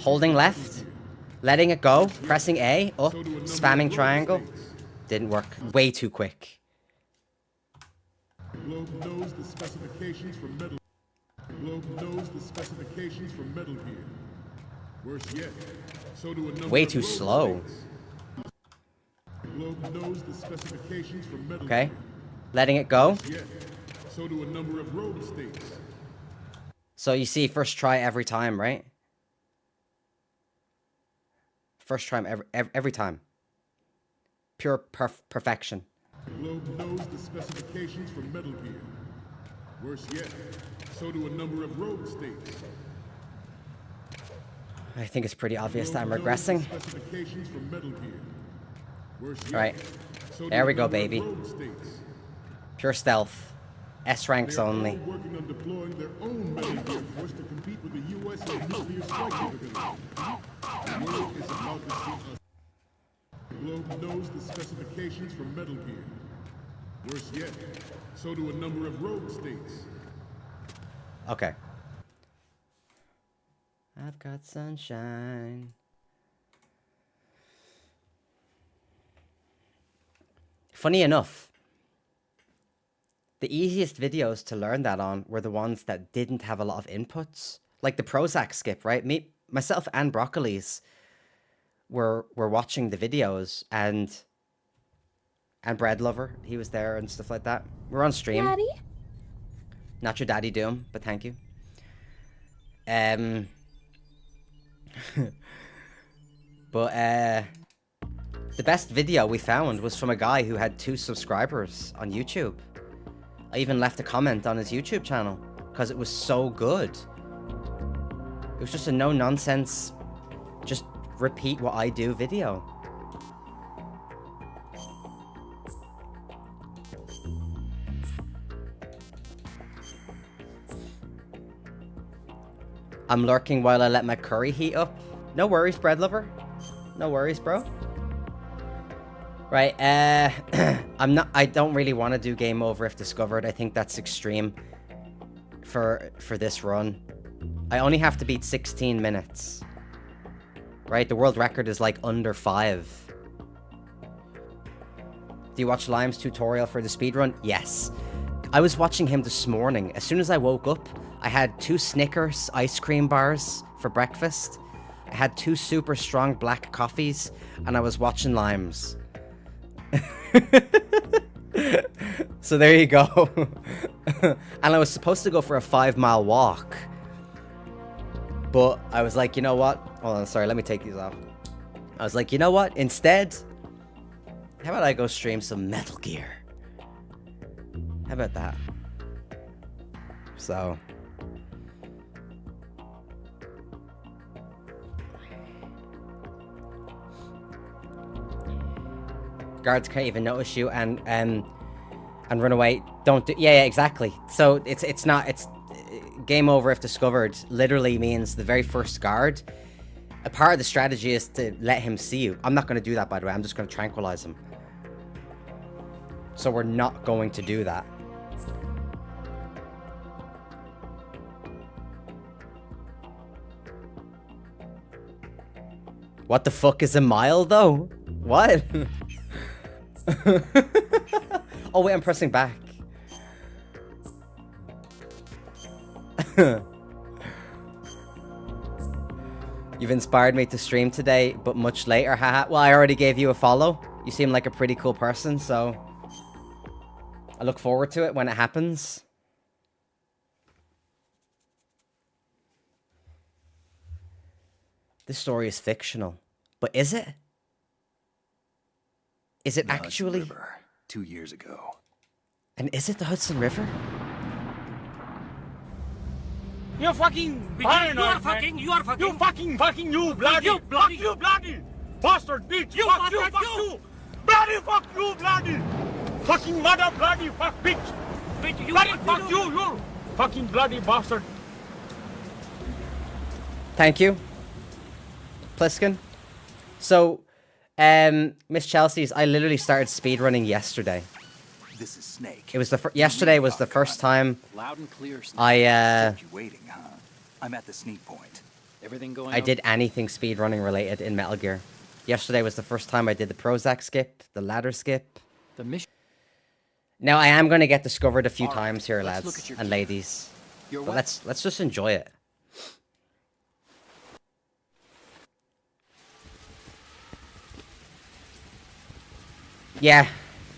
Speaker 1: Holding left, letting it go, pressing A, up, spamming triangle. Didn't work. Way too quick.
Speaker 3: Globe knows the specifications for Metal. Globe knows the specifications for Metal Gear. Worse yet, so do a number
Speaker 1: Way
Speaker 3: of
Speaker 1: too
Speaker 3: rogue
Speaker 1: slow.
Speaker 3: states. Globe knows the specifications for Metal
Speaker 1: Okay.
Speaker 3: Gear.
Speaker 1: Letting it go.
Speaker 3: Worse yet, so do a number of rogue states.
Speaker 1: So you see, first try every time, right? First try every time. Pure perfection.
Speaker 3: Globe knows the specifications for Metal Gear. Worse yet, so do a number of rogue states.
Speaker 1: I think it's pretty obvious that I'm
Speaker 3: Globe knows the
Speaker 1: regressing.
Speaker 3: specifications for Metal Gear. Worse yet,
Speaker 1: Right.
Speaker 3: so do
Speaker 1: There
Speaker 3: a
Speaker 1: we go,
Speaker 3: number of
Speaker 1: baby.
Speaker 3: rogue states.
Speaker 1: Pure stealth. S ranks
Speaker 3: They are all
Speaker 1: only.
Speaker 3: working on deploying their own Metal Gear force to compete with the U.S. and nuclear strike capability. The world is about to see us. Globe knows the specifications for Metal Gear. Worse yet, so do a number of rogue states.
Speaker 1: Okay. I've got sunshine. Funny enough, the easiest videos to learn that on were the ones that didn't have a lot of inputs. Like the Prozac skip, right? Myself and Broccolis were watching the videos, and Bread Lover, he was there and stuff like that. We're on stream.
Speaker 7: Daddy?
Speaker 1: Not your daddy Doom, but thank you. But the best video we found was from a guy who had 2 subscribers on YouTube. I even left a comment on his YouTube channel because it was so good. It was just a no-nonsense, just repeat what I do video. I'm lurking while I let my curry heat up. No worries, Bread Lover. No worries, bro. Right, I don't really want to do game over if discovered. I think that's extreme for this run. I only have to beat 16 minutes. Right, the world record is like under 5. Do you watch Lime's tutorial for the speedrun? Yes. I was watching him this morning. As soon as I woke up, I had 2 Snickers ice cream bars for breakfast. I had 2 super strong black coffees, and I was watching Lime's. So there you go. And I was supposed to go for a 5-mile walk. But I was like, you know what? Hold on, sorry, let me take these off. I was like, you know what? Instead, how about I go stream some Metal Gear? How about that? So... guards can't even notice you and run away. Don't do... Yeah, exactly. So it's game over if discovered literally means the very first guard. A part of the strategy is to let him see you. I'm not going to do that, by the way. I'm just going to tranquilize him. So we're not going to do that. What the fuck is a mile, though? What? Oh, wait, I'm pressing back. You've inspired me to stream today, but much later, haha. Well, I already gave you a follow. You seem like a pretty cool person, so... I look forward to it when it happens. This story is fictional. But is it? Is it actually...
Speaker 10: River, 2 years ago.
Speaker 1: And is it the Hudson River?
Speaker 2: You're fucking paranoid,
Speaker 9: You are fucking,
Speaker 2: man.
Speaker 9: you are fucking.
Speaker 2: You fucking, you bloody,
Speaker 9: You bloody-
Speaker 2: fuck you bloody, bastard bitch,
Speaker 9: You
Speaker 2: fuck you,
Speaker 9: bastard,
Speaker 2: fuck
Speaker 9: you.
Speaker 2: you, bloody, fuck you, bloody, fucking mother, bloody, fuck bitch,
Speaker 9: Bitch, you
Speaker 2: bloody,
Speaker 9: what
Speaker 2: fuck you fucking bloody bastard.
Speaker 1: Thank you, Pliskin. So, Miss Chelsea's, I literally started speedrunning yesterday.
Speaker 10: This is Snake.
Speaker 1: It was yesterday was the first time
Speaker 10: Loud and clear, Snake.
Speaker 1: I,
Speaker 10: Kept you waiting, huh? I'm at the sneak point.
Speaker 4: Everything going
Speaker 1: I did anything speedrunning related in Metal Gear. Yesterday was the first time I did the Prozac skip, the ladder skip.
Speaker 4: The mission.
Speaker 1: Now I am going to get discovered a few
Speaker 4: All right,
Speaker 1: times here,
Speaker 4: let's look
Speaker 1: lads
Speaker 4: at your
Speaker 1: and
Speaker 4: gear.
Speaker 1: ladies.
Speaker 4: Your
Speaker 1: But
Speaker 4: weapon.
Speaker 1: let's just enjoy it. Yeah.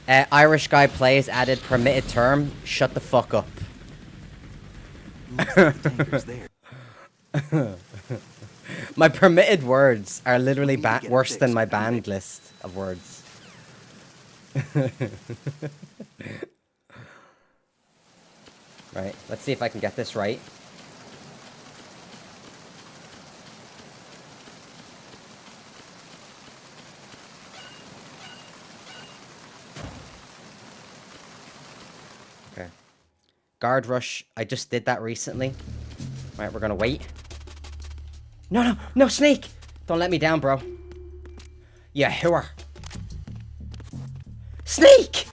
Speaker 1: Irish guy plays added permitted term. Shut the fuck up. My permitted words are literally worse than my banned list of words. Right, let's see if I can get this right. Okay. Guard rush. I just did that recently. Right, we're gonna wait. No, Snake! Don't let me down, bro. Yeah, whore. Snake!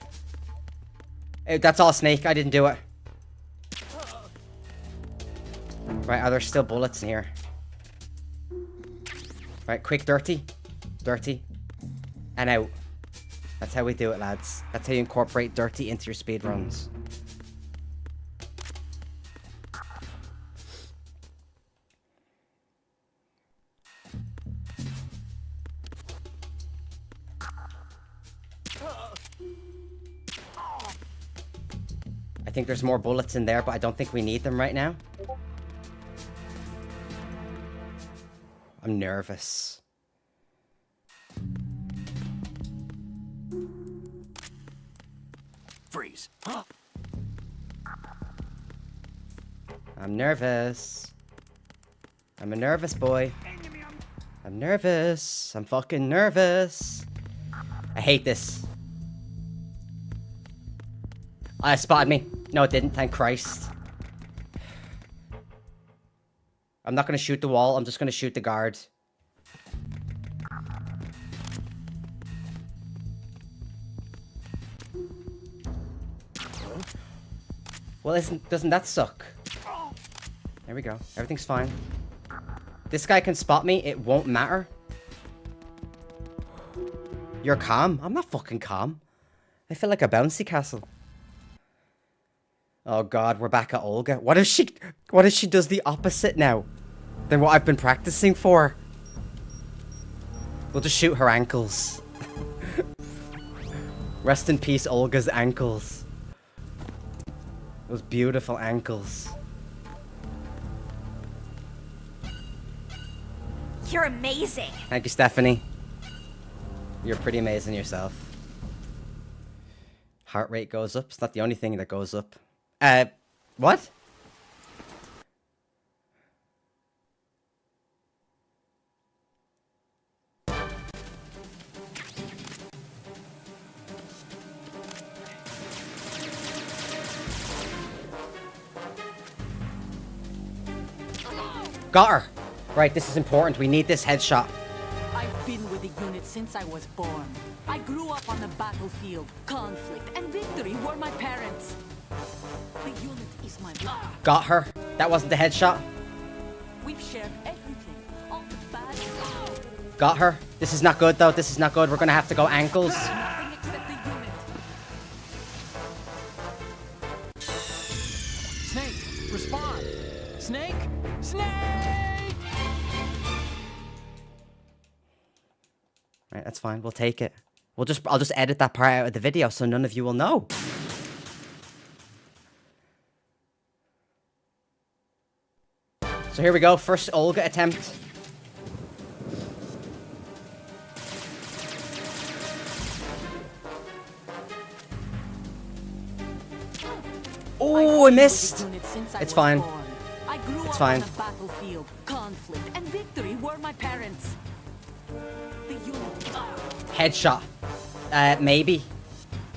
Speaker 1: That's all Snake. I didn't do it. Right, are there still bullets in here? Right, quick, dirty. Dirty. And out. That's how we do it, lads. That's how you incorporate dirty into your speedruns. I think there's more bullets in there, but I don't think we need them right now. I'm nervous.
Speaker 10: Freeze.
Speaker 1: I'm nervous. I'm a nervous boy. I'm nervous. I'm fucking nervous. I hate this. It spotted me. No, it didn't. Thank Christ. I'm not going to shoot the wall. I'm just going to shoot the guard. Well, doesn't that suck? There we go. Everything's fine. This guy can spot me. It won't matter. You're calm? I'm not fucking calm. I feel like a bouncy castle. Oh god, we're back at Olga. What if she does the opposite now than what I've been practicing for? We'll just shoot her ankles. Rest in peace, Olga's ankles. Those beautiful ankles.
Speaker 12: You're amazing.
Speaker 1: Thank you, Stephanie. You're pretty amazing yourself. Heart rate goes up. It's not the only thing that goes up. What? Got her. Right, this is important. We need this headshot.
Speaker 9: I've been with the unit since I was born. I grew up on the battlefield. Conflict and victory were my parents. The unit is my blood.
Speaker 1: Got her. That wasn't the headshot.
Speaker 9: We've shared everything. All the bad.
Speaker 1: Got her. This is not good, though. This is not good. We're gonna have to go ankles.
Speaker 9: Nothing except the unit.
Speaker 4: Snake, respond. Snake, Snake.
Speaker 1: Right, that's fine. We'll take it. I'll just edit that part out of the video so none of you will know. So here we go. First Olga attempt. Oh, I missed. It's fine.
Speaker 9: I grew
Speaker 1: It's
Speaker 9: up
Speaker 1: fine.
Speaker 9: on the battlefield. Conflict and victory were my parents. The unit.
Speaker 1: Headshot. Maybe.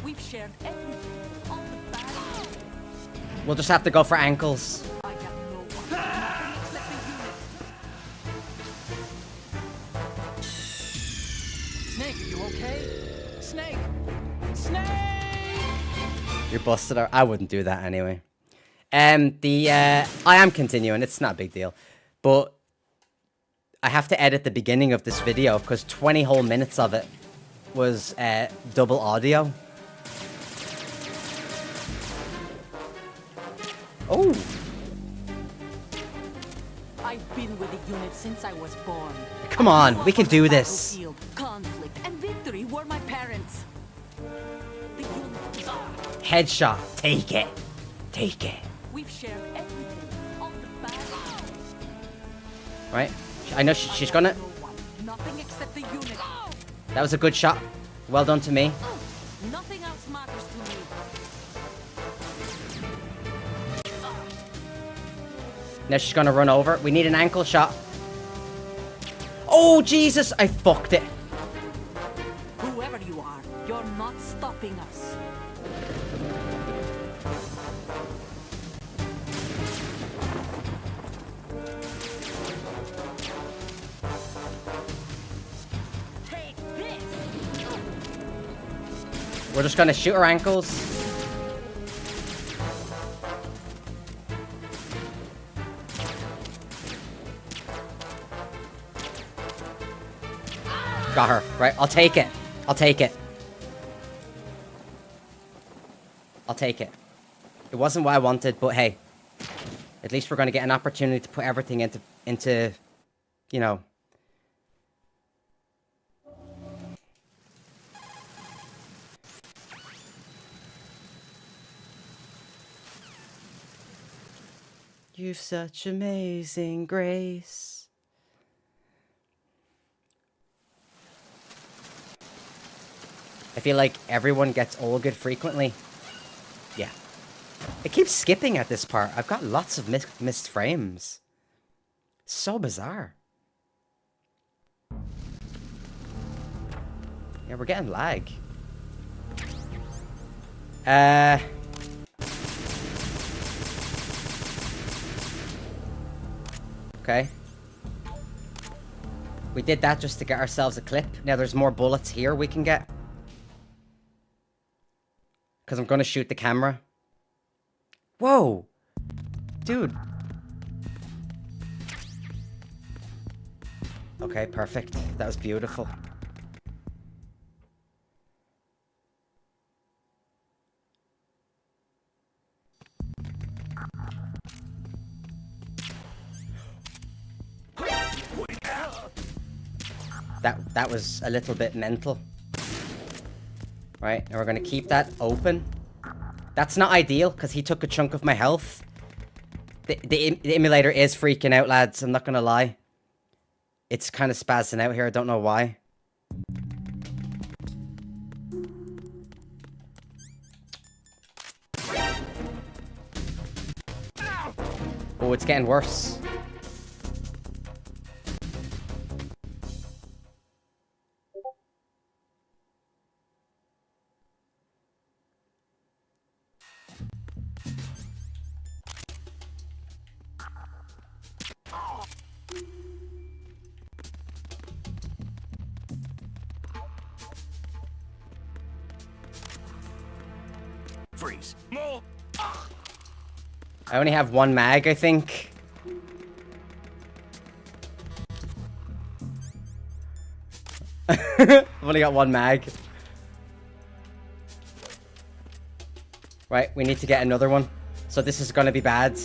Speaker 9: We've shared everything. All the bad.
Speaker 1: We'll just have to go for ankles.
Speaker 9: I have no one. Nothing except the unit.
Speaker 4: Snake, are you okay? Snake! Snake!
Speaker 1: You're busted. I wouldn't do that anyway. I am continuing. It's not a big deal. But I have to edit the beginning of this video because 20 whole minutes of it was double audio. Oh.
Speaker 9: I've been with the unit since I was born.
Speaker 1: Come on, we can do this.
Speaker 9: Battlefield, conflict, and victory were my parents. The unit.
Speaker 1: Headshot. Take it. Take it.
Speaker 9: We've shared everything. All the bad.
Speaker 1: Right. I know she's gonna.
Speaker 9: Nothing except the unit.
Speaker 1: That was a good shot. Well done to me.
Speaker 9: Nothing else matters to me.
Speaker 1: Now she's gonna run over. We need an ankle shot. Oh, Jesus! I fucked it.
Speaker 9: Whoever you are, you're not stopping us. Take this.
Speaker 1: We're just gonna shoot her ankles. Got her. Right, I'll take it. I'll take it. I'll take it. It wasn't what I wanted, but hey. At least we're gonna get an opportunity to put everything into, you know. You've such amazing grace. I feel like everyone gets Olga frequently. Yeah. It keeps skipping at this part. I've got lots of missed frames. So bizarre. Yeah, we're getting lag. Okay. We did that just to get ourselves a clip. Now there's more bullets here we can get. Because I'm going to shoot the camera. Whoa! Dude. Okay, perfect. That was beautiful. That was a little bit mental. Right, and we're gonna keep that open. That's not ideal, because he took a chunk of my health. The emulator is freaking out, lads. I'm not gonna lie. It's kind of spazzing out here. I don't know why. Oh, it's getting worse.
Speaker 14: Freeze. More.
Speaker 1: I only have one mag, I think. I've only got one mag. Right, we need to get another one. So this is gonna be bad.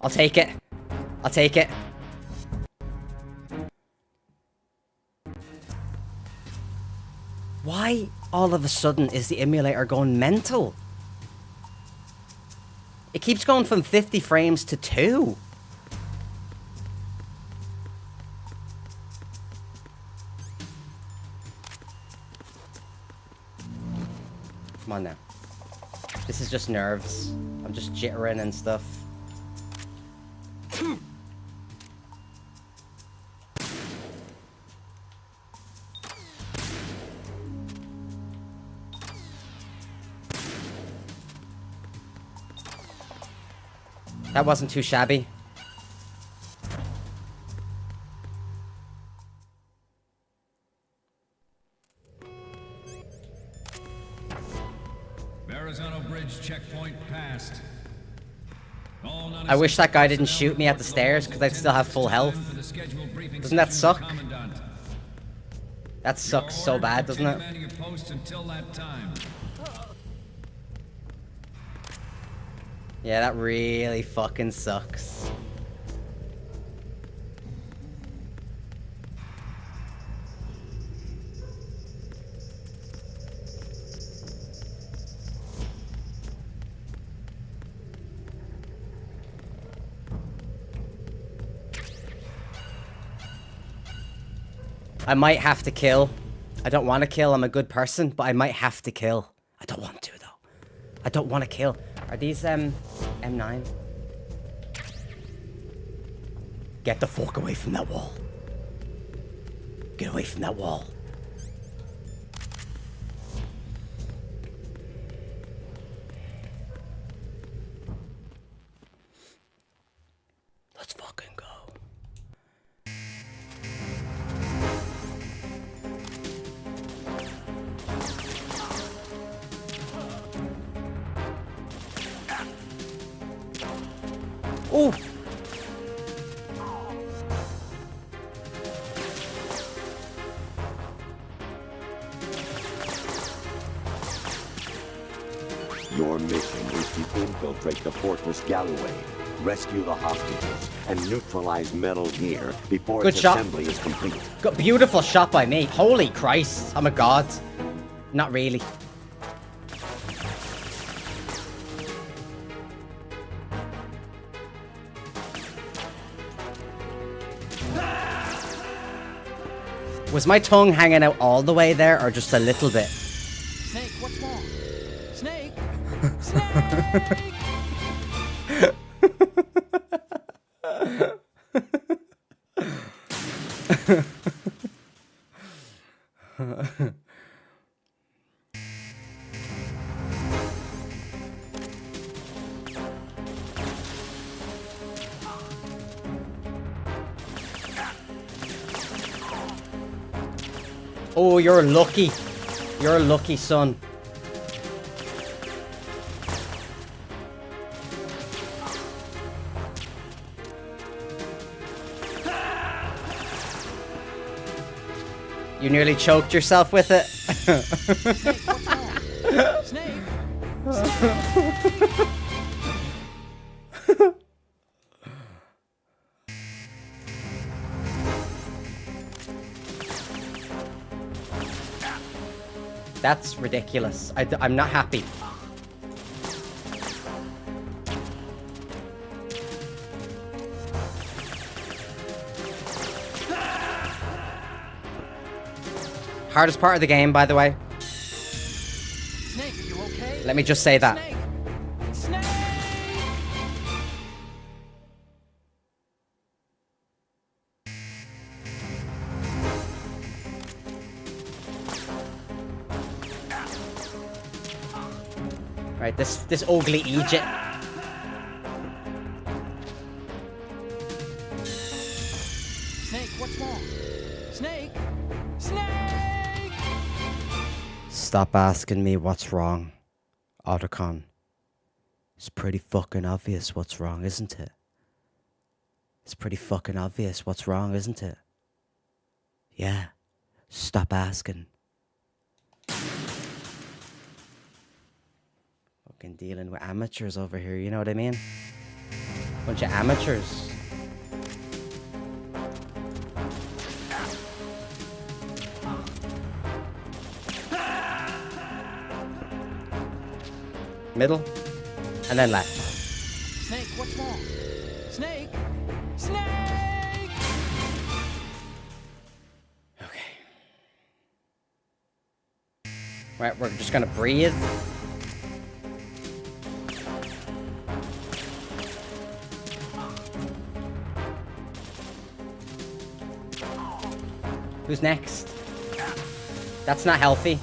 Speaker 1: I'll take it. I'll take it. Why all of a sudden is the emulator going mental? It keeps going from 50 frames to 2. Come on now. This is just nerves. I'm just jittering and stuff. That wasn't too shabby.
Speaker 11: Verrazano Bridge checkpoint passed.
Speaker 1: I wish that guy didn't shoot me at the stairs because I'd still have full health. Doesn't that suck? That sucks so bad, doesn't it? Yeah, that really fucking sucks. I might have to kill. I don't want to kill. I'm a good person, but I might have to kill. I don't want to, though. I don't want to kill. Are these, M9? Get the fuck away from that wall. Get away from that wall. Let's fucking go. Ooh.
Speaker 5: Your mission is to infiltrate the fortress Galloway, rescue the hostages, and neutralize Metal Gear before
Speaker 1: Good
Speaker 5: its
Speaker 1: shot.
Speaker 5: assembly is complete.
Speaker 1: Got beautiful shot by me. Holy Christ. I'm a god. Not really. Was my tongue hanging out all the way there or just a little bit?
Speaker 9: Snake, what's wrong? Snake!
Speaker 1: Oh, you're lucky. You're lucky, son. You nearly choked yourself with it.
Speaker 9: Snake, what's wrong? Snake!
Speaker 1: That's ridiculous. I'm not happy. Hardest part of the game, by the way.
Speaker 9: Snake, you okay?
Speaker 1: Let me just say that.
Speaker 9: Snake! Snake!
Speaker 1: Right, this ugly Egypt.
Speaker 9: Snake, what's wrong? Snake! Snake!
Speaker 1: Stop asking me what's wrong, Otacon. It's pretty fucking obvious what's wrong, isn't it? It's pretty fucking obvious what's wrong, isn't it? Yeah. Stop asking. Fucking dealing with amateurs over here, you know what I mean? Bunch of amateurs. Middle, and then left.
Speaker 9: Snake, what's wrong? Snake! Snake!
Speaker 1: Okay. Right, we're just gonna breathe. Who's next? That's not healthy.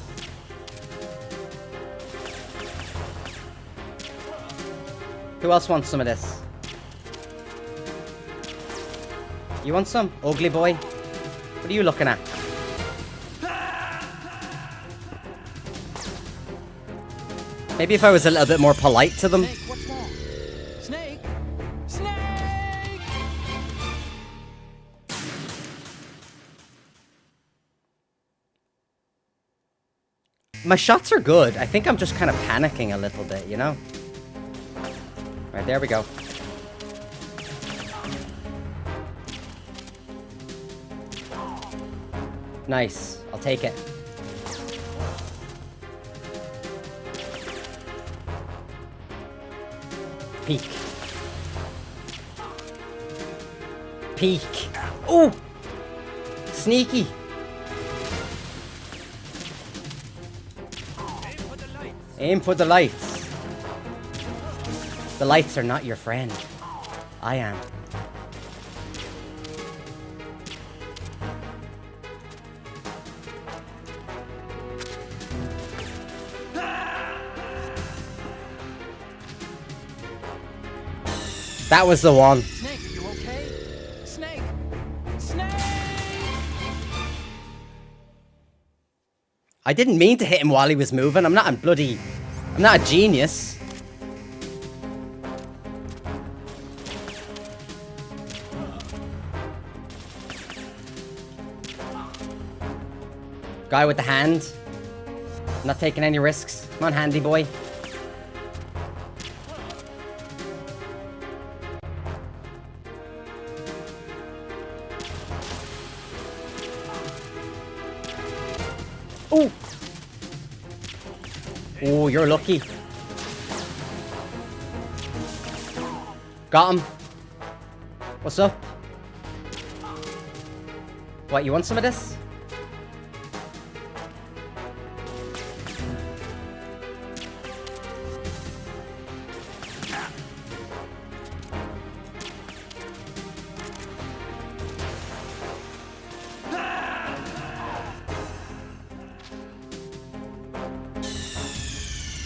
Speaker 1: Who else wants some of this? You want some? Ugly boy? What are you looking at? Maybe if I was a little bit more polite to them.
Speaker 4: Snake, what's wrong? Snake! Snake!
Speaker 1: My shots are good. I think I'm just kind of panicking a little bit, you know? Right, there we go. Nice. I'll take it. Peek. Peek. Oh! Sneaky. Aim for the lights. The lights are not your friend. I am. That was the one.
Speaker 4: Snake, you okay? Snake! Snake!
Speaker 1: I didn't mean to hit him while he was moving. I'm not a genius. Guy with the hand. Not taking any risks. Come on, handy boy. Oh! Oh, you're lucky. Got him. What's up? What, you want some of this?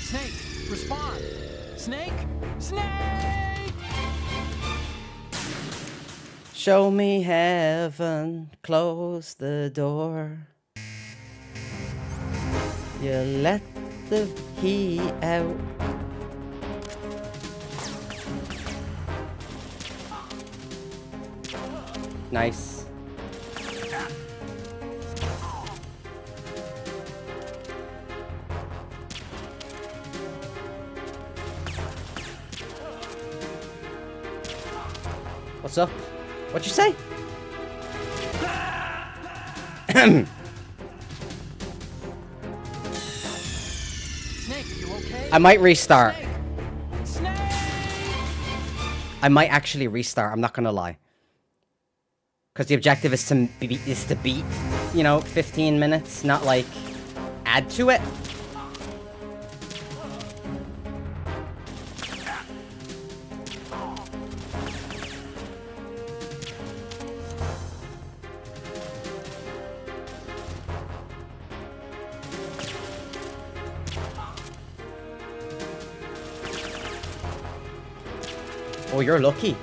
Speaker 4: Snake, respond! Snake! Snake!
Speaker 1: Show me heaven, close the door. You let the heat out. Nice. What's up? What'd you say?
Speaker 4: Snake, you okay?
Speaker 1: I might restart.
Speaker 4: Snake!
Speaker 1: I might actually restart. I'm not gonna lie. Because the objective is to beat, you know, 15 minutes, not like add to it. Oh, you're lucky.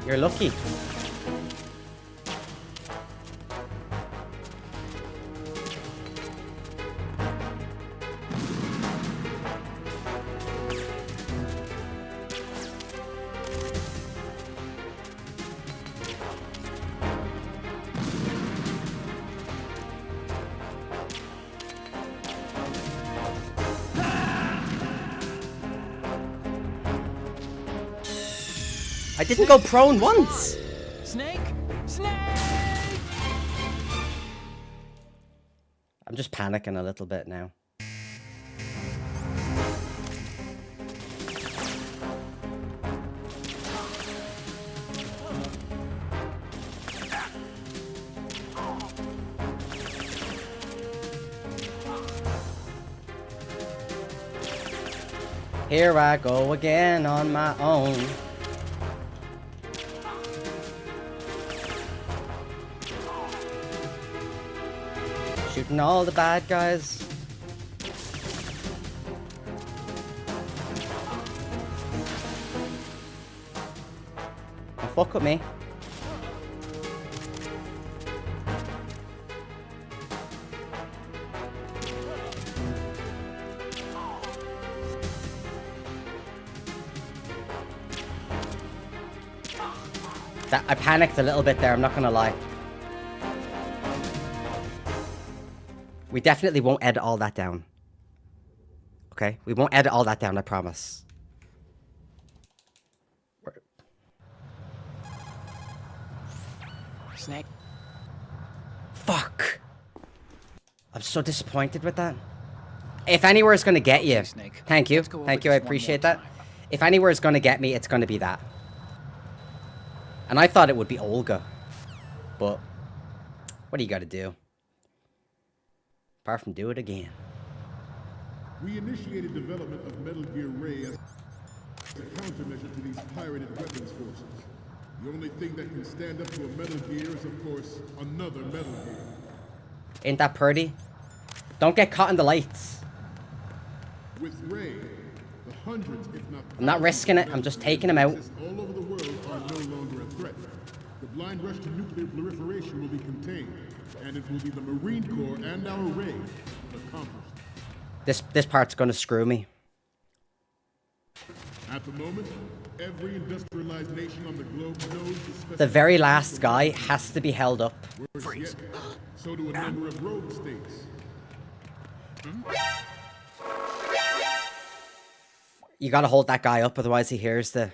Speaker 1: You're lucky. I didn't go prone once.
Speaker 4: Snake! Snake!
Speaker 1: I'm just panicking a little bit now. Here I go again on my own. Shooting all the bad guys. Don't fuck with me. I panicked a little bit there, I'm not gonna lie. We definitely won't edit all that down. Okay? We won't edit all that down, I promise.
Speaker 4: Snake.
Speaker 1: Fuck. I'm so disappointed with that. If anywhere is gonna get you, thank you, I appreciate that. If anywhere is gonna get me, it's gonna be that. And I thought it would be Olga, but what do you gotta do? Apart from do it again.
Speaker 3: We initiated development of Metal Gear Ray as a countermeasure to these pirated weapons forces. The only thing that can stand up to a Metal Gear is, of course, another Metal Gear.
Speaker 1: Ain't that pretty? Don't get caught in the lights.
Speaker 3: With Ray, the hundreds, if not
Speaker 1: I'm not risking it, I'm just taking him out.
Speaker 3: all over the world are no longer a threat. The blind rush to nuclear proliferation will be contained, and it will be the Marine Corps and our Ray that accomplish.
Speaker 1: This part's gonna screw me.
Speaker 3: At the moment, every industrialized nation on the globe knows
Speaker 1: The very last guy has to be held up.
Speaker 3: Freeze. So do a number of rogue states.
Speaker 1: You gotta hold that guy up, otherwise he hears the...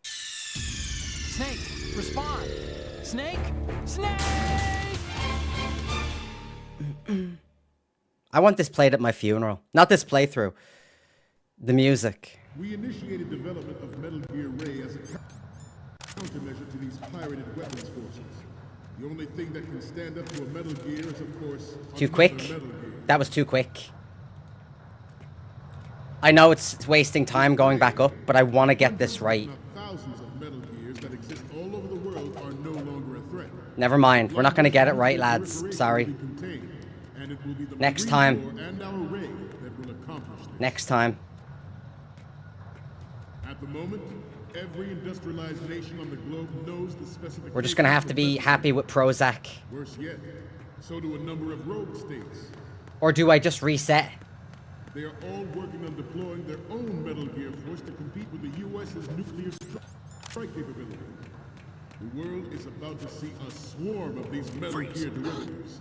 Speaker 4: Snake, respond! Snake! Snake!
Speaker 1: I want this played at my funeral. Not this playthrough. The music.
Speaker 3: We initiated development of Metal Gear Ray as a countermeasure to these pirated weapons forces. The only thing that can stand up to a Metal Gear is, of course,
Speaker 1: Too quick? That was too quick. I know it's wasting time going back up, but I want to get this right.
Speaker 3: Thousands of Metal Gears that exist all over the world are no longer a threat.
Speaker 1: Never mind. We're not going to get it right, lads. Sorry. Next time. Next time.
Speaker 3: At the moment, every industrialized nation on the globe knows the specifications.
Speaker 1: We're just going to have to be happy with Prozac.
Speaker 3: Worse yet, so do a number of rogue states.
Speaker 1: Or do I just reset?
Speaker 3: They are all working on deploying their own Metal Gear force to compete with the U.S.'s nuclear strike capability. The world is about to see a swarm of these Metal Gear derivatives.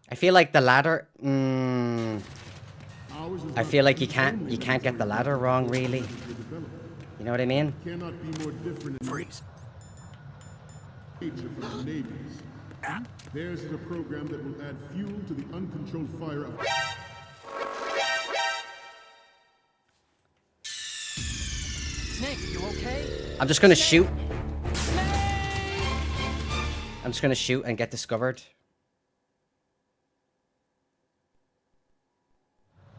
Speaker 1: I feel like the ladder... I feel like you can't get the ladder wrong, really. You know what I mean?
Speaker 3: Cannot be more different in freeze. From the navies. Theirs is a program that will add fuel to the uncontrolled fire of...
Speaker 4: Snake, you okay?
Speaker 1: I'm just gonna shoot. I'm just gonna shoot and get discovered.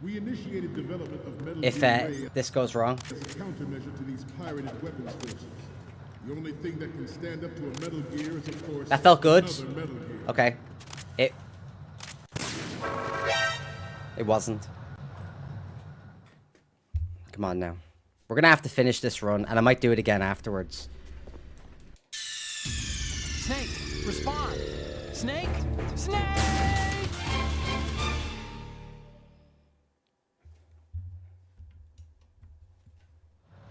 Speaker 3: We initiated development of Metal
Speaker 1: If
Speaker 3: Gear Ray
Speaker 1: this goes wrong.
Speaker 3: as a countermeasure to these pirated weapons forces. The only thing that can stand up to a Metal Gear is, of course,
Speaker 1: That felt good.
Speaker 3: another Metal Gear.
Speaker 1: Okay. It wasn't. Come on now. We're gonna have to finish this run, and I might do it again afterwards.
Speaker 4: Snake, respond! Snake! Snake!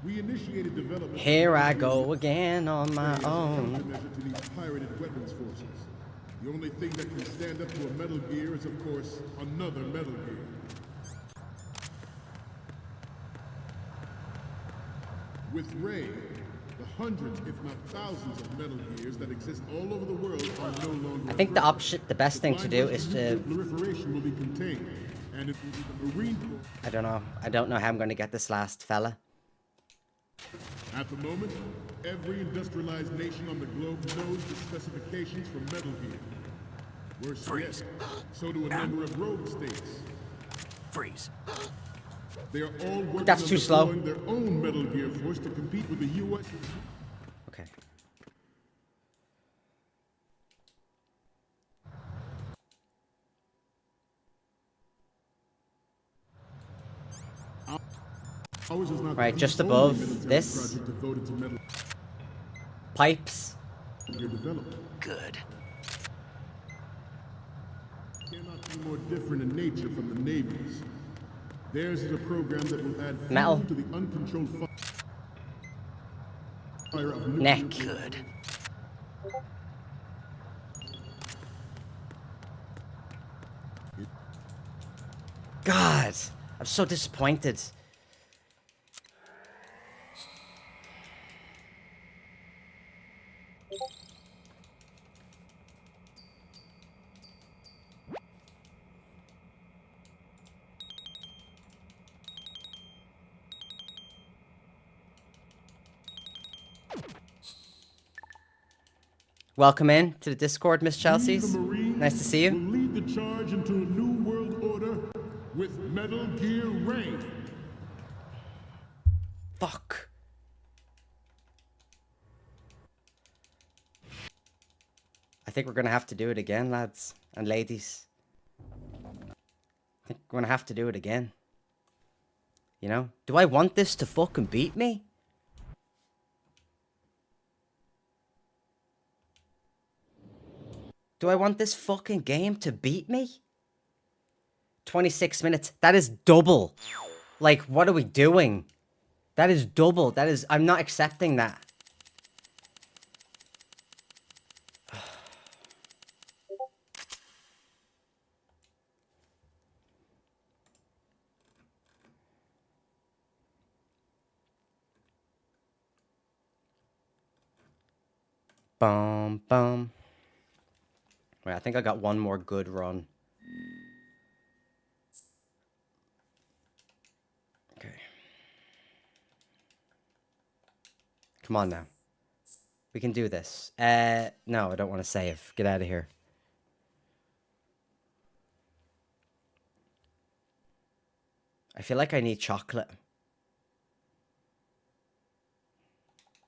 Speaker 3: We initiated development.
Speaker 1: Here I go again on my
Speaker 3: as a
Speaker 1: own.
Speaker 3: countermeasure to these pirated weapons forces. The only thing that can stand up to a Metal Gear is, of course, another Metal Gear. With Ray, the hundreds, if not thousands, of Metal Gears that exist all over the world are no longer.
Speaker 1: I think the best thing to do is to...
Speaker 3: Proliferation will be contained, and it will be the Marine Corps.
Speaker 1: I don't know. I don't know how I'm gonna get this last fella.
Speaker 3: At the moment, every industrialized nation on the globe knows the specifications for Metal Gear. Worse yet, so do a number of rogue states.
Speaker 10: Freeze.
Speaker 3: They are all working
Speaker 1: That's
Speaker 3: on
Speaker 1: too slow.
Speaker 3: deploying their own Metal Gear force to compete with the U.S.
Speaker 1: Okay.
Speaker 3: Ours is not
Speaker 1: Right,
Speaker 3: the
Speaker 1: just
Speaker 3: only
Speaker 1: above
Speaker 3: military
Speaker 1: this.
Speaker 3: project devoted to Metal
Speaker 1: Pipes.
Speaker 3: Gear development.
Speaker 10: Good.
Speaker 3: Cannot be more different in nature from the navies. Theirs is a program that will add
Speaker 1: Metal.
Speaker 3: fuel to the uncontrolled fire of nuclear.
Speaker 1: Neck.
Speaker 14: Good.
Speaker 1: God, I'm so disappointed. Welcome in to the Discord, Miss Chelsea's. Nice to see you.
Speaker 3: Will lead the charge into a new world order with Metal Gear Ray.
Speaker 1: Fuck. I think we're gonna have to do it again, lads and ladies. I think we're gonna have to do it again. You know? Do I want this to fucking beat me? Do I want this fucking game to beat me? 26 minutes. That is double. Like, what are we doing? That is double. That is... I'm not accepting that. Bum, bum. Wait, I think I got one more good run. Okay. Come on now. We can do this. No, I don't want to save. Get out of here. I feel like I need chocolate.